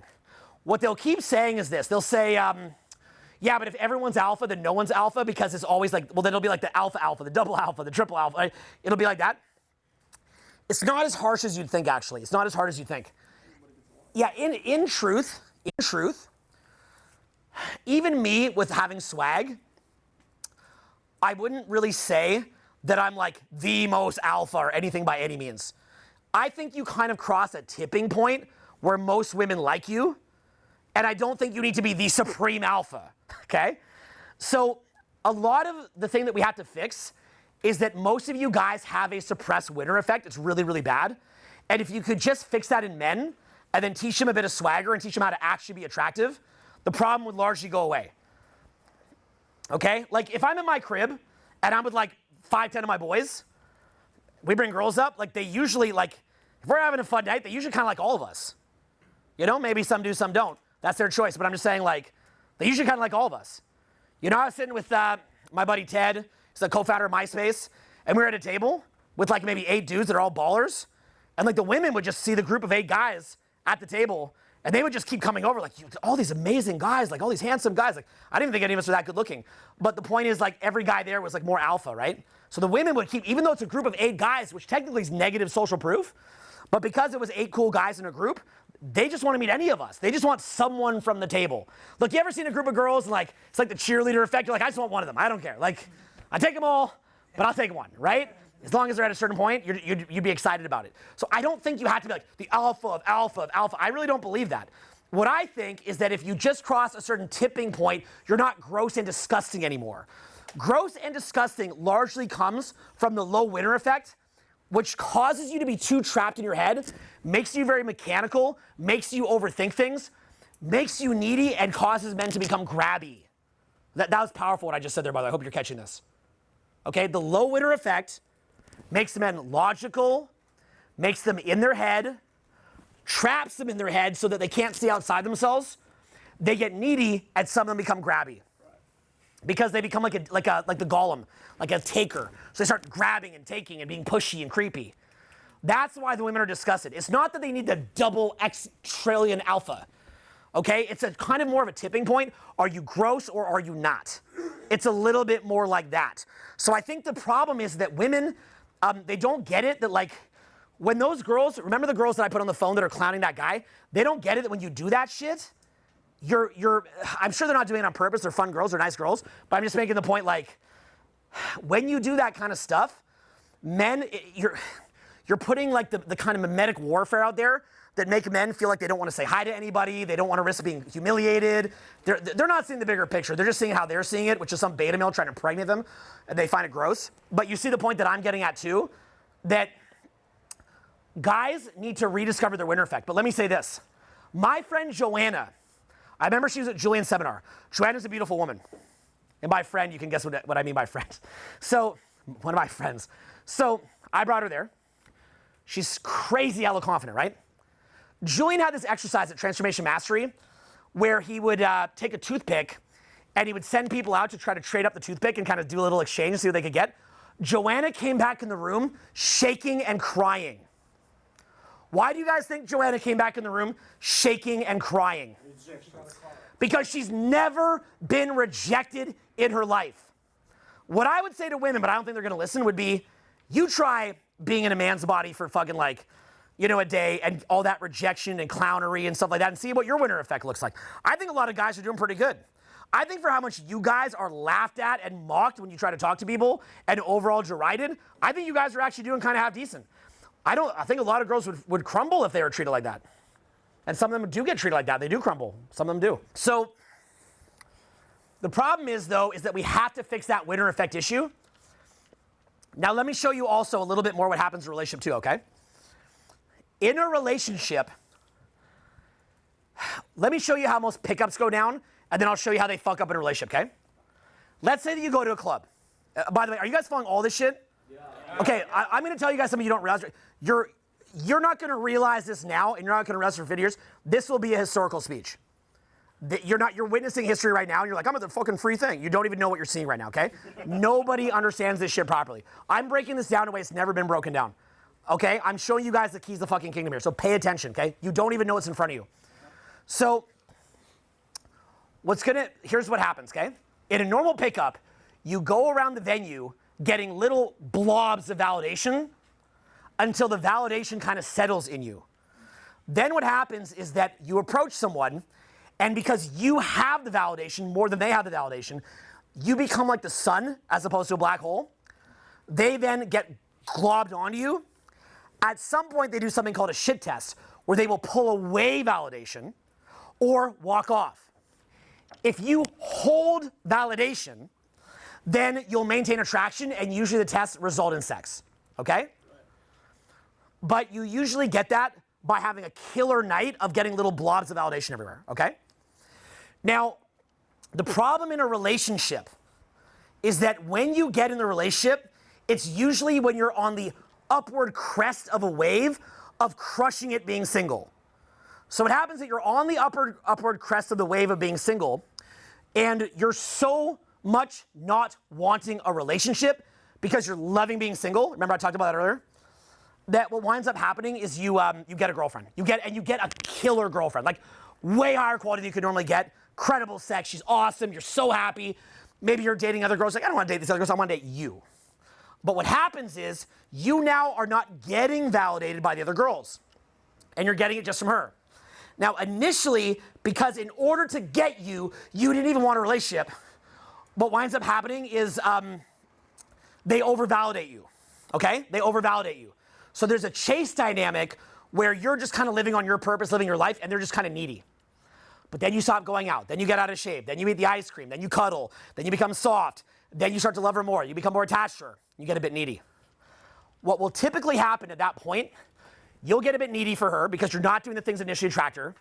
What they'll keep saying is this. They'll say, yeah, but if everyone's alpha, then no one's alpha, because it's always like, well, then it'll be like the alpha, the double alpha, the triple alpha. Right? It'll be like that. It's not as harsh as you'd think, actually. It's not as hard as you think. Yeah, in truth, even me with having swag, I wouldn't really say that I'm like the most alpha or anything by any means. I think you kind of cross a tipping point where most women like you, and I don't think you need to be the supreme alpha, okay? So a lot of the thing that we have to fix is that most of you guys have a suppressed winner effect. It's really, really bad. And if you could just fix that in men and then teach them a bit of swagger and teach them how to actually be attractive, the problem would largely go away. Okay? Like if I'm in my crib and I'm with like 5-10 of my boys, we bring girls up, like they usually like, if we're having a fun night, they usually kind of like all of us. You know, maybe some do, some don't. That's their choice. But I'm just saying like, they usually kind of like all of us. You know, I was sitting with my buddy Ted, he's the co-founder of MySpace, and we were at a table with like maybe 8 dudes that are all ballers. And like the women would just see the group of 8 guys at the table, and they would just keep coming over like, all these amazing guys, like all these handsome guys. Like, I didn't think any of us were that good looking. But the point is like every guy there was like more alpha, right? So the women would keep, even though it's a group of 8 guys, which technically is negative social proof, but because it was 8 cool guys in a group, they just want to meet any of us. They just want someone from the table. Look, you ever seen a group of girls and like, it's like the cheerleader effect? You're like, I just want one of them. I don't care. Like, I take them all, but I'll take one, right? As long as they're at a certain point, you'd be excited about it. So I don't think you have to be like the alpha of alpha of alpha. I really don't believe that. What I think is that if you just cross a certain tipping point, you're not gross and disgusting anymore. Gross and disgusting largely comes from the low winner effect, which causes you to be too trapped in your head, makes you very mechanical, makes you overthink things, makes you needy, and causes men to become grabby. That was powerful what I just said there, by the way. I hope you're catching this. Okay, the low winner effect makes men logical, makes them in their head, traps them in their head so that they can't see outside themselves. They get needy, and some of them become grabby. Because they become like the golem, like a taker. So they start grabbing and taking and being pushy and creepy. That's why the women are disgusted. It's not that they need the double X trillion alpha. Okay? It's a kind of more of a tipping point. Are you gross or are you not? It's a little bit more like that. So I think the problem is that women, they don't get it that like, when those girls, remember the girls that I put on the phone that are clowning that guy? They don't get it that when you do that shit, I'm sure they're not doing it on purpose. They're fun girls, they're nice girls. But I'm just making the point like, when you do that kind of stuff, men, you're putting like the kind of mimetic warfare out there that make men feel like they don't want to say hi to anybody. They don't want to risk being humiliated. They're not seeing the bigger picture. They're just seeing how they're seeing it, which is some beta male trying to impregnate them, and they find it gross. But you see the point that I'm getting at too, that guys need to rediscover their winner effect. But let me say this. My friend Joanna, I remember she was at Julian's seminar. Joanna's a beautiful woman. And by friend, you can guess what I mean by friend. So, one of my friends. So, I brought her there. She's crazy hella confident, right? Julian had this exercise at Transformation Mastery where he would take a toothpick and he would send people out to try to trade up the toothpick and kind of do a little exchange and see what they could get. Joanna came back in the room shaking and crying. Why do you guys think Joanna came back in the room shaking and crying? Because she's never been rejected in her life. What I would say to women, but I don't think they're gonna listen, would be, you try being in a man's body for fucking like, a day and all that rejection and clownery and stuff like that and see what your winner effect looks like. I think a lot of guys are doing pretty good. I think for how much you guys are laughed at and mocked when you try to talk to people and overall derided, I think you guys are actually doing kind of half decent. I think a lot of girls would crumble if they were treated like that. And some of them do get treated like that. They do crumble. Some of them do. So the problem is, though, is that we have to fix that winner effect issue. Now, let me show you also a little bit more what happens in a relationship, too, okay? In a relationship, let me show you how most pickups go down, and then I'll show you how they fuck up in a relationship, okay? Let's say that you go to a club. By the way, are you guys following all this shit? Yeah. Okay, I'm going to tell you guys something you don't realize. You're not going to realize this now, and you're not going to realize for 50 years. This will be a historical speech. You're witnessing history right now, and you're like, I'm at the fucking free thing. You don't even know what you're seeing right now, okay? Nobody understands this shit properly. I'm breaking this down in a way it's never been broken down, okay? I'm showing you guys the keys to the fucking kingdom here, so pay attention, okay? You don't even know what's in front of you. So, here's what happens, okay? In a normal pickup, you go around the venue getting little blobs of validation until the validation kind of settles in you. Then what happens is that you approach someone, and because you have the validation more than they have the validation, you become like the sun as opposed to a black hole. They then get globbed onto you. At some point, they do something called a shit test, where they will pull away validation or walk off. If you hold validation, then you'll maintain attraction, and usually the tests result in sex, okay? But you usually get that by having a killer night of getting little blobs of validation everywhere, okay? Now, the problem in a relationship is that when you get in the relationship, it's usually when you're on the upward crest of a wave of crushing it being single. So what happens is that you're on the upward crest of the wave of being single, and you're so much not wanting a relationship because you're loving being single. Remember I talked about that earlier? That what winds up happening is you get a girlfriend. You get a killer girlfriend, like way higher quality than you could normally get. Credible sex, she's awesome, you're so happy. Maybe you're dating other girls, like I don't want to date these other girls, I want to date you. But what happens is you now are not getting validated by the other girls, and you're getting it just from her. Now initially, because in order to get you, you didn't even want a relationship, what winds up happening is they overvalidate you, okay? They overvalidate you. So there's a chase dynamic where you're just kind of living on your purpose, living your life, and they're just kind of needy. But then you stop going out, then you get out of shape, then you eat the ice cream, then you cuddle, then you become soft, then you start to love her more, you become more attached to her, you get a bit needy. What will typically happen at that point, you'll get a bit needy for her because you're not doing the things that initially attract her,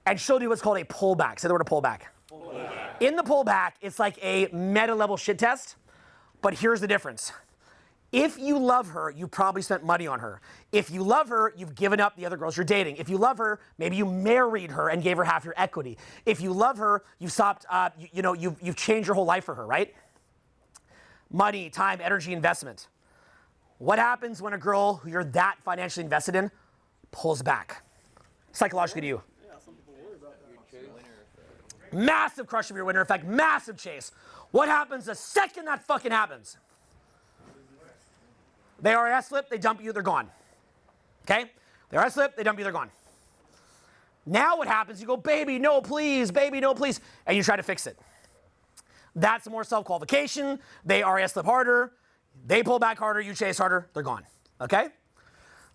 and she'll do what's called a pullback. Say the word pullback. In the pullback, it's like a meta-level shit test, but here's the difference. If you love her, you probably spent money on her. If you love her, you've given up the other girls you're dating. If you love her, maybe you married her and gave her half your equity. If you love her, you've stopped, you've changed your whole life for her, right? Money, time, energy, investment. What happens when a girl who you're that financially invested in pulls back? Psychologically to you. Massive crush of your winner effect, massive chase. What happens the second that fucking happens? They RS slip, they dump you, they're gone. Okay? They RS slip, they dump you, they're gone. Now what happens, you go, baby, no, please, and you try to fix it. That's more self-qualification. They RS slip harder, they pull back harder, you chase harder, they're gone. Okay?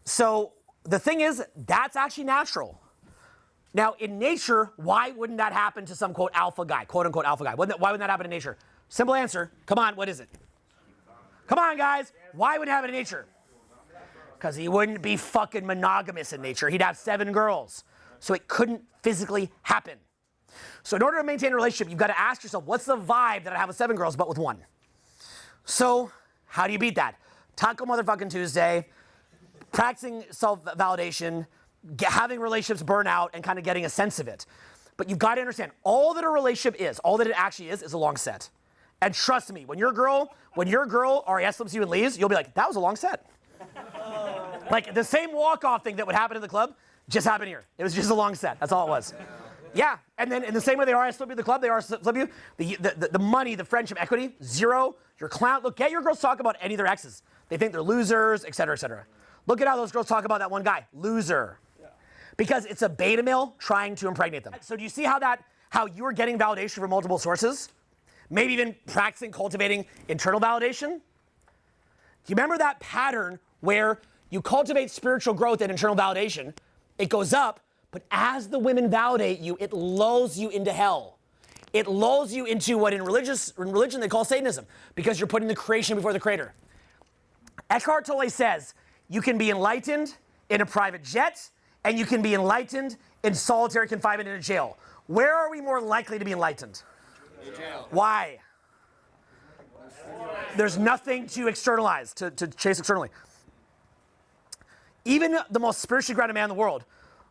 So the thing is, that's actually natural. Now, in nature, why wouldn't that happen to some, quote, alpha guy, quote, unquote, alpha guy? Why wouldn't that happen in nature? Simple answer. Come on, what is it? Come on, guys. Why would it happen in nature? Because he wouldn't be fucking monogamous in nature. He'd have 7 girls. So it couldn't physically happen. So in order to maintain a relationship, you've got to ask yourself, what's the vibe that I have with 7 girls but with 1? So how do you beat that? Taco motherfucking Tuesday, practicing self-validation, having relationships burn out, and kind of getting a sense of it. But you've got to understand, all that a relationship is, all that it actually is a long set. And trust me, when your girl RES slips you and leaves, you'll be like, that was a long set. Like the same walk-off thing that would happen in the club just happened here. It was just a long set. That's all it was. Yeah, and then in the same way they RES slip you the club, they RES slip you, the money, the friendship, equity, 0. Your clown, look, get your girls talk about any of their exes. They think they're losers, et cetera, et cetera. Look at how those girls talk about that one guy, loser. Because it's a beta male trying to impregnate them. So do you see how you're getting validation from multiple sources? Maybe even practicing, cultivating internal validation? Do you remember that pattern where you cultivate spiritual growth and internal validation? It goes up, but as the women validate you, it lulls you into hell. It lulls you into what in religion they call Satanism, because you're putting the creation before the creator. Eckhart Tolle says, you can be enlightened in a private jet, and you can be enlightened in solitary confinement in a jail. Where are we more likely to be enlightened? Jail. Why? There's nothing to externalize, to chase externally. Even the most spiritually grounded man in the world,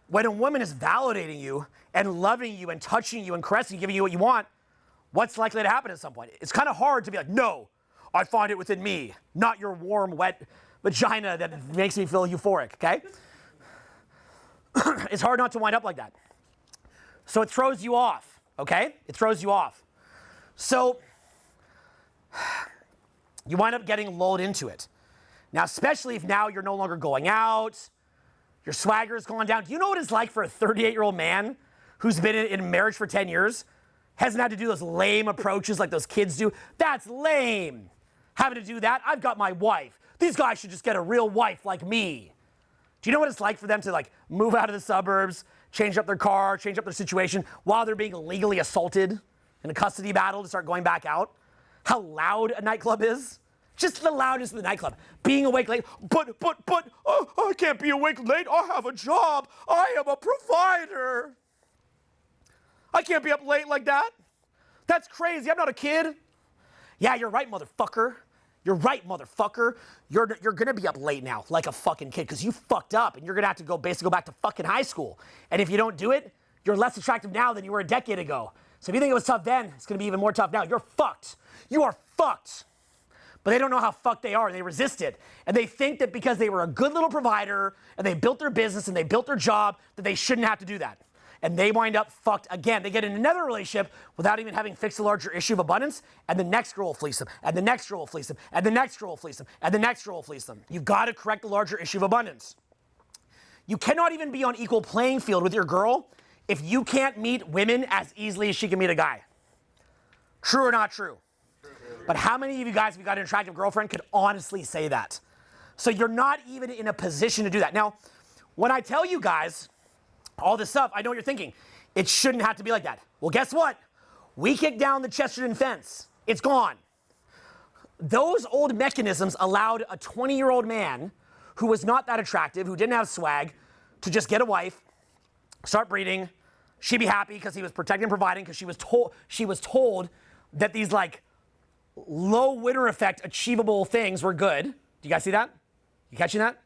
when a woman is validating you and loving you and touching you and caressing you, giving you what you want, what's likely to happen at some point? It's kind of hard to be like, no, I find it within me, not your warm, wet vagina that makes me feel euphoric, okay? It's hard not to wind up like that. So it throws you off, okay? It throws you off. So you wind up getting lulled into it. Now, especially if now you're no longer going out, your swagger's gone down. Do you know what it's like for a 38-year-old man who's been in marriage for 10 years Hasn't had to do those lame approaches like those kids do. That's lame. Having to do that, I've got my wife. These guys should just get a real wife like me. Do you know what it's like for them to like move out of the suburbs, change up their car, change up their situation while they're being legally assaulted in a custody battle to start going back out? How loud a nightclub is? Just the loudest of the nightclub. Being awake late, but, oh, I can't be awake late. I have a job. I am a provider. I can't be up late like that. That's crazy. I'm not a kid. Yeah, you're right, motherfucker. You're right, motherfucker. You're gonna be up late now, like a fucking kid, because you fucked up, and you're gonna have to basically go back to fucking high school. And if you don't do it, you're less attractive now than you were a decade ago. So if you think it was tough then, it's gonna be even more tough now. You're fucked. You are fucked. But they don't know how fucked they are, and they resist it. And they think that because they were a good little provider, and they built their business, and they built their job, that they shouldn't have to do that. And they wind up fucked again. They get in another relationship without even having fixed the larger issue of abundance, and the next girl will fleece them, and the next girl will fleece them, and the next girl will fleece them, and the next girl will fleece them. You've got to correct the larger issue of abundance. You cannot even be on equal playing field with your girl if you can't meet women as easily as she can meet a guy. True or not true? But how many of you guys, if you got an attractive girlfriend, could honestly say that? So you're not even in a position to do that. Now, when I tell you guys all this stuff, I know what you're thinking. It shouldn't have to be like that. Well, guess what? We kicked down the Chesteron fence. It's gone. Those old mechanisms allowed a 20-year-old man who was not that attractive, who didn't have swag, to just get a wife, start breeding. She'd be happy because he was protecting and providing, because she was told that these like low winner effect achievable things were good. Do you guys see that? You catching that?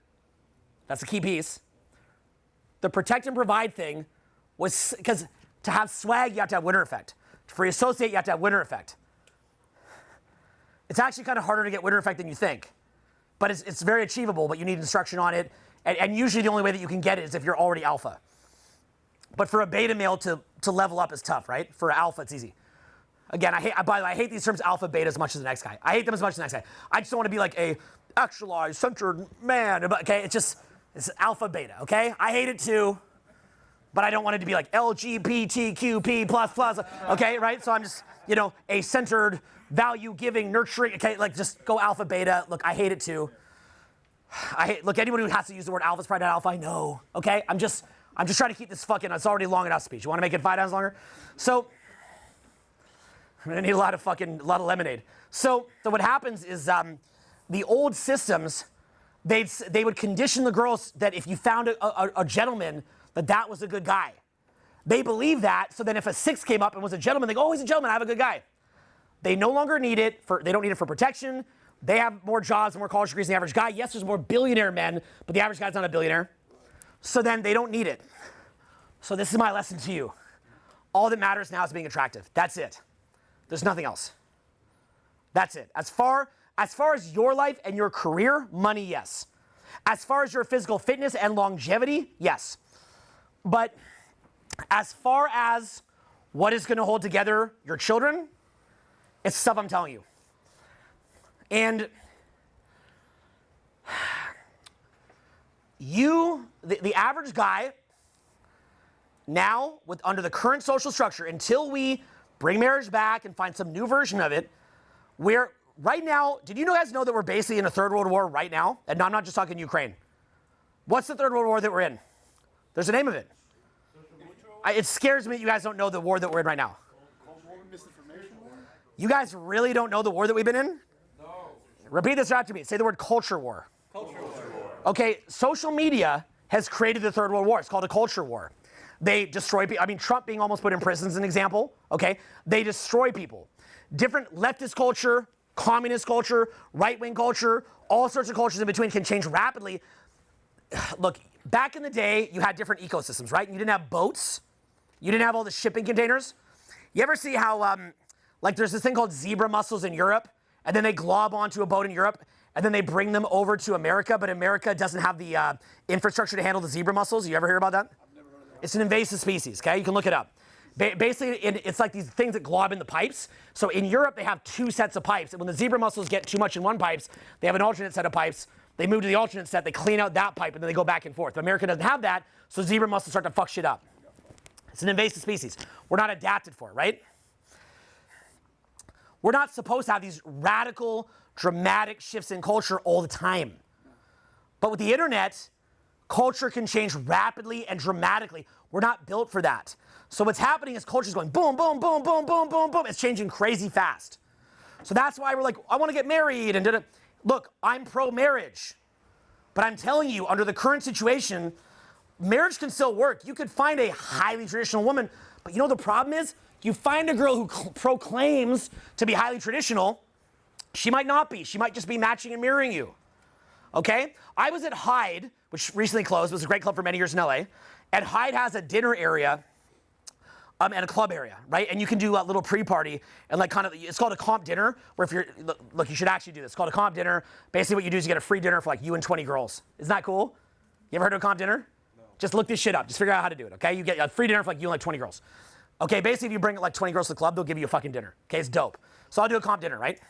That's the key piece. The protect and provide thing was because to have swag, you have to have winner effect. To free associate, you have to have winner effect. It's actually kind of harder to get winner effect than you think. But it's very achievable, but you need instruction on it. And usually the only way that you can get it is if you're already alpha. But for a beta male to level up is tough, right? For alpha, it's easy. Again, by the way, I hate these terms alpha, beta as much as the next guy. I hate them as much as the next guy. I just don't want to be like a actualized, centered man. Okay, it's alpha, beta, okay? I hate it too, but I don't want it to be like LGBTQP++, okay, right? So I'm just, a centered, value-giving, nurturing, okay, like just go alpha, beta. Look, I hate it too. Look, anyone who has to use the word alpha is probably not alpha, I know, okay? I'm just trying to keep this it's already long enough speech. You want to make it 5 times longer? So, I'm gonna need a lot of lemonade. So what happens is the old systems, they would condition the girls that if you found a gentleman, that was a good guy. They believe that, so then if a 6 came up and was a gentleman, they go, oh, he's a gentleman, I have a good guy. They no longer need it they don't need it for protection. They have more jobs and more college degrees than the average guy. Yes, there's more billionaire men, but the average guy's not a billionaire. So then they don't need it. So this is my lesson to you. All that matters now is being attractive. That's it. There's nothing else. That's it. As far as your life and your career, money, yes. As far as your physical fitness and longevity, yes. But as far as what is going to hold together your children, it's stuff I'm telling you. And the average guy now, under the current social structure, until we bring marriage back and find some new version of it, where right now, did you guys know that we're basically in a third world war right now? And I'm not just talking Ukraine. What's the third world war that we're in? There's a name of it. It scares me that you guys don't know the war that we're in right now. You guys really don't know the war that we've been in? No. Repeat this after me. Say the word culture war. Culture war. Okay, social media has created the third world war. It's called a culture war. They destroy people. I mean, Trump being almost put in prison is an example, okay? They destroy people. Different leftist culture, communist culture, right-wing culture, all sorts of cultures in between can change rapidly. Look, back in the day, you had different ecosystems, right? You didn't have boats. You didn't have all the shipping containers. You ever see how, there's this thing called zebra mussels in Europe, and then they glob onto a boat in Europe, and then they bring them over to America, but America doesn't have the infrastructure to handle the zebra mussels. You ever hear about that? It's an invasive species, okay? You can look it up. Basically, it's like these things that glob in the pipes. So in Europe, they have 2 sets of pipes. And when the zebra mussels get too much in one pipes, they have an alternate set of pipes. They move to the alternate set, they clean out that pipe, and then they go back and forth. But America doesn't have that, so zebra mussels start to fuck shit up. It's an invasive species. We're not adapted for it, right? We're not supposed to have these radical, dramatic shifts in culture all the time. But with the internet, culture can change rapidly and dramatically. We're not built for that. So what's happening is culture's going boom, boom, boom, boom, boom, boom, boom. It's changing crazy fast. So that's why we're like, I want to get married. And da-da. Look, I'm pro-marriage. But I'm telling you, under the current situation, marriage can still work. You could find a highly traditional woman, but you know the problem is? You find a girl who proclaims to be highly traditional, she might not be. She might just be matching and mirroring you. Okay? I was at Hyde, which recently closed. It was a great club for many years in LA. And Hyde has a dinner area and a club area, right? And you can do a little pre-party and like kind of, it's called a comp dinner, where if you're, look, you should actually do this. It's called a comp dinner. Basically what you do is you get a free dinner for like you and 20 girls. Isn't that cool? You ever heard of a comp dinner? No. Just look this shit up. Just figure out how to do it, okay? You get a free dinner for like you and like 20 girls. Okay, basically if you bring like 20 girls to the club, they'll give you a fucking dinner. Okay, it's dope. So I'll do a comp dinner, right?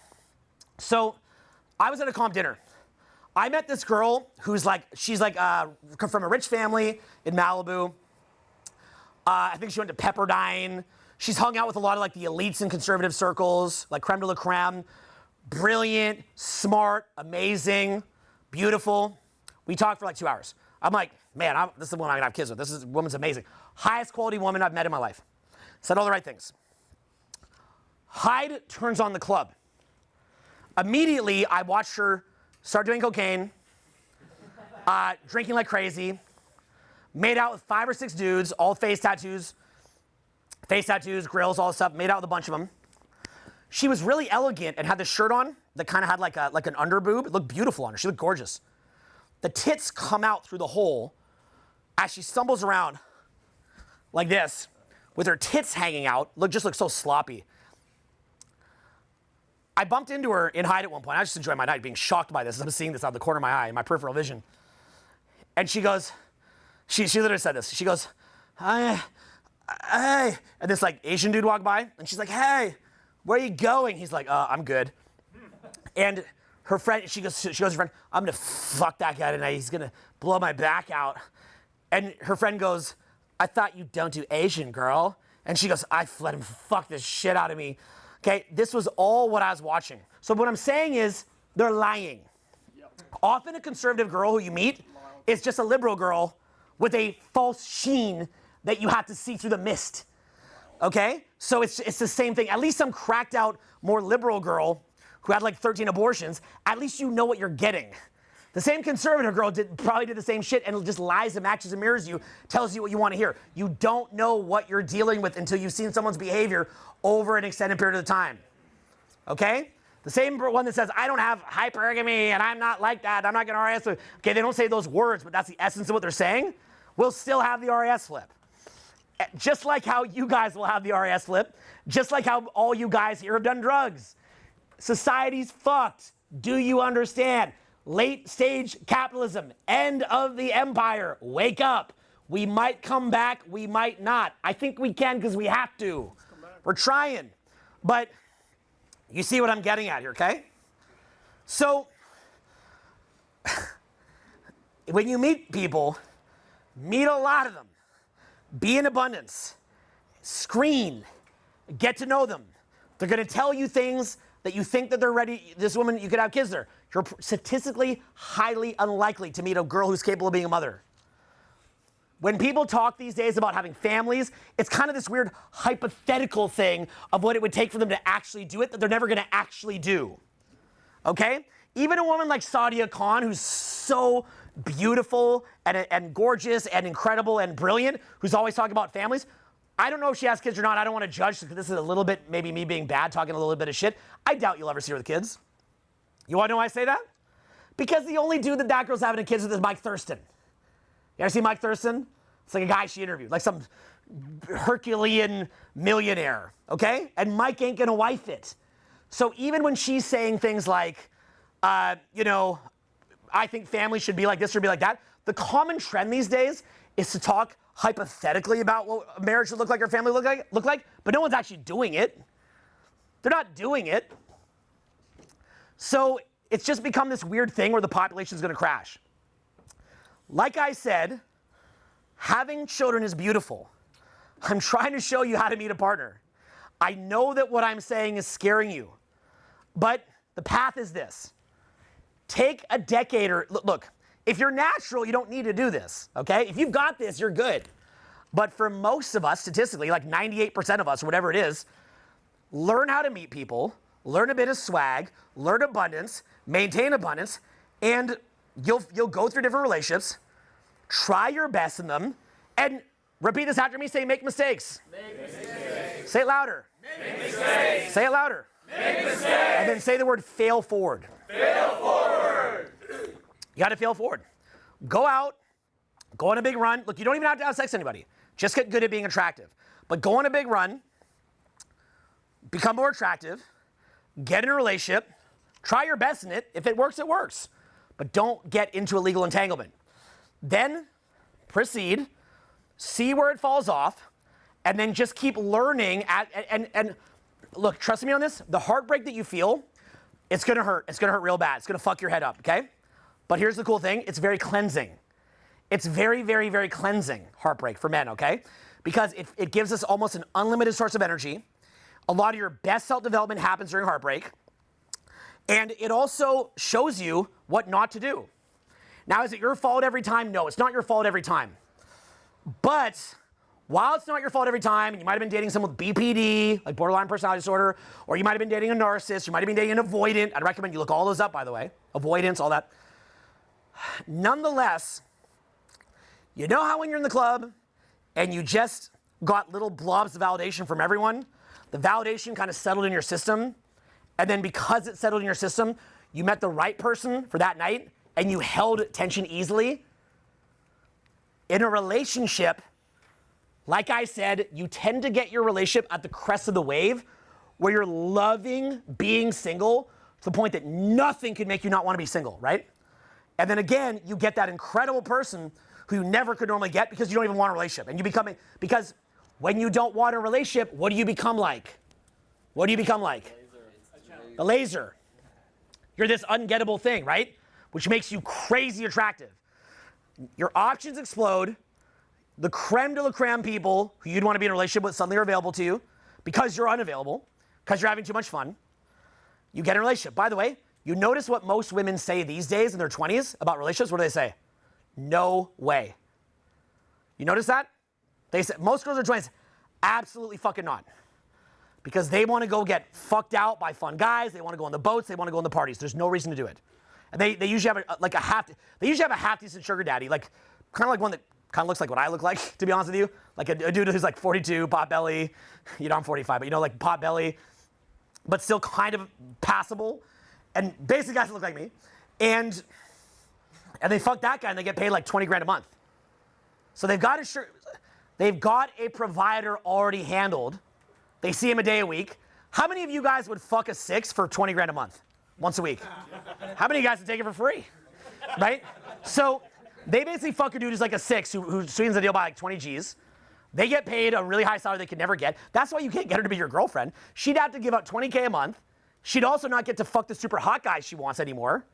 So I was at a comp dinner. I met this girl who's like, she's like from a rich family in Malibu. I think she went to Pepperdine. She's hung out with a lot of like the elites in conservative circles, like creme de la creme. Brilliant, smart, amazing, beautiful. We talked for like 2 hours. I'm like, man, this is the woman I'm gonna have kids with. This woman's amazing. Highest quality woman I've met in my life. Said all the right things. Hyde turns on the club. Immediately, I watched her start doing cocaine, drinking like crazy, made out with 5 or 6 dudes, all face tattoos, grills, all this stuff, made out with a bunch of them. She was really elegant and had this shirt on that kind of had like an under boob. It looked beautiful on her. She looked gorgeous. The tits come out through the hole as she stumbles around like this with her tits hanging out. Just looked so sloppy. I bumped into her in Hyde at one point. I just enjoyed my night being shocked by this. I'm seeing this out of the corner of my eye, in my peripheral vision. And she goes, she literally said this. She goes, hey, and this like Asian dude walked by, and she's like, hey, where are you going? He's like, I'm good. And her friend, she goes to her friend, I'm gonna fuck that guy tonight. He's gonna blow my back out. And her friend goes, I thought you don't do Asian, girl. And she goes, I let him fuck the shit out of me. Okay, this was all what I was watching. So what I'm saying is, they're lying. Yep. Often a conservative girl who you meet is just a liberal girl with a false sheen that you have to see through the mist. Okay? So it's the same thing. At least some cracked out, more liberal girl who had like 13 abortions, at least you know what you're getting. The same conservative girl probably did the same shit and just lies and matches and mirrors you, tells you what you want to hear. You don't know what you're dealing with until you've seen someone's behavior over an extended period of time. Okay? The same one that says, I don't have hypergamy and I'm not like that, I'm not going to RAS. Okay, they don't say those words, but that's the essence of what they're saying. We'll still have the RAS flip. Just like how you guys will have the RAS flip, just like how all you guys here have done drugs. Society's fucked. Do you understand? Late stage capitalism, end of the empire. Wake up. We might come back, we might not. I think we can because we have to. We're trying. But you see what I'm getting at here, okay? So, when you meet people, meet a lot of them. Be in abundance. Screen. Get to know them. They're going to tell you things that you think that they're ready. This woman, you could have kids there. You're statistically highly unlikely to meet a girl who's capable of being a mother. When people talk these days about having families, it's kind of this weird hypothetical thing of what it would take for them to actually do it that they're never going to actually do. Okay? Even a woman like Sadia Khan, who's so beautiful and gorgeous and incredible and brilliant, who's always talking about families, I don't know if she has kids or not. I don't want to judge, because this is a little bit maybe me being bad, talking a little bit of shit. I doubt you'll ever see her with kids. You want to know why I say that? Because the only dude that girl's having kids with is Mike Thurston. You ever see Mike Thurston? It's like a guy she interviewed, like some Herculean millionaire, okay? And Mike ain't gonna wife it. So even when she's saying things like, you know, I think family should be like this or be like that, the common trend these days is to talk hypothetically about what a marriage should look like or family look like, but no one's actually doing it. They're not doing it. So it's just become this weird thing where the population is going to crash. Like I said, having children is beautiful. I'm trying to show you how to meet a partner. I know that what I'm saying is scaring you. But the path is this. Take a decade or, look, if you're natural, you don't need to do this, okay? If you've got this, you're good. But for most of us, statistically, like 98% of us, or whatever it is, learn how to meet people, learn a bit of swag, learn abundance, maintain abundance, and you'll go through different relationships, try your best in them, and repeat this after me, say make mistakes. Make mistakes. Say it louder. Make mistakes. Say it louder. Make mistakes. And then say the word fail forward. Fail forward. You got to fail forward. Go out, go on a big run. Look, you don't even have to have sex with anybody. Just get good at being attractive. But go on a big run, become more attractive, get in a relationship, try your best in it. If it works, it works. But don't get into a legal entanglement. Then proceed, see where it falls off, and then just keep learning. And look, trust me on this, the heartbreak that you feel, it's gonna hurt. It's gonna hurt real bad. It's gonna fuck your head up, okay? But here's the cool thing, it's very cleansing. It's very, very, very cleansing, heartbreak for men, okay? Because it gives us almost an unlimited source of energy. A lot of your best self-development happens during heartbreak. And it also shows you what not to do. Now, is it your fault every time? No, it's not your fault every time. But while it's not your fault every time, and you might have been dating someone with BPD, like borderline personality disorder, or you might have been dating a narcissist, you might have been dating an avoidant. I'd recommend you look all those up, by the way. Avoidance, all that. Nonetheless, you know how when you're in the club and you just got little blobs of validation from everyone, the validation kind of settled in your system, and then because it settled in your system, you met the right person for that night, and you held tension easily. In a relationship, like I said, you tend to get your relationship at the crest of the wave, where you're loving being single to the point that nothing could make you not want to be single, right? And then again, you get that incredible person who you never could normally get because you don't even want a relationship. And you become, because when you don't want a relationship, what do you become like? What do you become like? The laser. You're this ungettable thing, right? Which makes you crazy attractive. Your options explode. The creme de la creme people who you'd want to be in a relationship with suddenly are available to you because you're unavailable, because you're having too much fun. You get in a relationship. By the way, you notice what most women say these days in their 20s about relationships? What do they say? No way. You notice that? They say, most girls in their 20s, absolutely fucking not. Because they want to go get fucked out by fun guys. They want to go on the boats. They want to go on the parties. There's no reason to do it. And they usually have they usually have a half decent sugar daddy, like kind of like one that kind of looks like what I look like, to be honest with you. Like a dude who's like 42, pot belly. You know, I'm 45, but you know, like pot belly, but still kind of passable. And basically guys that look like me. And they fuck that guy and they get paid like 20 grand a month. So they've got a provider already handled. They see him a day a week. How many of you guys would fuck a 6 for 20 grand a month? Once a week. How many of you guys would take it for free? Right? So they basically fuck a dude who's like a 6 who swings the deal by like 20 G's. They get paid a really high salary they could never get. That's why you can't get her to be your girlfriend. She'd have to give up 20K a month. She'd also not get to fuck the super hot guy she wants anymore.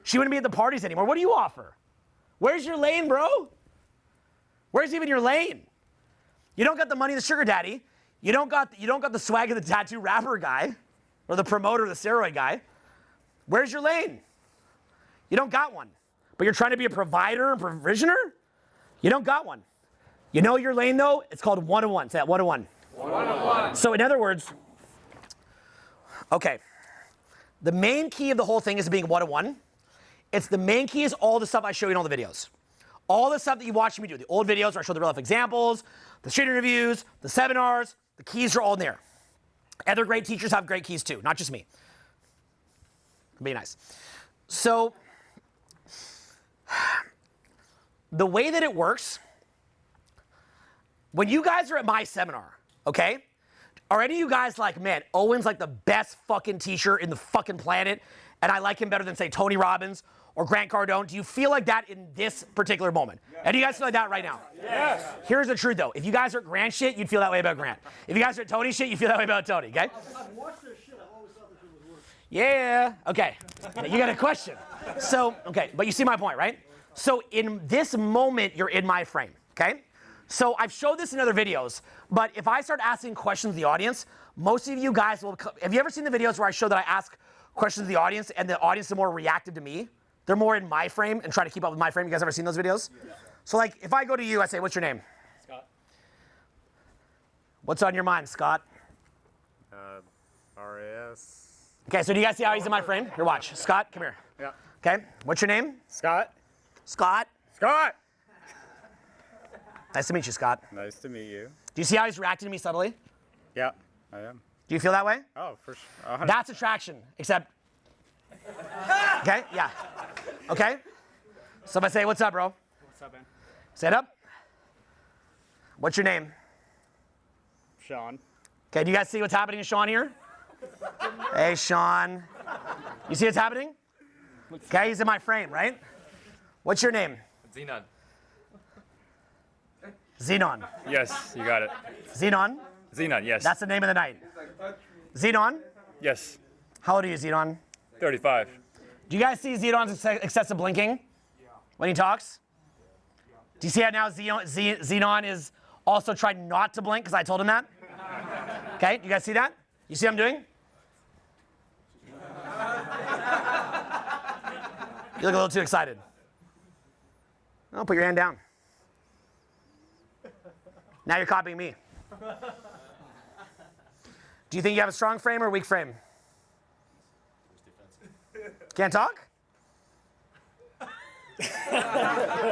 She wouldn't be at the parties anymore. What do you offer? Where's your lane, bro? Where's even your lane? You don't got the money of the sugar daddy. You don't got the swag of the tattoo rapper guy or the promoter, the steroid guy. Where's your lane? You don't got one. But you're trying to be a provider and provisioner? You don't got one. You know your lane though? It's called one-on-one. Say that, one-on-one. One-on-one. So in other words, okay, the main key of the whole thing is being one-on-one. It's the main key is all the stuff I show you in all the videos. All the stuff that you watch me do, the old videos where I show the real life examples, the street interviews, the seminars, the keys are all in there. Other great teachers have great keys too, not just me. Be nice. So, the way that it works, when you guys are at my seminar, okay, are any of you guys like, man, Owen's like the best fucking teacher in the fucking planet, and I like him better than, say, Tony Robbins or Grant Cardone? Do you feel like that in this particular moment? Yes. And do you guys feel like that right now? Yes. Here's the truth, though. If you guys are at Grant shit, you'd feel that way about Grant. If you guys are at Tony shit, you feel that way about Tony, okay? I've watched their shit. I've always thought that shit was worse. Yeah, okay. You got a question. So, okay, but you see my point, right? So in this moment, you're in my frame, okay? So I've showed this in other videos, but if I start asking questions to the audience, most of you guys will, have you ever seen the videos where I show that I ask questions to the audience, and the audience is more reactive to me. They're more in my frame and try to keep up with my frame. You guys ever seen those videos? Yeah. So like, if I go to you, I say, what's your name? Scott. What's on your mind, Scott? RAS. Okay, so do you guys see how he's in my frame? Here, watch. Scott, come here. Yeah. Okay, what's your name? Scott. Scott. Scott. Nice to meet you, Scott. Nice to meet you. Do you see how he's reacting to me subtly? Yeah, I am. Do you feel that way? Oh, for sure. That's attraction, except, okay, yeah. Okay, so if I say, what's up, bro? What's up, man? Stand up. What's your name? Sean. Okay, do you guys see what's happening to Sean here? Hey, Sean. You see what's happening? Okay, he's in my frame, right? What's your name? Xenon. Xenon. Yes, you got it. Xenon? Xenon, yes. That's the name of the night. Xenon? Yes. How old are you, Xenon? 35. Do you guys see Xenon's excessive blinking when he talks? Do you see how now Xenon is also trying not to blink because I told him that? Okay, do you guys see that? You see what I'm doing? You look a little too excited. Oh, put your hand down. Now you're copying me. Do you think you have a strong frame or a weak frame? Can't talk? You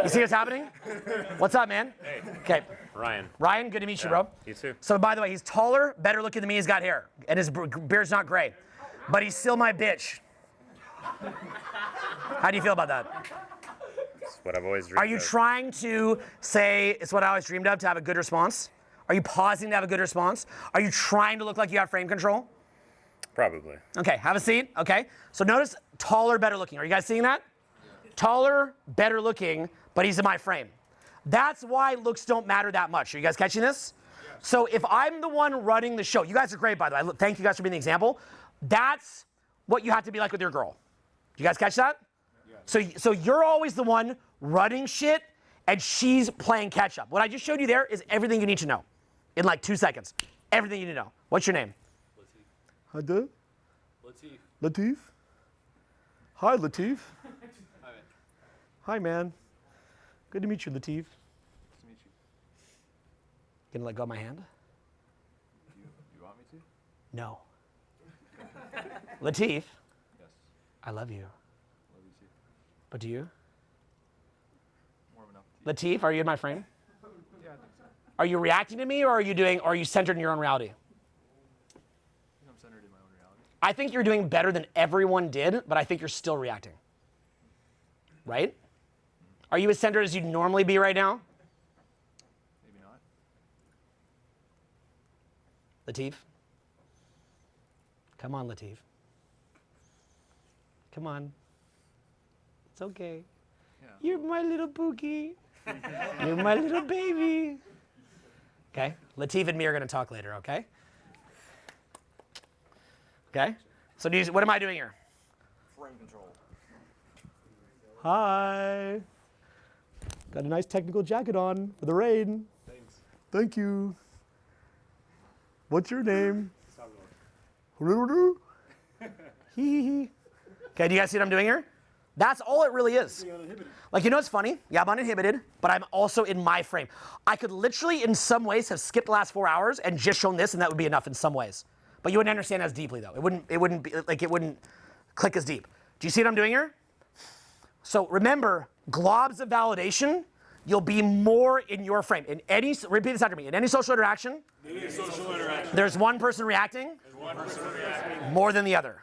see what's happening? What's up, man? Hey. Okay. Ryan. Ryan, good to meet you, bro. You too. So, by the way, he's taller, better looking than me. He's got hair, and his beard's not gray. But he's still my bitch. How do you feel about that? It's what I've always dreamed Are you of. trying to say it's what I always dreamed of to have a good response? Are you pausing to have a good response? Are you trying to look like you have frame control? Probably. Okay, have a seat. Okay. So notice taller, better looking. Are you guys seeing that? Taller, better looking, but he's in my frame. That's why looks don't matter that much. Are you guys catching this? So if I'm the one running the show, you guys are great, by the way. Thank you guys for being the example. That's what you have to be like with your girl. Do you guys catch that? Yeah. So you're always the one running shit, and she's playing catch up. What I just showed you there is everything you need to know in like 2 seconds. Everything you need to know. What's your name? Latif. Latif. Hi, Latif. Hi, man. Good to meet you, Latif. Nice to meet you. Gonna let go of my hand? You want me to? No. Latif, Yes. I love you. Love you too. But do you? Warm enough to Latif, are you in my frame? Yeah, I think so. Are you reacting to me, or are you centered in your own reality? I think I'm centered in my own reality. I think you're doing better than everyone did, but I think you're still reacting. Right? Are you as centered as you'd normally be right now? Maybe not. Latif? Come on, Latif. Come on. It's okay. Yeah. You're my little Pookie. You're my little baby. Okay? Latif and me are going to talk later, okay? Okay? So what am I doing here? Frame control. Hi. Got a nice technical jacket on for the rain. Thanks. Thank you. What's your name? Hee. Okay, do you guys see what I'm doing here? That's all it really is. Like, you know what's funny? Yeah, I'm uninhibited, but I'm also in my frame. I could literally, in some ways, have skipped the last 4 hours and just shown this, and that would be enough in some ways. But you wouldn't understand as deeply, though. It wouldn't be like it wouldn't click as deep. Do you see what I'm doing here? So remember, globs of validation, you'll be more in your frame. Repeat this after me. In any social interaction, there's one person reacting more than the other.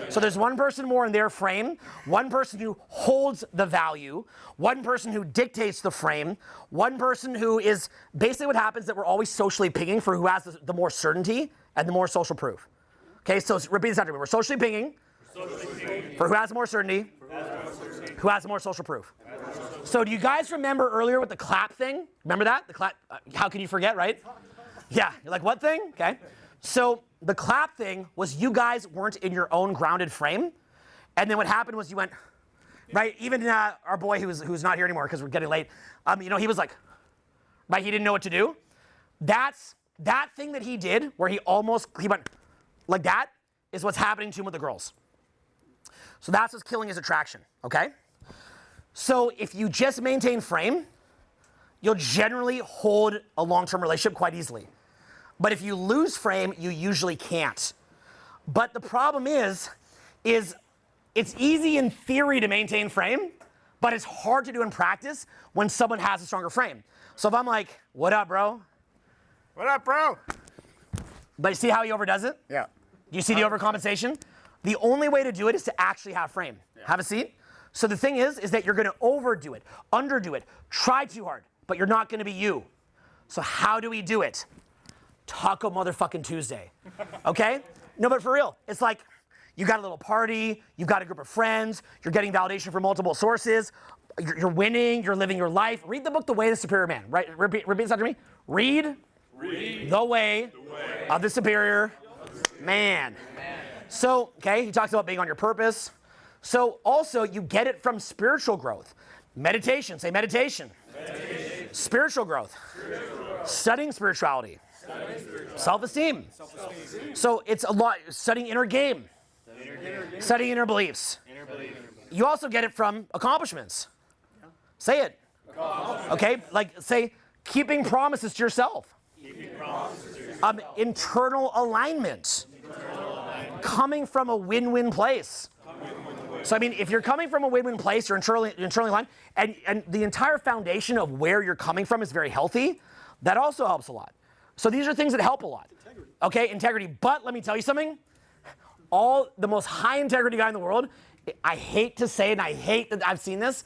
So there's one person more in their frame, one person who holds the value, one person who dictates the frame, one person who is basically what happens that we're always socially pinging for who has the more certainty and the more social proof. Okay, so repeat this after me. We're socially pinging for who has more certainty, who has more social proof. So do you guys remember earlier with the clap thing? Remember that? The clap, how can you forget, right? Yeah, you're like, what thing? Okay. So the clap thing was you guys weren't in your own grounded frame. And then what happened was you went, right? Even our boy who's not here anymore because we're getting late, he was like, right? He didn't know what to do. That thing that he did where he went like that is what's happening to him with the girls. So that's what's killing his attraction, okay? So if you just maintain frame, you'll generally hold a long-term relationship quite easily. But if you lose frame, you usually can't. But the problem is it's easy in theory to maintain frame, but it's hard to do in practice when someone has a stronger frame. So if I'm like, what up, bro? What up, bro? But you see how he overdoes it? Yeah. You see the overcompensation? The only way to do it is to actually have frame. Yeah. Have a seat. So the thing is that you're gonna overdo it, underdo it, try too hard, but you're not gonna be you. So how do we do it? Taco motherfucking Tuesday, okay? No, but for real, it's like you got a little party, you've got a group of friends, you're getting validation from multiple sources, you're winning, you're living your life. Read the book, The Way of the Superior Man, right? Repeat this after me. Read the way of the superior man. So, okay, he talks about being on your purpose. So also, you get it from spiritual growth. Meditation, say meditation. Spiritual growth. Studying spirituality. Self-esteem. So it's a lot, studying inner game. Studying inner beliefs. You also get it from accomplishments. Say it. Okay, like say, keeping promises to yourself. Internal alignment. Coming from a win-win place. So I mean, if you're coming from a win-win place, you're internally aligned, and the entire foundation of where you're coming from is very healthy, that also helps a lot. So these are things that help a lot. Integrity. Okay, integrity. But let me tell you something. The most high integrity guy in the world, I hate to say it, and I hate that I've seen this,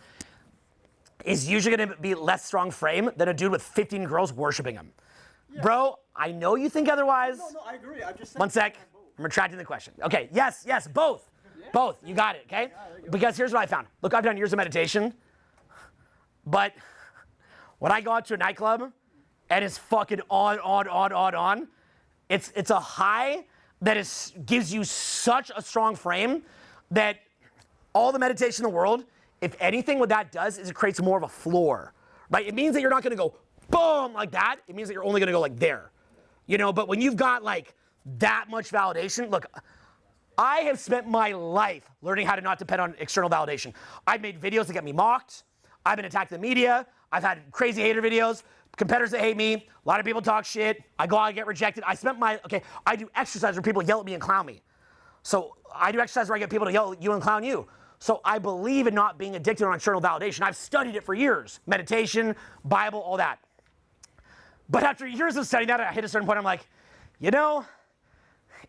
is usually gonna be less strong frame than a dude with 15 girls worshiping him. Yeah. Bro, I know you think otherwise. No, I agree. I'm just saying. One sec. I'm retracting the question. Okay, yes, both. Yeah. Both, you got it, okay? Yeah, because here's what I found. Look, I've done years of meditation, but when I go out to a nightclub and it's fucking on, it's a high that gives you such a strong frame that all the meditation in the world, if anything, what that does is it creates more of a floor, right? It means that you're not gonna go boom like that. It means that you're only gonna go like there, you know? But when you've got like that much validation, look, I have spent my life learning how to not depend on external validation. I've made videos that get me mocked. I've been attacked in the media. I've had crazy hater videos, competitors that hate me. A lot of people talk shit. I go out and get rejected. I do exercise where people yell at me and clown me. So I do exercise where I get people to yell at you and clown you. So I believe in not being addicted on external validation. I've studied it for years. Meditation, Bible, all that. But after years of studying that, I hit a certain point, I'm like, you know,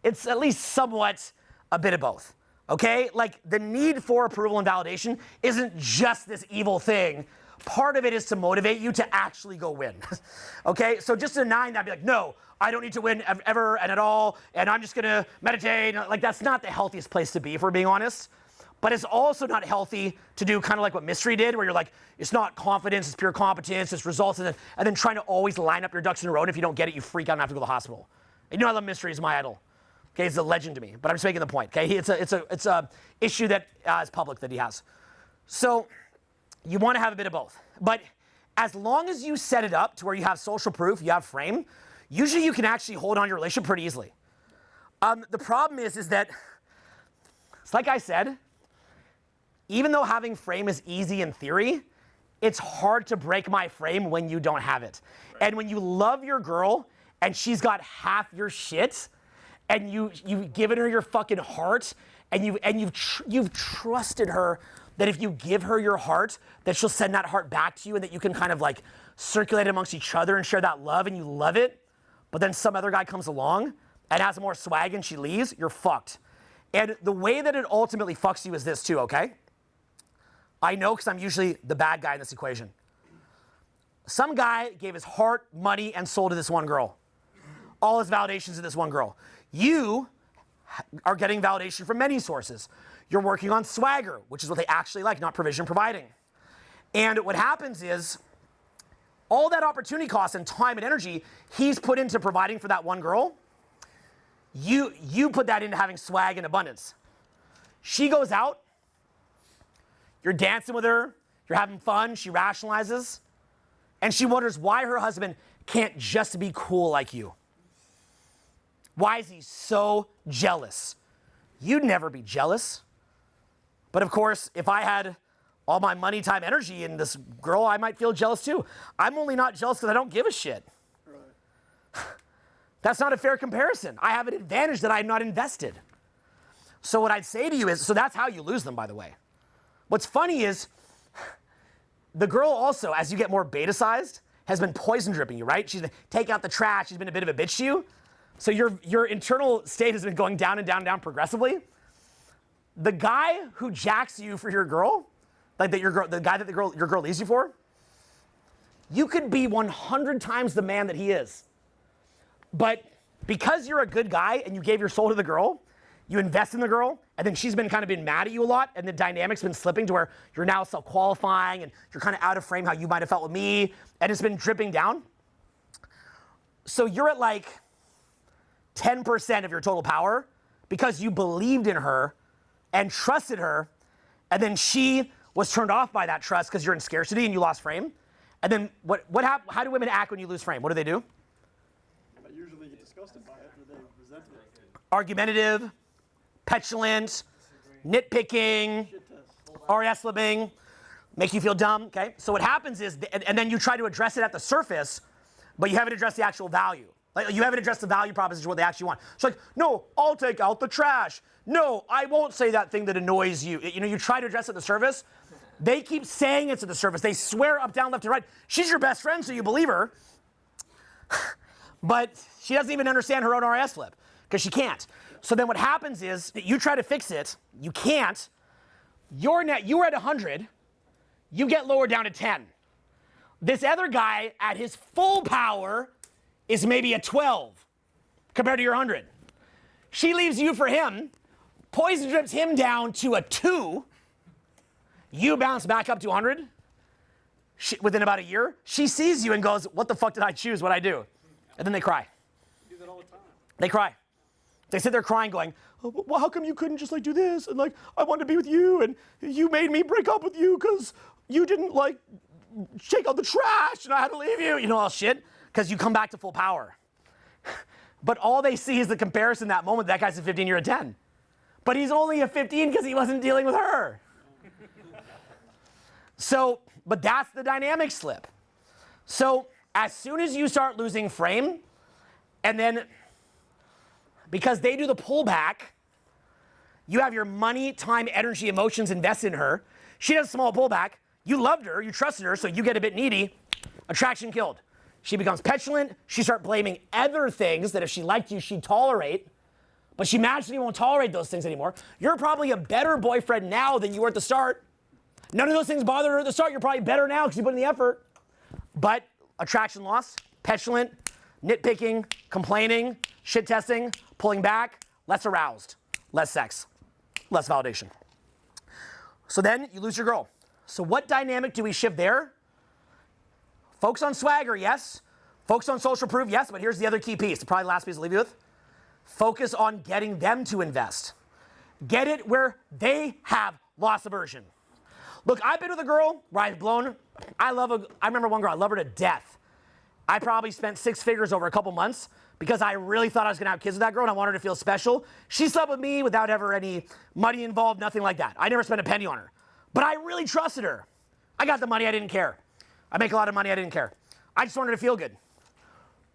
it's at least somewhat a bit of both, okay? Like the need for approval and validation isn't just this evil thing. Part of it is to motivate you to actually go win, okay? So just denying that, be like, no, I don't need to win ever and at all, and I'm just gonna meditate. Like that's not the healthiest place to be, if we're being honest. But it's also not healthy to do kind of like what Mystery did, where you're like, it's not confidence, it's pure competence, it's results, and then trying to always line up your ducks in a row, and if you don't get it, you freak out and have to go to the hospital. And you know I love Mystery, he's my idol. Okay, he's a legend to me, but I'm just making the point. Okay, it's a issue that is public that he has. So you want to have a bit of both, but as long as you set it up to where you have social proof, you have frame, usually you can actually hold on to your relationship pretty easily. The problem is that it's like I said, even though having frame is easy in theory, it's hard to break my frame when you don't have it. Right. And when you love your girl and she's got half your shit, and you've given her your fucking heart, and you've trusted her that if you give her your heart, that she'll send that heart back to you, and that you can kind of like circulate it amongst each other and share that love, and you love it, but then some other guy comes along and has more swag and she leaves, you're fucked. And the way that it ultimately fucks you is this too, okay? I know because I'm usually the bad guy in this equation. Some guy gave his heart, money, and soul to this one girl. All his validations to this one girl. You are getting validation from many sources. You're working on swagger, which is what they actually like, not provision providing. And what happens is, all that opportunity cost and time and energy he's put into providing for that one girl, you put that into having swag and abundance. She goes out, you're dancing with her, you're having fun, she rationalizes, and she wonders why her husband can't just be cool like you. Why is he so jealous? You'd never be jealous. But of course, if I had all my money, time, energy in this girl, I might feel jealous too. I'm only not jealous because I don't give a shit. That's not a fair comparison. I have an advantage that I'm not invested. So what I'd say to you is, so that's how you lose them, by the way. What's funny is, the girl also, as you get more beta-sized, has been poison dripping you, right? She's been taking out the trash, she's been a bit of a bitch to you. So your internal state has been going down and down and down progressively. The guy who jacks you for your girl, like that the guy that your girl leaves you for, you could be 100 times the man that he is. But because you're a good guy and you gave your soul to the girl, you invest in the girl, and then she's been mad at you a lot, and the dynamic's been slipping to where you're now self-qualifying, and you're kind of out of frame how you might have felt with me, and it's been dripping down. So you're at like 10% of your total power because you believed in her and trusted her, and then she was turned off by that trust because you're in scarcity and you lost frame. And then how do women act when you lose frame? What do they do? I usually get disgusted by it, or they resent it. Argumentative, petulant, nitpicking, RS flipping, make you feel dumb, okay? So what happens is, and then you try to address it at the surface, but you haven't addressed the actual value. Like, you haven't addressed the value proposition, what they actually want. It's like, no, I'll take out the trash. No, I won't say that thing that annoys you. You know, you try to address it at the surface. They keep saying it's at the surface. They swear up, down, left, and right. She's your best friend, so you believe her. But she doesn't even understand her own RS flip, because she can't. So then what happens is, you try to fix it, you can't. You were at 100, you get lowered down to 10. This other guy, at his full power, is maybe a 12 compared to your 100. She leaves you for him, poison drips him down to a 2. You bounce back up to 100 within about a year. She sees you and goes, what the fuck did I choose? What'd I do? And then they cry. You do that all the time. They cry. They sit there crying going, oh, well, how come you couldn't just like do this? And like, I wanted to be with you and you made me break up with you because you didn't like shake out the trash and I had to leave you. You know, all shit. Because you come back to full power. But all they see is the comparison that moment. That guy's a 15, you're a 10. But he's only a 15 because he wasn't dealing with her. So, but that's the dynamic slip. So as soon as you start losing frame, and then because they do the pullback, you have your money, time, energy, emotions invested in her. She does a small pullback. You loved her, you trusted her, so you get a bit needy. Attraction killed. She becomes petulant. She starts blaming other things that if she liked you, she'd tolerate. But she magically won't tolerate those things anymore. You're probably a better boyfriend now than you were at the start. None of those things bothered her at the start. You're probably better now because you put in the effort. But attraction loss, petulant, nitpicking, complaining, shit testing, pulling back, less aroused, less sex, less validation. So then you lose your girl. So what dynamic do we shift there? Focus on swagger, yes. Focus on social proof, yes. But here's the other key piece, probably the last piece I'll leave you with. Focus on getting them to invest. Get it where they have loss aversion. Look, I've been with a girl where I've blown. I remember one girl, I love her to death. I probably spent 6 figures over a couple months because I really thought I was gonna have kids with that girl and I wanted her to feel special. She slept with me without ever any money involved, nothing like that. I never spent a penny on her. But I really trusted her. I got the money, I didn't care. I make a lot of money, I didn't care. I just wanted her to feel good.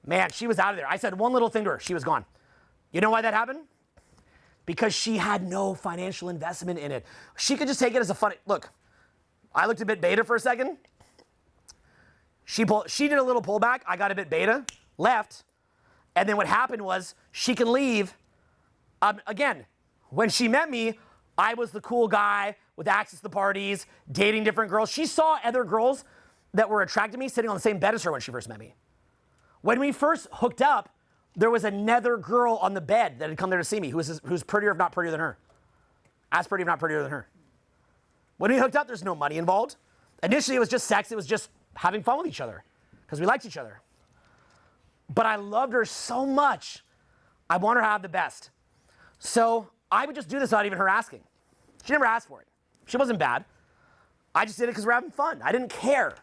Man, she was out of there. I said one little thing to her, she was gone. You know why that happened? Because she had no financial investment in it. She could just take it as a funny, look, I looked a bit beta for a second. She did a little pullback, I got a bit beta, left, and then what happened was she can leave. Again, when she met me, I was the cool guy with access to the parties, dating different girls. She saw other girls that were attracted to me sitting on the same bed as her when she first met me. When we first hooked up, there was another girl on the bed that had come there to see me who's prettier if not prettier than her. As pretty if not prettier than her. When we hooked up, there's no money involved. Initially, it was just sex. It was just having fun with each other because we liked each other. But I loved her so much, I want her to have the best. So I would just do this without even her asking. She never asked for it. She wasn't bad. I just did it because we're having fun. I didn't care.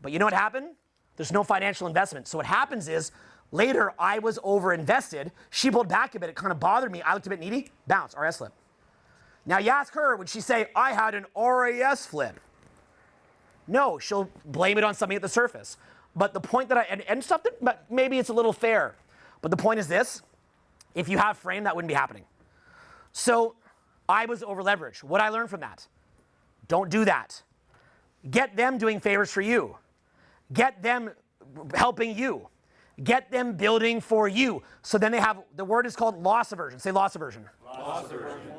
But you know what happened? There's no financial investment. So what happens is, later I was over invested. She pulled back a bit. It kind of bothered me. I looked a bit needy. Bounce, RS slip. Now you ask her, would she say, I had an RAS flip? No, she'll blame it on something at the surface. But the point that and stuff that but maybe it's a little fair, but the point is this, if you have frame, that wouldn't be happening. So I was over leveraged. What I learned from that? Don't do that. Get them doing favors for you. Get them helping you. Get them building for you. So then they have, the word is called loss aversion. Say loss aversion. Loss aversion.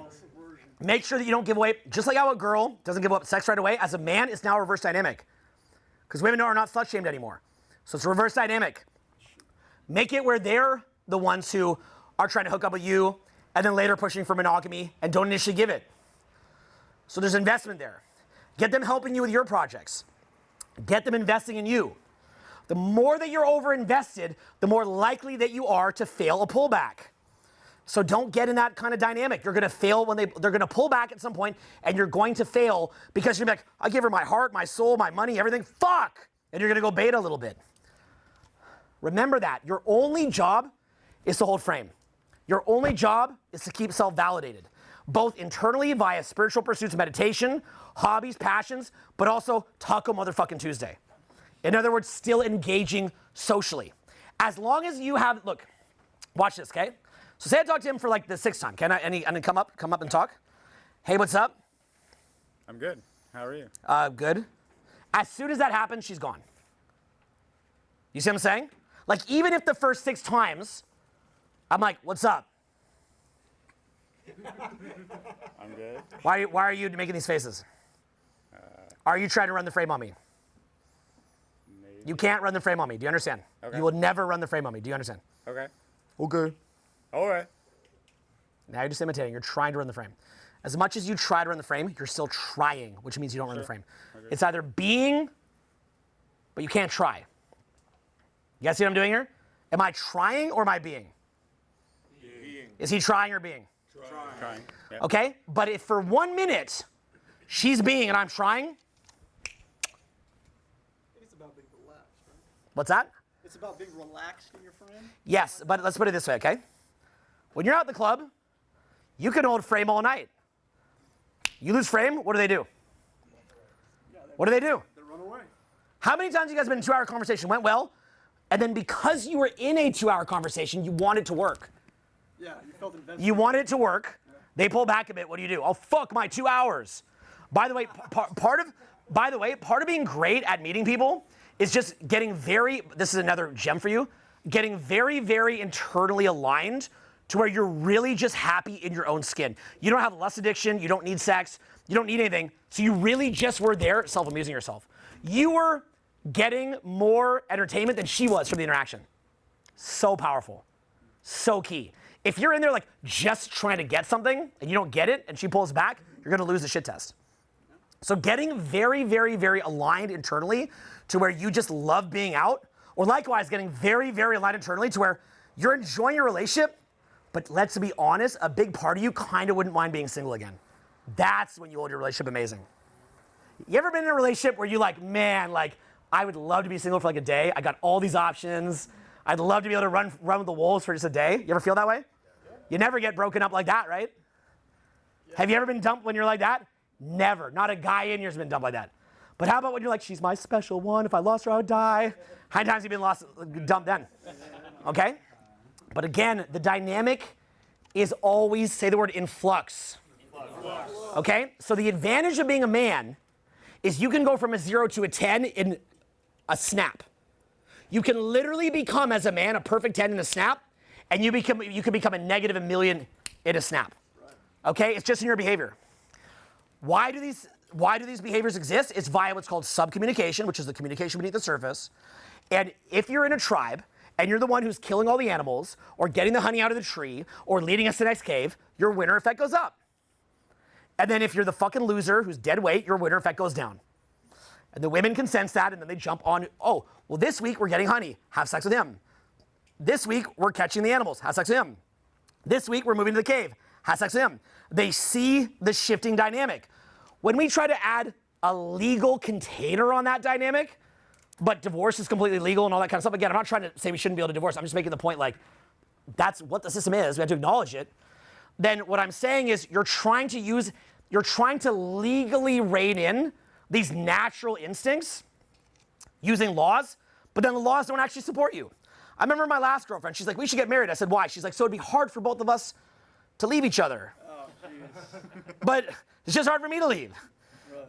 Make sure that you don't give away, just like how a girl doesn't give up sex right away, as a man, it's now a reverse dynamic. Because women are not slut shamed anymore. So it's a reverse dynamic. Make it where they're the ones who are trying to hook up with you and then later pushing for monogamy and don't initially give it. So there's investment there. Get them helping you with your projects. Get them investing in you. The more that you're over invested, the more likely that you are to fail a pullback. So don't get in that kind of dynamic. You're going to fail when they're going to pull back at some point, and you're going to fail because you're like, I give her my heart, my soul, my money, everything. Fuck! And you're going to go beta a little bit. Remember that. Your only job is to hold frame. Your only job is to keep self-validated, both internally via spiritual pursuits, meditation, hobbies, passions, but also Taco Motherfucking Tuesday. In other words, still engaging socially. As long as you have, look, watch this, okay? So say I talk to him for like the 6th time. Can I, and come up and talk? Hey, what's up? I'm good. How are you? Good. As soon as that happens, she's gone. You see what I'm saying? Like, even if the first 6 times, I'm like, what's up? I'm good. Why are you making these faces? Are you trying to run the frame on me? Maybe. You can't run the frame on me. Do you understand? Okay. You will never run the frame on me. Do you understand? Okay. Okay. All right. Now you're just imitating. You're trying to run the frame. As much as you try to run the frame, you're still trying, which means you don't run the frame. Okay. It's either being, but you can't try. You guys see what I'm doing here? Am I trying or am I being? Being. Is he trying or being? Trying. Yep. Okay? But if for 1 minute she's being and I'm trying, I think it's about being relaxed, right? what's that? It's about being relaxed in your frame. Yes, but let's put it this way, okay? When you're out at the club, you can hold frame all night. You lose frame, what do they do? What do they do? They run away. How many times have you guys been in a 2-hour conversation, went well, and then because you were in a 2-hour conversation, you want it to work? Yeah, you felt invested. You want it to work. They pull back a bit. What do? Oh, fuck my 2 hours. By the way, part of being great at meeting people is just getting this is another gem for you, getting very, very internally aligned to where you're really just happy in your own skin. You don't have lust addiction. You don't need sex. You don't need anything. So you really just were there self-amusing yourself. You were getting more entertainment than she was from the interaction. So powerful. So key. If you're in there like just trying to get something and you don't get it and she pulls back, you're going to lose the shit test. So getting very, very, very aligned internally to where you just love being out, or likewise getting very, very aligned internally to where you're enjoying your relationship, but let's be honest, a big part of you kind of wouldn't mind being single again. That's when you hold your relationship amazing. You ever been in a relationship where you like, man, like, I would love to be single for like a day. I got all these options. I'd love to be able to run with the wolves for just a day. You ever feel that way? You never get broken up like that, right? Have you ever been dumped when you're like that? Never. Not a guy in here's been dumped like that. But how about when you're like, she's my special one. If I lost her, I would die. How many times have you been dumped then? Okay? But again, the dynamic is always, say the word, in flux. Okay? So the advantage of being a man is you can go from a 0 to a 10 in a snap. You can literally become, as a man, a perfect 10 in a snap, and you can become a negative 1,000,000 in a snap. Okay? It's just in your behavior. Why do these behaviors exist? It's via what's called subcommunication, which is the communication beneath the surface. And if you're in a tribe and you're the one who's killing all the animals or getting the honey out of the tree or leading us to the next cave, your winner effect goes up. And then if you're the fucking loser who's dead weight, your winner effect goes down. And the women can sense that, and then they jump on, oh, well, this week we're getting honey. Have sex with him. This week we're catching the animals. Have sex with him. This week we're moving to the cave. Have sex with him. They see the shifting dynamic. When we try to add a legal container on that dynamic, but divorce is completely legal and all that kind of stuff, again, I'm not trying to say we shouldn't be able to divorce. I'm just making the point, like, that's what the system is. We have to acknowledge it. then what I'm saying is you're trying to legally rein in these natural instincts using laws, but then the laws don't actually support you. I remember my last girlfriend, she's like, we should get married. I said, why? She's like, so it'd be hard for both of us to leave each other. But it's just hard for me to leave.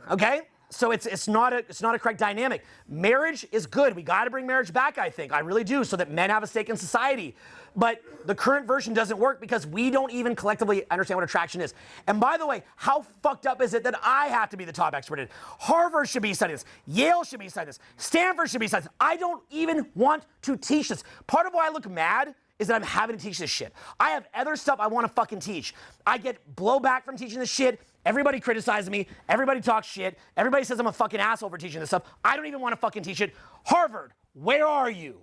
Okay? So it's not a correct dynamic. Marriage is good. We got to bring marriage back, I think. I really do, so that men have a stake in society. But the current version doesn't work because we don't even collectively understand what attraction is. And by the way, how fucked up is it that I have to be the top expert in it? Harvard should be studying this. Yale should be studying this. Stanford should be studying this. I don't even want to teach this. Part of why I look mad is that I'm having to teach this shit. I have other stuff I want to fucking teach. I get blowback from teaching this shit. Everybody criticizes me. Everybody talks shit. Everybody says I'm a fucking asshole for teaching this stuff. I don't even want to fucking teach it. Harvard, where are you?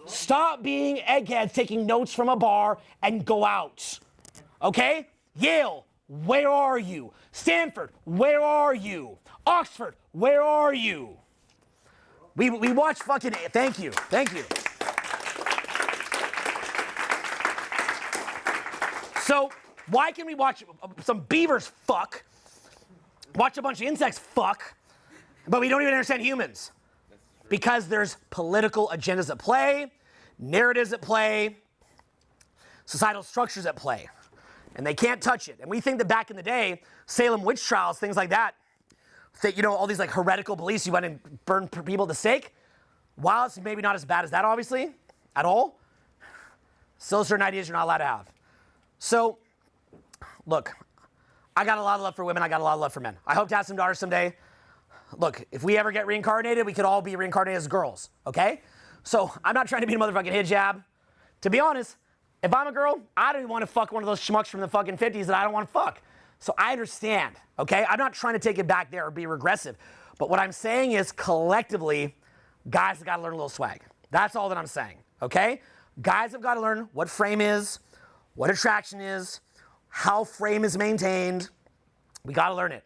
Stop being eggheads taking notes from a bar and go out. Okay? Yale, where are you? Stanford, where are you? Oxford, where are you? We watch fucking, thank you. So why can we watch some beavers fuck, watch a bunch of insects fuck, but we don't even understand humans? Because there's political agendas at play, narratives at play, societal structures at play, and they can't touch it. And we think that back in the day, Salem witch trials, things like that, all these like heretical beliefs, you went and burned people at the stake. While it's maybe not as bad as that, obviously, at all, still certain ideas you're not allowed to have. So, look, I got a lot of love for women. I got a lot of love for men. I hope to have some daughters someday. Look, if we ever get reincarnated, we could all be reincarnated as girls, okay? So I'm not trying to be a motherfucking hijab. To be honest, if I'm a girl, I don't even want to fuck one of those schmucks from the fucking 50s that I don't want to fuck. So I understand, okay? I'm not trying to take it back there or be regressive. But what I'm saying is collectively, guys have got to learn a little swag. That's all that I'm saying, okay? Guys have got to learn what frame is, what attraction is, how frame is maintained. We got to learn it.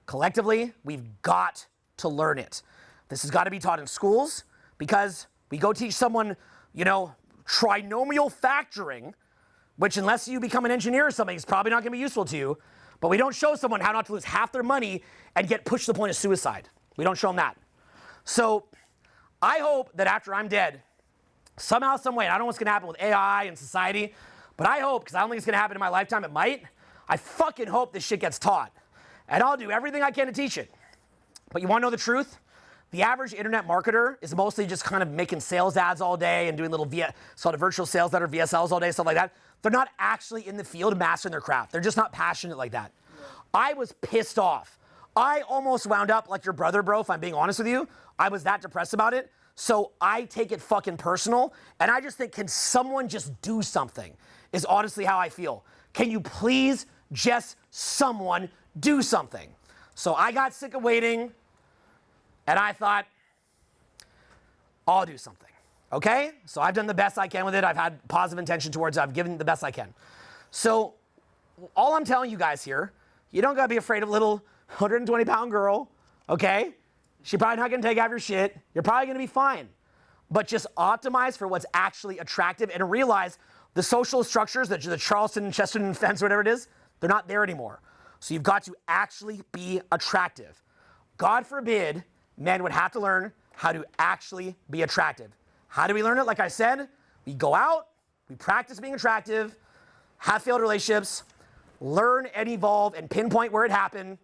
Collectively, we've got to learn it. This has got to be taught in schools because we go teach someone, trinomial factoring, which unless you become an engineer or something, is probably not going to be useful to you. But we don't show someone how not to lose half their money and get pushed to the point of suicide. We don't show them that. So I hope that after I'm dead, somehow, some way, and I don't know what's going to happen with AI and society, but I hope, because I don't think it's going to happen in my lifetime, it might, I fucking hope this shit gets taught. And I'll do everything I can to teach it. But you want to know the truth? The average internet marketer is mostly just kind of making sales ads all day and doing little sort of virtual sales that are VSLs all day, stuff like that. They're not actually in the field mastering their craft. They're just not passionate like that. I was pissed off. I almost wound up like your brother, bro, if I'm being honest with you. I was that depressed about it. So I take it fucking personal. And I just think, can someone just do something? Is honestly how I feel. Can you please just someone do something? So I got sick of waiting. And I thought, I'll do something, okay? So I've done the best I can with it. I've had positive intention towards it. I've given the best I can. So all I'm telling you guys here, you don't gotta be afraid of a little 120-pound girl, okay? She's probably not gonna take out your shit. You're probably gonna be fine. But just optimize for what's actually attractive and realize the social structures, the Charleston, Chesteron fence, whatever it is, they're not there anymore. So you've got to actually be attractive. God forbid, men would have to learn how to actually be attractive. How do we learn it? Like I said, we go out, we practice being attractive, have failed relationships, learn and evolve and pinpoint where it happened,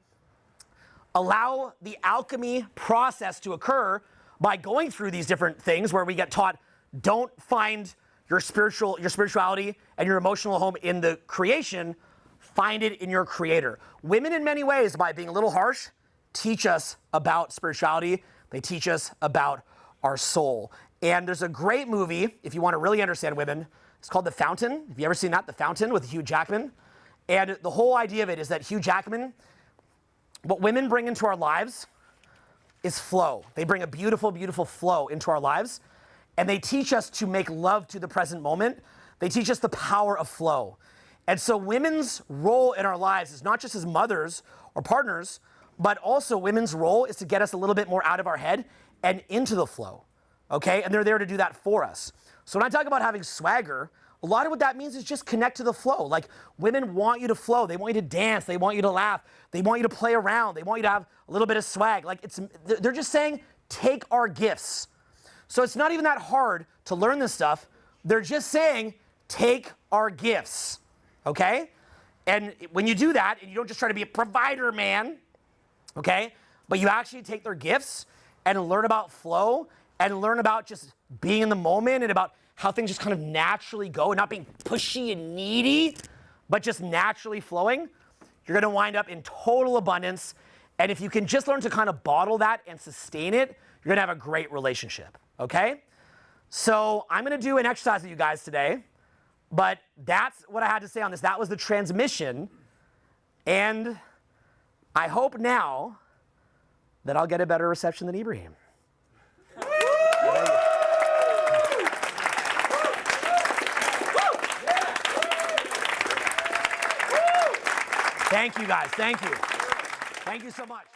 allow the alchemy process to occur by going through these different things where we get taught, don't find your spirituality and your emotional home in the creation, find it in your creator. Women in many ways, by being a little harsh, teach us about spirituality. They teach us about our soul. And there's a great movie, if you want to really understand women, it's called The Fountain. Have you ever seen that? The Fountain with Hugh Jackman. And the whole idea of it is that Hugh Jackman, what women bring into our lives is flow. They bring a beautiful, beautiful flow into our lives. And they teach us to make love to the present moment. They teach us the power of flow. And so women's role in our lives is not just as mothers or partners, but also women's role is to get us a little bit more out of our head and into the flow, okay? And they're there to do that for us. So when I talk about having swagger, a lot of what that means is just connect to the flow. Like women want you to flow. They want you to dance. They want you to laugh. They want you to play around. They want you to have a little bit of swag. Like they're just saying, take our gifts. So it's not even that hard to learn this stuff. They're just saying, take our gifts, okay? And when you do that, and you don't just try to be a provider man, okay? But you actually take their gifts and learn about flow and learn about just being in the moment and about how things just kind of naturally go and not being pushy and needy, but just naturally flowing, you're gonna wind up in total abundance. And if you can just learn to kind of bottle that and sustain it, you're gonna have a great relationship, okay? So I'm gonna do an exercise with you guys today, but that's what I had to say on this. That was the transmission. And I hope now that I'll get a better reception than Ibrahim. Thank you guys, thank you. Thank you so much.